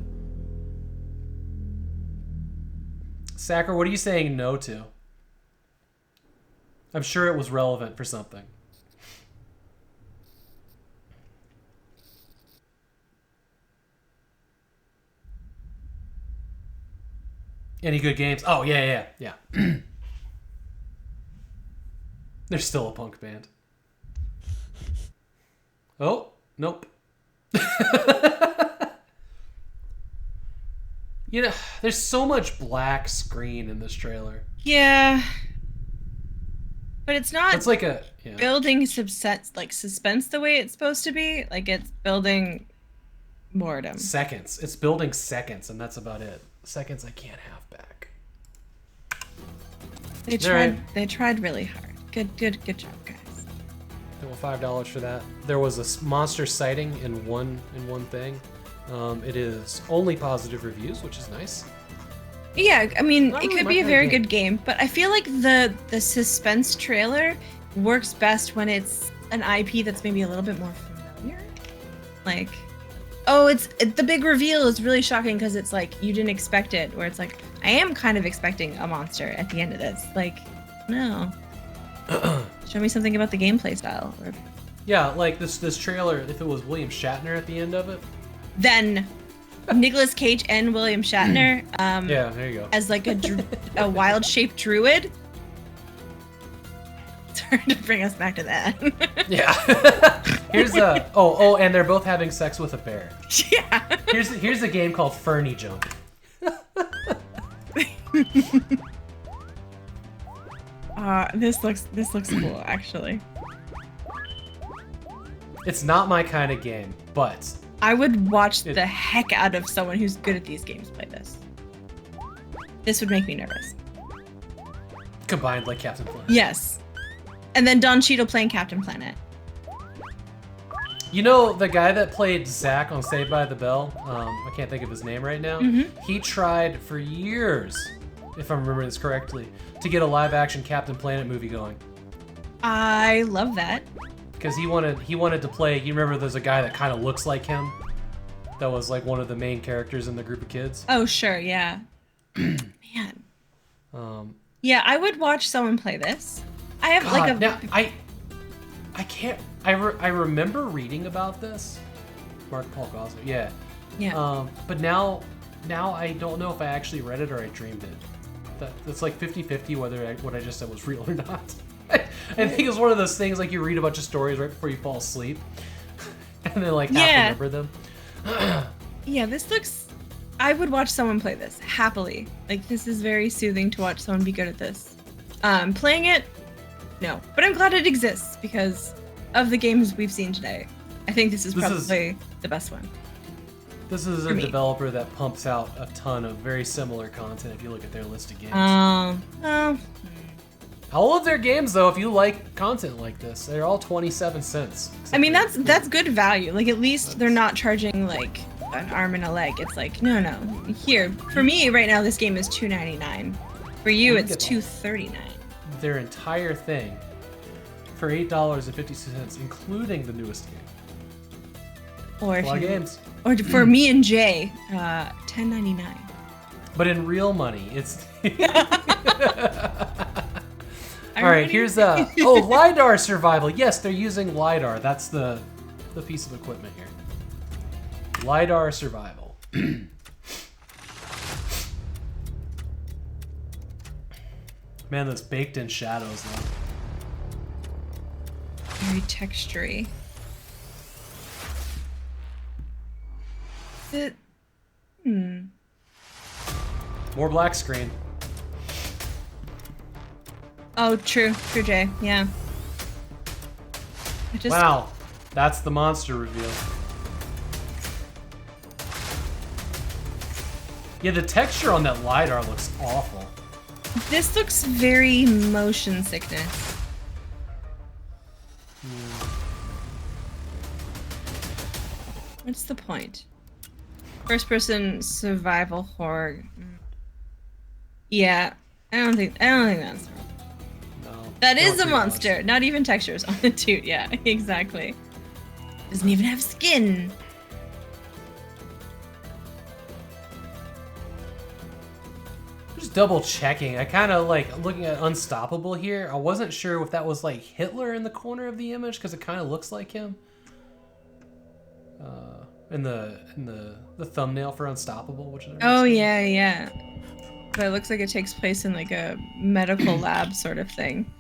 Sacker, what are you saying no to? I'm sure it was relevant for something. Any good games? Oh, yeah. They're still a punk band. Oh, nope. You know, there's so much black screen in this trailer. Yeah. But it's not It's like a building suspense the way it's supposed to be. Like, it's building boredom. Seconds. It's building seconds, and that's about it. Seconds I can't have back. They tried really hard. Good job, guys. Well, $5 for that. There was a monster sighting in one thing. It is only positive reviews, which is nice. Yeah, I mean, Not it really could my be a kind of very game. good game, but I feel like the suspense trailer works best when it's an IP that's maybe a little bit more familiar. Like, oh, the big reveal is really shocking because it's like you didn't expect it. Where it's like, I am kind of expecting a monster at the end of this. Like, no. Show me something about the gameplay style. Or... Yeah, like this trailer. If it was William Shatner at the end of it, then Nicolas Cage and William Shatner. Yeah, there you go. As like a wild shaped druid. It's hard to bring us back to that. Yeah. Here's and they're both having sex with a bear. Yeah. Here's a game called Fernie Jump. This looks cool, actually. It's not my kind of game, but I would watch the heck out of someone who's good at these games play this. This would make me nervous. combined like Captain Planet. Yes. And then Don Cheadle playing Captain Planet. You know, the guy that played Zack on Saved by the Bell, I can't think of his name right now, he tried for years, if I'm remembering this correctly, to get a live-action Captain Planet movie going. I love that. Because he wanted to play, you remember there's a guy that kind of looks like him? That was like one of the main characters in the group of kids? Oh, sure, yeah. Man. Yeah, I would watch someone play this. I have God, like a... now, I can't... I remember reading about this. Mark Paul Gosler, yeah. Yeah. But now I don't know if I actually read it or I dreamed it. That's like 50-50 whether what I just said was real or not. I think it's one of those things like you read a bunch of stories right before you fall asleep. And then like half remember them. Yeah, this looks... I would watch someone play this, happily. Like, this is very soothing to watch someone be good at this. Playing it? No. But I'm glad it exists, because of the games we've seen today, I think this is probably the best one. This is a developer that pumps out a ton of very similar content if you look at their list of games. Oh. All of their games, though, if you like content like this, they're all 27 cents. I mean, that's good value. Like, at least they're not charging, like, an arm and a leg. It's like, no. Here, for me, right now, this game is $2.99. For you, it's $2.39. Their entire thing for $8.50, including the newest game. Or if a lot of games. Or for me and Jay, $10.99. But in real money, it's... All right, here's LiDAR survival. Yes, they're using LiDAR. That's the piece of equipment here. LiDAR survival. Man, those baked in shadows though. Very textury. More black screen. Oh, true, Jay. Yeah. Wow, that's the monster reveal. Yeah, the texture on that LiDAR looks awful. This looks very motion sickness. What's the point? First person survival horror. Yeah, I don't think that's No. that is a $2. monster. Not even textures on it too. Yeah, exactly. Doesn't even have skin. Just double checking. I kind of like looking at Unstoppable here. I wasn't sure if that was like Hitler in the corner of the image because it kind of looks like him. In the thumbnail for Unstoppable, which is Oh yeah. But it looks like it takes place in like a medical lab sort of thing.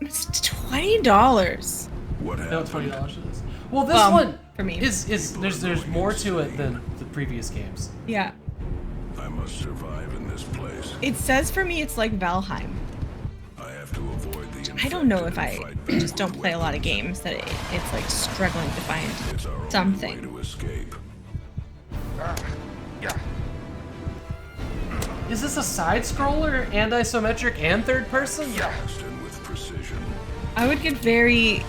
It's $20. What No, happened? $20 is. Well, this one for me is there's more to it than the previous games. Yeah. I must survive in this place. It says for me it's like Valheim. I have to avoid the I don't know if I just don't play a lot of games that it's like struggling to find something. to escape. Is this a side scroller and isometric and third person? With precision. I would get very...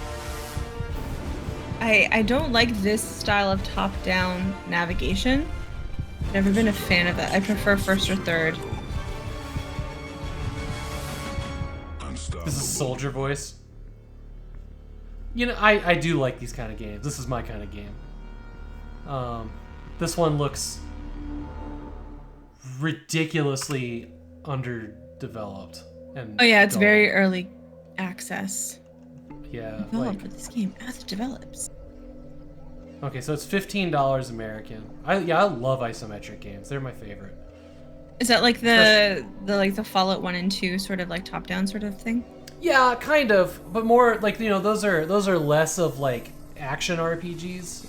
I don't like this style of top-down navigation. Never been a fan of that. I prefer first or third. This is soldier voice. You know, I do like these kind of games. This is my kind of game. This one looks ridiculously underdeveloped. And Oh yeah, it's dull. very early access. Yeah, Developed for this game as it develops. Okay, so it's $15 American. I love isometric games. They're my favorite. Is that like the Fallout 1 and 2 sort of like top-down sort of thing? Yeah, kind of, but more like, you know, those are less of like action RPGs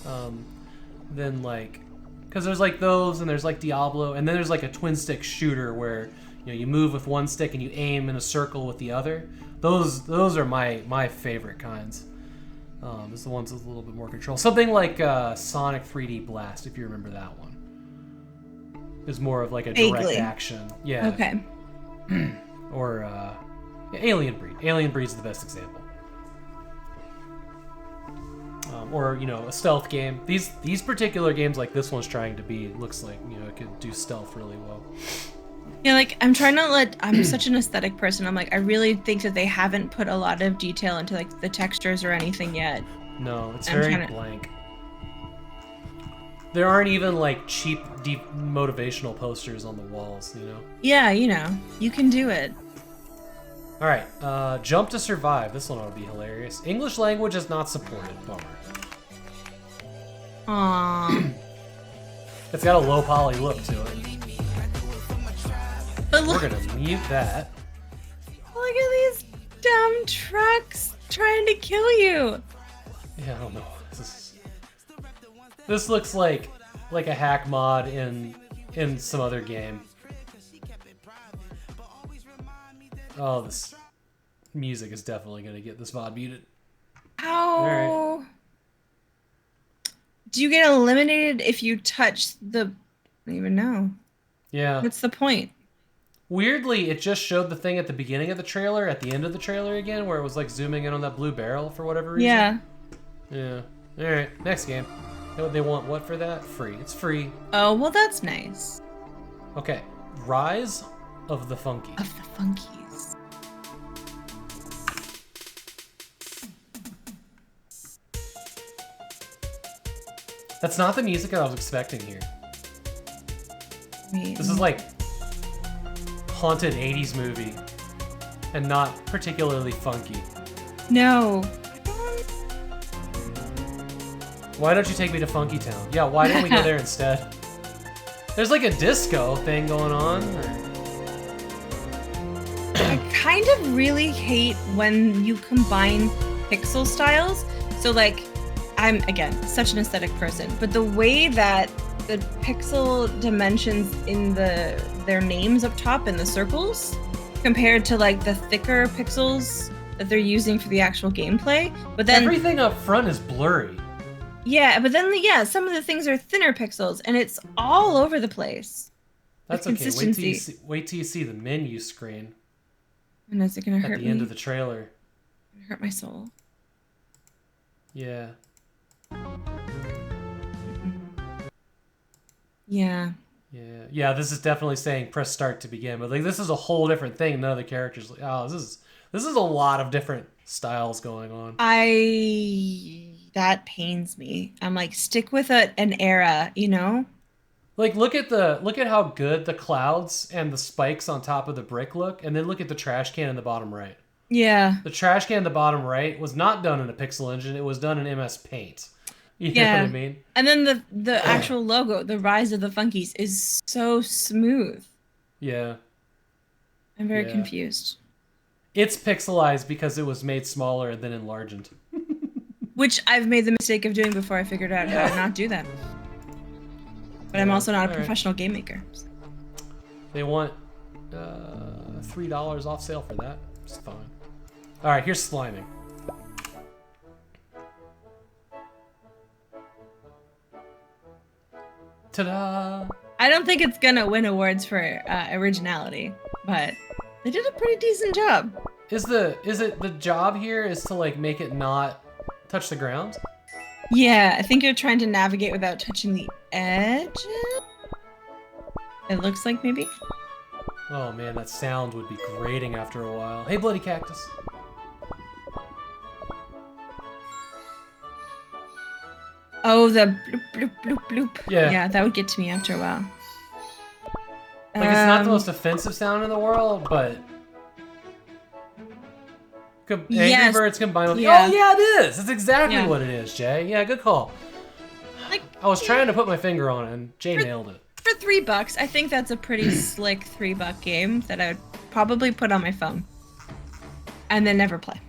than like, because there's like those and there's like Diablo, and then there's like a twin stick shooter where, you know, you move with one stick and you aim in a circle with the other. Those are my favorite kinds. It's the ones with a little bit more control. Something like Sonic 3D Blast, if you remember that one. Is more of like a direct Vaguely. action. Yeah. Okay. Or Alien Breed. Alien Breed's the best example. Or, you know, a stealth game. These particular games, like this one's trying to be, looks like, you know, it could do stealth really well. Yeah, like I'm trying to let. I'm such an aesthetic person. I'm like, I really think that they haven't put a lot of detail into like the textures or anything yet. No, it's I'm very trying to- blank. There aren't even like cheap, deep motivational posters on the walls, you know? Yeah, you know, you can do it. All right, Jump to Survive. This one ought to be hilarious. English language is not supported. Bummer. Aww. It's got a low poly look to it. But We're gonna mute that. Look at these dumb trucks trying to kill you. Yeah, I don't know. This looks like a hack mod in some other game. Oh, this music is definitely gonna get this VOD muted. How? All right. Do you get eliminated if you touch the? I don't even know. Yeah. What's the point? Weirdly, it just showed the thing at the beginning of the trailer, at the end of the trailer again, where it was like zooming in on that blue barrel for whatever reason. Yeah. Yeah. All right. Next game. They want what for that? Free. It's free. Oh well, that's nice. Okay. Rise of the Funky. Of the Funkies. That's not the music I was expecting here. Wait. This is like haunted 80s movie and not particularly funky. No. Why don't you take me to Funky Town? Yeah, why didn't we go there instead? There's like a disco thing going on. I kind of really hate when you combine pixel styles. So like, I'm again such an aesthetic person, but the way that the pixel dimensions in their names up top in the circles compared to like the thicker pixels that they're using for the actual gameplay, but then everything up front is blurry. Yeah, but then yeah, some of the things are thinner pixels and it's all over the place. That's okay. Wait till you see the menu screen. And is it gonna hurt at the me? end of the trailer? Hurt my soul. Yeah. Yeah. Yeah. This is definitely saying press start to begin, but like this is a whole different thing. None of the characters. Oh, this is a lot of different styles going on. That pains me. I'm like, stick with an era, you know? Like look at how good the clouds and the spikes on top of the brick look, and then look at the trash can in the bottom right. Yeah. The trash can in the bottom right was not done in a pixel engine, it was done in MS Paint. You know what I mean? And then the actual logo, the Rise of the Funkies, is so smooth. Yeah. I'm very confused. It's pixelized because it was made smaller and then enlarged. Which I've made the mistake of doing before I figured out how to not do that. But I'm also not a professional game maker. So. They want $3 off sale for that. It's fine. All right, here's sliming. Ta-da! I don't think it's gonna win awards for originality, but they did a pretty decent job. Is it the job here is to like make it not touch the ground? Yeah, I think you're trying to navigate without touching the edges. It looks like maybe. Oh man, that sound would be grating after a while. Hey, bloody cactus. Oh, the bloop, bloop, bloop, bloop. Yeah. Yeah, that would get to me after a while. Like, it's not the most offensive sound in the world, but... Angry Birds combined with... Yeah. Oh, yeah, it is! It's exactly Yeah. what it is, Jay. Yeah, good call. Like, I was trying to put my finger on it, and Jay nailed it. For $3, I think that's a pretty slick $3 game that I would probably put on my phone. And then never play.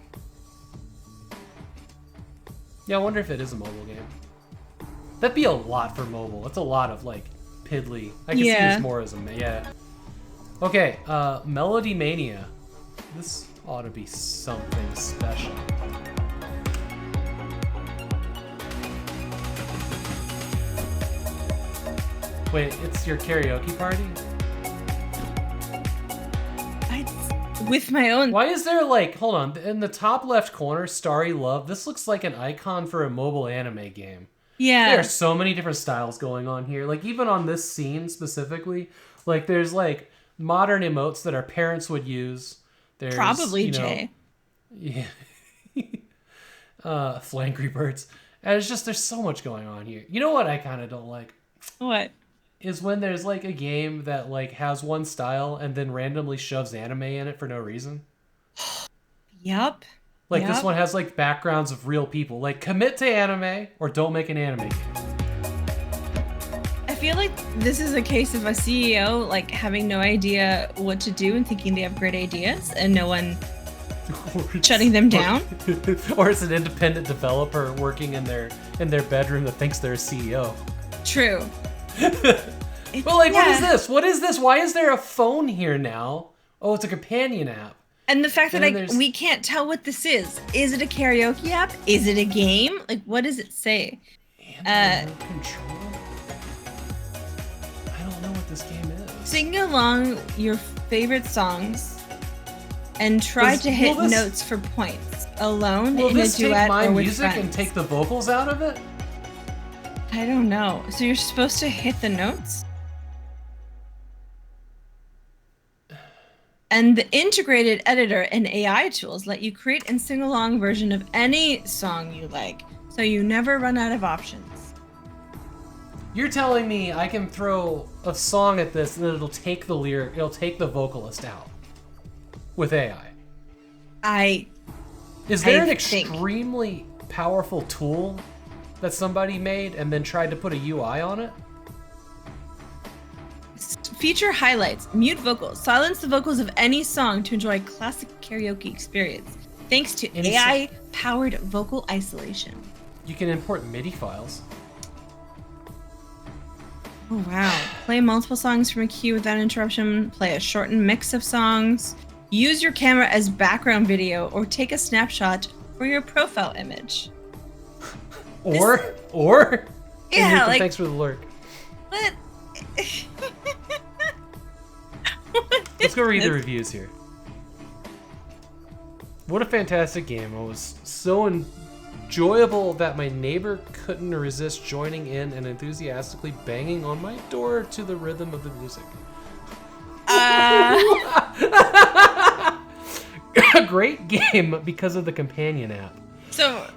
Yeah, I wonder if it is a mobile game. That'd be a lot for mobile. That's a lot of, like, piddly. I can see this more as a... Yeah. Okay, Melody Mania. This ought to be something special. Wait, it's your karaoke party? With my own... Why is there, like... Hold on. In the top left corner, Starry Love, this looks like an icon for a mobile anime game. Yeah. There are so many different styles going on here. Like, even on this scene specifically, like, there's, like, modern emotes that our parents would use. There's, Probably, Jay. Yeah. Flangry Birds. And it's just, there's so much going on here. You know what I kind of don't like? What? Is when there's, like, a game that, like, has one style and then randomly shoves anime in it for no reason. Yep. Like, this one has, like, backgrounds of real people. Like, commit to anime or don't make an anime game. I feel like this is a case of a CEO, like, having no idea what to do and thinking they have great ideas and no one shutting them down. Or it's an independent developer working in their bedroom that thinks they're a CEO. True. But, like, what is this? What is this? Why is there a phone here now? Oh, it's a companion app. And the fact that we can't tell what this is. Is it a karaoke app? Is it a game? Like, what does it say? Control? I don't know what this game is. Sing along your favorite songs and try to hit notes for points. Alone, in a duet, or with music friends. and take the vocals out of it? I don't know. So you're supposed to hit the notes? And the integrated editor and AI tools let you create and sing along version of any song you like, so you never run out of options. You're telling me I can throw a song at this and then it'll take the lyric, it'll take the vocalist out with AI. Is there an extremely powerful tool that somebody made and then tried to put a UI on it? Feature highlights, mute vocals, silence the vocals of any song to enjoy a classic karaoke experience, thanks to AI-powered vocal isolation. You can import MIDI files. Oh wow. Play multiple songs from a queue without interruption, play a shortened mix of songs, use your camera as background video, or take a snapshot for your profile image. Or? Yeah, like... Thanks for the lurk. What? let's go read the reviews here. What a fantastic game. It was so enjoyable that my neighbor couldn't resist joining in and enthusiastically banging on my door to the rhythm of the music. A great game because of the companion app. So,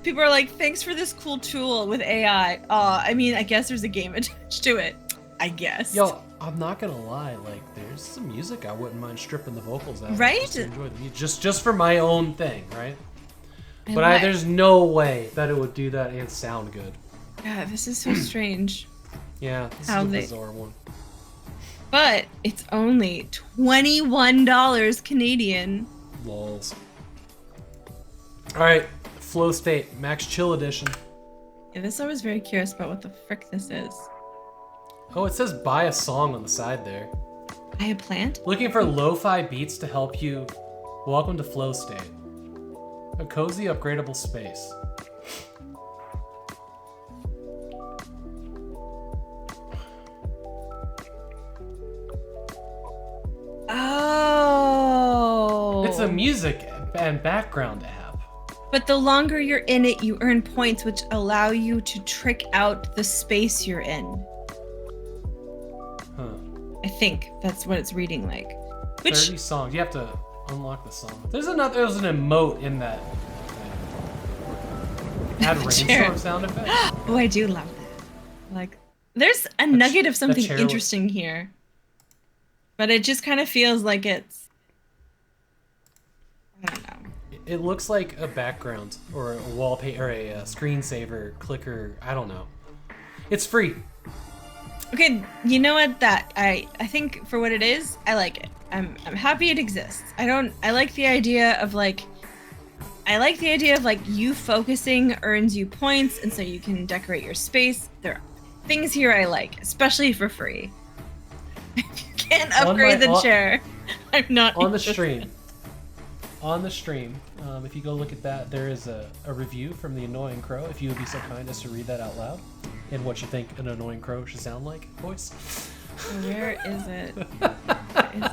people are like, thanks for this cool tool with AI. I mean, I guess there's a game attached to it. I guess. Yo, I'm not gonna lie, like, there's some music I wouldn't mind stripping the vocals out. Right? Just to enjoy the music, just for my own thing, right? But there's no way that it would do that and sound good. Yeah, this is so strange. Yeah, this is a bizarre one. But it's only $21 Canadian. Lols. Alright, Flow State, Max Chill Edition. Yeah, this I was very curious about what the frick this is. Oh, it says buy a song on the side there. Buy a plant? Looking for lo-fi beats to help you? Welcome to Flow State. A cozy, upgradable space. Oh. It's a music and background app. But the longer you're in it, you earn points which allow you to trick out the space you're in. Huh. I think that's what it's reading like. Which 30 songs. You have to unlock the song. There's an emote in that. Add rainstorm sound effect. Oh, I do love that. Like, there's a nugget of something interesting here. But it just kind of feels like it's... I don't know. It looks like a background or a wallpaper or a screensaver clicker. I don't know. It's free. Okay, you know what? That I think for what it is, I like it. I'm happy it exists. I like the idea of like you focusing earns you points, and so you can decorate your space. There are things here I like, especially for free. You can't upgrade the chair. I'm not on the stream. On the stream, if you go look at that, there is a review from the Annoying Crow. If you would be so kind as to read that out loud, and what you think an annoying crow should sound like, voice. Where is it? Where is it?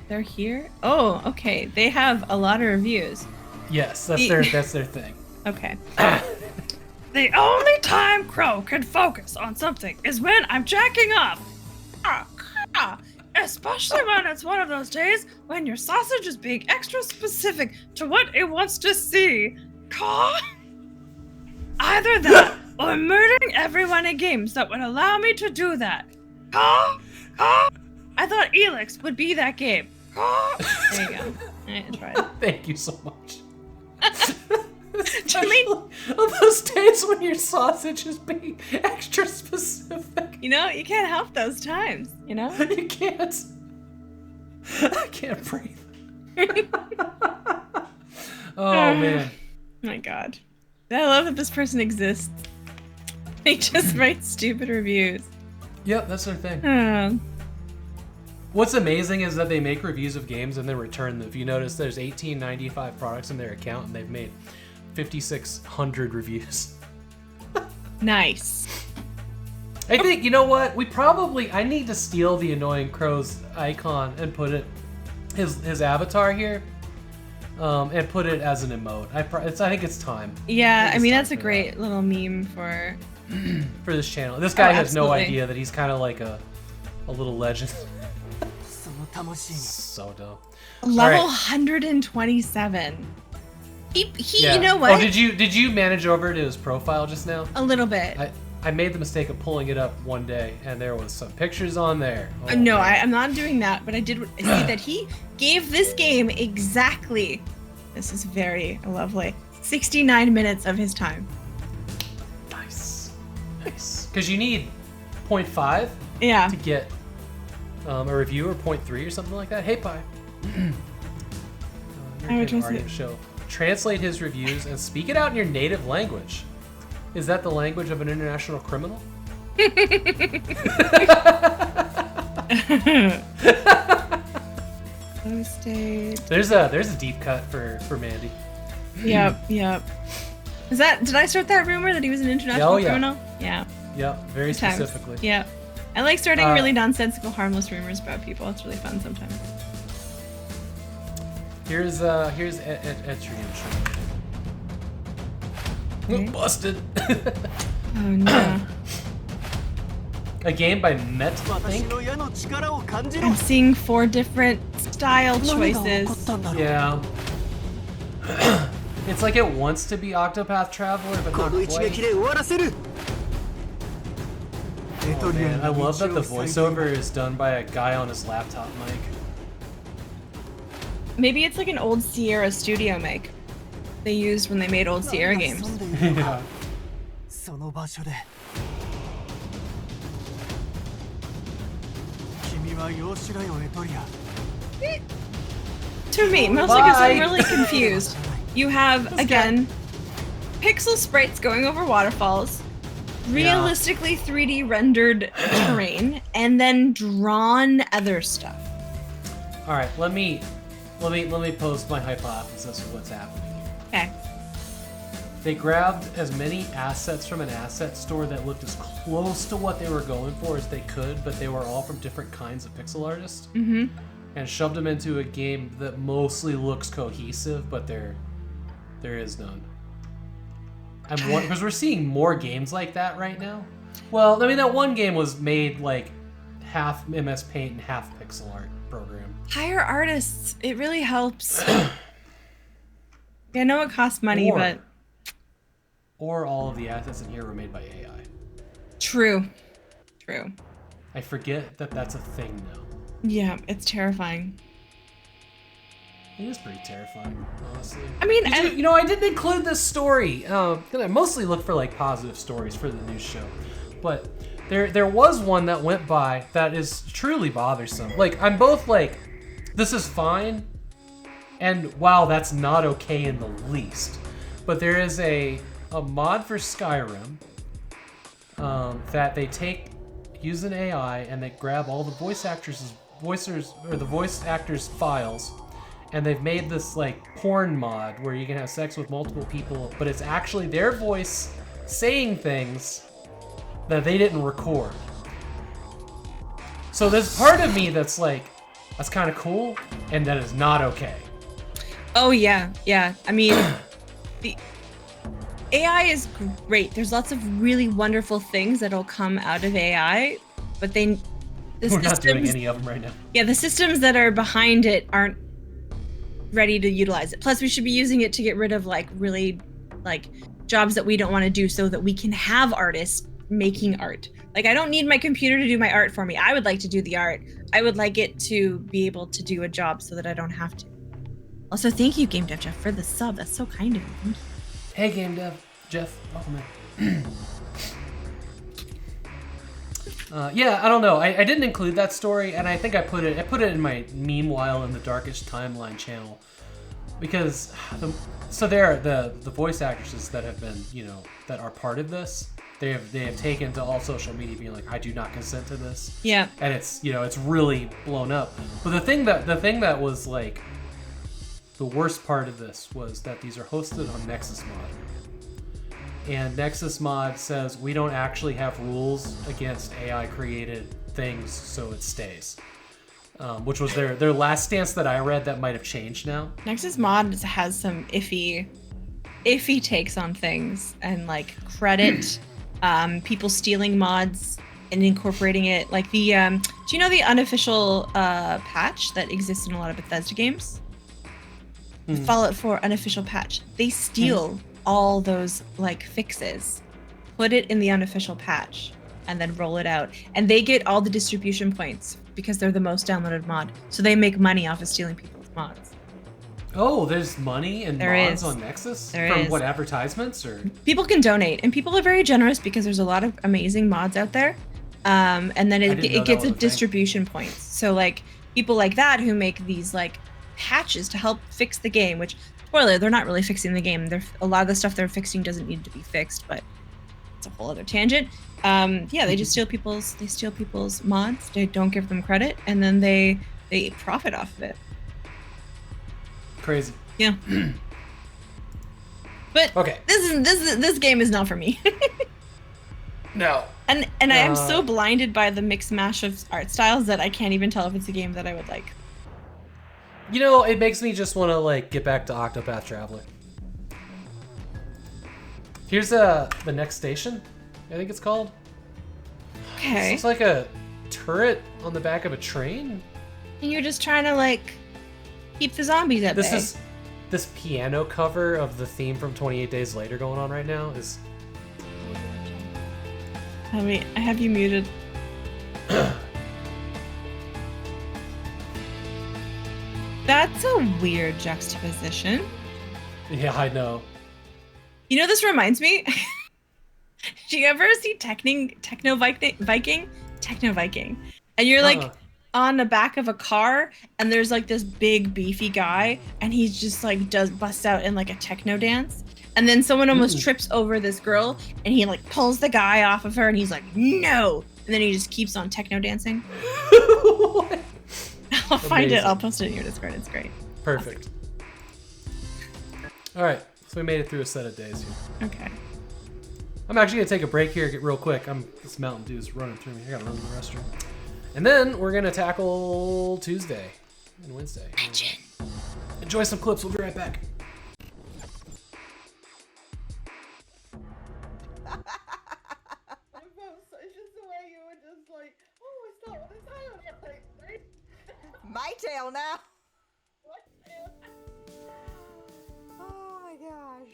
They're here. Oh, okay. They have a lot of reviews. Yes, that's their thing. Okay. The only time Crow can focus on something is when I'm jacking up. Especially when it's one of those days when your sausage is being extra specific to what it wants to see. Either that or murdering everyone in games that would allow me to do that. I thought Elix would be that game. There you go. I tried. Thank you so much. Do you mean on those days when your sausage is being extra specific? You know, you can't help those times, you know? You can't. I can't breathe. Oh, man. My God. I love that this person exists. They just write stupid reviews. Yep, that's their thing. What's amazing is that they make reviews of games and then return them. If you notice, there's 1895 products in their account, and they've made 5,600 reviews. Nice. I think, you know what? I need to steal the Annoying Crow's icon and put it, his avatar here, and put it as an emote. I think it's time. Yeah, I mean, that's a great little meme for this channel. This guy has no idea that he's kind of like a little legend. So dumb. Level 127. He yeah. You know what? Oh, did you manage over to his profile just now? A little bit. I made the mistake of pulling it up one day, and there was some pictures on there. Oh, no, I'm not doing that, but I did see that he gave this game exactly, this is very lovely, 69 minutes of his time. Nice. Because you need 0.5 to get a review, or 0.3 or something like that. Hey, Pi. Show. Translate his reviews and speak it out in your native language. Is that the language of an international criminal? There's a deep cut for Mandy. Yep. Did I start that rumor that he was an international criminal? Yeah. Yep, very specifically. Yep. I like starting really nonsensical, harmless rumors about people. It's really fun sometimes. Here's Artyom. Okay. Busted. Oh no. A game by Met, I think. I'm seeing 4 different style choices. Yeah. It's like it wants to be Octopath Traveler, but not quite. Oh, man, I love that the voiceover is done by a guy on his laptop mic. Maybe it's like an old Sierra studio mic they used when they made old Sierra games. Yeah. To me, mostly because I'm really confused. You have, again, pixel sprites going over waterfalls, realistically 3D rendered terrain, and then drawn other stuff. All right, let me pose my hypothesis of what's happening here. Okay. They grabbed as many assets from an asset store that looked as close to what they were going for as they could, but they were all from different kinds of pixel artists, and shoved them into a game that mostly looks cohesive, but there is none. Because we're seeing more games like that right now. Well, I mean, that one game was made like half MS Paint and half pixel art program. Hire artists. It really helps. I know it costs money, but... Or all of the assets in here were made by AI. True. True. I forget that that's a thing now. Yeah, it's terrifying. It is pretty terrifying, honestly. I mean, I didn't include this story. I mostly look for like positive stories for the news show, but there was one that went by that is truly bothersome. Like, I'm both like, this is fine, and wow, that's not okay in the least. But there is a mod for Skyrim that they use an AI and they grab all the voice actors' files, and they've made this like porn mod where you can have sex with multiple people, but it's actually their voice saying things that they didn't record. So there's part of me that's like, that's kind of cool, and that is not okay. Oh yeah. I mean, the AI is great. There's lots of really wonderful things that'll come out of AI, but we're not doing any of them right now. Yeah, the systems that are behind it aren't ready to utilize it. Plus, we should be using it to get rid of like really like jobs that we don't want to do, so that we can have artists making art. Like, I don't need my computer to do my art for me. I would like to do the art. I would like it to be able to do a job so that I don't have to. Also, thank you, Game Dev Jeff, for the sub. That's so kind of you. Thank you. Hey, Game Dev Jeff, welcome in. Yeah, I don't know. I didn't include that story, and I think I put it in my Meanwhile in the Darkest Timeline channel, because there are the voice actresses that have been, that are part of this. They have taken to all social media being like, I do not consent to this. Yeah. And it's it's really blown up. But the thing that was like the worst part of this was that these are hosted on Nexus Mod. And Nexus Mod says we don't actually have rules against AI created things, so it stays. Which was their last stance that I read. That might have changed now. Nexus Mod has some iffy takes on things, and like credit people stealing mods and incorporating it. Like the do you know the unofficial patch that exists in a lot of Bethesda games? The Fallout 4 unofficial patch. They steal all those like fixes, put it in the unofficial patch, and then roll it out. And they get all the distribution points because they're the most downloaded mod. So they make money off of stealing people's mods. Oh, there's money and mods on Nexus? From what, advertisements? Or people can donate, and people are very generous because there's a lot of amazing mods out there. And then it gets a distribution points. So like people like that who make these like patches to help fix the game, which, spoiler, they're not really fixing the game. A lot of the stuff they're fixing doesn't need to be fixed, but it's a whole other tangent. Yeah, they just steal people's mods. They don't give them credit, and then they profit off of it. Crazy. Yeah. But okay, this game is not for me. No. And I am so blinded by the mix mash of art styles that I can't even tell if it's a game that I would like. You know, it makes me just want to like get back to Octopath Traveler. Here's the next station, I think it's called. Okay. It's like a turret on the back of a train. And you're just trying to like keep the zombies at bay. This piano cover of the theme from 28 Days Later going on right now is. I have you muted. That's a weird juxtaposition. Yeah, I know. You know, this reminds me. Do you ever see Techno Viking? And you're like on the back of a car, and there's like this big beefy guy, and he's just like busts out in like a techno dance. And then someone almost trips over this girl, and he like pulls the guy off of her, and he's like, no! And then he just keeps on techno dancing. I'll find it. I'll post it in your Discord. It's great. Perfect. All right, so we made it through a set of days here. Okay. I'm actually gonna take a break here, get real quick. This Mountain Dew's running through me. I gotta run to the restroom. And then we're gonna tackle Tuesday and Wednesday. Enjoy some clips. We'll be right back. My tail now. Oh my gosh.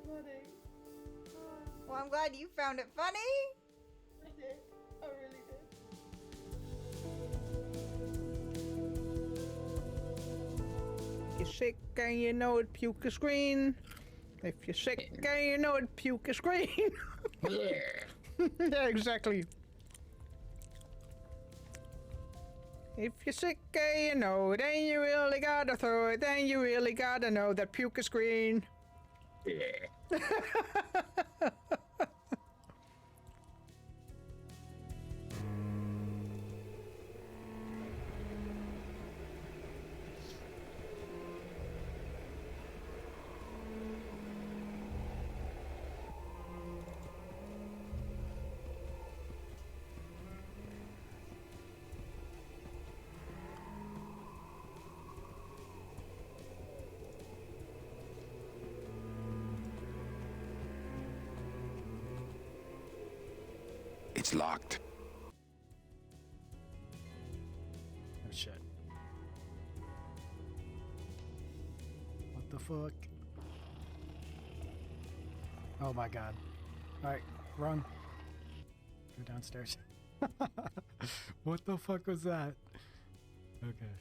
Funny. Well, I'm glad you found it funny. I did. I really did. You're sick and you know it, puke a screen. If you're sick and you know it, puke a screen. Yeah, exactly. If you're sick and you know, then you really gotta throw it. Then you really gotta know that puke a screen. Yeah. It's locked. Oh shit. What the fuck? Oh my god. Alright, run. Go downstairs. What the fuck was that? Okay.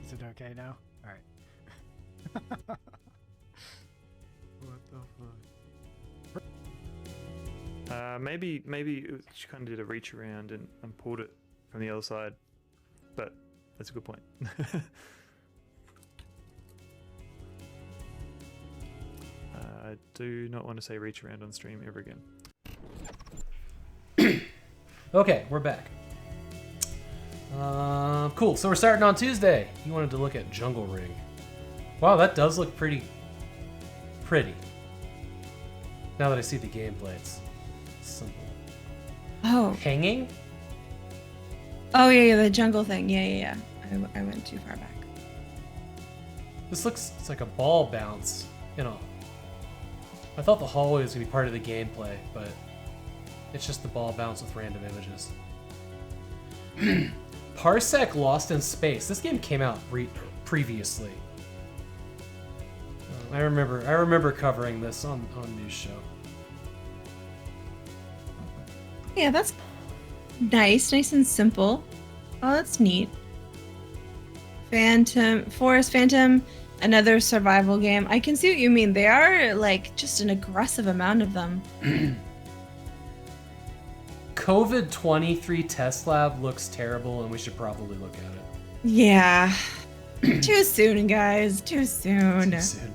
Is it okay now? Alright. What the fuck? Maybe she kind of did a reach around and pulled it from the other side, but that's a good point. I do not want to say reach around on stream ever again. Okay, we're back. Cool, so we're starting on Tuesday. You wanted to look at Jungle Ring. Wow, that does look pretty. Now that I see the gameplay, it's simple. Oh. Hanging? Oh yeah, the jungle thing. Yeah. I went too far back. This looks, it's like a ball bounce. You know, I thought the hallway was gonna be part of the gameplay, but it's just the ball bounce with random images. Parsec Lost in Space. This game came out previously. I remember covering this on NEWSHOW. Yeah, that's nice and simple. Oh, that's neat. Forest Phantom, another survival game. I can see what you mean. They are like just an aggressive amount of them. COVID-23 test lab looks terrible, and we should probably look at it. Yeah. Too soon, guys. Too soon. Too soon.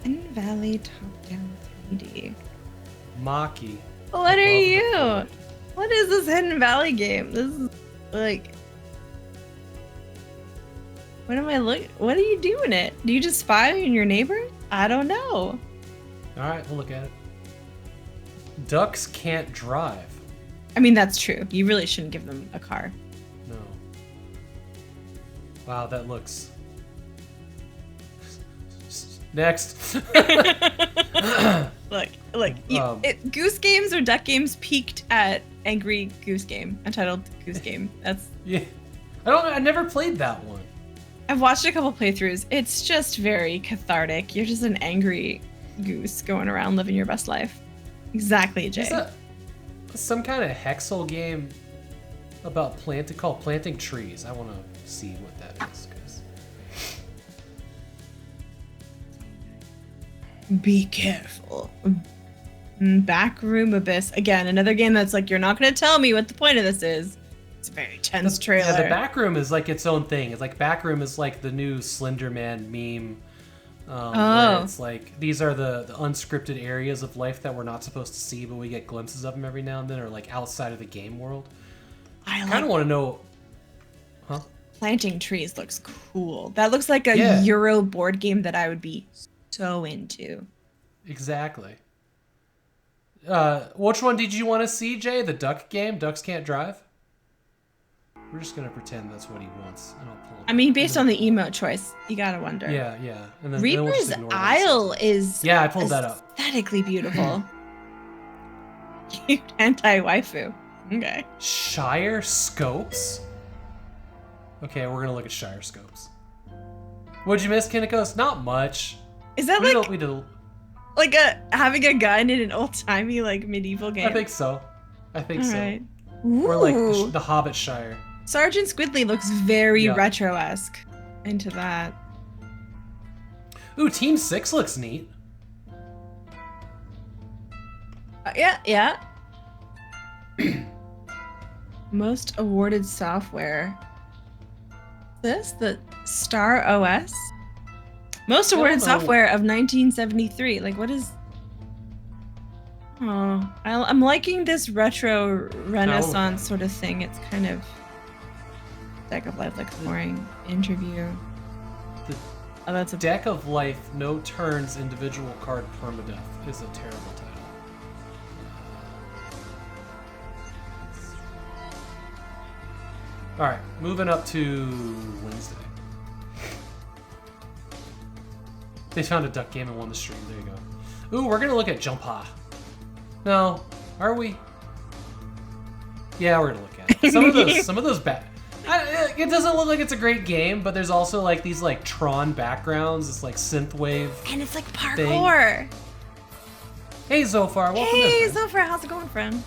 Hidden Valley top-down 3D. Maki. What are you? What is this Hidden Valley game? This is like... What am I look? What are you doing it? Do you just spy on your neighbor? I don't know. All right, we'll look at it. Ducks can't drive. I mean, that's true. You really shouldn't give them a car. No. Wow, that looks... Next. Look. Goose Games or Duck Games peaked at Angry Goose Game, Untitled Goose Game. That's... Yeah. I never played that one. I've watched a couple playthroughs. It's just very cathartic. You're just an angry goose going around living your best life. Exactly, Jay. Is that some kind of hexel game about called planting trees? I want to see what that is. Be careful. Backroom Abyss. Again, another game that's like, you're not going to tell me what the point of this is. It's a very tense trailer. Yeah, the Backroom is like its own thing. It's like Backroom is like the new Slender Man meme. Where it's like, these are the unscripted areas of life that we're not supposed to see, but we get glimpses of them every now and then, or like outside of the game world. I kind of want to know... Huh? Planting trees looks cool. That looks like a Euro board game that I would be so into. Exactly. Which one did you want to see, Jay? The duck game? Ducks Can't Drive? We're just going to pretend that's what he wants. And I'll pull it I mean, based on the emote choice, you gotta wonder. Yeah. And then Reaper's Isle is I pulled that up. Aesthetically beautiful. Cute anti-waifu. Okay. Shire Scopes? Okay, we're going to look at Shire Scopes. What'd you miss, Kinikos? Not much. Is that we did like having a gun in an old-timey like medieval game? I think so. Right. Or like the Hobbit Shire. Sergeant Squidly looks very retro-esque. Into that. Ooh, Team 6 looks neat. Yeah. Most awarded software. The Star OS? Most awarded software of 1973. Like, what is... Oh, I'm liking this retro renaissance sort of thing. It's kind of... Deck of Life, like, boring interview. That's a Deck of Life, no turns, individual card permadeath is a terrible title. Alright, moving up to Wednesday. They found a duck game and won the stream. There you go. Ooh, we're gonna look at Jump Ha. No, are we? Yeah, we're gonna look at it. Some of those bad. It doesn't look like it's a great game, but there's also like these like Tron backgrounds. It's like synthwave. And it's like parkour. Thing. Hey Zofar, welcome in. Hey Zofar, how's it going, friend?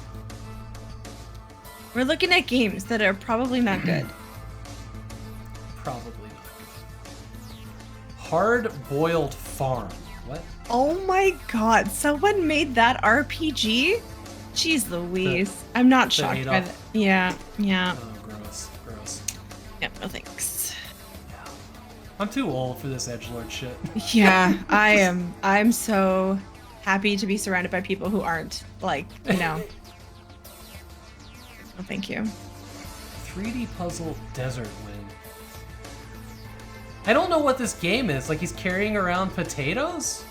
We're looking at games that are probably not good. Probably not good. Hard-boiled farm. What? Oh my god, someone made that RPG? Jeez Louise. I'm not shocked by that. Yeah. Oh, gross. Yeah, no thanks. I'm too old for this edgelord shit. Yeah, I am. I'm so happy to be surrounded by people who aren't, like, you know. Oh, thank you. 3D puzzle desert wind. I don't know what this game is. Like, he's carrying around potatoes?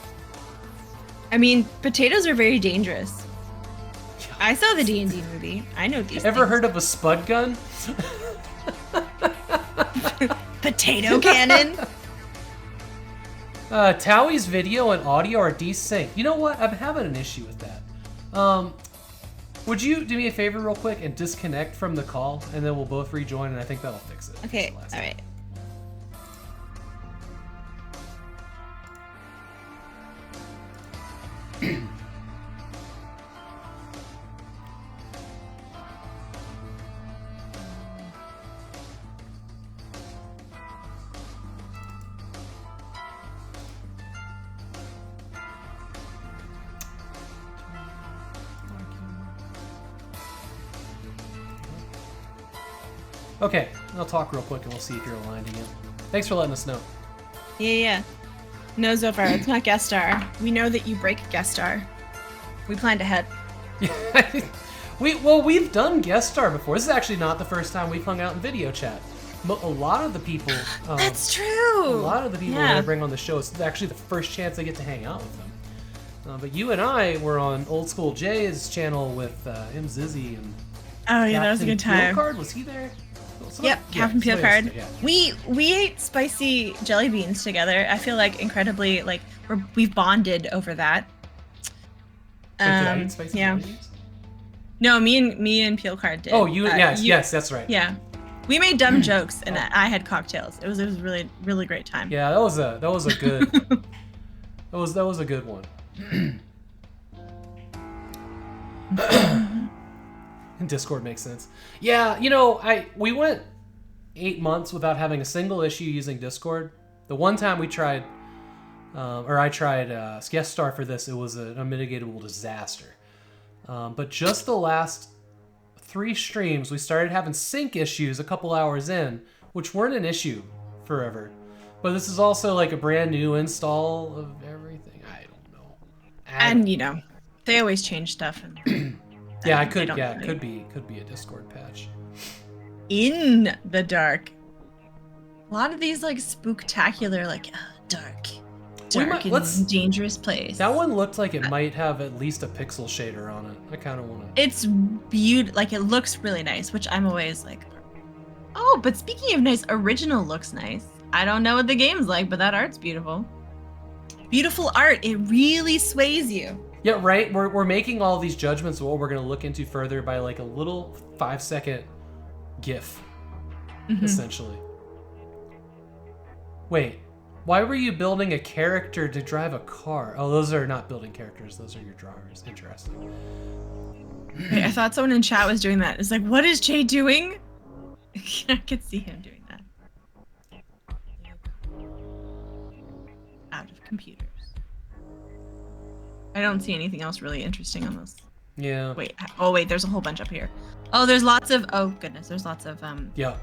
I mean, potatoes are very dangerous. I saw the D&D movie. I know these Ever heard of a spud gun? Potato cannon? Towie's video and audio are desynced. You know what? I'm having an issue with that. Would you do me a favor real quick and disconnect from the call, and then we'll both rejoin, and I think that'll fix it. Okay, all right. Okay, I'll talk real quick and we'll see if you're aligned again. Thanks for letting us know. Yeah. No, Zofar, it's not guest star. We know that you break guest star. We planned ahead. We've done guest star before. This is actually not the first time we've hung out in video chat. a lot of the people. That's true. A lot of the people that I bring on the show, it's actually the first chance I get to hang out with them. But you and I were on Old School Jay's channel with him, Zizzy, and oh yeah, that was a good time. Card, was he there? Yep, Captain Peel Card. We ate spicy jelly beans together. I feel like incredibly like we've bonded over that. Wait, did I eat spicy jelly beans? No, me and Peel Card did. Oh, yes, that's right. Yeah, we made dumb jokes and I had cocktails. It was a really really great time. Yeah, that was a good that was a good one. Discord makes sense. Yeah, we went 8 months without having a single issue using Discord. The one time we tried, I tried guest star for this, it was an unmitigatable disaster. But just the last 3 streams, we started having sync issues a couple hours in, which weren't an issue forever. But this is also like a brand new install of everything. I don't know. And they always change stuff. And yeah, it could be a Discord patch. In the dark. A lot of these like spooktacular, like dark and dangerous place. That one looked like it might have at least a pixel shader on it. I kind of want to. It's beautiful. Like it looks really nice, which I'm always like. Oh, but speaking of nice, original looks nice. I don't know what the game's like, but that art's beautiful. Beautiful art. It really sways you. Yeah, right. We're making all these judgments of what we're going to look into further by like a little 5-second GIF, essentially. Wait, why were you building a character to drive a car? Oh, those are not building characters. Those are your drawers. Interesting. Wait, I thought someone in chat was doing that. It's like, what is Jay doing? I could see him doing that. Out of computers. I don't see anything else really interesting on this. Yeah. Wait. Oh, wait. There's a whole bunch up here. Oh, there's lots of. Oh goodness. There's lots of. Yeah.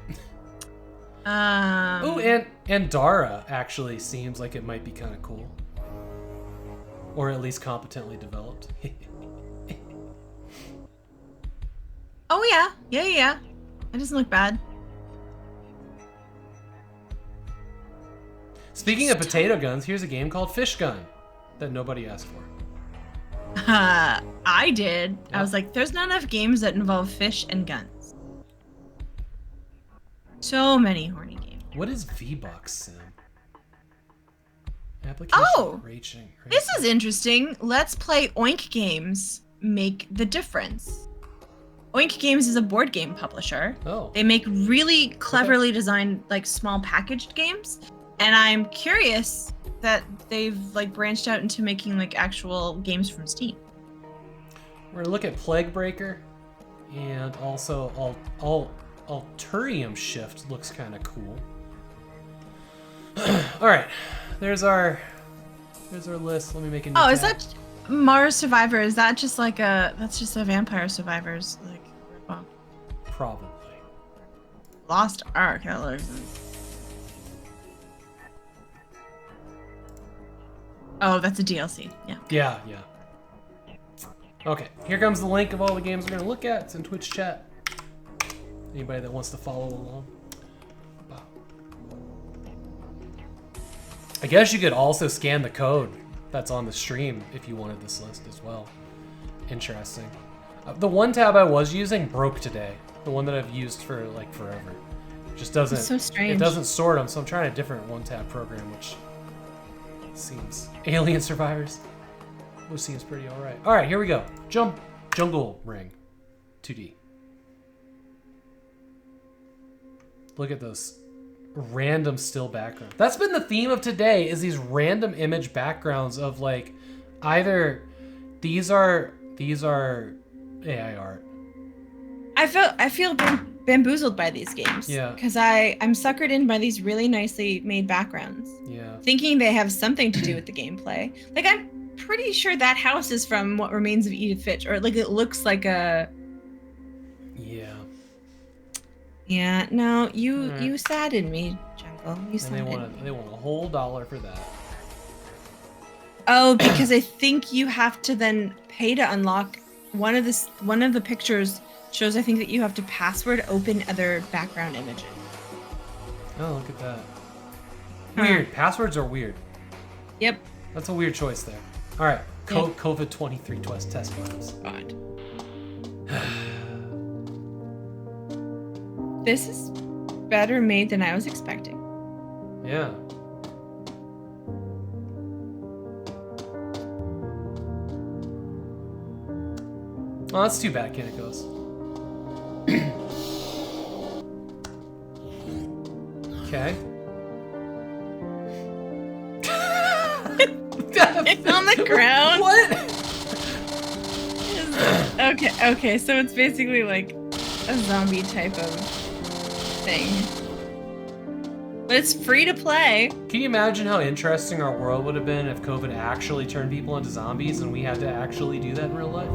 Oh, and Dara actually seems like it might be kind of cool, or at least competently developed. Oh yeah. It doesn't look bad. Speaking of potato guns, here's a game called Fish Gun that nobody asked for. I did. Yep. I was like, there's not enough games that involve fish and guns. So many horny games. What is V-Bucks Sim? Application racing. This is interesting. Let's Play Oink Games make the difference. Oink Games is a board game publisher. Oh. They make really cleverly designed, like, small packaged games. And I'm curious that they've like branched out into making like actual games from Steam. We're gonna look at Plague Breaker, and also Artyom Shift looks kind of cool. All right, there's our list. Let me make a new tab. Is that Mars Survivor? Is that just like that's just a Vampire Survivors like ripoff? Probably. Lost Ark. That looks. Oh, that's a DLC. Yeah. Yeah. Okay, here comes the link of all the games we're gonna look at. It's in Twitch chat. Anybody that wants to follow along. I guess you could also scan the code that's on the stream if you wanted this list as well. Interesting. The one tab I was using broke today. The one that I've used for like forever. It just doesn't. It's so strange. It doesn't sort them, so I'm trying a different one tab program, which seems Alien Survivors, which seems pretty all right. All right, here we go. Jungle Ring, 2D. Look at those random still backgrounds. That's been the theme of today, is these random image backgrounds of like either these are AI art. I feel bamboozled by these games. Yeah. Because I'm suckered in by these really nicely made backgrounds. Yeah. Thinking they have something to do with the gameplay. Like I'm pretty sure that house is from What Remains of Edith Finch, or like it looks like a. Yeah. Yeah. No, you saddened me, Jungle. You saddened me. They want a whole $1 for that. Oh, because I think you have to then pay to unlock one of the pictures shows I think that you have to password open other background images. Oh, look at that. Weird. Passwords are weird. Yep. That's a weird choice there. All right. Yeah. COVID-23 test files. God. This is better made than I was expecting. Yeah. Oh, that's too bad, Kinnikos. Okay. It's on the ground. What? Okay, so it's basically like a zombie type of thing. But it's free to play. Can you imagine how interesting our world would have been if COVID actually turned people into zombies and we had to actually do that in real life?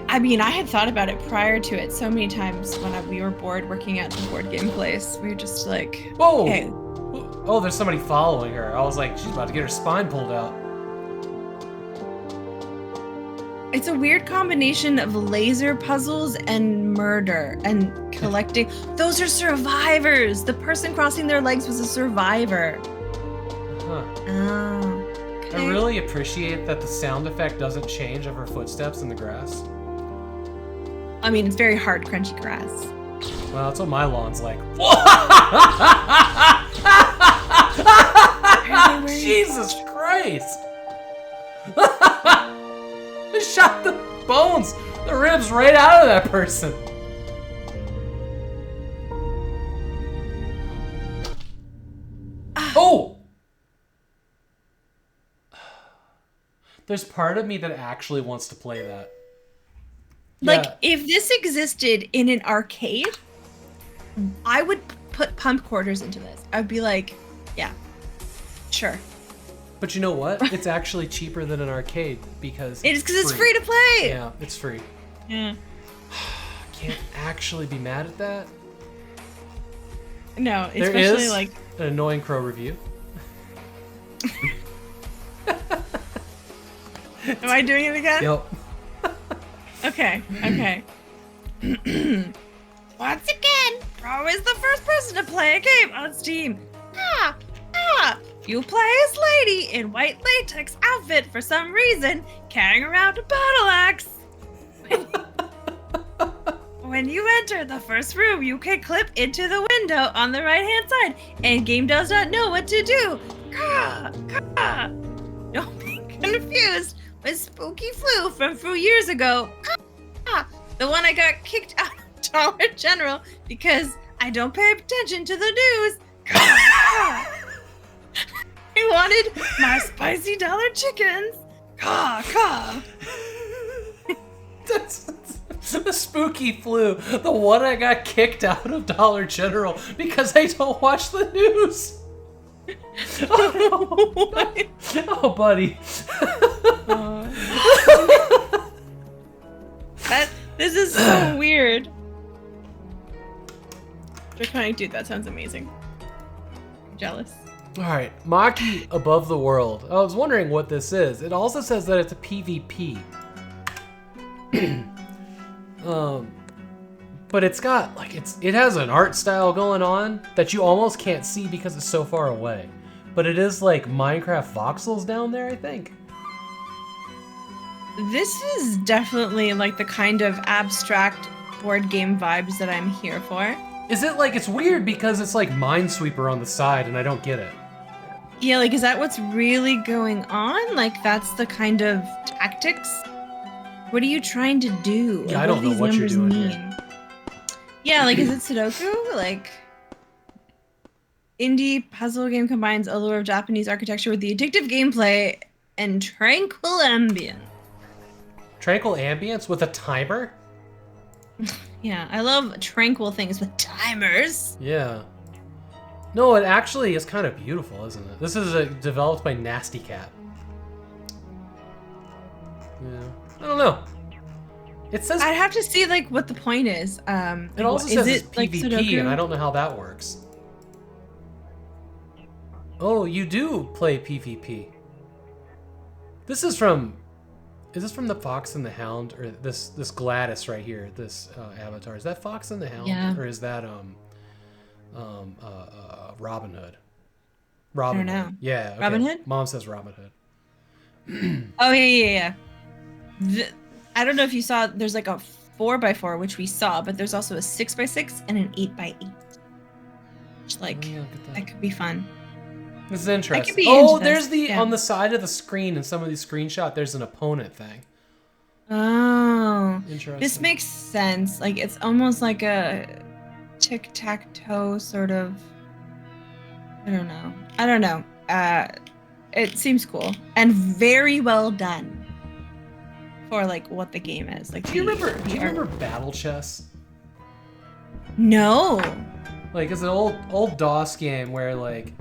I mean, I had thought about it prior to it so many times when we were bored working at the board game place. We were just like, whoa! Hey. Oh, there's somebody following her. I was like, she's about to get her spine pulled out. It's a weird combination of laser puzzles and murder and collecting. Those are survivors. The person crossing their legs was a survivor. Huh. Oh. I really appreciate that the sound effect doesn't change of her footsteps in the grass. I mean, it's very hard, crunchy grass. Well, that's what my lawn's like. Jesus Christ! I shot the bones, the ribs right out of that person. Oh! There's part of me that actually wants to play that. Like, Yeah. if this existed in an arcade, I would put pump quarters into this. I'd be like, yeah, sure. But you know what? It's actually cheaper than an arcade because It's because it's free to play. Yeah, it's free. Yeah. Can't actually be mad at that. No, There especially is like an annoying crow review. Am I doing it again? Yep. Okay. Once again, Pro is the first person to play a game on Steam. You play as Lady in white latex outfit for some reason, carrying around a battle axe. When you enter the first room, you can clip into the window on the right-hand side, and game does not know what to do. Don't be confused with Spooky Flu from a few years ago. The one I got kicked out of Dollar General because I don't pay attention to the news. I wanted my spicy dollar chickens. That's the Spooky Flu, the one I got kicked out of Dollar General because I don't watch the news. Oh, buddy. This is so weird. Draconic dude, that sounds amazing. I'm jealous. Alright, Maki Above the World. I was wondering what this is. It also says that it's a PvP. But it's got, like, it has an art style going on that you almost can't see because it's so far away. But it is like Minecraft voxels down there, I think. This is definitely like the kind of abstract board game vibes that I'm here for. Is it like, it's weird because it's like Minesweeper on the side and I don't get it. Yeah, like, is that what's really going on? Like, that's the kind of tactics? What are you trying to do? Yeah, Like, I don't know do what you're these doing numbers here. Yeah, like, is it Sudoku? Like, indie puzzle game combines allure of Japanese architecture with the addictive gameplay and tranquil ambience. Tranquil ambience with a timer? Yeah, I love tranquil things with timers. Yeah. No, it actually is kind of beautiful, isn't it? This is developed by Nasty Cat. Yeah. I don't know. It says I'd have to see like what the point is. it also is says it it's like PvP, Sudoku? and I don't know how that works. Oh, you do play PvP. This is from. Is this from the Fox and the Hound, or this Gladys right here? This avatar, is that Fox and the Hound, Yeah. or is that Robin Hood. I don't know. Yeah. Okay. Robin Hood? Mom says Robin Hood. Oh yeah. I don't know if you saw. There's like a 4x4, which we saw, but there's also a 6x6 and an 8x8. Which, like, that could be fun. This is interesting. Be Oh, into there's this. on the side of the screen in some of these screenshots. There's an opponent thing. Oh, Interesting. this makes sense. Like, it's almost like a tic-tac-toe sort of. I don't know. It seems cool and very well done for like what the game is. Like, Do you remember Battle Chess? No. Like, it's an old DOS game where like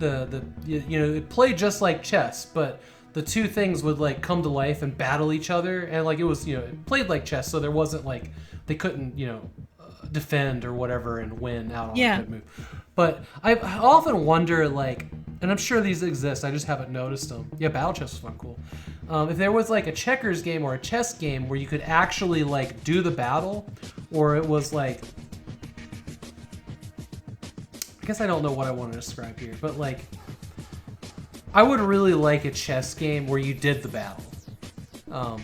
it played just like chess, but the two things would like come to life and battle each other, and like it was it played like chess, so there wasn't like they couldn't defend or whatever and win out on a good move. But I often wonder, like, and I'm sure these exist, I just haven't noticed them. Yeah, Battle Chess was fun, cool. If there was like a checkers game or a chess game where you could actually like do the battle, or it was like, I guess I don't know what I want to describe here, but like, I would really like a chess game where you did the battle.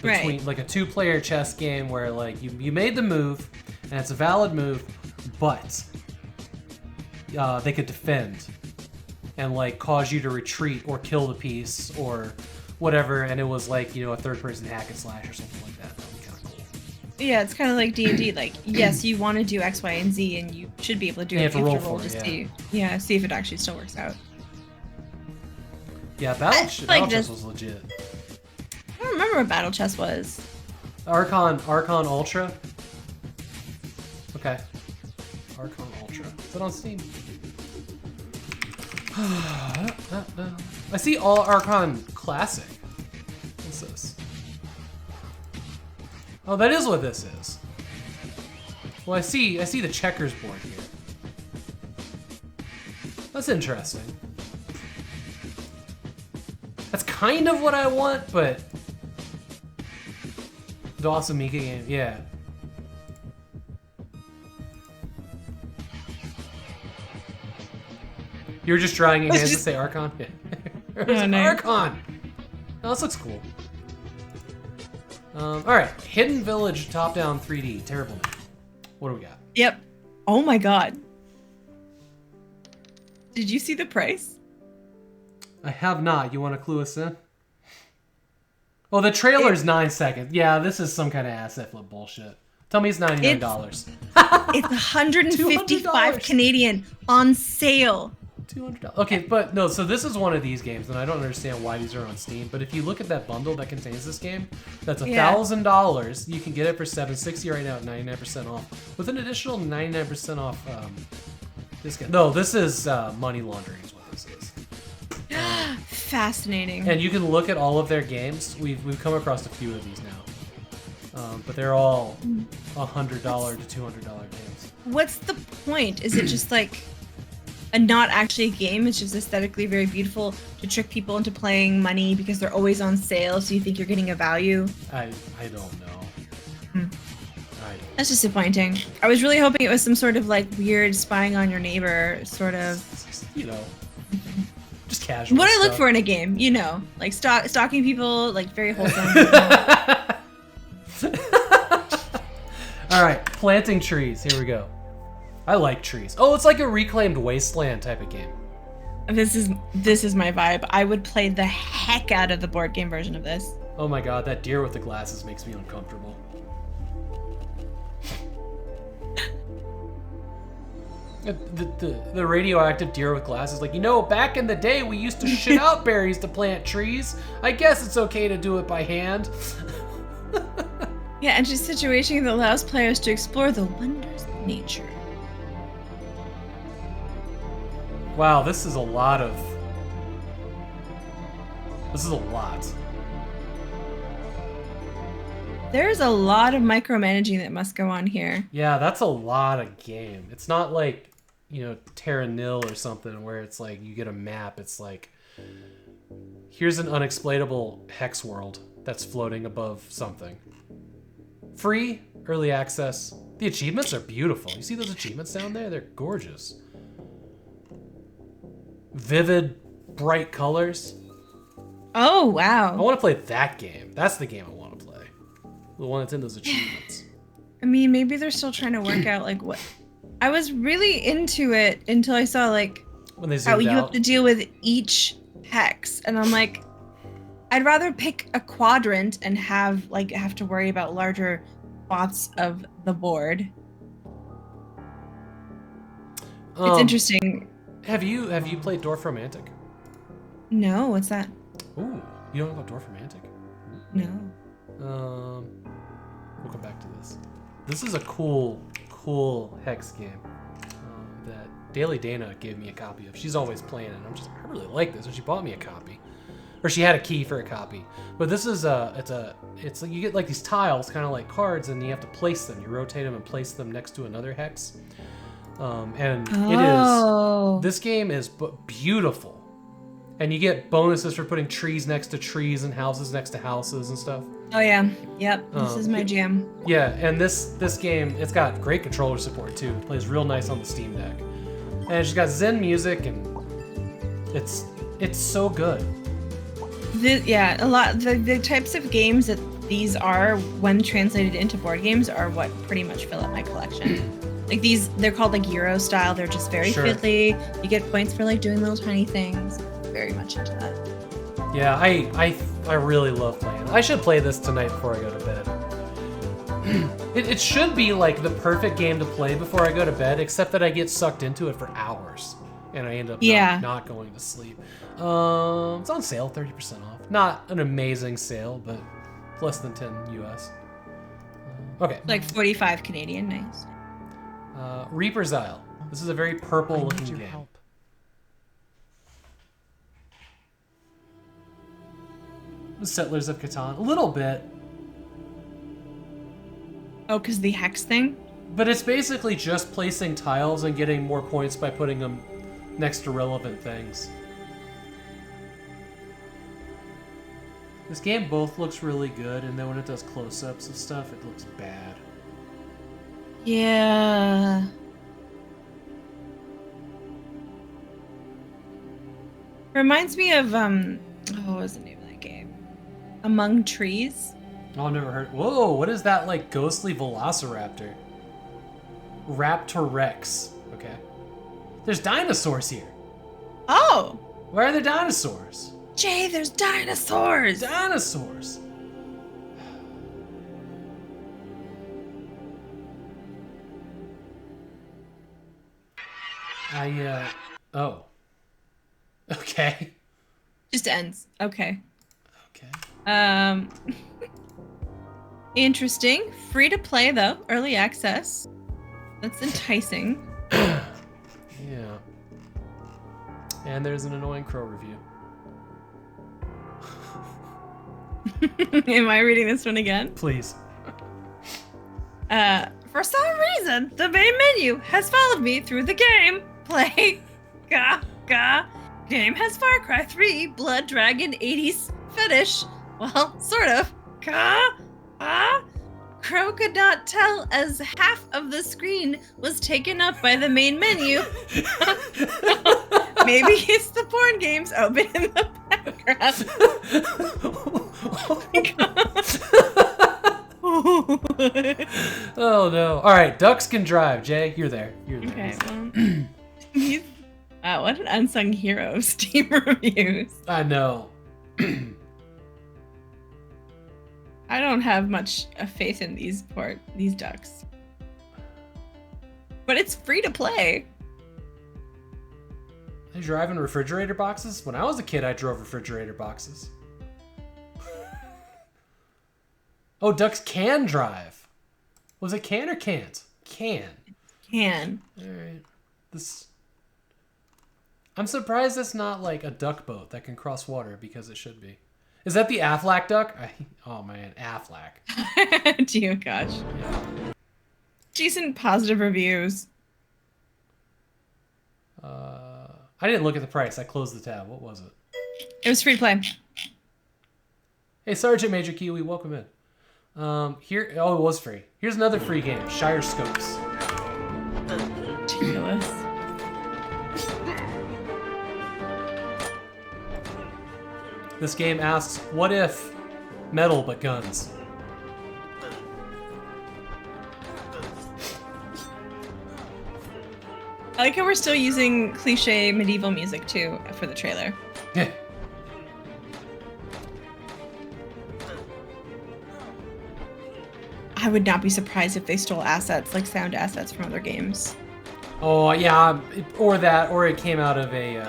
Between like a 2-player chess game where like you made the move and it's a valid move, but they could defend and like cause you to retreat or kill the piece or whatever, and it was like a third-person hack and slash or something like that. That would be kind of cool. Yeah, it's kind of like D&D. Like, yes, you want to do X, Y, and Z, and you should be able to do it. You have to roll for to it, see if it actually still works out. Yeah, Battle Chess was legit. I don't remember what Battle Chess was. Archon Ultra. Okay. Archon Ultra. Is it on Steam? I see all Archon Classic. What's this? Oh, that is what this is. Well, I see the checkers board here. That's interesting. That's kind of what I want, but DOS Amiga game, yeah. You were just drawing your hands to say Archon? Yeah. Archon! Oh, this looks cool. Alright, Hidden Village top-down 3D. Terrible name. What do we got? Yep. Oh my god. Did you see the price? I have not. You want to clue us in? Oh, the trailer's 9 seconds. Yeah, this is some kind of asset flip bullshit. Tell me it's $99. It's 155 Canadian on sale. $200. Okay, but no, so this is one of these games, and I don't understand why these are on Steam, but if you look at that bundle that contains this game, that's $1,000. You can get it for $760 right now at 99% off, with an additional 99% off discount. No, this is money laundering is what this is. Fascinating. And you can look at all of their games. We've come across a few of these now, but they're all $100 to $200 games. What's the point? Is it just like a not actually a game? It's just aesthetically very beautiful to trick people into playing money because they're always on sale, so you think you're getting a value? I don't know. That's disappointing. I was really hoping it was some sort of like weird spying on your neighbor sort of. Just casual. What stuff. I look for in a game, like stalking people, like very wholesome. All right, planting trees. Here we go. I like trees. Oh, it's like a reclaimed wasteland type of game. This is my vibe. I would play the heck out of the board game version of this. Oh my god, that deer with the glasses makes me uncomfortable. The radioactive deer with glasses, like, back in the day we used to shit out berries to plant trees. I guess it's okay to do it by hand. Yeah, and just a situation that allows players to explore the wonders of nature. Wow, this is a lot. There's a lot of micromanaging that must go on here. Yeah, that's a lot of game. It's not like, Terra Nil or something where it's like you get a map. It's like, here's an unexplainable hex world that's floating above something. Free, early access. The achievements are beautiful. You see those achievements down there? They're gorgeous. vivid, bright colors. Oh, wow. I want to play that game. That's the game I want to play. The one that's in those achievements. I mean, maybe they're still trying to work out like what. I was really into it until I saw like When they how zoomed you have out. to deal with each hex, and I'm like, I'd rather pick a quadrant and have to worry about larger swaths of the board. It's interesting. Have you played Dwarf Romantic? No, what's that? Ooh, you don't know about Dwarf Romantic? No. We'll come back to this. This is a cool hex game that Daily Dana gave me a copy of. She's always playing it. And I'm just, I really like this, and she bought me a copy, or she had a key for a copy. But this is it's like you get like these tiles, kind of like cards, and you have to place them. You rotate them and place them next to another hex. This game is beautiful. And you get bonuses for putting trees next to trees and houses next to houses and stuff. Oh yeah, yep. This is my jam. Yeah, and this game, it's got great controller support too. It plays real nice on the Steam Deck. And it's got Zen music, and it's so good. The types of games that these are, when translated into board games, are what pretty much fill up my collection. Like these, they're called like Euro style. They're just very fiddly. You get points for like doing little tiny things. Very much into that. Yeah, I really love playing. I should play this tonight before I go to bed. It should be like the perfect game to play before I go to bed, except that I get sucked into it for hours, and I end up not going to sleep. It's on sale, 30% off. Not an amazing sale, but less than 10 US. Okay. Like 45 Canadian, nice. Reaper's Isle. This is a very purple-looking game. Help. Settlers of Catan, a little bit. Oh, because the hex thing? But it's basically just placing tiles and getting more points by putting them next to relevant things. This game both looks really good, and then when it does close-ups of stuff, it looks bad. Yeah. Reminds me of what was the name of that game? Among Trees. Oh, I've never heard. Whoa, what is that like ghostly velociraptor? Raptor Rex. Okay. There's dinosaurs here. Oh. Where are the dinosaurs? Jay, there's dinosaurs. Dinosaurs. Oh. Okay. Just ends. Okay. Okay. Interesting. Free to play though. Early access. That's enticing. Yeah. And there's an annoying crow review. Am I reading this one again? Please. For some reason, the main menu has followed me through the game. Play. Game has Far Cry 3, Blood Dragon 80s fetish. Well, sort of. Crow could not tell as half of the screen was taken up by the main menu. Maybe it's the porn games open in the background. Oh no. Alright, ducks can drive. Jay, you're there. You're there. Okay, well, wow, what an unsung hero of Steam reviews. I know. I don't have much faith in these ducks. But it's free to play. They drive in refrigerator boxes? When I was a kid, I drove refrigerator boxes. Oh, ducks can drive. Was it can or can't? Can. Can. Alright. I'm surprised it's not like a duck boat that can cross water, because it should be. Is that the Aflac duck? Oh man, Aflac. Dear gosh. Yeah. Decent positive reviews. I didn't look at the price. I closed the tab. What was it? It was free to play. Hey, Sergeant Major Kiwi, welcome in. It was free. Here's another free game, Shire Scopes. Ridiculous. This game asks, what if metal but guns? I like how we're still using cliche medieval music too for the trailer. Yeah. I would not be surprised if they stole assets, like sound assets from other games. Oh, yeah, or it came out of a,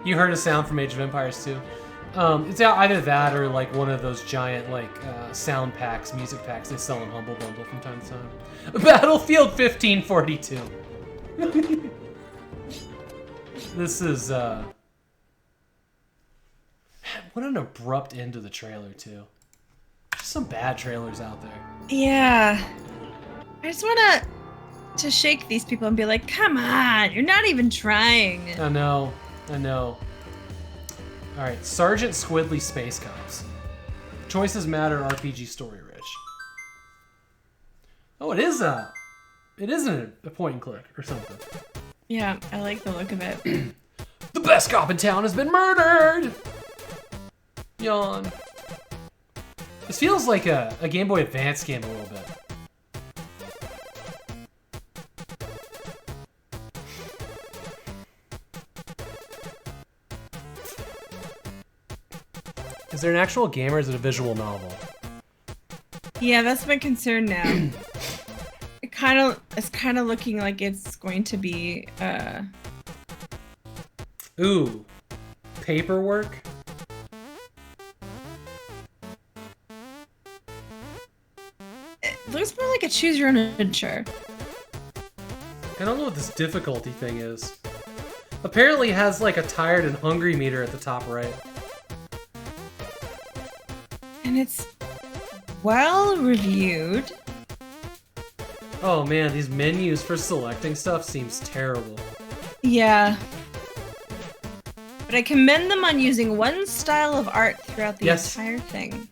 you heard a sound from Age of Empires 2. It's either that or like one of those giant like sound packs, music packs they sell in Humble Bundle from time to time. Battlefield 1542. This is, what an abrupt end to the trailer too. There's some bad trailers out there. Yeah. I just want to shake these people and be like, come on, you're not even trying. I know. Alright, Sergeant Squidly Space Cops. Choices matter, RPG story rich. Oh, it isn't a point and click or something. Yeah, I like the look of it. The best cop in town has been murdered! Yawn. This feels like a Game Boy Advance game a little bit. Is there an actual game or is it a visual novel? Yeah, that's my concern now. It's kind of looking like it's going to be Ooh. Paperwork? It looks more like a choose your own adventure. I don't know what this difficulty thing is. Apparently it has like a tired and hungry meter at the top right. And it's well reviewed. Oh man, these menus for selecting stuff seems terrible. Yeah. But I commend them on using one style of art throughout the entire thing.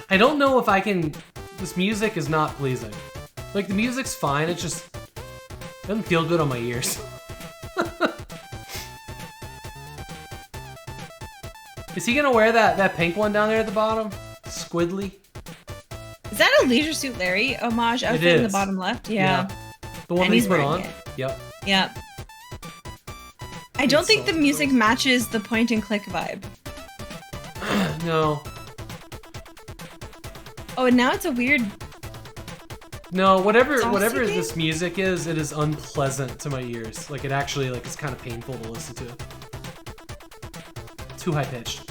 I don't know if I can... This music is not pleasing. Like, the music's fine, it just doesn't feel good on my ears. Is he gonna wear that pink one down there at the bottom? Squidly? Is that a Leisure Suit Larry homage outfit in the bottom left? Yeah. The one And that he's he's put wearing on? it. Yep. Yep. I don't think the music matches the point and click vibe. No. Oh, and now it's a weird... No, whatever Saucy this music is, it is unpleasant to my ears. Like, it actually, like, is kind of painful to listen to. Too high-pitched.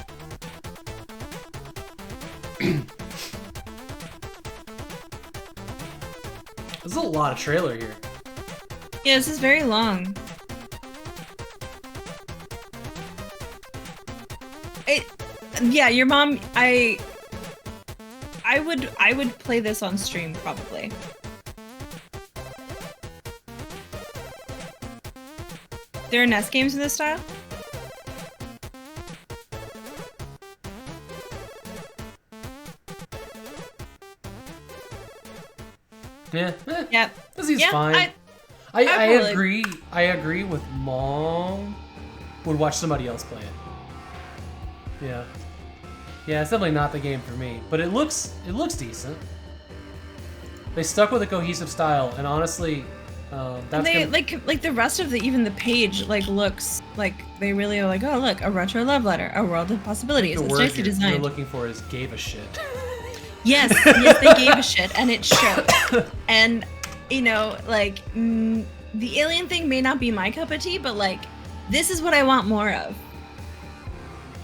There's a lot of trailer here. Yeah, this is very long. Yeah, your mom, I would play this on stream probably. There are NES games in this style? Yeah. Yeah. This is Yeah, fine. I probably- agree. I agree with Mom. Would watch somebody else play it. Yeah. Yeah, it's definitely not the game for me, but it looks decent. They stuck with a cohesive style, and honestly, that's And they gonna... like the rest of the even the page like looks like they really are like, oh look, a retro love letter, a world of possibilities. the It's word nicely you're designed. looking for is gave a shit. Yes, they gave a shit, and it showed. And you know, like the alien thing may not be my cup of tea, but like this is what I want more of.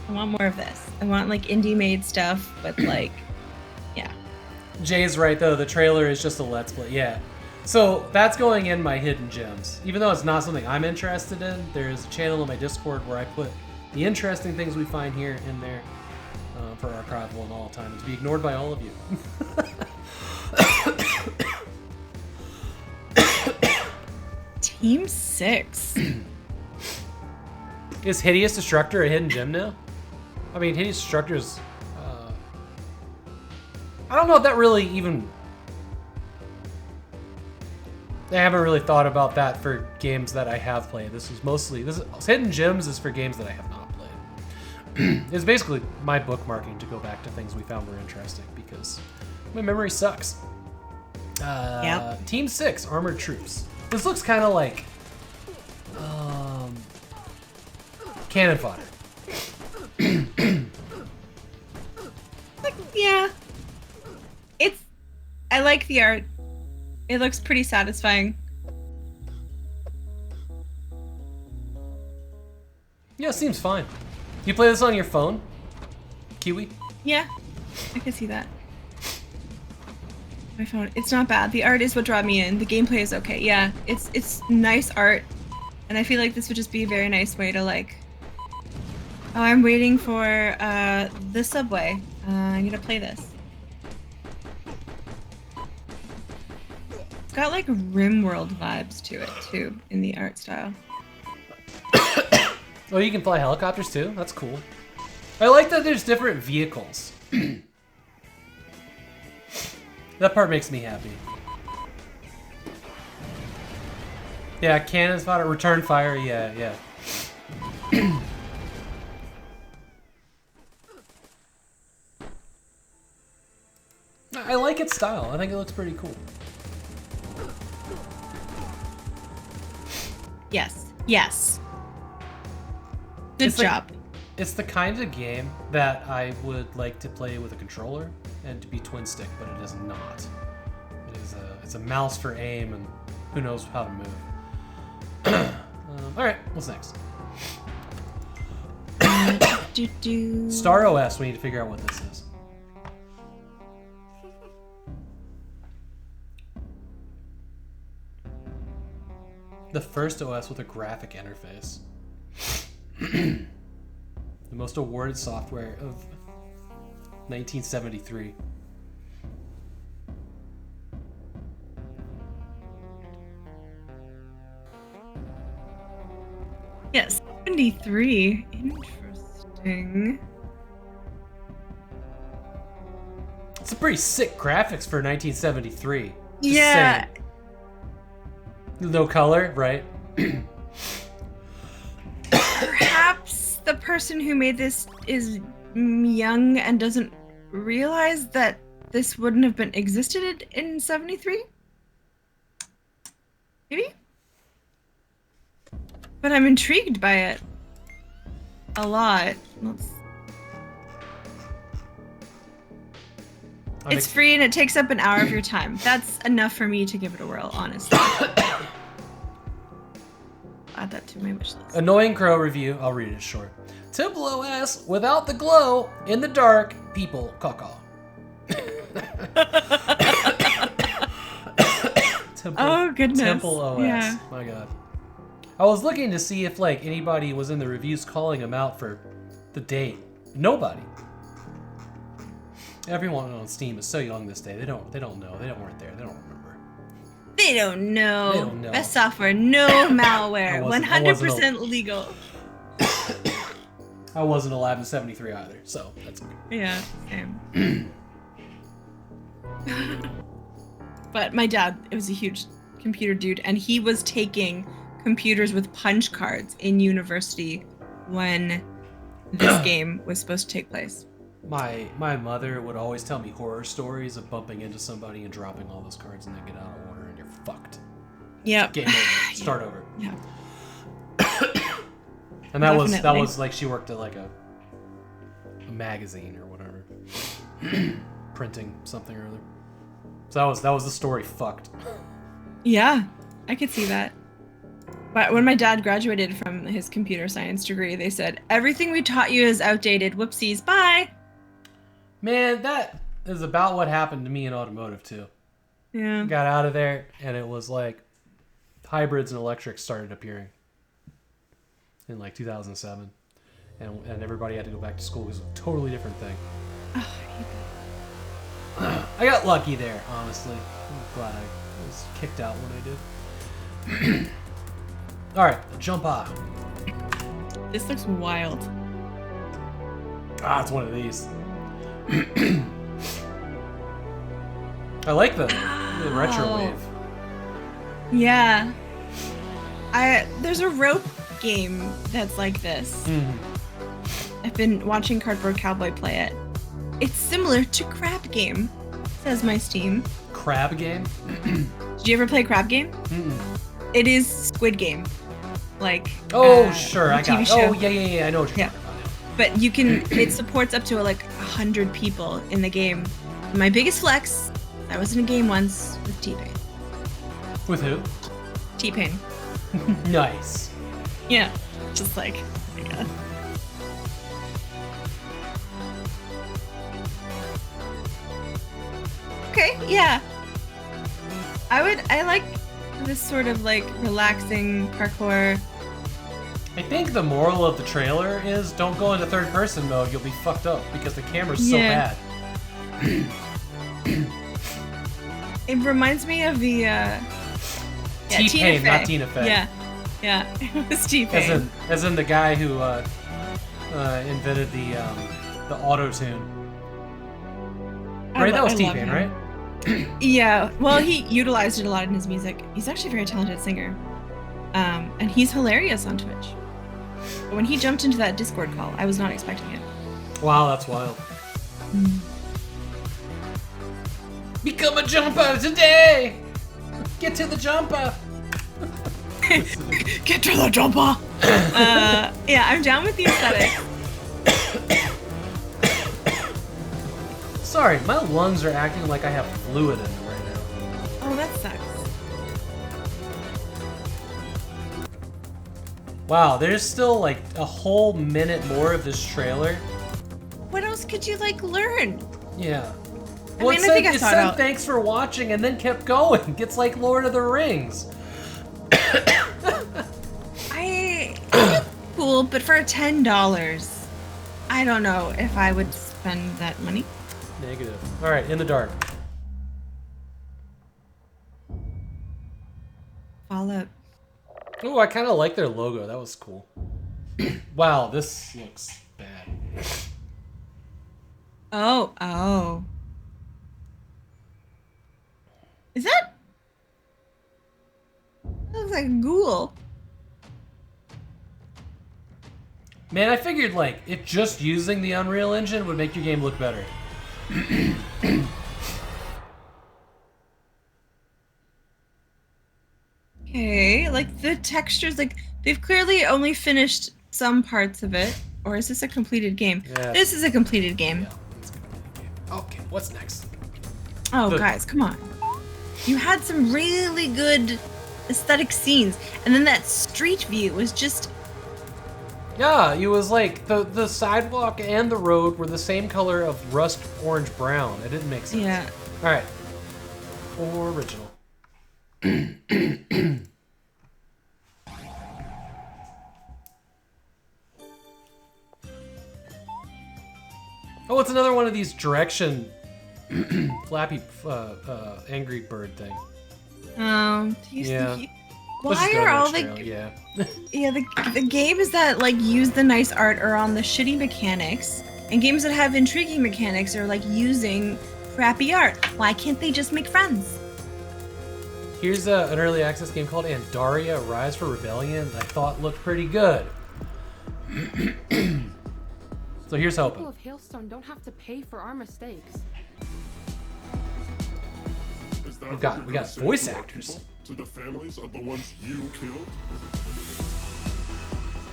I want more of this. I want like indie made stuff, but like, yeah. Jay's right though. The trailer is just a let's play. Yeah. So that's going in my hidden gems. Even though it's not something I'm interested in, there's a channel in my Discord where I put the interesting things we find here in there for archival and all time, and to be ignored by all of you. Team 6. Is Hideous Destructor a hidden gem now? I mean, Hideous Destructor's... I don't know if that really even... haven't really thought about that for games that I have played. This is Hidden Gems is for games that I have not played. It's basically my bookmarking to go back to things we found were interesting because my memory sucks. Team 6, Armored Troops. This looks kind of like cannon fodder. Yeah. I like the art. It looks pretty satisfying. Yeah, it seems fine. You play this on your phone? Kiwi? Yeah, I can see that. My phone. It's not bad. The art is what drew me in. The gameplay is okay. Yeah, it's nice art, and I feel like this would just be a very nice way to like. Oh, I'm waiting for the subway. I'm gonna play this. It's got like RimWorld vibes to it too in the art style. Oh, you can fly helicopters too? That's cool. I like that there's different vehicles. That part makes me happy. Yeah, cannons fodder, return fire, yeah. I like its style. I think it looks pretty cool. Yes. Good job. It's the kind of game that I would like to play with a controller and to be twin stick, but it is not. It's a mouse for aim, and who knows how to move. All right, what's next? Star OS. We need to figure out what this is. The first OS with a graphic interface. The most awarded software of 1973. Yes, 73. Interesting. It's a pretty sick graphics for 1973. Just Yeah. saying. No color, right? Perhaps the person who made this is young and doesn't realize that this wouldn't have been existed in 73? Maybe? But I'm intrigued by it. A lot. It's free and it takes up an hour of your time. That's enough for me to give it a whirl, honestly. Add that to my wish list. Annoying Crow review. I'll read it short. Temple OS without the glow in the dark. People caw. Oh goodness. Temple OS. Yeah. My God. I was looking to see if like anybody was in the reviews calling him out for the date. Nobody. Everyone on Steam is so young this day. They don't know. They weren't there. They don't remember. They don't know. They don't know. Best software, no malware, 100% legal. I wasn't alive in 73 either, so that's okay. Yeah, same. But my dad, it was a huge computer dude, and he was taking computers with punch cards in university when this game was supposed to take place. My mother would always tell me horror stories of bumping into somebody and dropping all those cards and they get out of order and you're fucked. Yep. Game over. Start over. Yeah. And that was like she worked at like a magazine or whatever. Printing something or other. So that was the story fucked. Yeah, I could see that. But when my dad graduated from his computer science degree, they said, everything we taught you is outdated. Whoopsies, bye. Man, that is about what happened to me in automotive too. Yeah. Got out of there and it was like hybrids and electrics started appearing in like 2007. And everybody had to go back to school. It was a totally different thing. Oh, I got lucky there, honestly. I'm glad I was kicked out when I did. Alright, jump off. This looks wild. Ah, it's one of these. I like the retro wave. Yeah. There's a rope game that's like this. I've been watching Cardboard Cowboy play it. It's similar to Crab Game, says my Steam. Crab Game? Did you ever play Crab Game? It is Squid Game. Like sure, I got it. show. Oh, yeah, I know what you're talking about now. But you can, it supports up to like 100 people in the game. My biggest flex, I was in a game once with T-Pain. With who? T-Pain. Nice. Yeah, just like, oh my god. Okay, yeah. I like this sort of like relaxing parkour. I think the moral of the trailer is don't go into third person mode, you'll be fucked up because the camera's so bad. It reminds me of the T-Pain, not Tina Fey. Yeah, it was T-Pain. As in the guy who invented the auto-tune. Right, that was T-Pain, right? Yeah, well, he utilized it a lot in his music. He's actually a very talented singer. And he's hilarious on Twitch. But when he jumped into that Discord call, I was not expecting it. Wow, that's wild. Become a jumper today! Get to the jumper! Get to the jumper! Yeah, I'm down with the aesthetic. Sorry, my lungs are acting like I have fluid in them right now. Oh, that sucks. Wow, there's still like a whole minute more of this trailer. What else could you like learn? Yeah. I Well, mean, it I think I said thought out. thanks for watching and then kept going. It's like Lord of the Rings. It's cool, but for $10, I don't know if I would spend that money. Negative. All right, in the dark. Fallout. Oh, I kind of like their logo. That was cool. Wow, this looks bad. Oh. Is that? That looks like a ghoul. Man, I figured like if just using the Unreal Engine would make your game look better. Okay, like the textures, like they've clearly only finished some parts of it. Or is this a completed game? Yeah. This is a completed game. Okay, what's next? Oh, guys, come on. You had some really good aesthetic scenes, and then that street view was just... Yeah, it was like the sidewalk and the road were the same color of rust orange brown. It didn't make sense. Yeah. All right. Original. Oh, it's another one of these direction flappy angry bird thing. Yeah. Let's Why just go are to all next the... trail, yeah. Yeah, the games that like use the nice art are on the shitty mechanics, and games that have intriguing mechanics are like using crappy art. Why can't they just make friends? Here's an early access game called Andaria Rise for Rebellion that I thought looked pretty good. So here's hoping. People of Hailstone don't have to pay for our mistakes. We got voice actors. To the families of the ones you killed?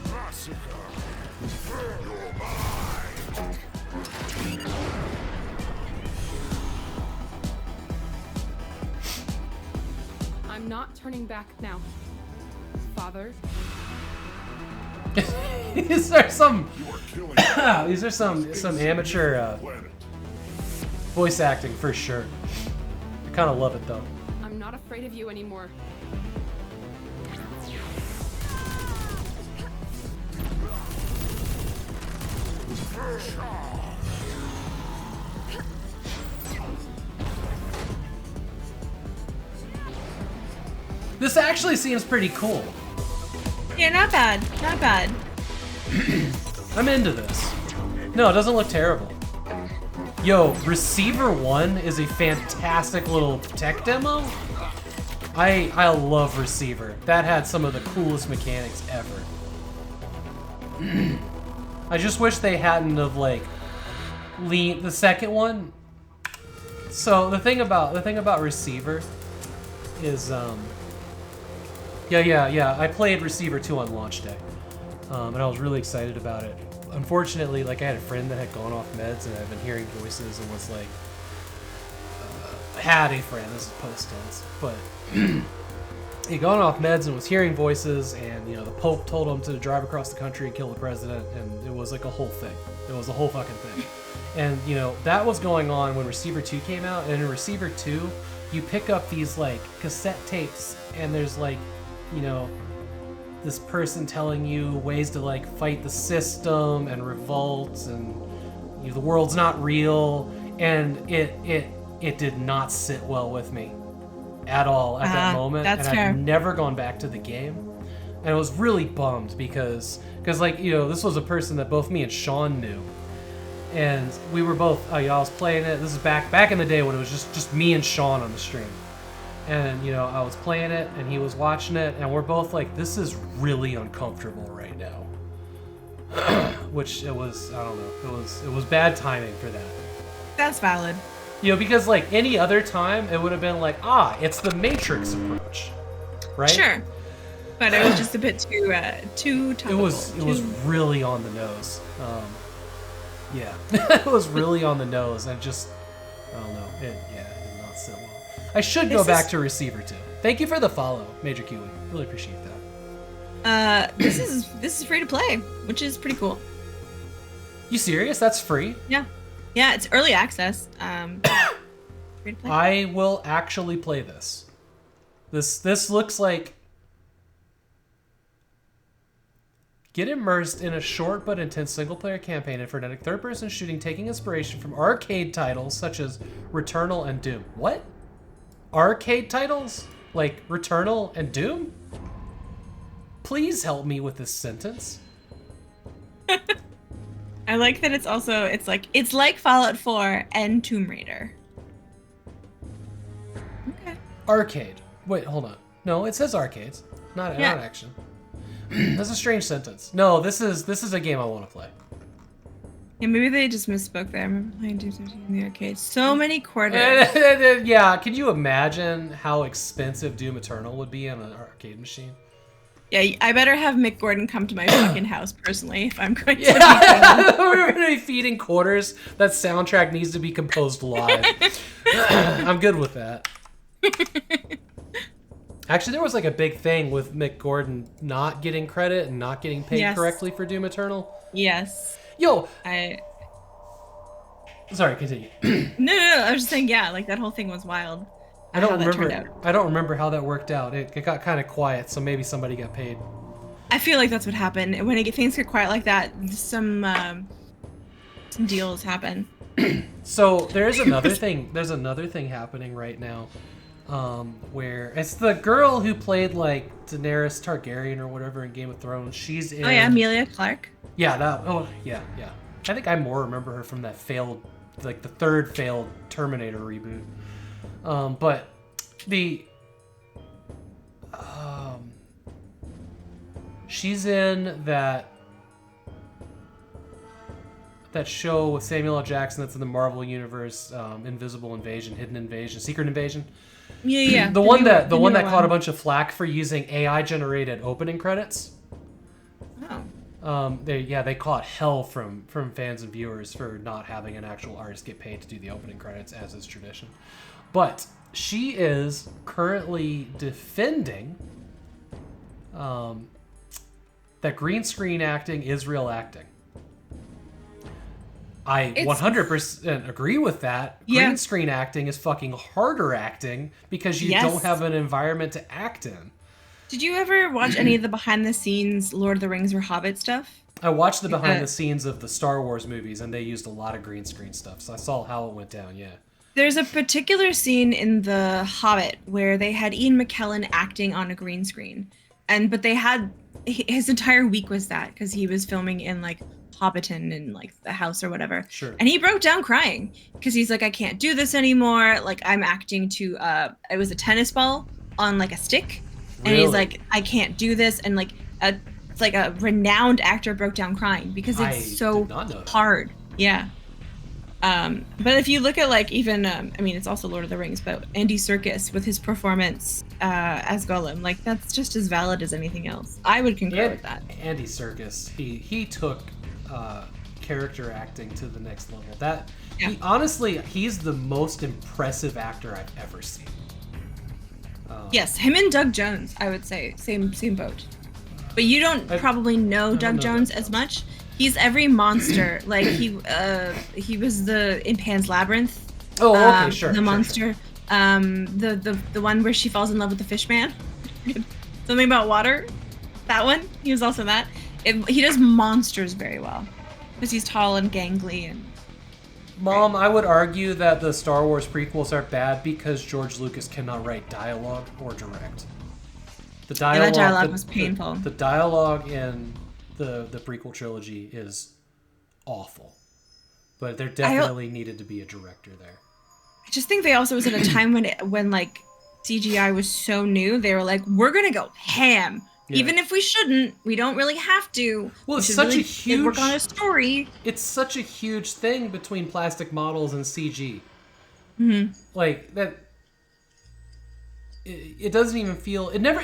Massacre. You're mine. I'm not turning back now. Father. These are some amateur voice acting for sure. I kind of love it though. I'm not afraid of you anymore. This actually seems pretty cool. Yeah, not bad. Not bad. I'm into this. No, it doesn't look terrible. Yo, Receiver 1 is a fantastic little tech demo. I love Receiver. That had some of the coolest mechanics ever. I just wish they hadn't have like the second one. So the thing about Receiver is yeah. I played Receiver 2 on launch day, and I was really excited about it. Unfortunately, like I had a friend that had gone off meds and had been hearing voices and was like, had a friend. This is post tense, but he'd gone off meds and was hearing voices, and the Pope told him to drive across the country and kill the president, and it was like a whole thing. It was a whole fucking thing. And that was going on when Receiver 2 came out, and in Receiver 2 you pick up these like cassette tapes, and there's like this person telling you ways to like fight the system and revolt, and the world's not real, and it did not sit well with me at all at that moment, and fair. I've never gone back to the game, and I was really bummed because like this was a person that both me and Sean knew, and we were both I was playing it. This is back in the day when it was just me and Sean on the stream, and I was playing it and he was watching it, and we're both like, this is really uncomfortable right now. Which it was, I don't know, it was bad timing for that. That's valid. Because like any other time, it would have been like, it's the Matrix approach, right? Sure, but it was just a bit too topical. It was really on the nose. Yeah, it was really on the nose, and just I don't know, it did not sit well. I should go back to Receiver 2. Thank you for the follow, Major Kiwi. Really appreciate that. This is free to play, which is pretty cool. You serious? That's free? Yeah, it's early access. Free to play. I will actually play this. This looks like get immersed in a short but intense single-player campaign and frenetic third-person shooting, taking inspiration from arcade titles such as Returnal and Doom. What? Arcade titles? Like Returnal and Doom? Please help me with this sentence. I like that it's like Fallout 4 and Tomb Raider. Okay. Arcade. Wait, hold on. No, it says arcades, not action. That's a strange sentence. No, this is a game I want to play. Yeah, maybe they just misspoke there. I remember playing Doom 13 in the arcade. So many quarters. Yeah, can you imagine how expensive Doom Eternal would be on an arcade machine? Yeah, I better have Mick Gordon come to my fucking house personally if I'm going to We're going to be feeding quarters. That soundtrack needs to be composed live. I'm good with that. Actually, there was like a big thing with Mick Gordon not getting credit and not getting paid correctly for Doom Eternal. Yes. Yo! Sorry, continue. No, I was just saying, like that whole thing was wild. I don't remember how that worked out. It got kind of quiet, so maybe somebody got paid. I feel like that's what happened. When things get quiet like that, some deals happen. So there's another thing. There's another thing happening right now, where it's the girl who played like Daenerys Targaryen or whatever in Game of Thrones. She's in. Oh yeah, Emilia Clarke. Yeah, yeah. I think I more remember her from that failed, like the third failed Terminator reboot. But she's in that show with Samuel L. Jackson that's in the Marvel universe, Invisible Invasion, Hidden Invasion, Secret Invasion. Yeah. The one that caught a bunch of flack for using AI generated opening credits. Oh. They caught hell from fans and viewers for not having an actual artist get paid to do the opening credits, as is tradition. But she is currently defending that green screen acting is real acting. I 100% agree with that. Yeah. Green screen acting is fucking harder acting because you don't have an environment to act in. Did you ever watch any of the behind the scenes Lord of the Rings or Hobbit stuff? I watched the behind the scenes of the Star Wars movies, and they used a lot of green screen stuff, so I saw how it went down, yeah. There's a particular scene in The Hobbit where they had Ian McKellen acting on a green screen, but they had his entire week was that because he was filming in like Hobbiton and like the house or whatever. Sure. And he broke down crying because he's like, I can't do this anymore. Like I'm acting to it was a tennis ball on like a stick, and Really? he's like, I can't do this, and like it's like a renowned actor broke down crying because it's I so did not know that. hard. Yeah. But if you look at like even I mean it's also Lord of the Rings, but Andy Serkis with his performance as Gollum, like that's just as valid as anything else. I would concur with that. Andy Serkis, he took character acting to the next level. That honestly, he's the most impressive actor I've ever seen. Yes, him and Doug Jones, I would say, same boat. But you don't probably know Doug Jones as much. He's every monster. Like he was in Pan's Labyrinth. Oh, okay, sure. The monster. The one where she falls in love with the fish man. Something about water. That one. He was also that. He does monsters very well because he's tall and gangly and. Mom, I would argue that the Star Wars prequels are bad because George Lucas cannot write dialogue or direct. The dialogue, that dialogue was painful. The dialogue in the prequel trilogy is awful, but there definitely needed to be a director there. I just think they also was at a time when like CGI was so new. They were like, we're gonna go ham. Yeah. Even if we shouldn't, we don't really have to. Well, it's such really a huge work on a story. It's such a huge thing between plastic models and CG. Mm-hmm. Like that. It doesn't even feel. It never.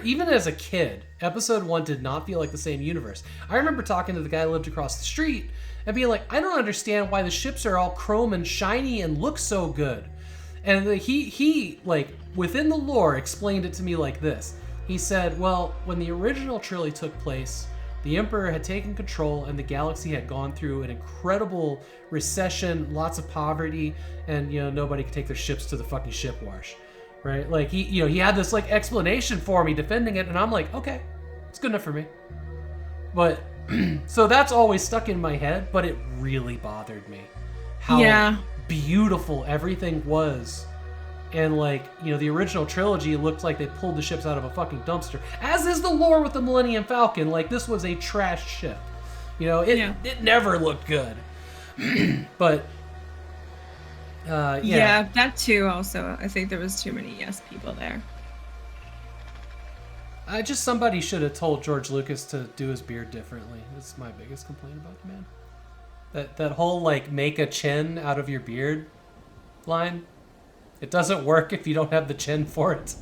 Even as a kid, Episode 1 did not feel like the same universe. I remember talking to the guy who lived across the street and being like, I don't understand why the ships are all chrome and shiny and look so good. And he like within the lore explained it to me like this. He said, well, when the original trilogy took place, the Emperor had taken control and the galaxy had gone through an incredible recession, lots of poverty, and nobody could take their ships to the fucking ship wash. Right? Like he had this like explanation for me defending it, and I'm like, okay, it's good enough for me. But so that's always stuck in my head, but it really bothered me how beautiful everything was. And like, the original trilogy looked like they pulled the ships out of a fucking dumpster. As is the lore with the Millennium Falcon. Like, this was a trash ship. It never looked good. But yeah, that too. Also, I think there was too many yes people there. Somebody should have told George Lucas to do his beard differently. That's my biggest complaint about the man. That whole like make a chin out of your beard line. It doesn't work if you don't have the chin for it.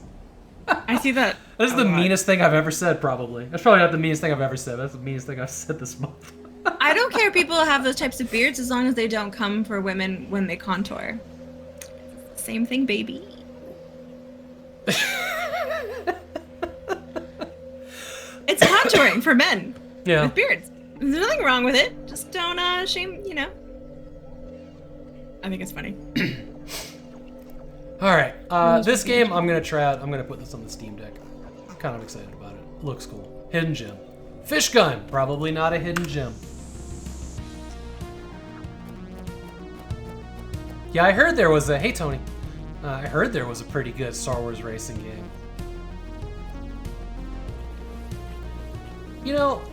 I see that. That's the meanest thing I've ever said, probably. That's probably not the meanest thing I've ever said. That's the meanest thing I've said this month. I don't care if people have those types of beards as long as they don't come for women when they contour. Same thing, baby. It's contouring for men. Yeah. With beards. There's nothing wrong with it. Just don't shame, I think it's funny. All right, this game I'm gonna try out. I'm gonna put this on the Steam Deck. I'm kind of excited about it. Looks cool. Hidden gem. Fish gun. Probably not a hidden gem. Yeah, I heard there was a. Hey Tony. I heard there was a pretty good Star Wars racing game.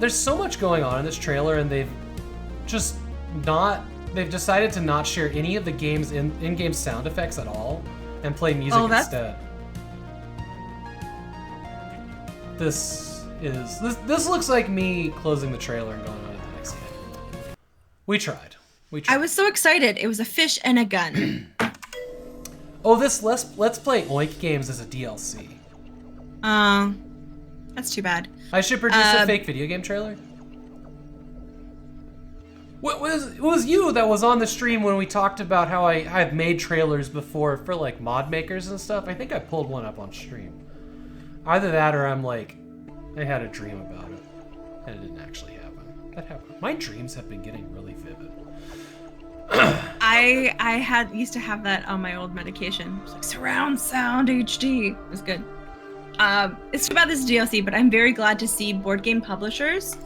There's so much going on in this trailer, and they've decided to not share any of the game's in-game sound effects at all. And play music instead. This looks like me closing the trailer and going on to the next game. We tried. I was so excited. It was a fish and a gun. This Let's Play Oink Games is a DLC. That's too bad. I should produce a fake video game trailer? It was you that was on the stream when we talked about how I've made trailers before for like mod makers and stuff. I think I pulled one up on stream. Either that or I'm like, I had a dream about it and it didn't actually happen. That happened. My dreams have been getting really vivid. I used to have that on my old medication. It was like surround sound HD. It was good. It's about this DLC, but I'm very glad to see board game publishers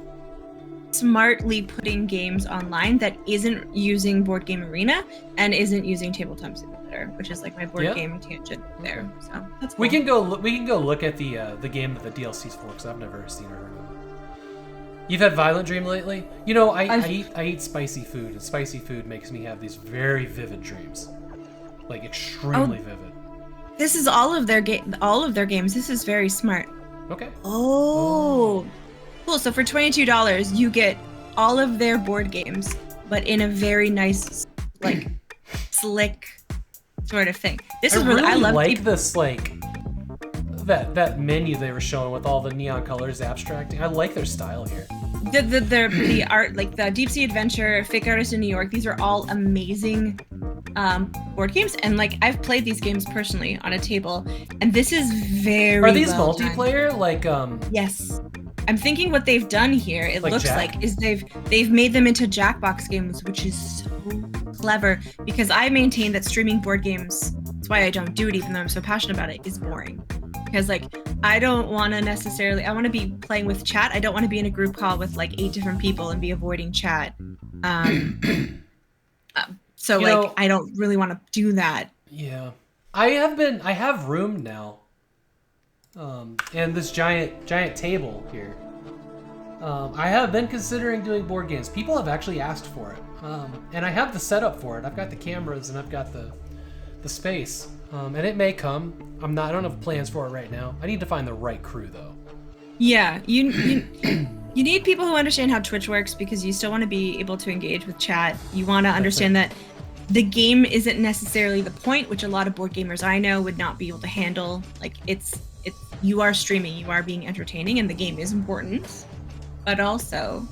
smartly putting games online that isn't using Board Game Arena and isn't using Tabletop Simulator, which is like my board game tangent there. So that's cool. We can go look at the game that the DLC's for, because I've never seen or heard of it. You've had Violent Dream lately? I eat spicy food, and spicy food makes me have these very vivid dreams, like extremely vivid. This is all of their games. This is very smart. Okay. Oh. Cool. So for $22, you get all of their board games, but in a very nice, like, slick sort of thing. This is really I love like this, like, that menu they were showing with all the neon colors abstracting. I like their style here. The art, like the Deep Sea Adventure, Fake Artist in New York, these are all amazing board games, and like I've played these games personally on a table, and this is very Are these well multiplayer? done. Like Yes. I'm thinking what they've done here, it Like looks Jack? like, is they've made them into Jackbox games, which is so clever, because I maintain that streaming board games, that's why I don't do it even though I'm so passionate about it, is boring. Because like I don't want to necessarily, I want to be playing with chat. I don't want to be in a group call with like 8 different people and be avoiding chat. So You like know- I don't really want to do that. Yeah. I have room now. And this giant table here. I have been considering doing board games. People have actually asked for it. And I have the setup for it. I've got the cameras and I've got the space. And it may come. I don't have plans for it right now. I need to find the right crew though. Yeah, you need people who understand how Twitch works, because you still want to be able to engage with chat. You want to understand that the game isn't necessarily the point, which a lot of board gamers I know would not be able to handle. Like it's you are streaming, you are being entertaining, and the game is important, but also.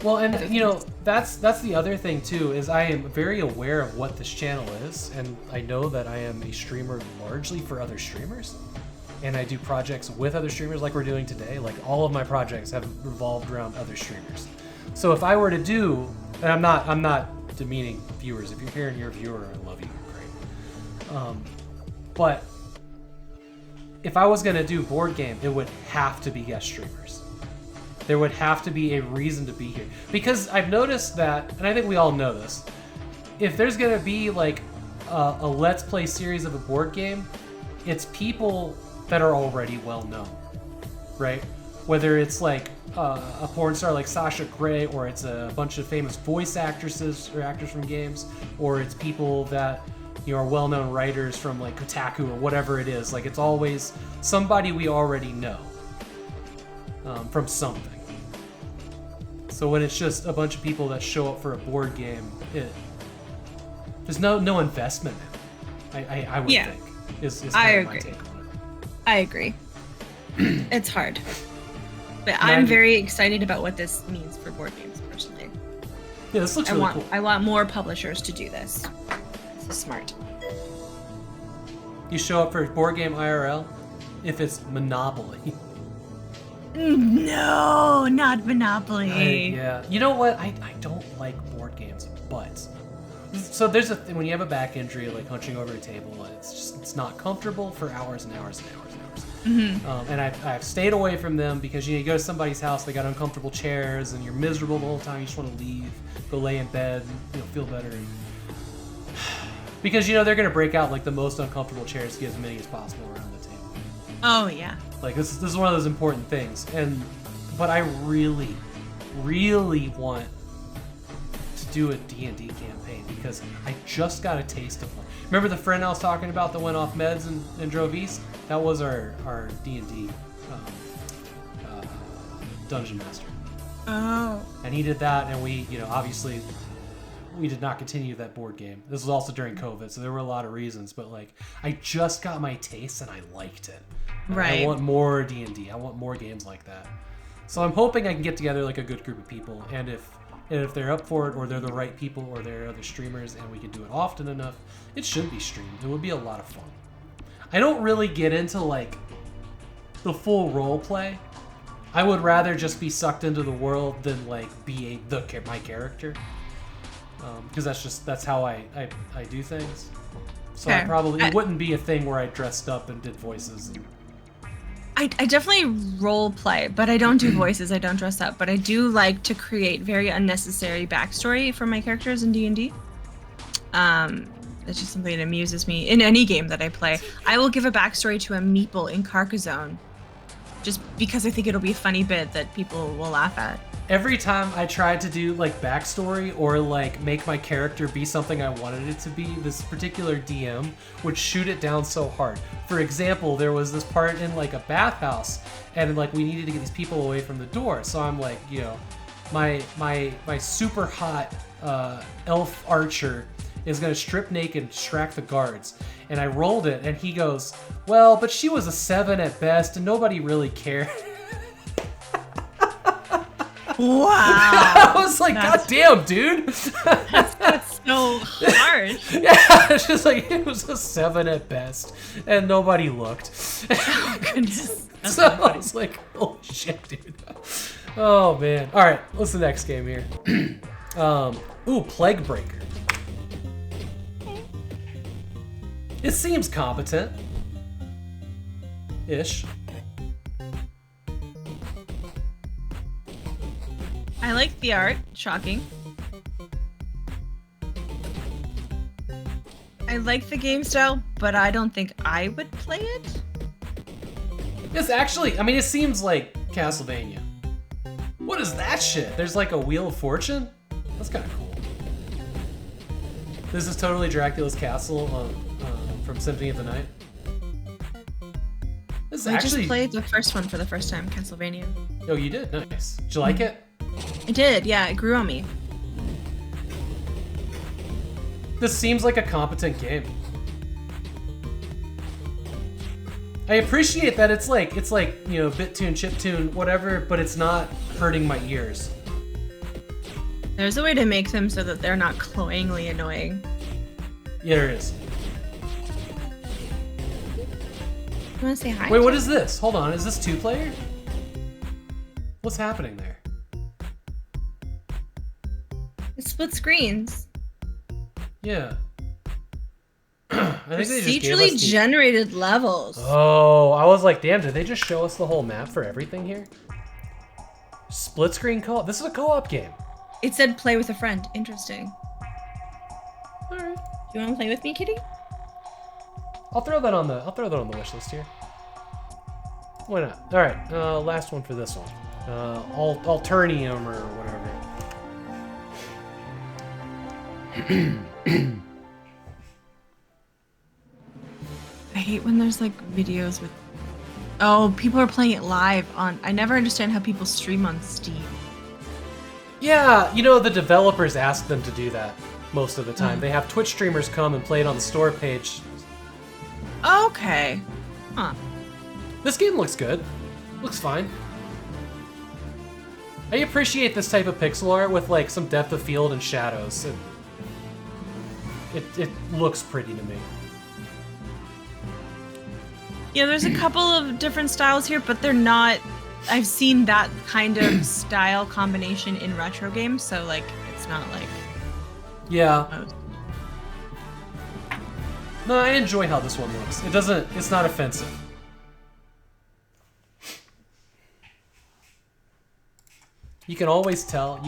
Well, and you know, that's the other thing too, is I am very aware of what this channel is, and I know that I am a streamer largely for other streamers, and I do projects with other streamers like we're doing today. Like all of my projects have revolved around other streamers. So if I were to do, and I'm not demeaning viewers. If you're here and you're a viewer, I love you, great. But if I was gonna do board game, it would have to be guest streamers. There would have to be a reason to be here. Because I've noticed that, and I think we all know this, if there's gonna be like a Let's Play series of a board game, it's people that are already well known, right? Whether it's like a porn star like Sasha Grey, or it's a bunch of famous voice actresses or actors from games, or it's people that are well-known writers from like Kotaku or whatever it is. Like it's always somebody we already know from something. So when it's just a bunch of people that show up for a board game, there's no investment in it. I would think is kind of my take on it. I agree. It's hard. But I'm very excited about what this means for board games personally. Yeah, this looks really cool. I want more publishers to do this. This is smart. You show up for board game IRL if it's Monopoly. No, not Monopoly. Yeah. You know what? I don't like board games, but so there's a thing when you have a back injury, like hunching over a table, it's not comfortable for hours and hours and hours and hours. Mm-hmm. And I've stayed away from them because you go to somebody's house, they got uncomfortable chairs, and you're miserable the whole time. You just want to leave, go lay in bed, and feel better. Because they're gonna break out like the most uncomfortable chairs to get as many as possible around the table. Oh yeah. Like this is one of those important things, but I really, really want to do a D&D campaign because I just got a taste of one. Remember the friend I was talking about that went off meds and drove east? That was our D&D dungeon master. Oh. And he did that, and we, obviously, we did not continue that board game. This was also during COVID, so there were a lot of reasons. But like, I just got my taste, and I liked it. And right. I want more D&D. I want more games like that. So I'm hoping I can get together like a good group of people, and if they're up for it, or they're the right people, or they're other streamers, and we can do it often enough, it should be streamed. It would be a lot of fun. I don't really get into like the full role play. I would rather just be sucked into the world than like be my character, because that's how I do things. So Okay. it wouldn't be a thing where I dressed up and did voices. I definitely role play, but I don't do voices. I don't dress up, but I do like to create very unnecessary backstory for my characters in D&D. That's just something that amuses me in any game that I play. I will give a backstory to a meeple in Carcassonne, just because I think it'll be a funny bit that people will laugh at. every time I tried to do like backstory or like make my character be something I wanted it to be, this particular DM would shoot it down so hard. For example, there was this part in like a bathhouse, and like we needed to get these people away from the door. So I'm like, you know, my super hot elf archer is gonna strip naked and distract the guards. And I rolled it, and he goes, "Well, but she was a 7 at best, and nobody really cared." Wow. I was like, God damn, dude. That's so hard. Yeah, it's just like, it was a 7 at best, and nobody looked. Oh, goodness. That's So I was like, holy shit, dude. Oh, man. All right, what's the next game here? Ooh, Plague Breaker. It seems competent. Ish. I like the art. Shocking. I like the game style, but I don't think I would play it. It's actually, I mean, it seems like Castlevania. What is that shit? There's like a Wheel of Fortune? That's kind of cool. This is totally Dracula's Castle from Symphony of the Night. This is I actually... just played the first one for the first time, Castlevania. Oh, you did? Nice. Did you like it? I did, yeah, it grew on me. This seems like a competent game. I appreciate that it's like, you know, BitTune, chiptune, whatever, but it's not hurting my ears. There's a way to make them so that they're not cloyingly annoying. Yeah, there is. You wanna say hi? Wait, what is this? Hold on, is this 2-player? What's happening there? It's split screens. Yeah. I think they just gave us Procedurally generated levels. Oh, I was like, damn, did they just show us the whole map for everything here? Split screen co-op. This is a co-op game. It said play with a friend. Interesting. Alright. Do you want to play with me, kitty? I'll throw that on the wish list here. Why not? Alright, last one for this one. Alternium or whatever. I hate when there's like videos with... Oh, people are playing it live on... I never understand how people stream on Steam. Yeah, you know, the developers ask them to do that most of the time. They have Twitch streamers come and play it on the store page. Okay. Huh. This game looks good. Looks fine. I appreciate this type of pixel art with like some depth of field and shadows. It looks pretty to me. Yeah, there's a couple of different styles here, but they're not... I've seen that kind of style combination in retro games, so like, it's not like... Yeah. No, I enjoy how this one looks. It's not offensive. You can always tell at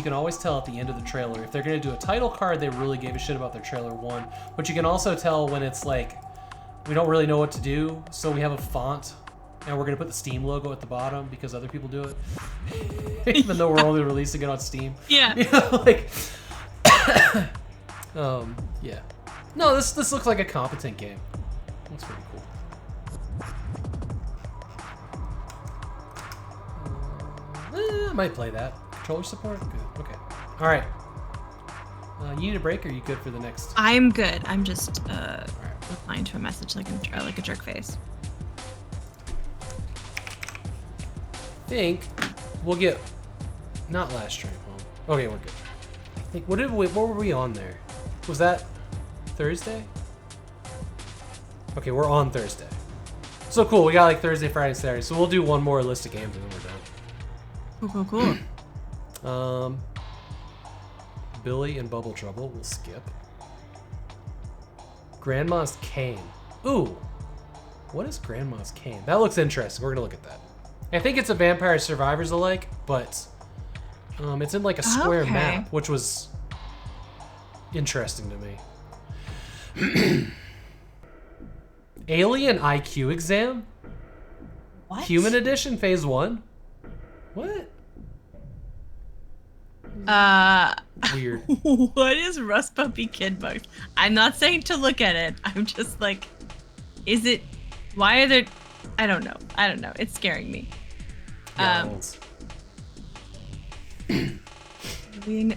the end of the trailer. If they're gonna do a title card, they really gave a shit about their trailer 1. But you can also tell when it's like, we don't really know what to do, so we have a font, and we're gonna put the Steam logo at the bottom because other people do it. Even though we're only releasing it on Steam. Yeah. You know, like, yeah. No, this looks like a competent game. Looks pretty cool. I might play that. Controller support? Good. Okay. All right. You need a break, or are you good for the next? I'm good. I'm just replying to a message like a jerk face. I think we'll get not last stream home. Okay, we're good. I think what were we on there? Was that Thursday? Okay, we're on Thursday. So cool. We got like Thursday, Friday, Saturday. So we'll do one more list of games and then we're done. Cool. Billy and Bubble Trouble, we'll skip. Grandma's Cane. Ooh, what is Grandma's Cane? That looks interesting. We're gonna look at that. I think it's a Vampire Survivors alike, but it's in like a square map, which was interesting to me. Alien IQ Exam? What? Human Edition Phase 1? What? Weird. What is Rust Puppy Kid Bugs? I'm not saying to look at it. I'm just like, is it? Why are there? I don't know. It's scaring me. An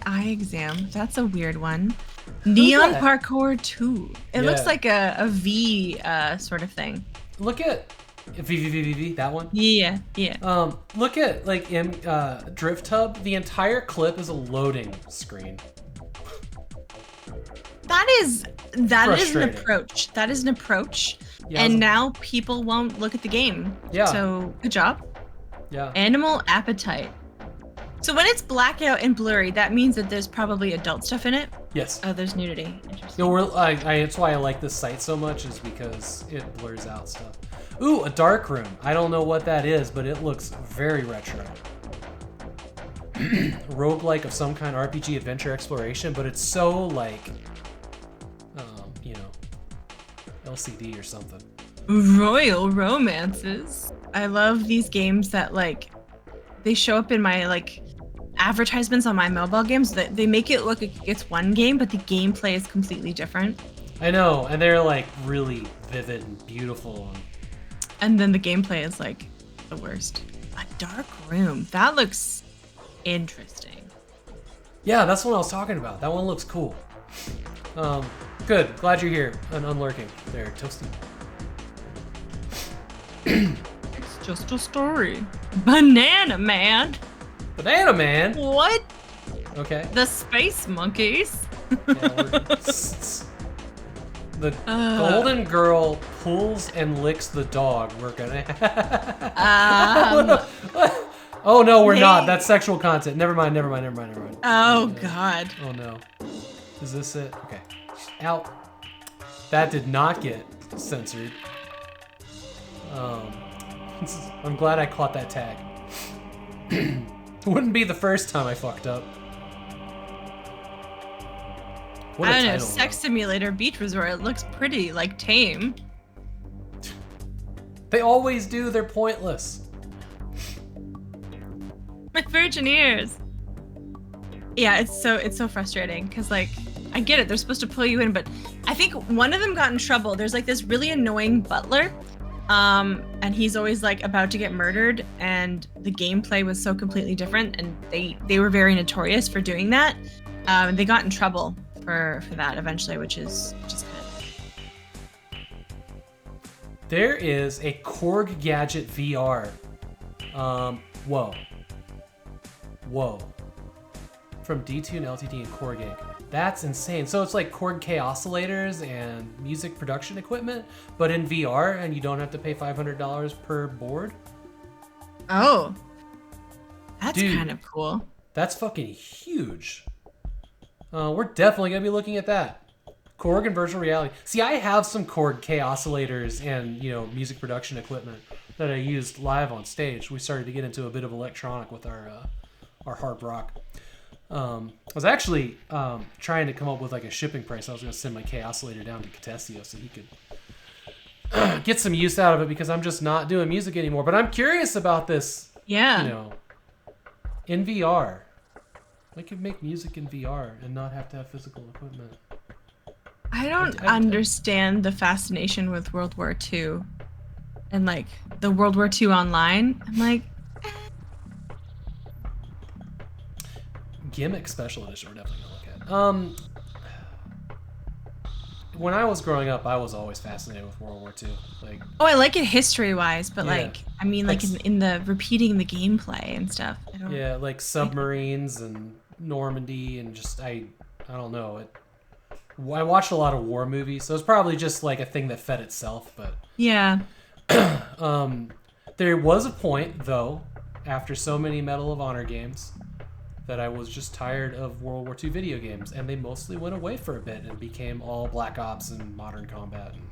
eye exam. That's a weird one. Neon Parkour 2. It looks like a V sort of thing. Look at V, that one? Yeah. Look at like in Drift Hub. The entire clip is a loading screen. That is an approach. That is an approach. Yeah, and now people won't look at the game. Yeah. So good job. Yeah. Animal Appetite. So when it's blackout and blurry, that means that there's probably adult stuff in it? Yes. Oh, there's nudity. Interesting. No, that's why I like this site so much, is because it blurs out stuff. Ooh, a dark room. I don't know what that is, but it looks very retro. Roguelike of some kind, RPG adventure exploration, but it's so like, you know, LCD or something. Royal Romances. I love these games that like, they show up in my like advertisements on my mobile games. That they make it look like it's one game, but the gameplay is completely different. I know, and they're like really vivid and beautiful. And then the gameplay is like the worst. A dark room. That looks interesting. Yeah, that's what I was talking about. That one looks cool. Good. Glad you're here and unlurking. There, Toasty. It's just a story. Banana Man. Banana Man? What? Okay. The Space Monkeys. The golden girl pulls and licks the dog. We're gonna. Oh no, we're not. That's sexual content. Never mind. Oh God. Oh no. Is this it? Okay. Out. That did not get censored. I'm glad I caught that tag. Wouldn't be the first time I fucked up. I don't know. Sex Simulator Beach Resort. It looks pretty like tame. They always do. They're pointless. My virgin ears. Yeah, it's so frustrating because like I get it. They're supposed to pull you in, but I think one of them got in trouble. There's like this really annoying butler. And he's always like about to get murdered, and the gameplay was so completely different, and they were very notorious for doing that. They got in trouble for that eventually, which is good. There is a Korg Gadget VR. Whoa. From D2 LTD and Korg Inc. That's insane. So it's like Korg K oscillators and music production equipment, but in VR, and you don't have to pay $500 per board. Oh, that's kind of cool. That's fucking huge. We're definitely gonna be looking at that. Korg and virtual reality. See, I have some Korg K oscillators and music production equipment that I used live on stage. We started to get into a bit of electronic with our hard rock. I was actually trying to come up with like a shipping price. I was going to send my K oscillator down to Catessio so he could get some use out of it, because I'm just not doing music anymore. But I'm curious about this. Yeah. In VR. I could make music in VR and not have to have physical equipment. I don't understand the fascination with World War II and like the World War II online. I'm like, Gimmick Special Edition, we're definitely gonna look at. When I was growing up, I was always fascinated with World War II. Like, I like it history-wise, but like, I mean, like in the repeating the gameplay and stuff. Yeah, like submarines and Normandy and just I don't know. I watched a lot of war movies, so it's probably just like a thing that fed itself. But yeah, there was a point though, after so many Medal of Honor games, that I was just tired of World War II video games, and they mostly went away for a bit and became all Black Ops and Modern Combat and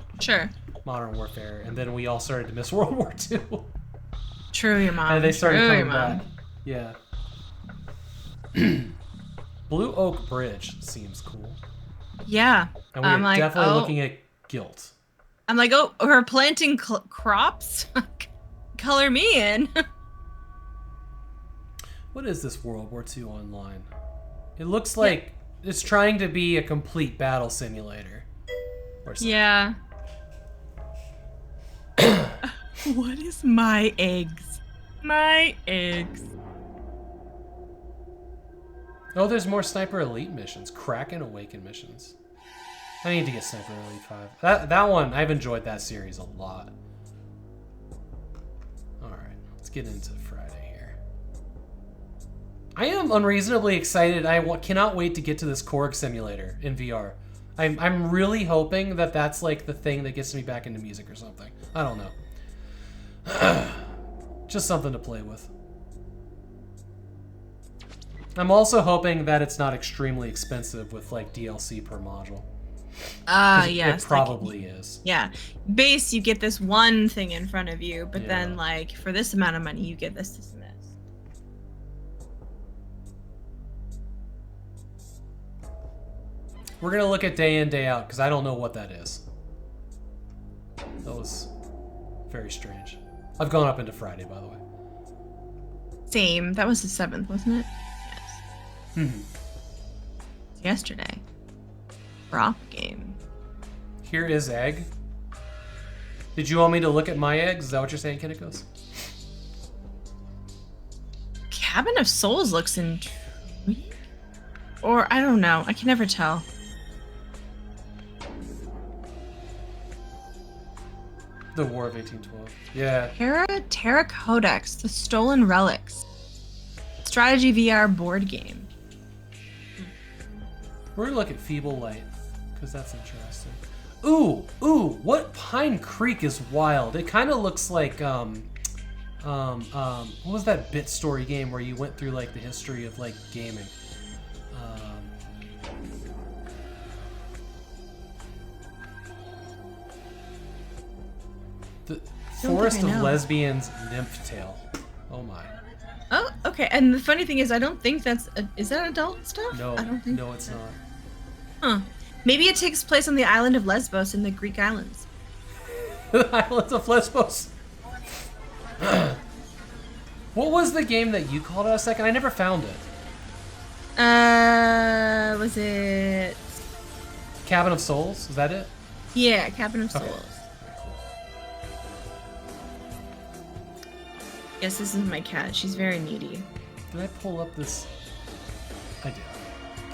Modern Warfare, and then we all started to miss World War II. True, your mom. And they started coming back. Yeah. Blue Oak Bridge seems cool. Yeah. And we're like, definitely looking at Guilt. I'm like, we're planting crops? Color me in. What is this World War II online? It looks like it's trying to be a complete battle simulator. Or something. Yeah. What is my eggs? My eggs. Oh, there's more Sniper Elite missions. Kraken Awaken missions. I need to get Sniper Elite 5. That one, I've enjoyed that series a lot. Alright, let's get into Friday here. I am unreasonably excited. I cannot wait to get to this Korg simulator in VR. I'm really hoping that that's like the thing that gets me back into music or something. I don't know. Just something to play with. I'm also hoping that it's not extremely expensive with like DLC per module. Yes. It probably is. Yeah. Base, you get this one thing in front of you, but then like for this amount of money, you get this, this, and this. We're gonna look at day in, day out, because I don't know what that is. That was very strange. I've gone up into Friday, by the way. Same. That was the 7th, wasn't it? Yes. Hmm. Yesterday. Prop game. Here is egg. Did you want me to look at my eggs? Is that what you're saying, Kinikos? Cabin of Souls looks intriguing. Or, I don't know. I can never tell. The War of 1812. Yeah. Terra Codex, The Stolen Relics. Strategy VR board game. We're gonna look at Feeble Light, because that's interesting. Ooh, what Pine Creek is wild. It kind of looks like, what was that Bit Story game where you went through like the history of like gaming? The Forest of Lesbians Nymph Tale. Oh my. Oh, okay. And the funny thing is, I don't think that's... is that adult stuff? No, I don't think no, it's not. Huh. Maybe it takes place on the island of Lesbos in the Greek islands. The islands of Lesbos. What was the game that you called out a second? I never found it. Was it... Cabin of Souls? Is that it? Yeah, Cabin of Souls. Okay. Yes, this is my cat. She's very needy. Did I pull up this? I did.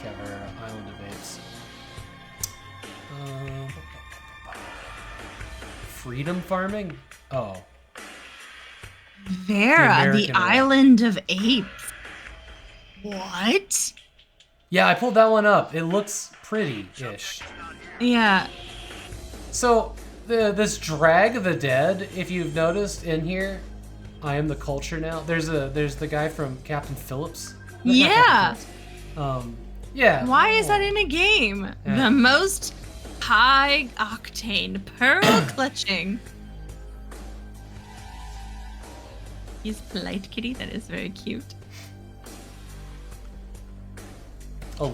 Caveira, Island of Apes. Freedom farming? Oh. Vera, the Island of Apes. What? Yeah, I pulled that one up. It looks pretty-ish. Yeah. So, this Drag the Dead, if you've noticed in here, I am the culture now. There's the guy from Captain Phillips. Yeah. Yeah. Why is that in a game? Yeah. The most high octane pearl clutching. He's polite kitty. That is very cute.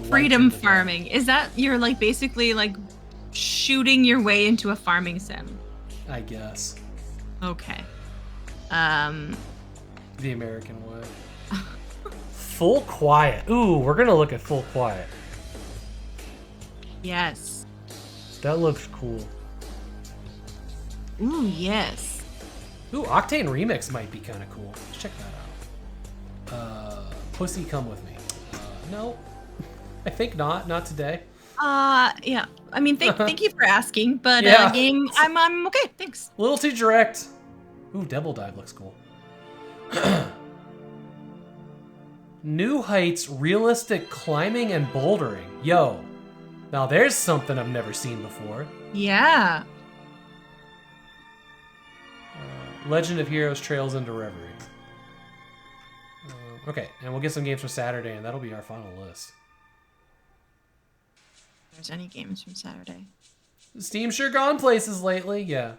Freedom farming. Is that you're like basically like shooting your way into a farming sim? I guess. Okay. The American way. Full Quiet. Ooh, we're gonna look at Full Quiet. Yes. That looks cool. Ooh, yes. Ooh, Octane Remix might be kind of cool. Let's check that out. Pussy Come With Me. No. I think not. Not today. Yeah. I mean, thank you for asking, but Yeah. game, I'm okay. Thanks. A little too direct. Ooh, Devil Dive looks cool. New Heights Realistic Climbing and Bouldering. Yo. Now there's something I've never seen before. Yeah. Legend of Heroes Trails into Reverie. Okay, and we'll get some games for Saturday, and that'll be our final list. If there's any games from Saturday. Steam sure gone places lately, yeah.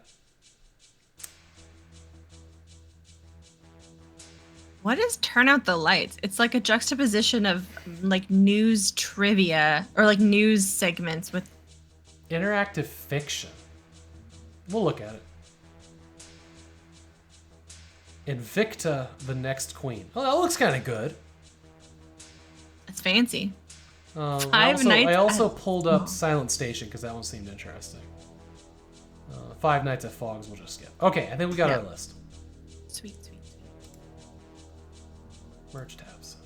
What is Turn Out the Lights? It's like a juxtaposition of like news trivia or like news segments with interactive fiction. We'll look at it. Invicta, the Next Queen. Oh, that looks kind of good. It's fancy. I also pulled up Silent Station because that one seemed interesting. Five Nights at Fogs we'll just skip. Okay, I think we got our list. Sweet. Merch tabs.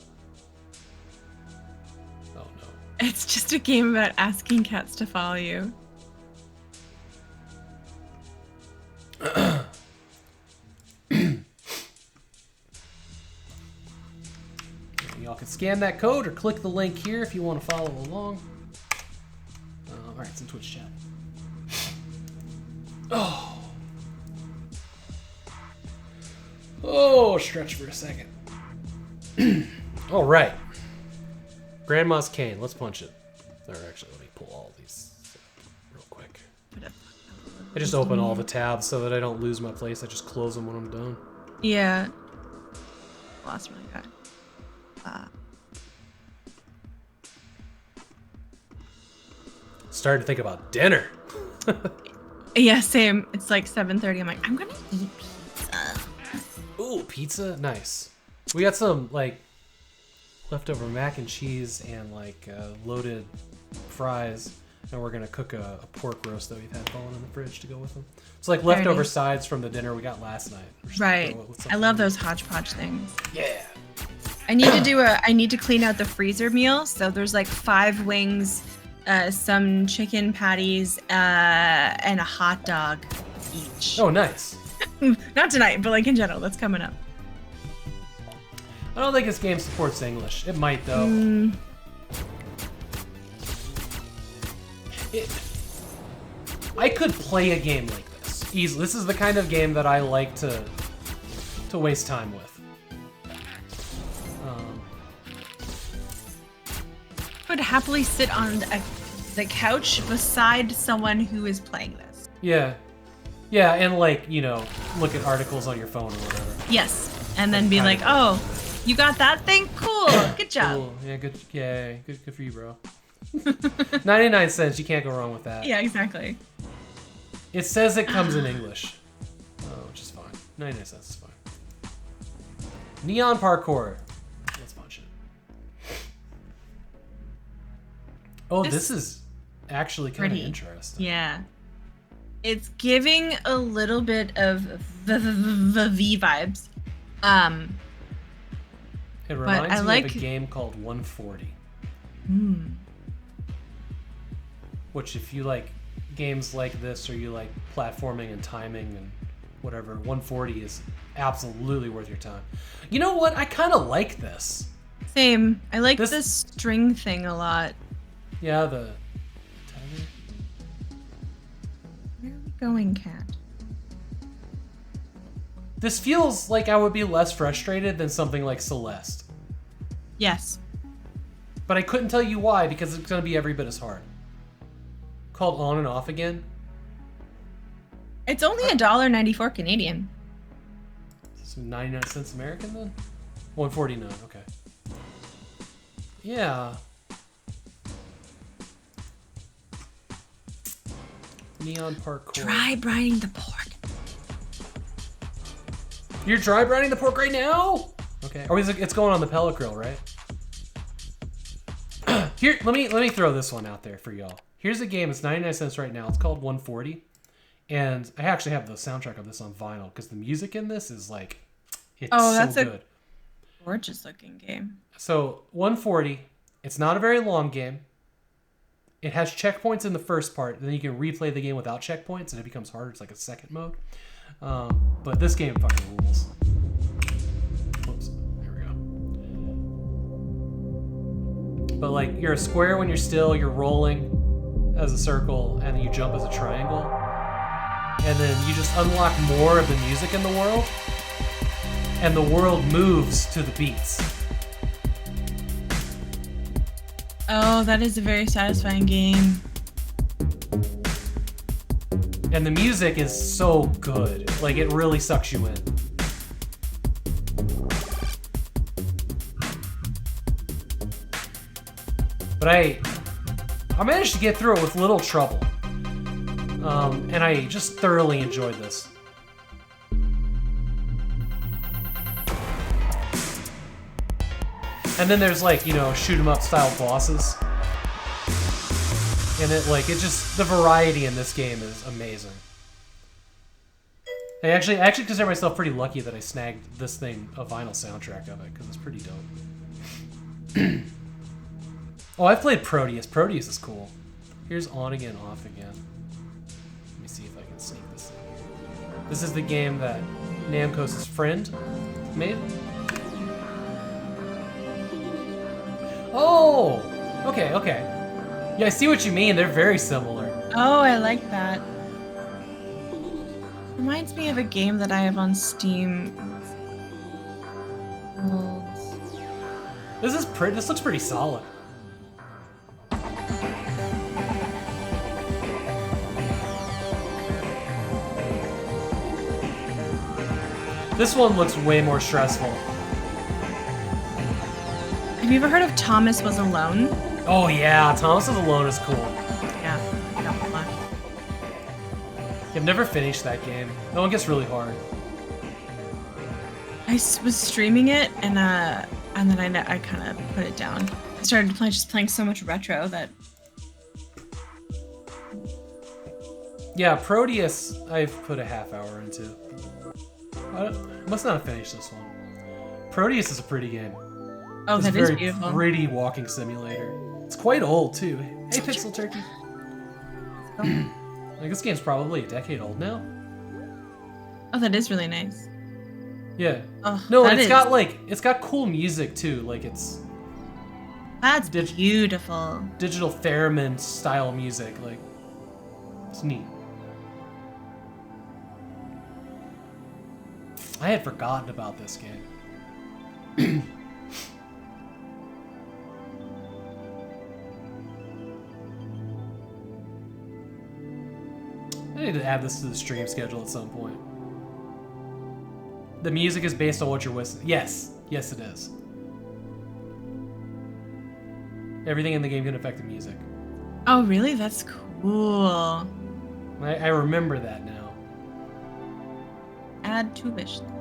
Oh no. It's just a game about asking cats to follow you. Y'all can scan that code or click the link here if you want to follow along. Alright, it's in Twitch chat. Oh, stretch for a second. Alright. Grandma's cane. Let's punch it. Or actually, let me pull all these real quick. I just open all the tabs so that I don't lose my place. I just close them when I'm done. Yeah. Lost really bad. Started to think about dinner. Yeah, same. It's like 7:30. I'm like, I'm gonna eat pizza. Ooh, pizza? Nice. We got some, like, leftover mac and cheese and, like, loaded fries. And we're gonna cook a pork roast that we've had falling in the fridge to go with them. It's like leftover sides from the dinner we got last night. Right. I love those hodgepodge things. Yeah. I need to clean out the freezer meal. So there's like 5 wings, some chicken patties, and a hot dog each. Oh, nice. Not tonight, but like in general, that's coming up. I don't think this game supports English. It might, though. I could play a game like this easily. This is the kind of game that I like to waste time with. I would happily sit on the couch beside someone who is playing this. Yeah, and like, you know, look at articles on your phone or whatever. Yes, and then be like, "Oh, you got that thing? Cool, good job." Cool. Yeah, good. Yeah, good for you, bro. 99 cents. You can't go wrong with that. Yeah, exactly. It says it comes in English, which is fine. 99 cents is fine. Neon parkour. Let's punch it. Oh, this is actually kind of interesting. Yeah. It's giving a little bit of V vibes. It reminds me of a game called 140. Which, if you like games like this, or you like platforming and timing and whatever, 140 is absolutely worth your time. You know what? I kind of like this. Same. I like this string thing a lot. Yeah, the tiger. Where are we going, cat? This feels like I would be less frustrated than something like Celeste. Yes. But I couldn't tell you why, because it's going to be every bit as hard. Called On and Off Again. It's only $1.94 Canadian. So 99 cents American then? 149, okay. Yeah. Neon parkour. Dry brining the pork. You're dry brining the pork right now? Okay. Or it's going on the pellet grill, right? Here, let me throw this one out there for y'all. Here's a game. It's 99 cents right now. It's called 140, and I actually have the soundtrack of this on vinyl because the music in this is like, it's that's so good. A gorgeous looking game. So 140. It's not a very long game. It has checkpoints in the first part, and then you can replay the game without checkpoints, and it becomes harder. It's like a second mode. But this game fucking rules. Whoops. There we go. But like, you're a square when you're still, you're rolling as a circle, and then you jump as a triangle. And then you just unlock more of the music in the world, and the world moves to the beats. Oh, that is a very satisfying game. And the music is so good. Like, it really sucks you in. But I managed to get through it with little trouble. And I just thoroughly enjoyed this. And then there's like, you know, shoot 'em up style bosses. And it just, the variety in this game is amazing. I actually consider myself pretty lucky that I snagged this thing, a vinyl soundtrack of it, because it's pretty dope. Oh, I've played Proteus. Proteus is cool. Here's On Again, Off Again. Let me see if I can sneak this in. This is the game that Namco's friend made. Oh! Okay. Yeah, I see what you mean. They're very similar. Oh, I like that. Reminds me of a game that I have on Steam. This looks pretty solid. This one looks way more stressful. Have you ever heard of Thomas Was Alone? Oh yeah, Thomas Was Alone is cool. Yeah, that one. I've never finished that game. That one gets really hard. I was streaming it, and then I kind of put it down. I started playing so much retro that. Yeah, Proteus, I've put a half hour into. I must not have finished this one. Proteus is a pretty game. Oh, it's that is beautiful. It's a pretty walking simulator. It's quite old too. Hey, Pixel Turkey. Like this game's probably a decade old now. Oh, that is really nice. Yeah. Oh, No, and it's got cool music too. Like that's beautiful. Digital theremin style music. Like it's neat. I had forgotten about this game. I need to add this to the stream schedule at some point. The music is based on what you're whistling. Yes, it is. Everything in the game can affect the music. Oh, really? That's cool. I remember that now. Add to wish list.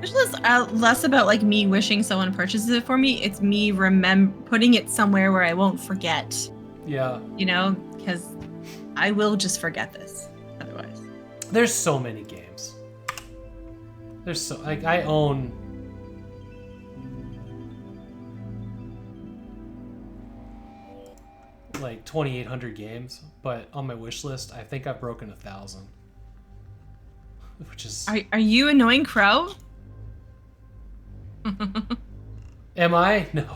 Wish list less about like me wishing someone purchases it for me. It's me putting it somewhere where I won't forget. Yeah. You know, because I will just forget this otherwise. There's so many games. There's so I own. Like 2,800 games, but on my wish list, I think I've broken 1,000. Which is. Are you annoying Crow? Am I? No.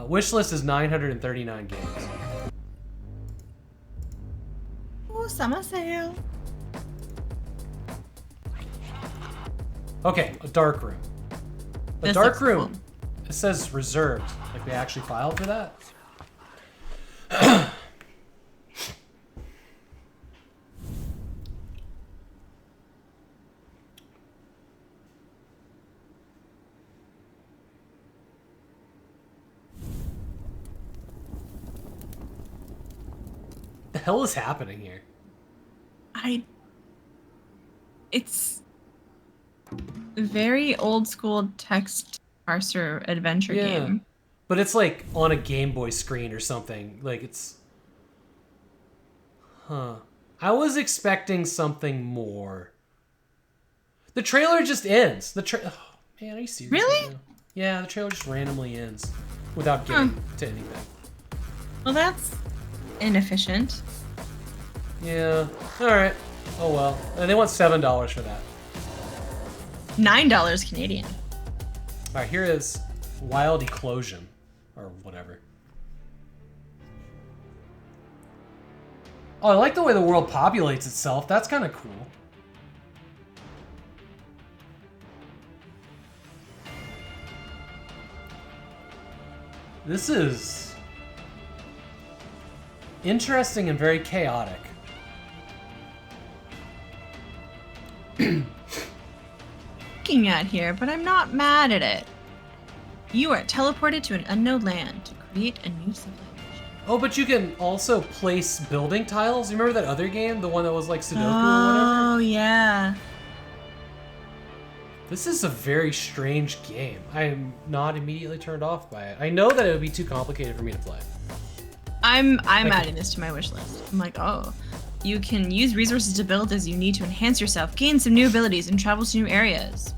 Wish list is 939 games. Oh, summer sale. Okay, a dark room. A dark room. Cool. It says reserved. Like they actually filed for that. The hell is happening here? It's very old school text parser adventure game. But it's like on a Game Boy screen or something. Like it's... Huh. I was expecting something more. The trailer just ends. Oh, man, are you serious? Really? Right now? Yeah, the trailer just randomly ends without getting to anything. Well, that's inefficient. Yeah. Alright. Oh well. And they want $7 for that. $9 Canadian. Alright, here is Wild Eclosion. Or whatever. Oh, I like the way the world populates itself. That's kind of cool. This is interesting and very chaotic. Looking at here, but I'm not mad at it. You are teleported to an unknown land to create a new civilization. Oh, but you can also place building tiles. You remember that other game? The one that was like Sudoku or whatever? Oh, yeah. This is a very strange game. I'm not immediately turned off by it. I know that it would be too complicated for me to play. I'm adding this to my wish list. I'm like, oh, you can use resources to build as you need to enhance yourself, gain some new abilities, and travel to new areas.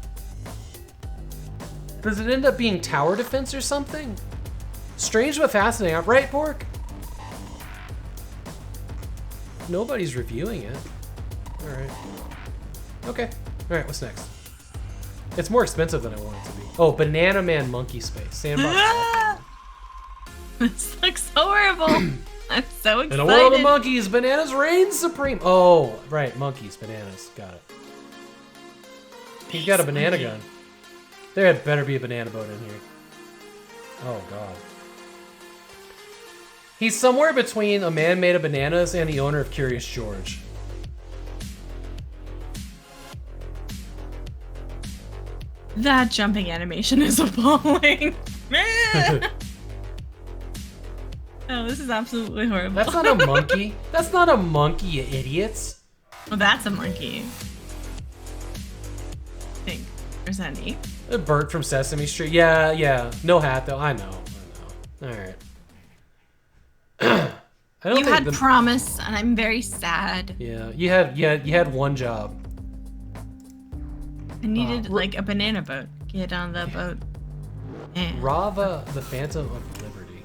Does it end up being tower defense or something? Strange but fascinating, right, Bork? Nobody's reviewing it. All right. Okay. All right. What's next? It's more expensive than I want it to be. Oh, Banana Man Monkey Space Sandbox. This looks so horrible. I'm so excited. In a world of monkeys, bananas reign supreme. Oh, right. Monkeys, bananas. Got it. He's got a banana gun. There had better be a banana boat in here. Oh, God. He's somewhere between a man made of bananas and the owner of Curious George. That jumping animation is appalling. Oh, this is absolutely horrible. That's not a monkey. That's not a monkey, you idiots. Well, that's a monkey. I think. Or is that an ape? A bird from Sesame Street. Yeah, yeah. No hat though. I know. All right. I don't you think had promise, and I'm very sad. Yeah, you had one job. I needed like a banana boat. Get on the boat. And Rava, the Phantom of Liberty.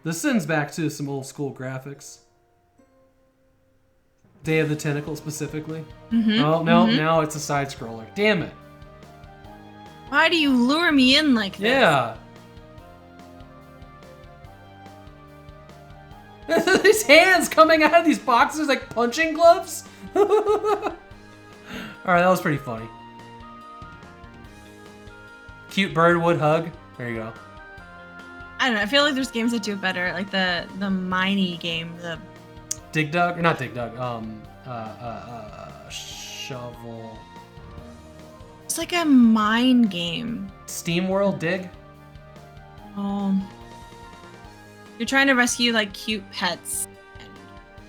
This sends back to some old school graphics. Day of the Tentacle specifically. Oh no, now it's a side scroller. Damn it. Why do you lure me in like this? Yeah. These hands coming out of these boxes like punching gloves. Alright, that was pretty funny. Cute birdwood hug. There you go. I don't know. I feel like there's games that do it better, like the Miney game, the Dig Dug, or not Dig Dug. Shovel. It's like a mine game. Steam World Dig. Oh. You're trying to rescue like cute pets and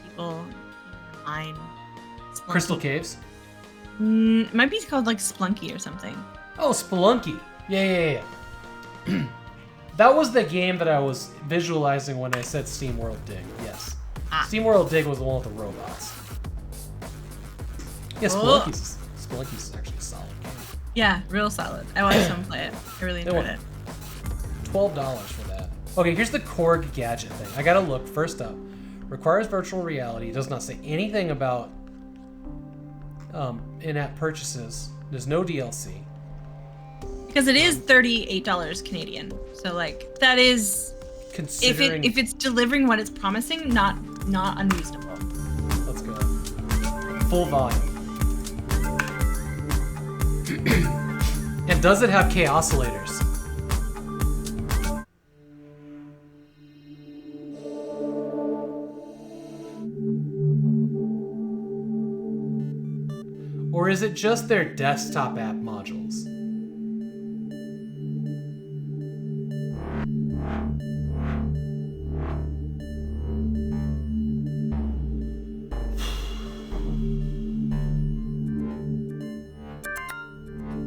people in the mine. Splunky. Crystal Caves. It might be called like Splunky or something. Oh, Spelunky. Yeah. That was the game that I was visualizing when I said SteamWorld Dig. Yes. SteamWorld Dig was the one with the robots. Yeah, Spelunky's actually a solid game. Yeah, real solid. I watched someone play it. I really enjoyed it. $12 for that. Okay, here's the Korg gadget thing. I gotta look. First up, requires virtual reality. Does not say anything about in-app purchases. There's no DLC. Because it is $38 Canadian. So like that is considering if it's delivering what it's promising, not unreasonable. Let's go. Full volume. And does it have K oscillators? Or is it just their desktop app modules?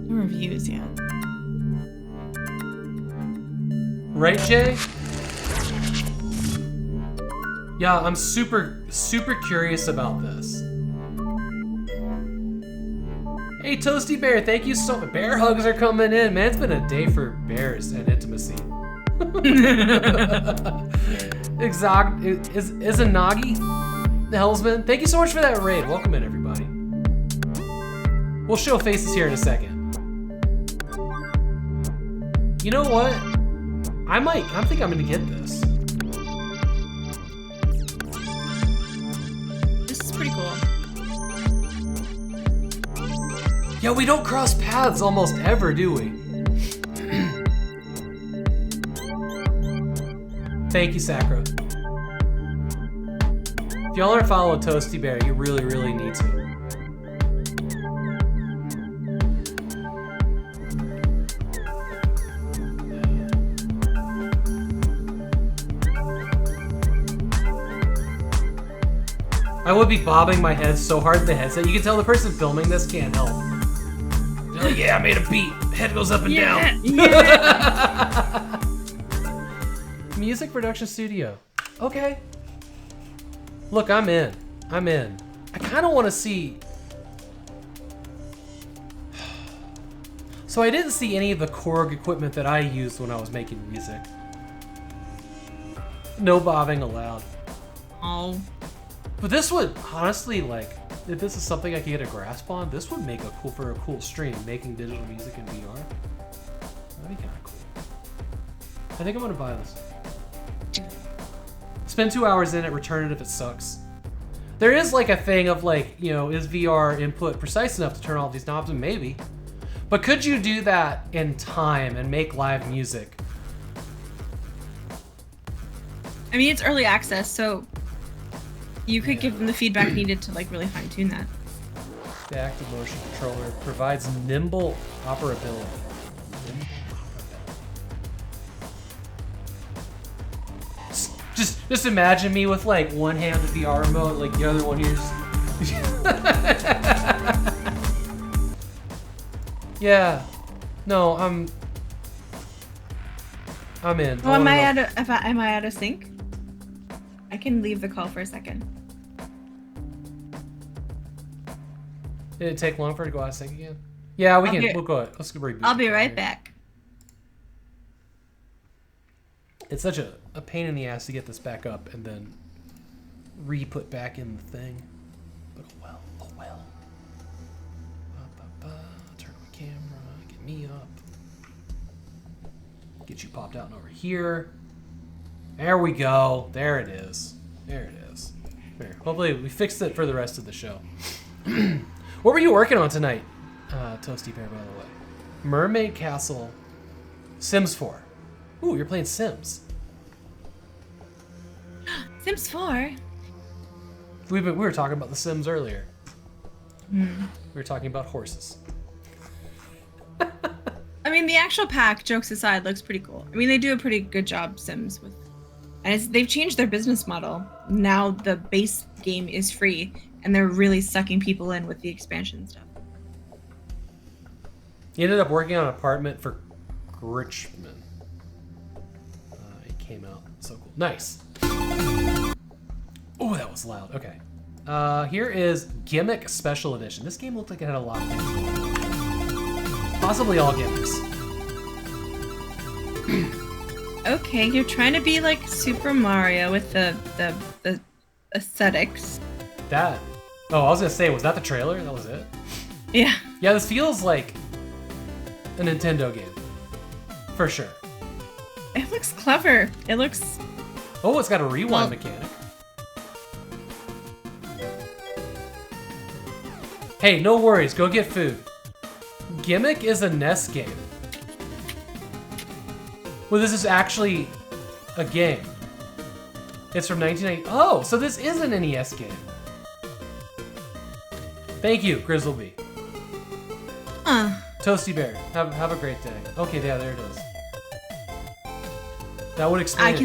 No reviews yet. Right, Jay? Yeah, I'm super curious about this. Hey, Toasty Bear, thank you so much. Bear hugs are coming in. Man, it's been a day for bears and intimacy. Exact. Is Inagi the Hellsman? Thank you so much for that raid. Welcome in, everybody. We'll show faces here in a second. You know what? I think I'm gonna get this. This is pretty cool. Yeah, we don't cross paths almost ever, do we? Thank you, Sakura. If y'all aren't following Toasty Bear, you really, really need to. I would be bobbing my head so hard in the headset. You can tell the person filming this can't help. They're like, yeah, I made a beat. Head goes up and down. Yeah. Music production studio. Okay. Look, I'm in. I'm in. I kind of want to see... So I didn't see any of the Korg equipment that I used when I was making music. No bobbing allowed. Oh. But this would, honestly, like, if this is something I could get a grasp on, this would make a cool stream, making digital music in VR. That'd be kind of cool. I think I'm gonna buy this. Spend 2 hours in it, return it if it sucks. There is like a thing of like, you know, is VR input precise enough to turn all these knobs? And maybe. But could you do that in time and make live music? I mean, it's early access, so you could give them the feedback needed to like really fine tune that. The active motion controller provides nimble operability. Just imagine me with like one hand with the VR remote, like the other one here. Yeah. No, I'm in. Oh, am I out of sync? I can leave the call for a second. Did it take long for it to go out of sync again? Yeah, we'll go ahead. Let's reboot. I'll be right back. It's such a pain in the ass to get this back up and then re-put back in the thing. But oh well. Turn on the camera, get me up. Get you popped out and over here. There we go. There it is. There it is. There. Hopefully we fixed it for the rest of the show. What were you working on tonight? Toasty Bear, by the way. Mermaid Castle. Sims 4. Ooh, you're playing Sims. Sims 4? We were talking about the Sims earlier. Hmm. We were talking about horses. I mean, the actual pack, jokes aside, looks pretty cool. I mean, they do a pretty good job, Sims, with... And they've changed their business model. Now the base game is free, and they're really sucking people in with the expansion stuff. He ended up working on an apartment for Richmond. It came out so cool. Nice. Oh, that was loud. Okay. Here is Gimmick Special Edition. This game looked like it had a lot of things. Possibly all gimmicks. Okay, you're trying to be like Super Mario with the aesthetics. That. Oh, I was gonna say, was that the trailer? That was it? Yeah. Yeah, this feels like a Nintendo game. For sure. It looks clever. It looks... Oh, it's got a rewind mechanic. Hey, no worries. Go get food. Gimmick is a NES game. Well, this is actually a game. It's from 1990. Oh, so this is an NES game. Thank you, Grizzleby. Toasty Bear, have a great day. Okay, yeah, there it is. That would explain I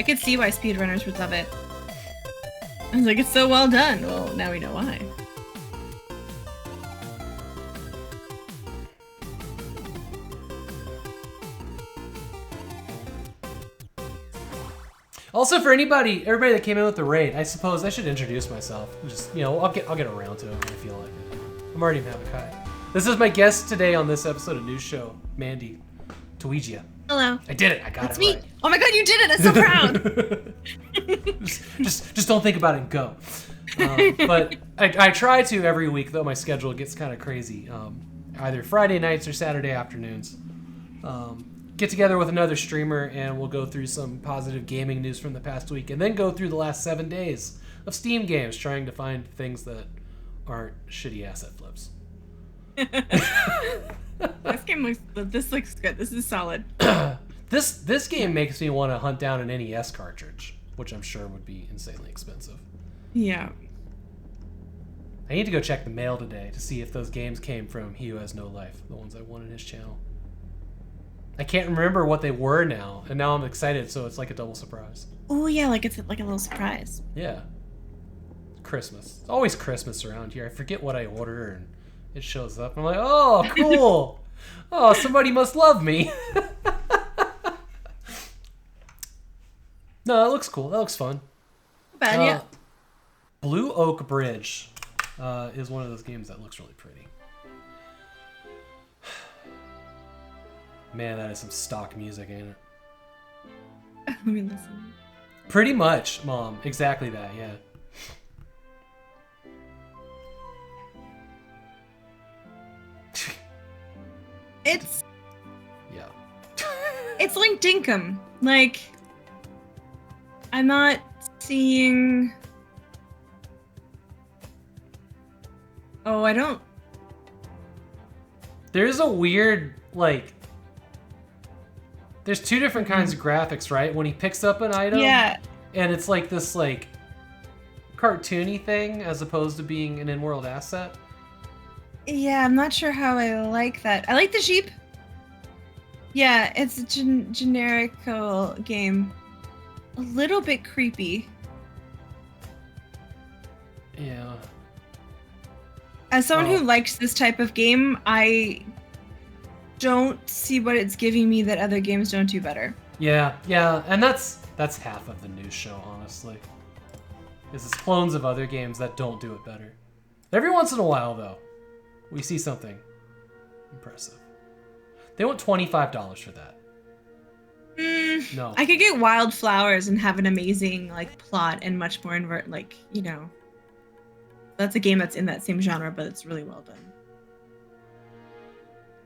could see why speedrunners would love it. I was like, it's so well done. Well, now we know why. Also, for everybody that came in with the raid, I suppose I should introduce myself. Just, you know, I'll get around to it when I feel like it. I'm Artyom Havok. This is my guest today on this episode of NEWSHOW, Mandy Tuigia. Hello. I did it. I got That's it me. right. Oh my god, you did it! I'm so proud. just don't think about it and go. But I try to every week, though my schedule gets kind of crazy. Either Friday nights or Saturday afternoons. Get together with another streamer and we'll go through some positive gaming news from the past week and then go through the last 7 days of Steam games trying to find things that aren't shitty asset flips. This looks good. This is solid. This game makes me want to hunt down an NES cartridge, which I'm sure would be insanely expensive. Yeah. I need to go check the mail today to see if those games came from He Who Has No Life, the ones I won in his channel. I can't remember what they were now, and now I'm excited, so it's like a double surprise. Oh yeah, like it's like a little surprise. Yeah. Christmas. It's always Christmas around here. I forget what I order and it shows up. I'm like, oh, cool. Oh, somebody must love me. No, that looks cool. That looks fun. Not bad, yeah. Blue Oak Bridge is one of those games that looks really pretty. Man, that is some stock music, ain't it? Let me listen. Pretty much, Mom. Exactly that, yeah. It's... Yeah. It's Link Dinkum. Like, I'm not seeing... Oh, I don't... There's a weird, like... There's two different kinds of graphics, right? When he picks up an item, Yeah. and it's like this, like, cartoony thing as opposed to being an in-world asset. Yeah, I'm not sure how I like that. I like the sheep. Yeah, it's a generical game. A little bit creepy. Yeah. As someone who likes this type of game, I don't see what it's giving me that other games don't do better. Yeah, and that's half of the news show, honestly. Is it's clones of other games that don't do it better. Every once in a while, though, we see something impressive. They want $25 for that. No. I could get Wildflowers and have an amazing like plot and much more that's a game that's in that same genre, but it's really well done.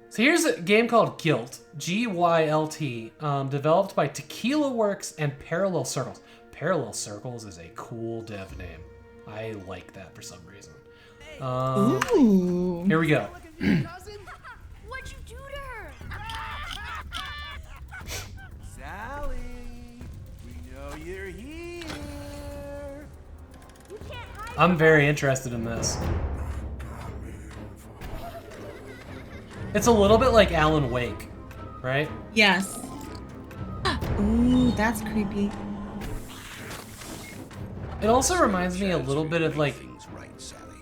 So here's a game called Gylt, G-Y-L-T, developed by Tequila Works and Parallel Circles. Parallel Circles is a cool dev name. I like that for some reason. Ooh. Here we go. What'd you do to her? Sally, we know you're here. I'm very interested in this. It's a little bit like Alan Wake, right? Yes. Ooh, that's creepy. It also reminds me a little bit of like Right, Sally.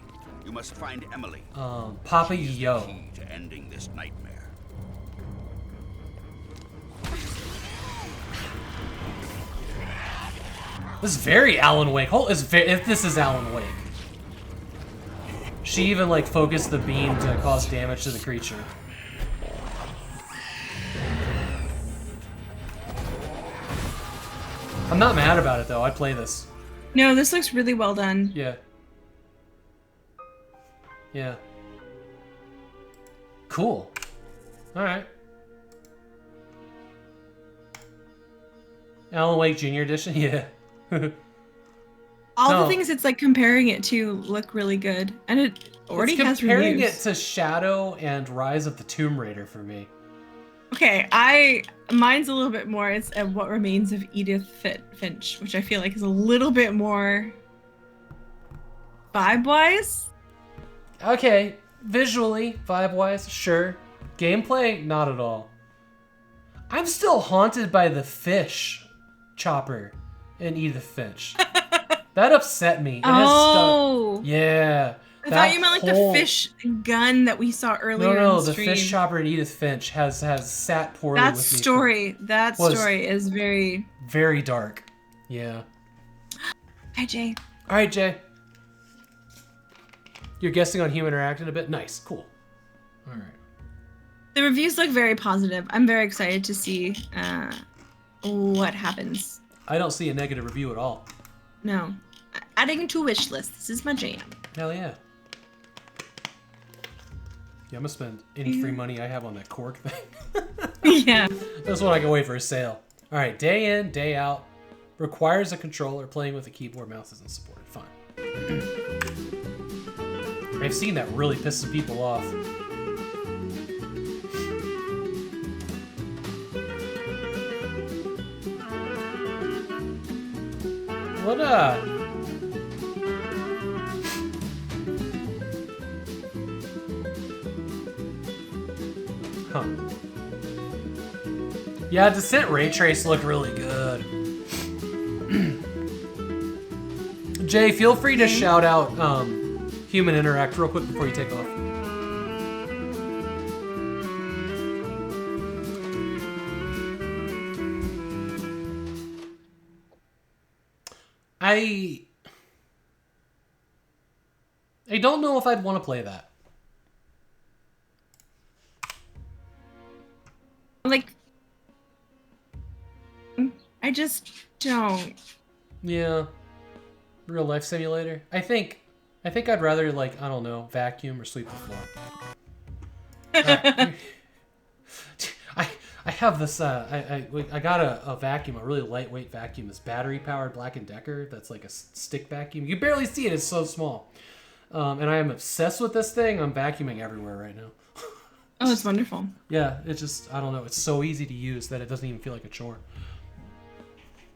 You must find Emily. Papa Yo. Key to ending this nightmare. This is very Alan Wake. If this is Alan Wake. She even like focused the beam to cause damage to the creature. I'm not mad about it though. I'd play this. No, this looks really well done. Yeah. Yeah. Cool. Alright. Alan Wake Junior Edition? Yeah. All the things it's like comparing it to look really good. And it already has comparing reviews. it to Shadow and Rise of the Tomb Raider for me. Okay, mine's a little bit more. It's What Remains of Edith Finch, which I feel like is a little bit more vibe-wise. Okay, visually, vibe-wise, sure. Gameplay, not at all. I'm still haunted by the fish chopper in Edith Finch. That upset me. It has stuck. Yeah. I thought you meant like the fish gun that we saw earlier. No, in the the stream. fish chopper in Edith Finch has sat poorly That with me. story is very... Very dark. Yeah. Hi, Jay. All right, Jay. You're guessing on Human Interacted a bit? Nice. Cool. All right. The reviews look very positive. I'm very excited to see what happens. I don't see a negative review at all. No. Adding to wish list. This is my jam. Hell yeah. Yeah, I'm gonna spend any free money I have on that cork thing. Yeah. That's what I can wait for a sale. All right, day in, day out. Requires a controller. Playing with a keyboard, mouse isn't supported. Fine. I've seen that really pisses people off. What Huh. Yeah, Descent Ray Trace looked really good. Jay, feel free to shout out Human Interact real quick before you take off. I don't know if I'd want to play that. Like, I just don't. Yeah. Real life simulator. I think I'd rather, like, I don't know, vacuum or sweep the floor. I have this I got a vacuum, a really lightweight vacuum, this battery powered Black & Decker that's like a stick vacuum. You barely see it, it's so small. And I am obsessed with this thing. I'm vacuuming everywhere right now. Oh, it's wonderful. Yeah, it just, I don't know, it's so easy to use that it doesn't even feel like a chore.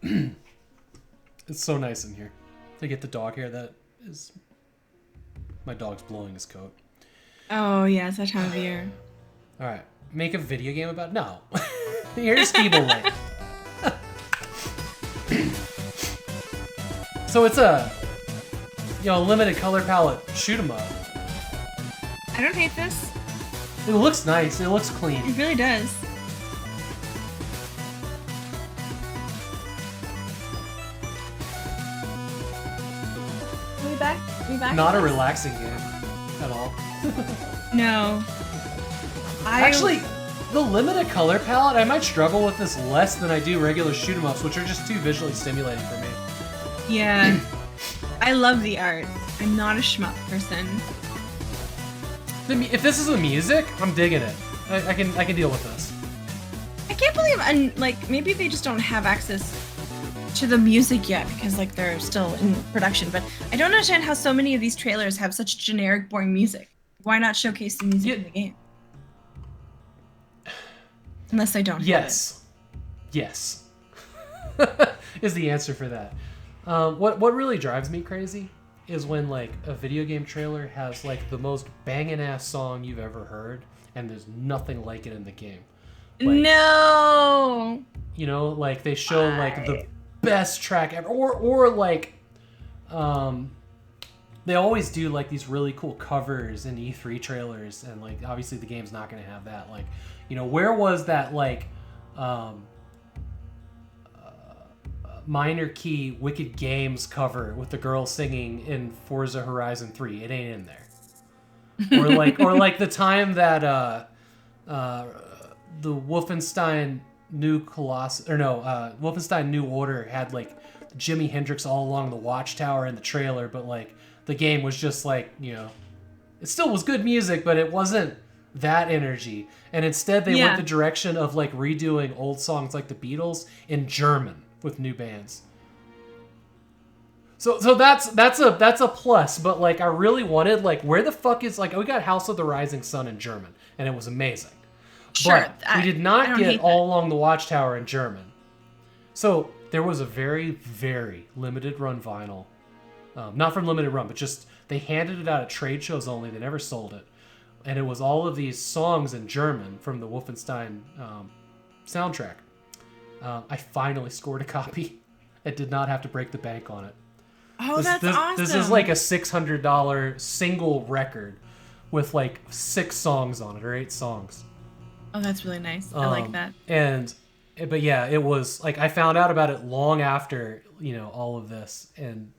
It's so nice in here. To get the dog hair that is... My dog's blowing his coat. Oh, yeah, it's that time of year. Alright, make a video game about... No. Here's Feeble Light. So it's a... You know, limited color palette shoot 'em up. I don't hate this. It looks nice. It looks clean. It really does. We back? Not a relaxing game at all. No. Actually, the limited color palette, I might struggle with this less than I do regular shoot 'em ups, which are just too visually stimulating for me. Yeah. I love the art. I'm not a shmup person. If this is the music, I'm digging it. I can deal with this. I can't believe, and like, maybe they just don't have access to the music yet because like they're still in production. But I don't understand how so many of these trailers have such generic, boring music. Why not showcase the music in the game? Unless they don't. Yes. Yes. Is the answer for that. What really drives me crazy is when like a video game trailer has like the most banging ass song you've ever heard and there's nothing like it in the game. Like, no. You know, like they show like the best track ever, or like they always do like these really cool covers in E3 trailers, and like obviously the game's not going to have that. Like, you know, where was that like minor key Wicked Games cover with the girl singing in Forza Horizon 3? It ain't in there. or like the time that the Wolfenstein Wolfenstein New Order had like Jimi Hendrix all along the watchtower in the trailer, but like the game was just like, you know, it still was good music, but it wasn't that energy. And instead they went the direction of like redoing old songs like the Beatles in German with new bands. So that's a plus, but like I really wanted like, where the fuck is like, we got House of the Rising Sun in German and it was amazing. Sure, but we did not get All Along the Watchtower in German. So there was a very, very limited run vinyl. Not from limited run, but just they handed it out at trade shows only. They never sold it. And it was all of these songs in German from the Wolfenstein soundtrack. I finally scored a copy. I did not have to break the bank on it. Oh, that's awesome. This is like a $600 single record with like 6 songs on it, or 8 songs. Oh, that's really nice. I like that. But yeah, it was like I found out about it long after, you know, all of this,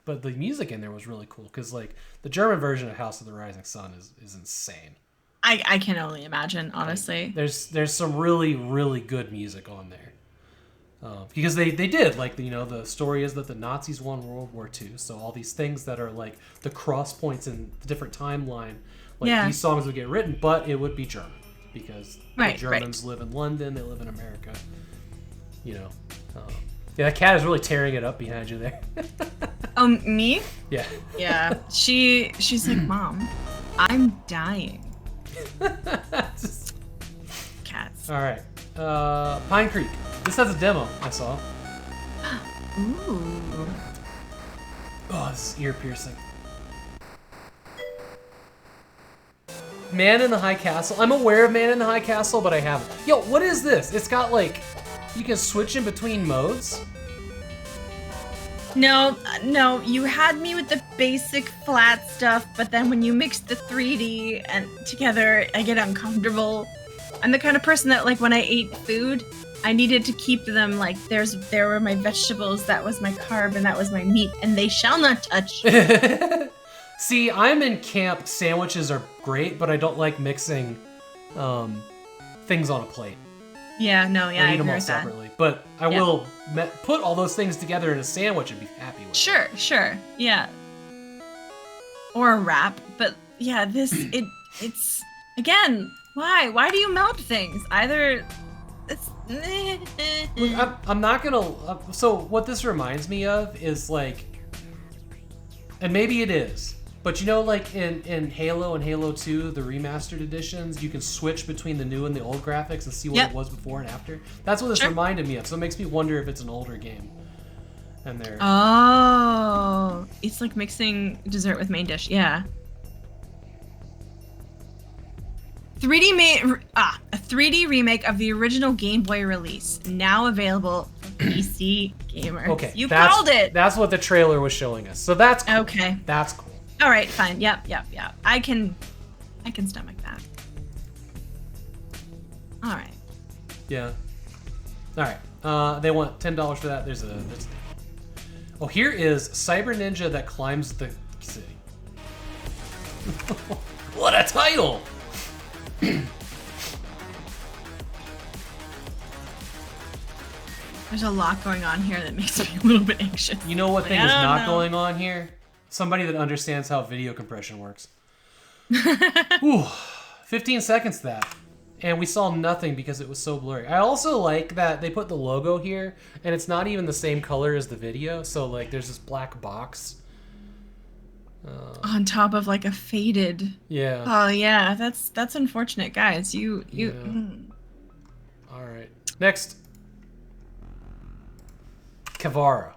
but the music in there was really cool because like the German version of House of the Rising Sun is insane. I can only imagine, honestly. Like, there's some really, really good music on there. Because they did, like, you know, the story is that the Nazis won World War II, so all these things that are like the cross points in the different timeline, like these songs would get written, but it would be German because the Germans live in London, they live in America, you know. Yeah, that cat is really tearing it up behind you there. Me? Yeah. Yeah. She's like, Mom, I'm dying. Cats. All right. Pine Creek. This has a demo I saw. Ooh. Oh, this is ear piercing. Man in the High Castle. I'm aware of Man in the High Castle, but I haven't. Yo, what is this? It's got like, you can switch in between modes. No, no, you had me with the basic flat stuff, but then when you mix the 3D and together, I get uncomfortable. I'm the kind of person that, like, when I ate food, I needed to keep them like there were my vegetables, that was my carb, and that was my meat, and they shall not touch. See, I'm in camp. Sandwiches are great, but I don't like mixing things on a plate. Yeah, no, yeah, I eat them agree all with that. separately. But I will put all those things together in a sandwich and be happy with it. Sure, yeah. Or a wrap, but yeah, it's again, why? Why do you melt things? Either it's Look, I'm not gonna. So what this reminds me of is like, and maybe it is, but you know, like in Halo and Halo 2, the remastered editions, you can switch between the new and the old graphics and see what it was before and after. That's what this reminded me of. So it makes me wonder if it's an older game. And they're it's like mixing dessert with main dish. Yeah. A 3D remake of the original Game Boy release, now available for PC gamers. Okay, you called it. That's what the trailer was showing us. So that's cool. Okay. That's cool. All right, fine. Yep. I can stomach that. All right. Yeah. All right. They want $10 for that. There's Oh, here is Cyber Ninja that climbs the city. What a title! There's a lot going on here that makes me a little bit anxious. You know what Like, thing I is don't not know. going on here? Somebody that understands how video compression works. Ooh, 15 seconds that. And we saw nothing because it was so blurry. I also like that they put the logo here, and it's not even the same color as the video, so like there's this black box. On top of like a faded. Yeah. Oh yeah, that's unfortunate, guys. You. All right. Next. Kavara.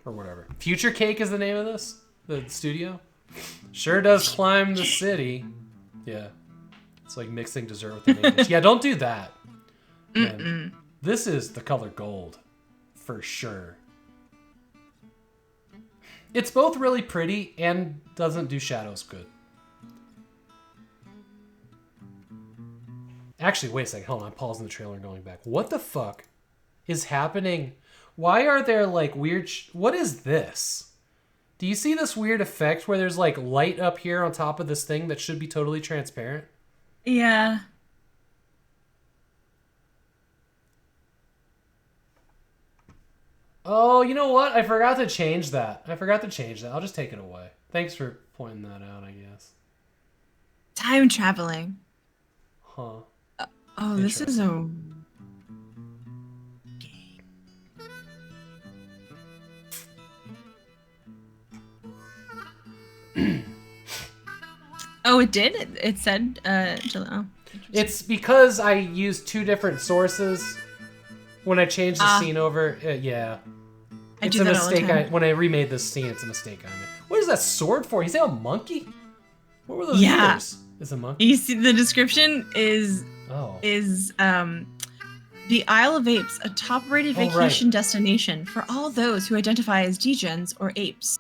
Or whatever. Future Cake is the name of this? The studio? Sure does climb the city. Yeah. It's like mixing dessert with the main dish. Yeah, don't do that. Man, this is the color gold. For sure. It's both really pretty and doesn't do shadows good. Actually, wait a second. Hold on. I'm pausing the trailer and going back. What the fuck is happening? Why are there like weird... What is this? Do you see this weird effect where there's like light up here on top of this thing that should be totally transparent? Yeah. Oh, you know what? I forgot to change that. I'll just take it away. Thanks for pointing that out, I guess. Time traveling. Huh. Oh, this is a... Oh, it did? It said, oh. It's because I used two different sources when I changed the scene over. Yeah. It's a mistake. When I remade this scene, it's a mistake I made. What is that sword for? He's a monkey? What were those ears? Is a monkey? You see, the description is the Isle of Apes, a top-rated vacation destination for all those who identify as degens or apes.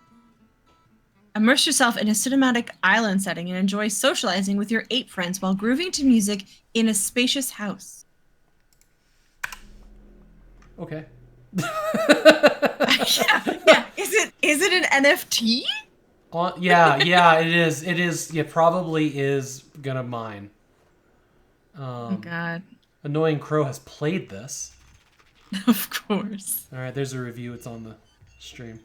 Immerse yourself in a cinematic island setting and enjoy socializing with your ape friends while grooving to music in a spacious house. Okay. yeah. Is it an NFT? Yeah, it is. It is. Yeah, probably is gonna mine. Oh God. Annoying Crow has played this. Of course. All right, there's a review. It's on the stream.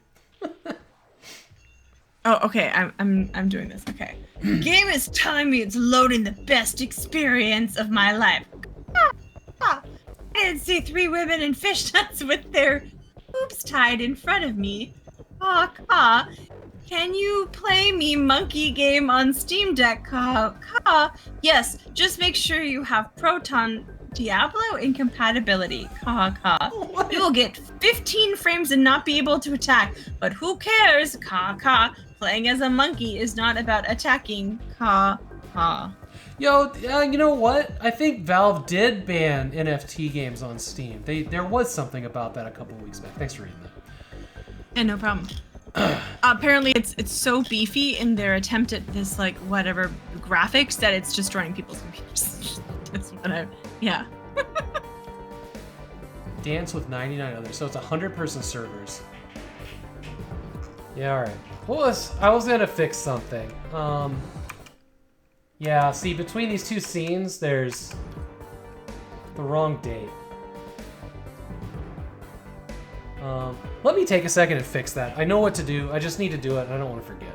Oh, okay. I'm doing this. Okay. The game is telling me it's loading the best experience of my life. I didn't see three women in fishnets with their boobs tied in front of me. Can you play me monkey game on Steam Deck? Yes, just make sure you have Proton Diablo incompatibility. You will get 15 frames and not be able to attack, but who cares? Playing as a monkey is not about attacking. Yo, you know what? I think Valve did ban NFT games on Steam. There was something about that a couple weeks back. Thanks for reading that. Yeah, no problem. Apparently, it's so beefy in their attempt at this like whatever graphics that it's destroying people's computers. That's what I. Yeah. Dance with 99 others, so it's 100-person servers. Yeah, all right. I was gonna fix something. Yeah. See, between these two scenes, there's the wrong date. Let me take a second and fix that. I know what to do. I just need to do it. I don't want to forget.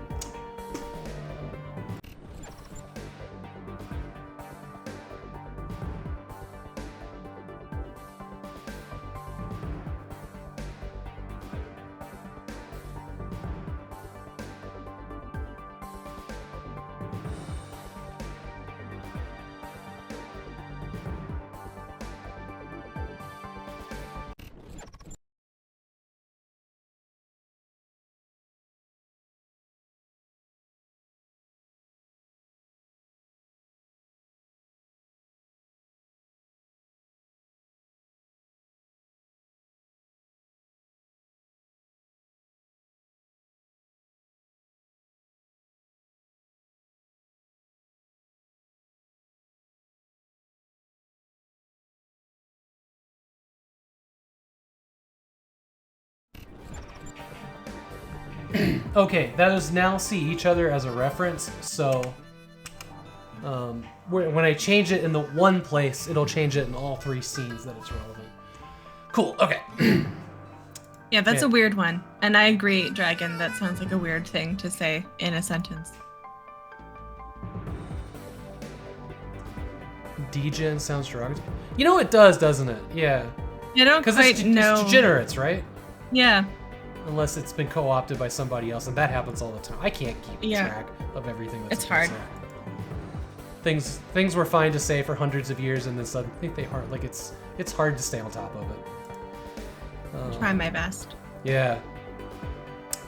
Okay, that is now see each other as a reference, so when I change it in the one place, it'll change it in all three scenes that it's relevant. Cool, okay. Yeah, that's Yeah. a weird one. And I agree, Dragon, that sounds like a weird thing to say in a sentence. Degen sounds derogatory. You know it does, doesn't it? Yeah. I don't quite know. It's degenerates, right? Yeah. Unless it's been co-opted by somebody else, and that happens all the time. I can't keep track of everything that's It's hard. Things were fine to say for hundreds of years, and then suddenly they aren't. Like it's hard to stay on top of it. Try my best. Yeah.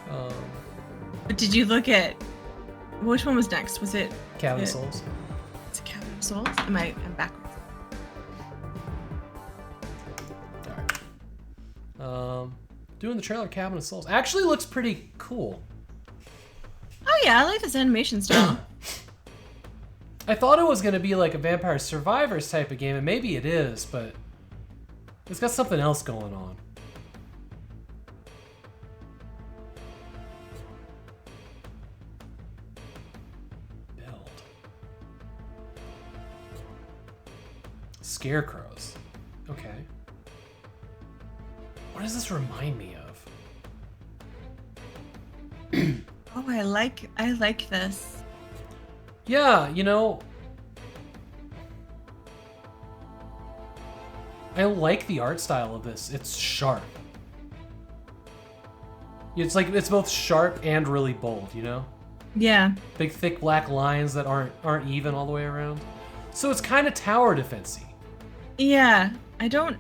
But did you look at which one was next? Was it Cabin of Souls? It's Cabin of Souls? I'm backwards. Doing the trailer Cabin of Souls actually looks pretty cool. Oh yeah, I like this animation style. I thought it was gonna be like a Vampire Survivors type of game, and maybe it is, but it's got something else going on. Build. Scarecrows. Okay. What does this remind me of? Oh, I like this. Yeah, you know, I like the art style of this. It's sharp. It's like it's both sharp and really bold, you know? Yeah. Big thick black lines that aren't even all the way around. So it's kind of tower defense-y. Yeah, I don't.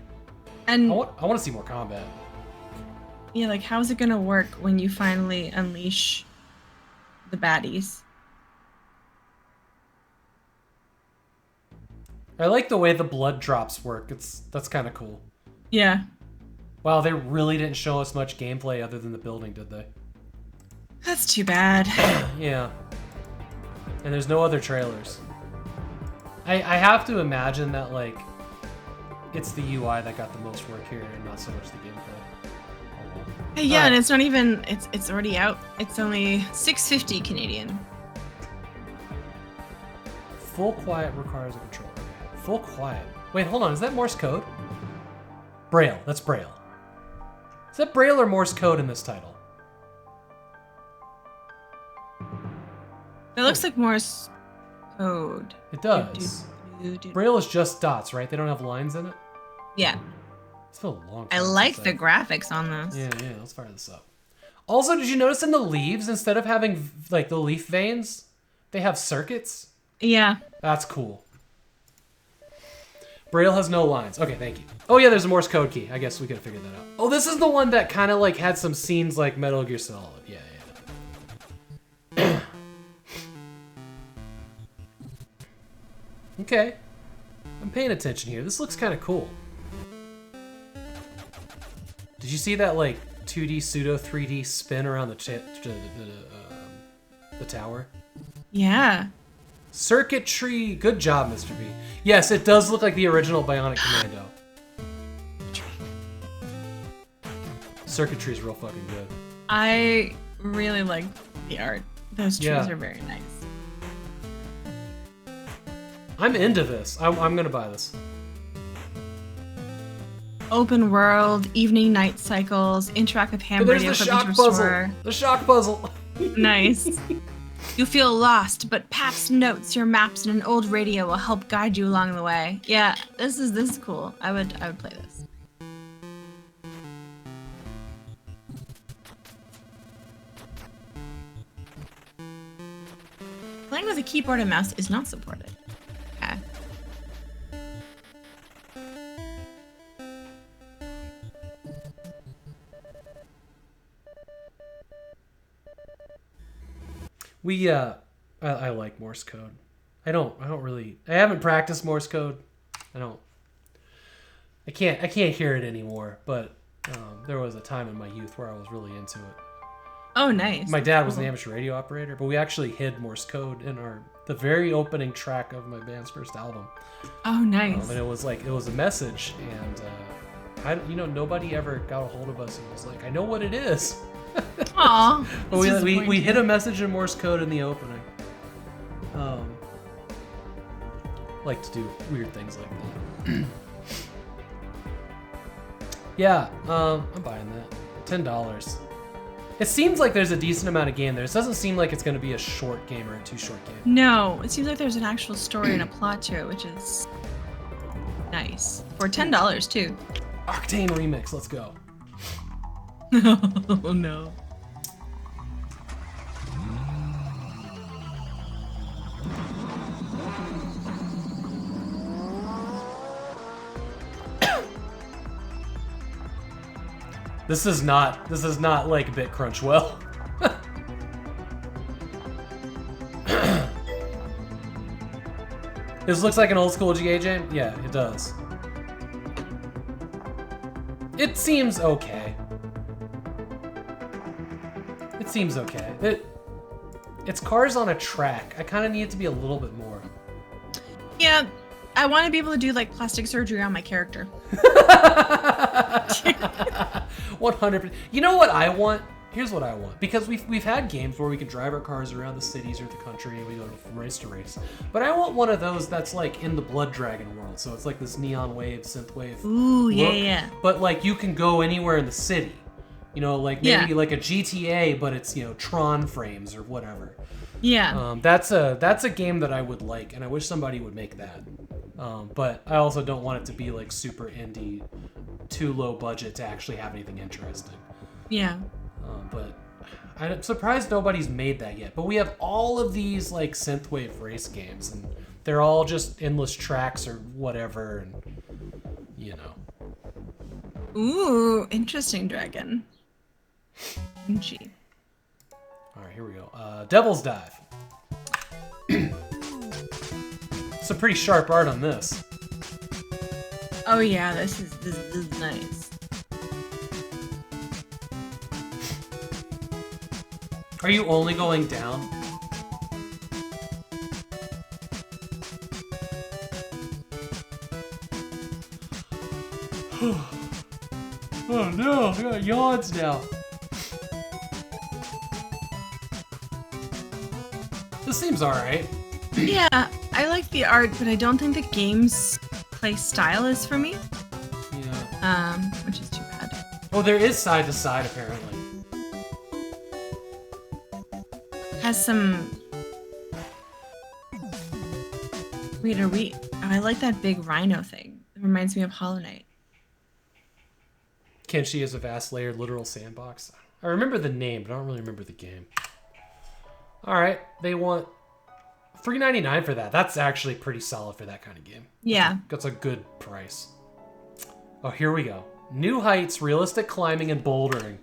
And I want to see more combat. Yeah, like how's it gonna work when you finally unleash the baddies? I like the way the blood drops work. That's kind of cool. Yeah. Wow, they really didn't show us much gameplay other than the building, did they? That's too bad. Yeah. And there's no other trailers. I have to imagine that like it's the UI that got the most work here and not so much the gameplay. Hey, yeah, and it's not even it's already out. It's only $6.50 Canadian. Full quiet requires a controller. Full quiet. Wait, hold on. Is that Morse code? Braille. That's Braille. Is that Braille or Morse code in this title? It looks like Morse code. It does. Braille is just dots, right? They don't have lines in it? Yeah. It's been a long time. I like the graphics on this. Yeah, let's fire this up. Also, did you notice in the leaves, instead of having like the leaf veins, they have circuits? Yeah. That's cool. Braille has no lines. Okay, thank you. Oh yeah, there's a Morse code key. I guess we could have figured that out. Oh, this is the one that kind of like had some scenes like Metal Gear Solid. Yeah. Okay. I'm paying attention here. This looks kind of cool. Did you see that like 2D pseudo 3D spin around the tower. Yeah. Circuitry. Good job, Mr. B. Yes, it does look like the original Bionic Commando. Circuitry is real fucking good. I really like the art. Those trees Yeah. are very nice. I'm into this. I'm gonna buy this. Open world, evening night cycles, interactive ham There's radio the equipment shock to puzzle. restore. The shock puzzle. Nice. You feel lost, but Pap's notes, your maps, and an old radio will help guide you along the way. Yeah, this is cool. I would play this. Playing with a keyboard and mouse is not supported. Okay. I like Morse code. I haven't practiced Morse code. I can't hear it anymore, but there was a time in my youth where I was really into it. Oh, nice. My dad was an amateur radio operator, but we actually hid Morse code in the very opening track of my band's first album. Oh, nice. And it was a message, and nobody ever got a hold of us and was like, I know what it is. Aw. But we hit a message in Morse code in the opening. Like to do weird things like that. Yeah, I'm buying that. $10. It seems like there's a decent amount of game there. It doesn't seem like it's going to be a short game or a too short game. No, it seems like there's an actual story and a plot to it, which is nice. For $10 too. Octane Remix, let's go. Oh no. This is not like BitCrunch well. This looks like an old school GA jam? Yeah, it does. It seems okay. It's cars on a track. I kind of need it to be a little bit more. Yeah, I want to be able to do like plastic surgery on my character. 100%. You know what I want? Here's what I want. Because we've had games where we can drive our cars around the cities or the country and we go from race to race. But I want one of those that's like in the Blood Dragon world. So it's like this neon wave, synth wave. Ooh, look, yeah. But like you can go anywhere in the city. You know, like maybe like a GTA, but it's, Tron frames or whatever. Yeah. That's a game that I would like, and I wish somebody would make that. But I also don't want it to be like super indie, too low budget to actually have anything interesting. Yeah. But I'm surprised nobody's made that yet. But we have all of these like synthwave race games, and they're all just endless tracks or whatever, and Ooh, interesting dragon. Gee. All right, here we go. Devil's Dive. Some pretty sharp art on this. Oh yeah, this is nice. Are you only going down? Oh no, I got yawns now. This seems alright. Yeah, I like the art, but I don't think the game's play style is for me. Yeah. Which is too bad. Oh, there is side to side apparently. Has some. Wait, I like that big rhino thing. It reminds me of Hollow Knight. Kenshi is a vast layered literal sandbox. I remember the name, but I don't really remember the game. Alright, they want $3.99 for that. That's actually pretty solid for that kind of game. Yeah. That's a good price. Oh, here we go. New Heights, realistic climbing and bouldering.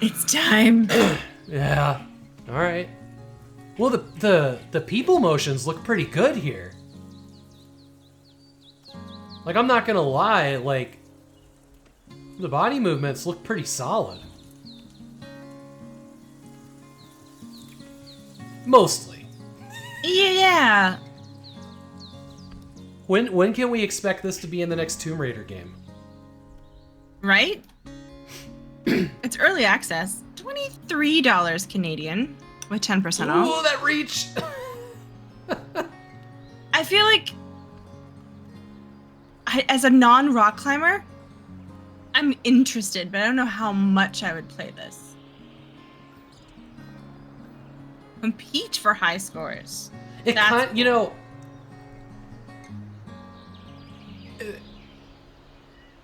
It's time. Yeah. Alright. Well, the people motions look pretty good here. Like, I'm not gonna lie, like, The body movements look pretty solid. Mostly. Yeah. When can we expect this to be in the next Tomb Raider game? Right? It's early access. $23 Canadian with 10% off. Ooh, that reach! I feel like as a non-rock climber, I'm interested, but I don't know how much I would play this. Compete for high scores. It kind, you know,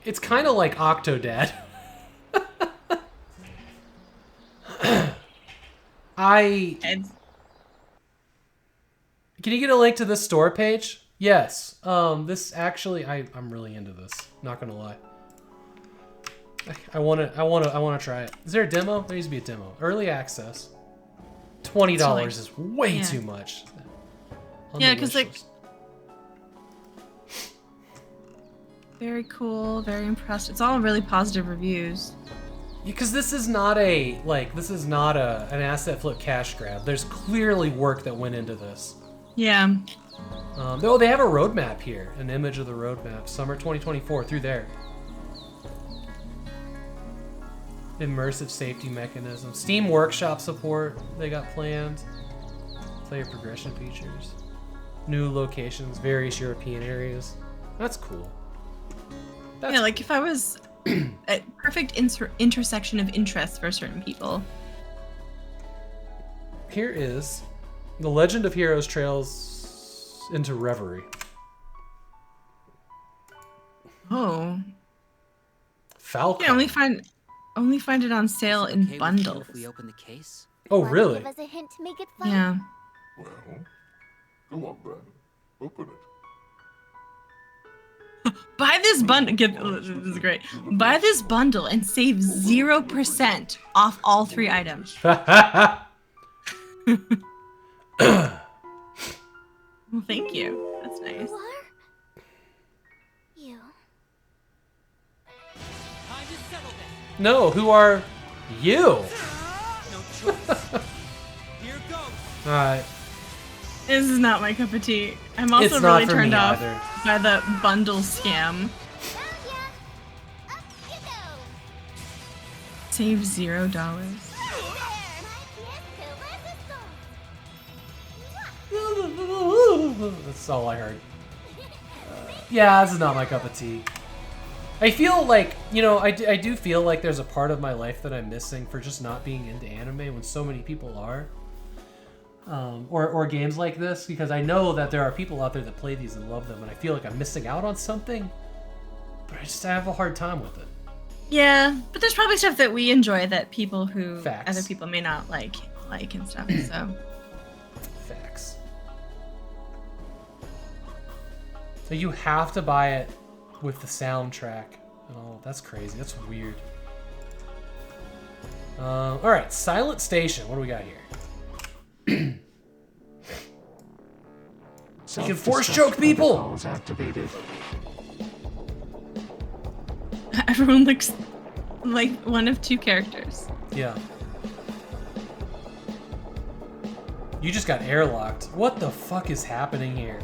it's kind of like Octodad. Can you get a link to this store page? Yes. This actually, I'm really into this. Not gonna lie. I wanna try it. Is there a demo? There needs to be a demo. Early access. $20 is way too much. Yeah, because like, very cool, very impressed. It's all really positive reviews. Because this is not an asset flip cash grab. There's clearly work that went into this. Yeah. Oh, they have a roadmap here. An image of the roadmap. Summer 2024, through there. Immersive safety mechanism. Steam Workshop support they got planned. Player progression features. New locations, various European areas. That's cool. Yeah, like if I was a perfect intersection of interests for certain people. Here is The Legend of Heroes Trails into Reverie. Oh. Falcon. You can only find it on sale in bundles. If we open the case? Oh, really? Give us a hint to make it fun. Yeah. Well, come on, Brandon. Open it. Buy this bundle. This is great. Buy this bundle and save 0% off all 3 items. Well, thank you. That's nice. Who are you? No, who are you? No choice. Here goes. Alright. This is not my cup of tea. I'm also really turned off by the bundle scam. Save $0. That's all I heard. Yeah, this is not my cup of tea. I feel like, you know, I do feel like there's a part of my life that I'm missing for just not being into anime when so many people are. Or games like this, because I know that there are people out there that play these and love them, and I feel like I'm missing out on something, but I have a hard time with it. Yeah, but there's probably stuff that we enjoy that people who Facts. other people may not like and stuff. So Facts. So you have to buy it with the soundtrack and all. That's crazy. That's weird. All right, Silent Station. What do we got here? You can force choke people. Activated. everyone looks like one of 2 characters. Yeah. You just got airlocked. What the fuck is happening here?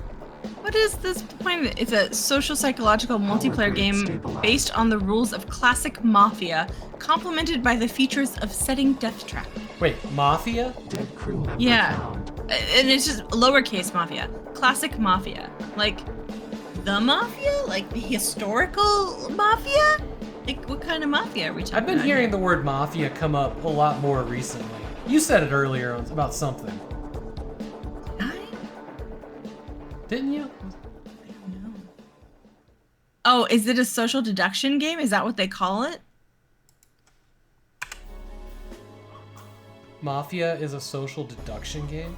What is this point? It's a social psychological multiplayer game based on the rules of classic Mafia, complemented by the features of setting death trap. Wait, Mafia? Dead crew member Yeah. found. And it's just lowercase Mafia. Classic Mafia. Like, the Mafia? Like, the historical Mafia? Like, what kind of Mafia are we talking about? I've been hearing the word Mafia come up a lot more recently. You said it earlier about something. Didn't you? I don't know. Oh, is it a social deduction game? Is that what they call it? Mafia is a social deduction game?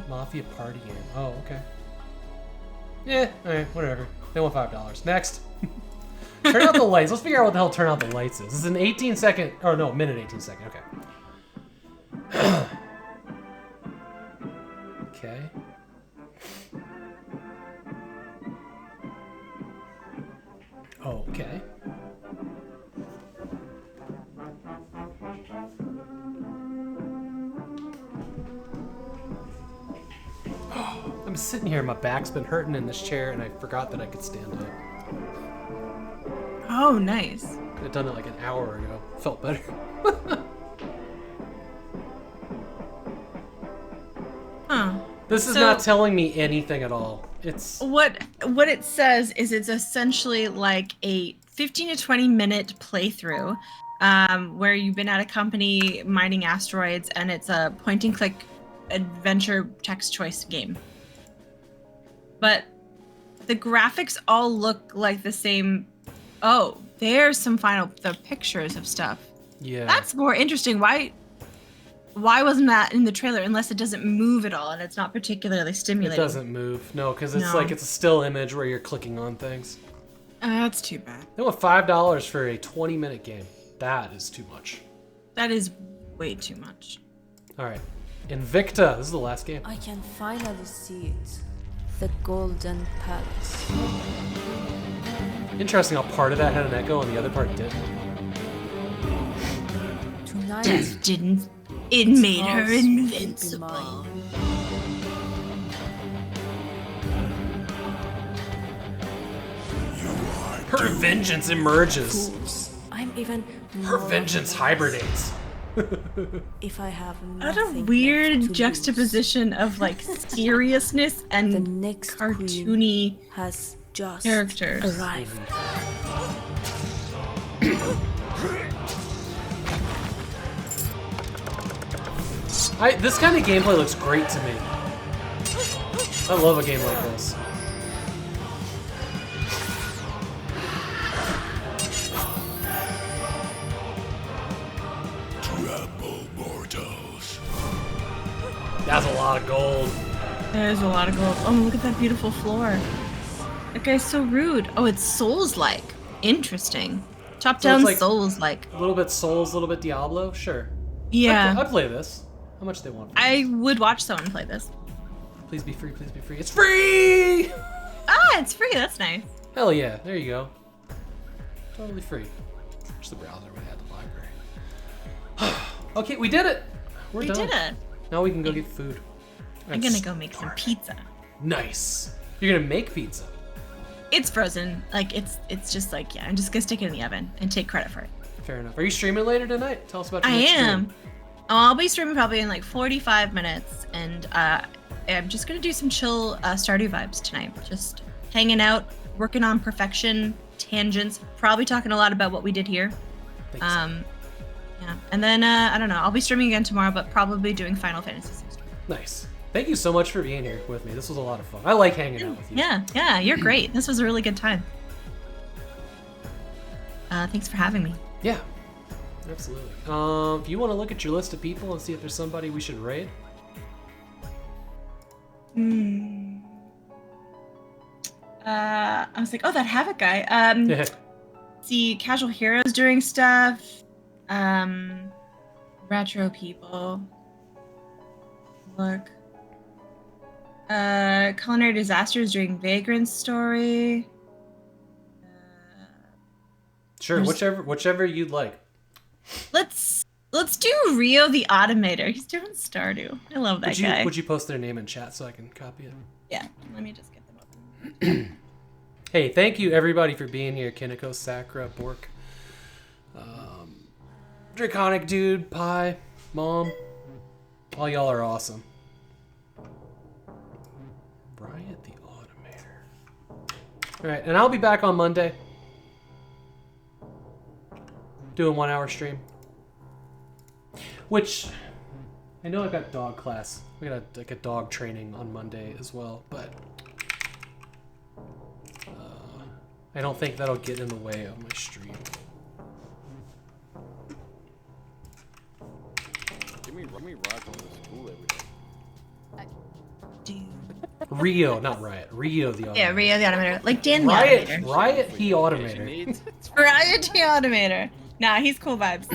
Mafia party game. Oh, okay. Yeah, alright, whatever. They want $5. Next. Turn out the lights. Let's figure out what the hell turn out the lights is. This is an 18-second... Oh, no, minute 18-second. Okay. Okay. Okay. I'm sitting here, my back's been hurting in this chair, and I forgot that I could stand up. Oh, nice. Could have done it like an hour ago. Felt better. Huh. This is not telling me anything at all. It's what it says is it's essentially like a 15 to 20 minute playthrough, where you've been at a company mining asteroids, and it's a point and click adventure text choice game. But the graphics all look like the same. Oh, there's some the pictures of stuff. Yeah. That's more interesting. Why wasn't that in the trailer? Unless it doesn't move at all and it's not particularly stimulating. It doesn't move. No, because it's like it's a still image where you're clicking on things. That's too bad. They want $5 for a 20-minute game. That is too much. That is way too much. All right. Invicta. This is the last game. I can finally see it. The Golden Palace. Interesting how part of that had an echo and the other part didn't. Tonight just didn't. It made her invincible. Her vengeance emerges. Fools. I'm even Her more vengeance relaxed. hibernates. If I have What a nothing weird left to juxtaposition of like seriousness and the next cartoony has just characters. arrived. This kind of gameplay looks great to me. I love a game like this. Trouble mortals. That's a lot of gold. There's a lot of gold. Oh, look at that beautiful floor. That guy's so rude. Oh, it's Souls-like. Interesting. Top-down like Souls-like. A little bit Souls, a little bit Diablo. Sure. Yeah. I'd play this. How much do they want? I would watch someone play this. Please be free. Please be free. It's free. Ah, it's free. That's nice. Hell yeah. There you go. Totally free. Just the browser we had the library. Okay, we did it. We're done. We did it. Now we can go get food. I'm gonna go make some pizza. Nice. You're gonna make pizza. It's frozen. Like it's just like, yeah, I'm just gonna stick it in the oven and take credit for it. Fair enough. Are you streaming later tonight? Tell us about your I next am. stream. I'll be streaming probably in like 45 minutes, and I'm just gonna do some chill Stardew vibes tonight. Just hanging out, working on perfection, tangents, probably talking a lot about what we did here. Yeah, and then I don't know. I'll be streaming again tomorrow, but probably doing Final Fantasy 16. Nice. Thank you so much for being here with me. This was a lot of fun. I like hanging out with you. Yeah, you're great. This was a really good time. Thanks for having me. Yeah, absolutely. If you want to look at your list of people and see if there's somebody we should raid. I was like, oh, that Havok guy. See, Casual Heroes doing stuff. Retro people. Look. Culinary Disasters doing Vagrant Story. Sure, whichever you'd like. Let's do Rio the Automator. He's doing Stardew. I love that guy. Would you post their name in chat so I can copy it? Yeah, let me just get them up. Hey, thank you everybody for being here. Kiniko, Sakura, Bork, Draconic Dude, Pie, Mom. All y'all are awesome. Riot the Automator. Alright, and I'll be back on Monday. Doing 1 hour stream. Which, I know I've got dog class. We got like a dog training on Monday as well, but I don't think that'll get in the way of my stream. Give me Roger to school every day. Rio, not Riot. Rio the Automator. Yeah, Rio the Automator. Like Dan the Riot, Automator. Riot he Automator. Riot the Automator. Nah, he's cool vibes.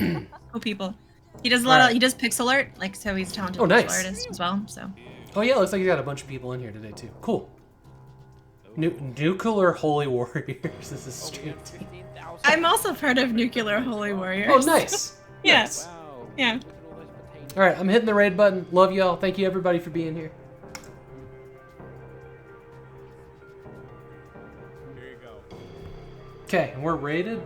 Cool people. He does a lot of, he does pixel art, like, so he's a talented nice. pixel artist as well, so. Oh yeah, looks like you got a bunch of people in here today too. Cool. Nuclear Holy Warriors is a stream team. I'm also part of Nuclear Holy Warriors. Oh, nice. Yeah. Nice. Yeah. All right, I'm hitting the raid button. Love y'all. Thank you everybody for being here. Okay, we're rated.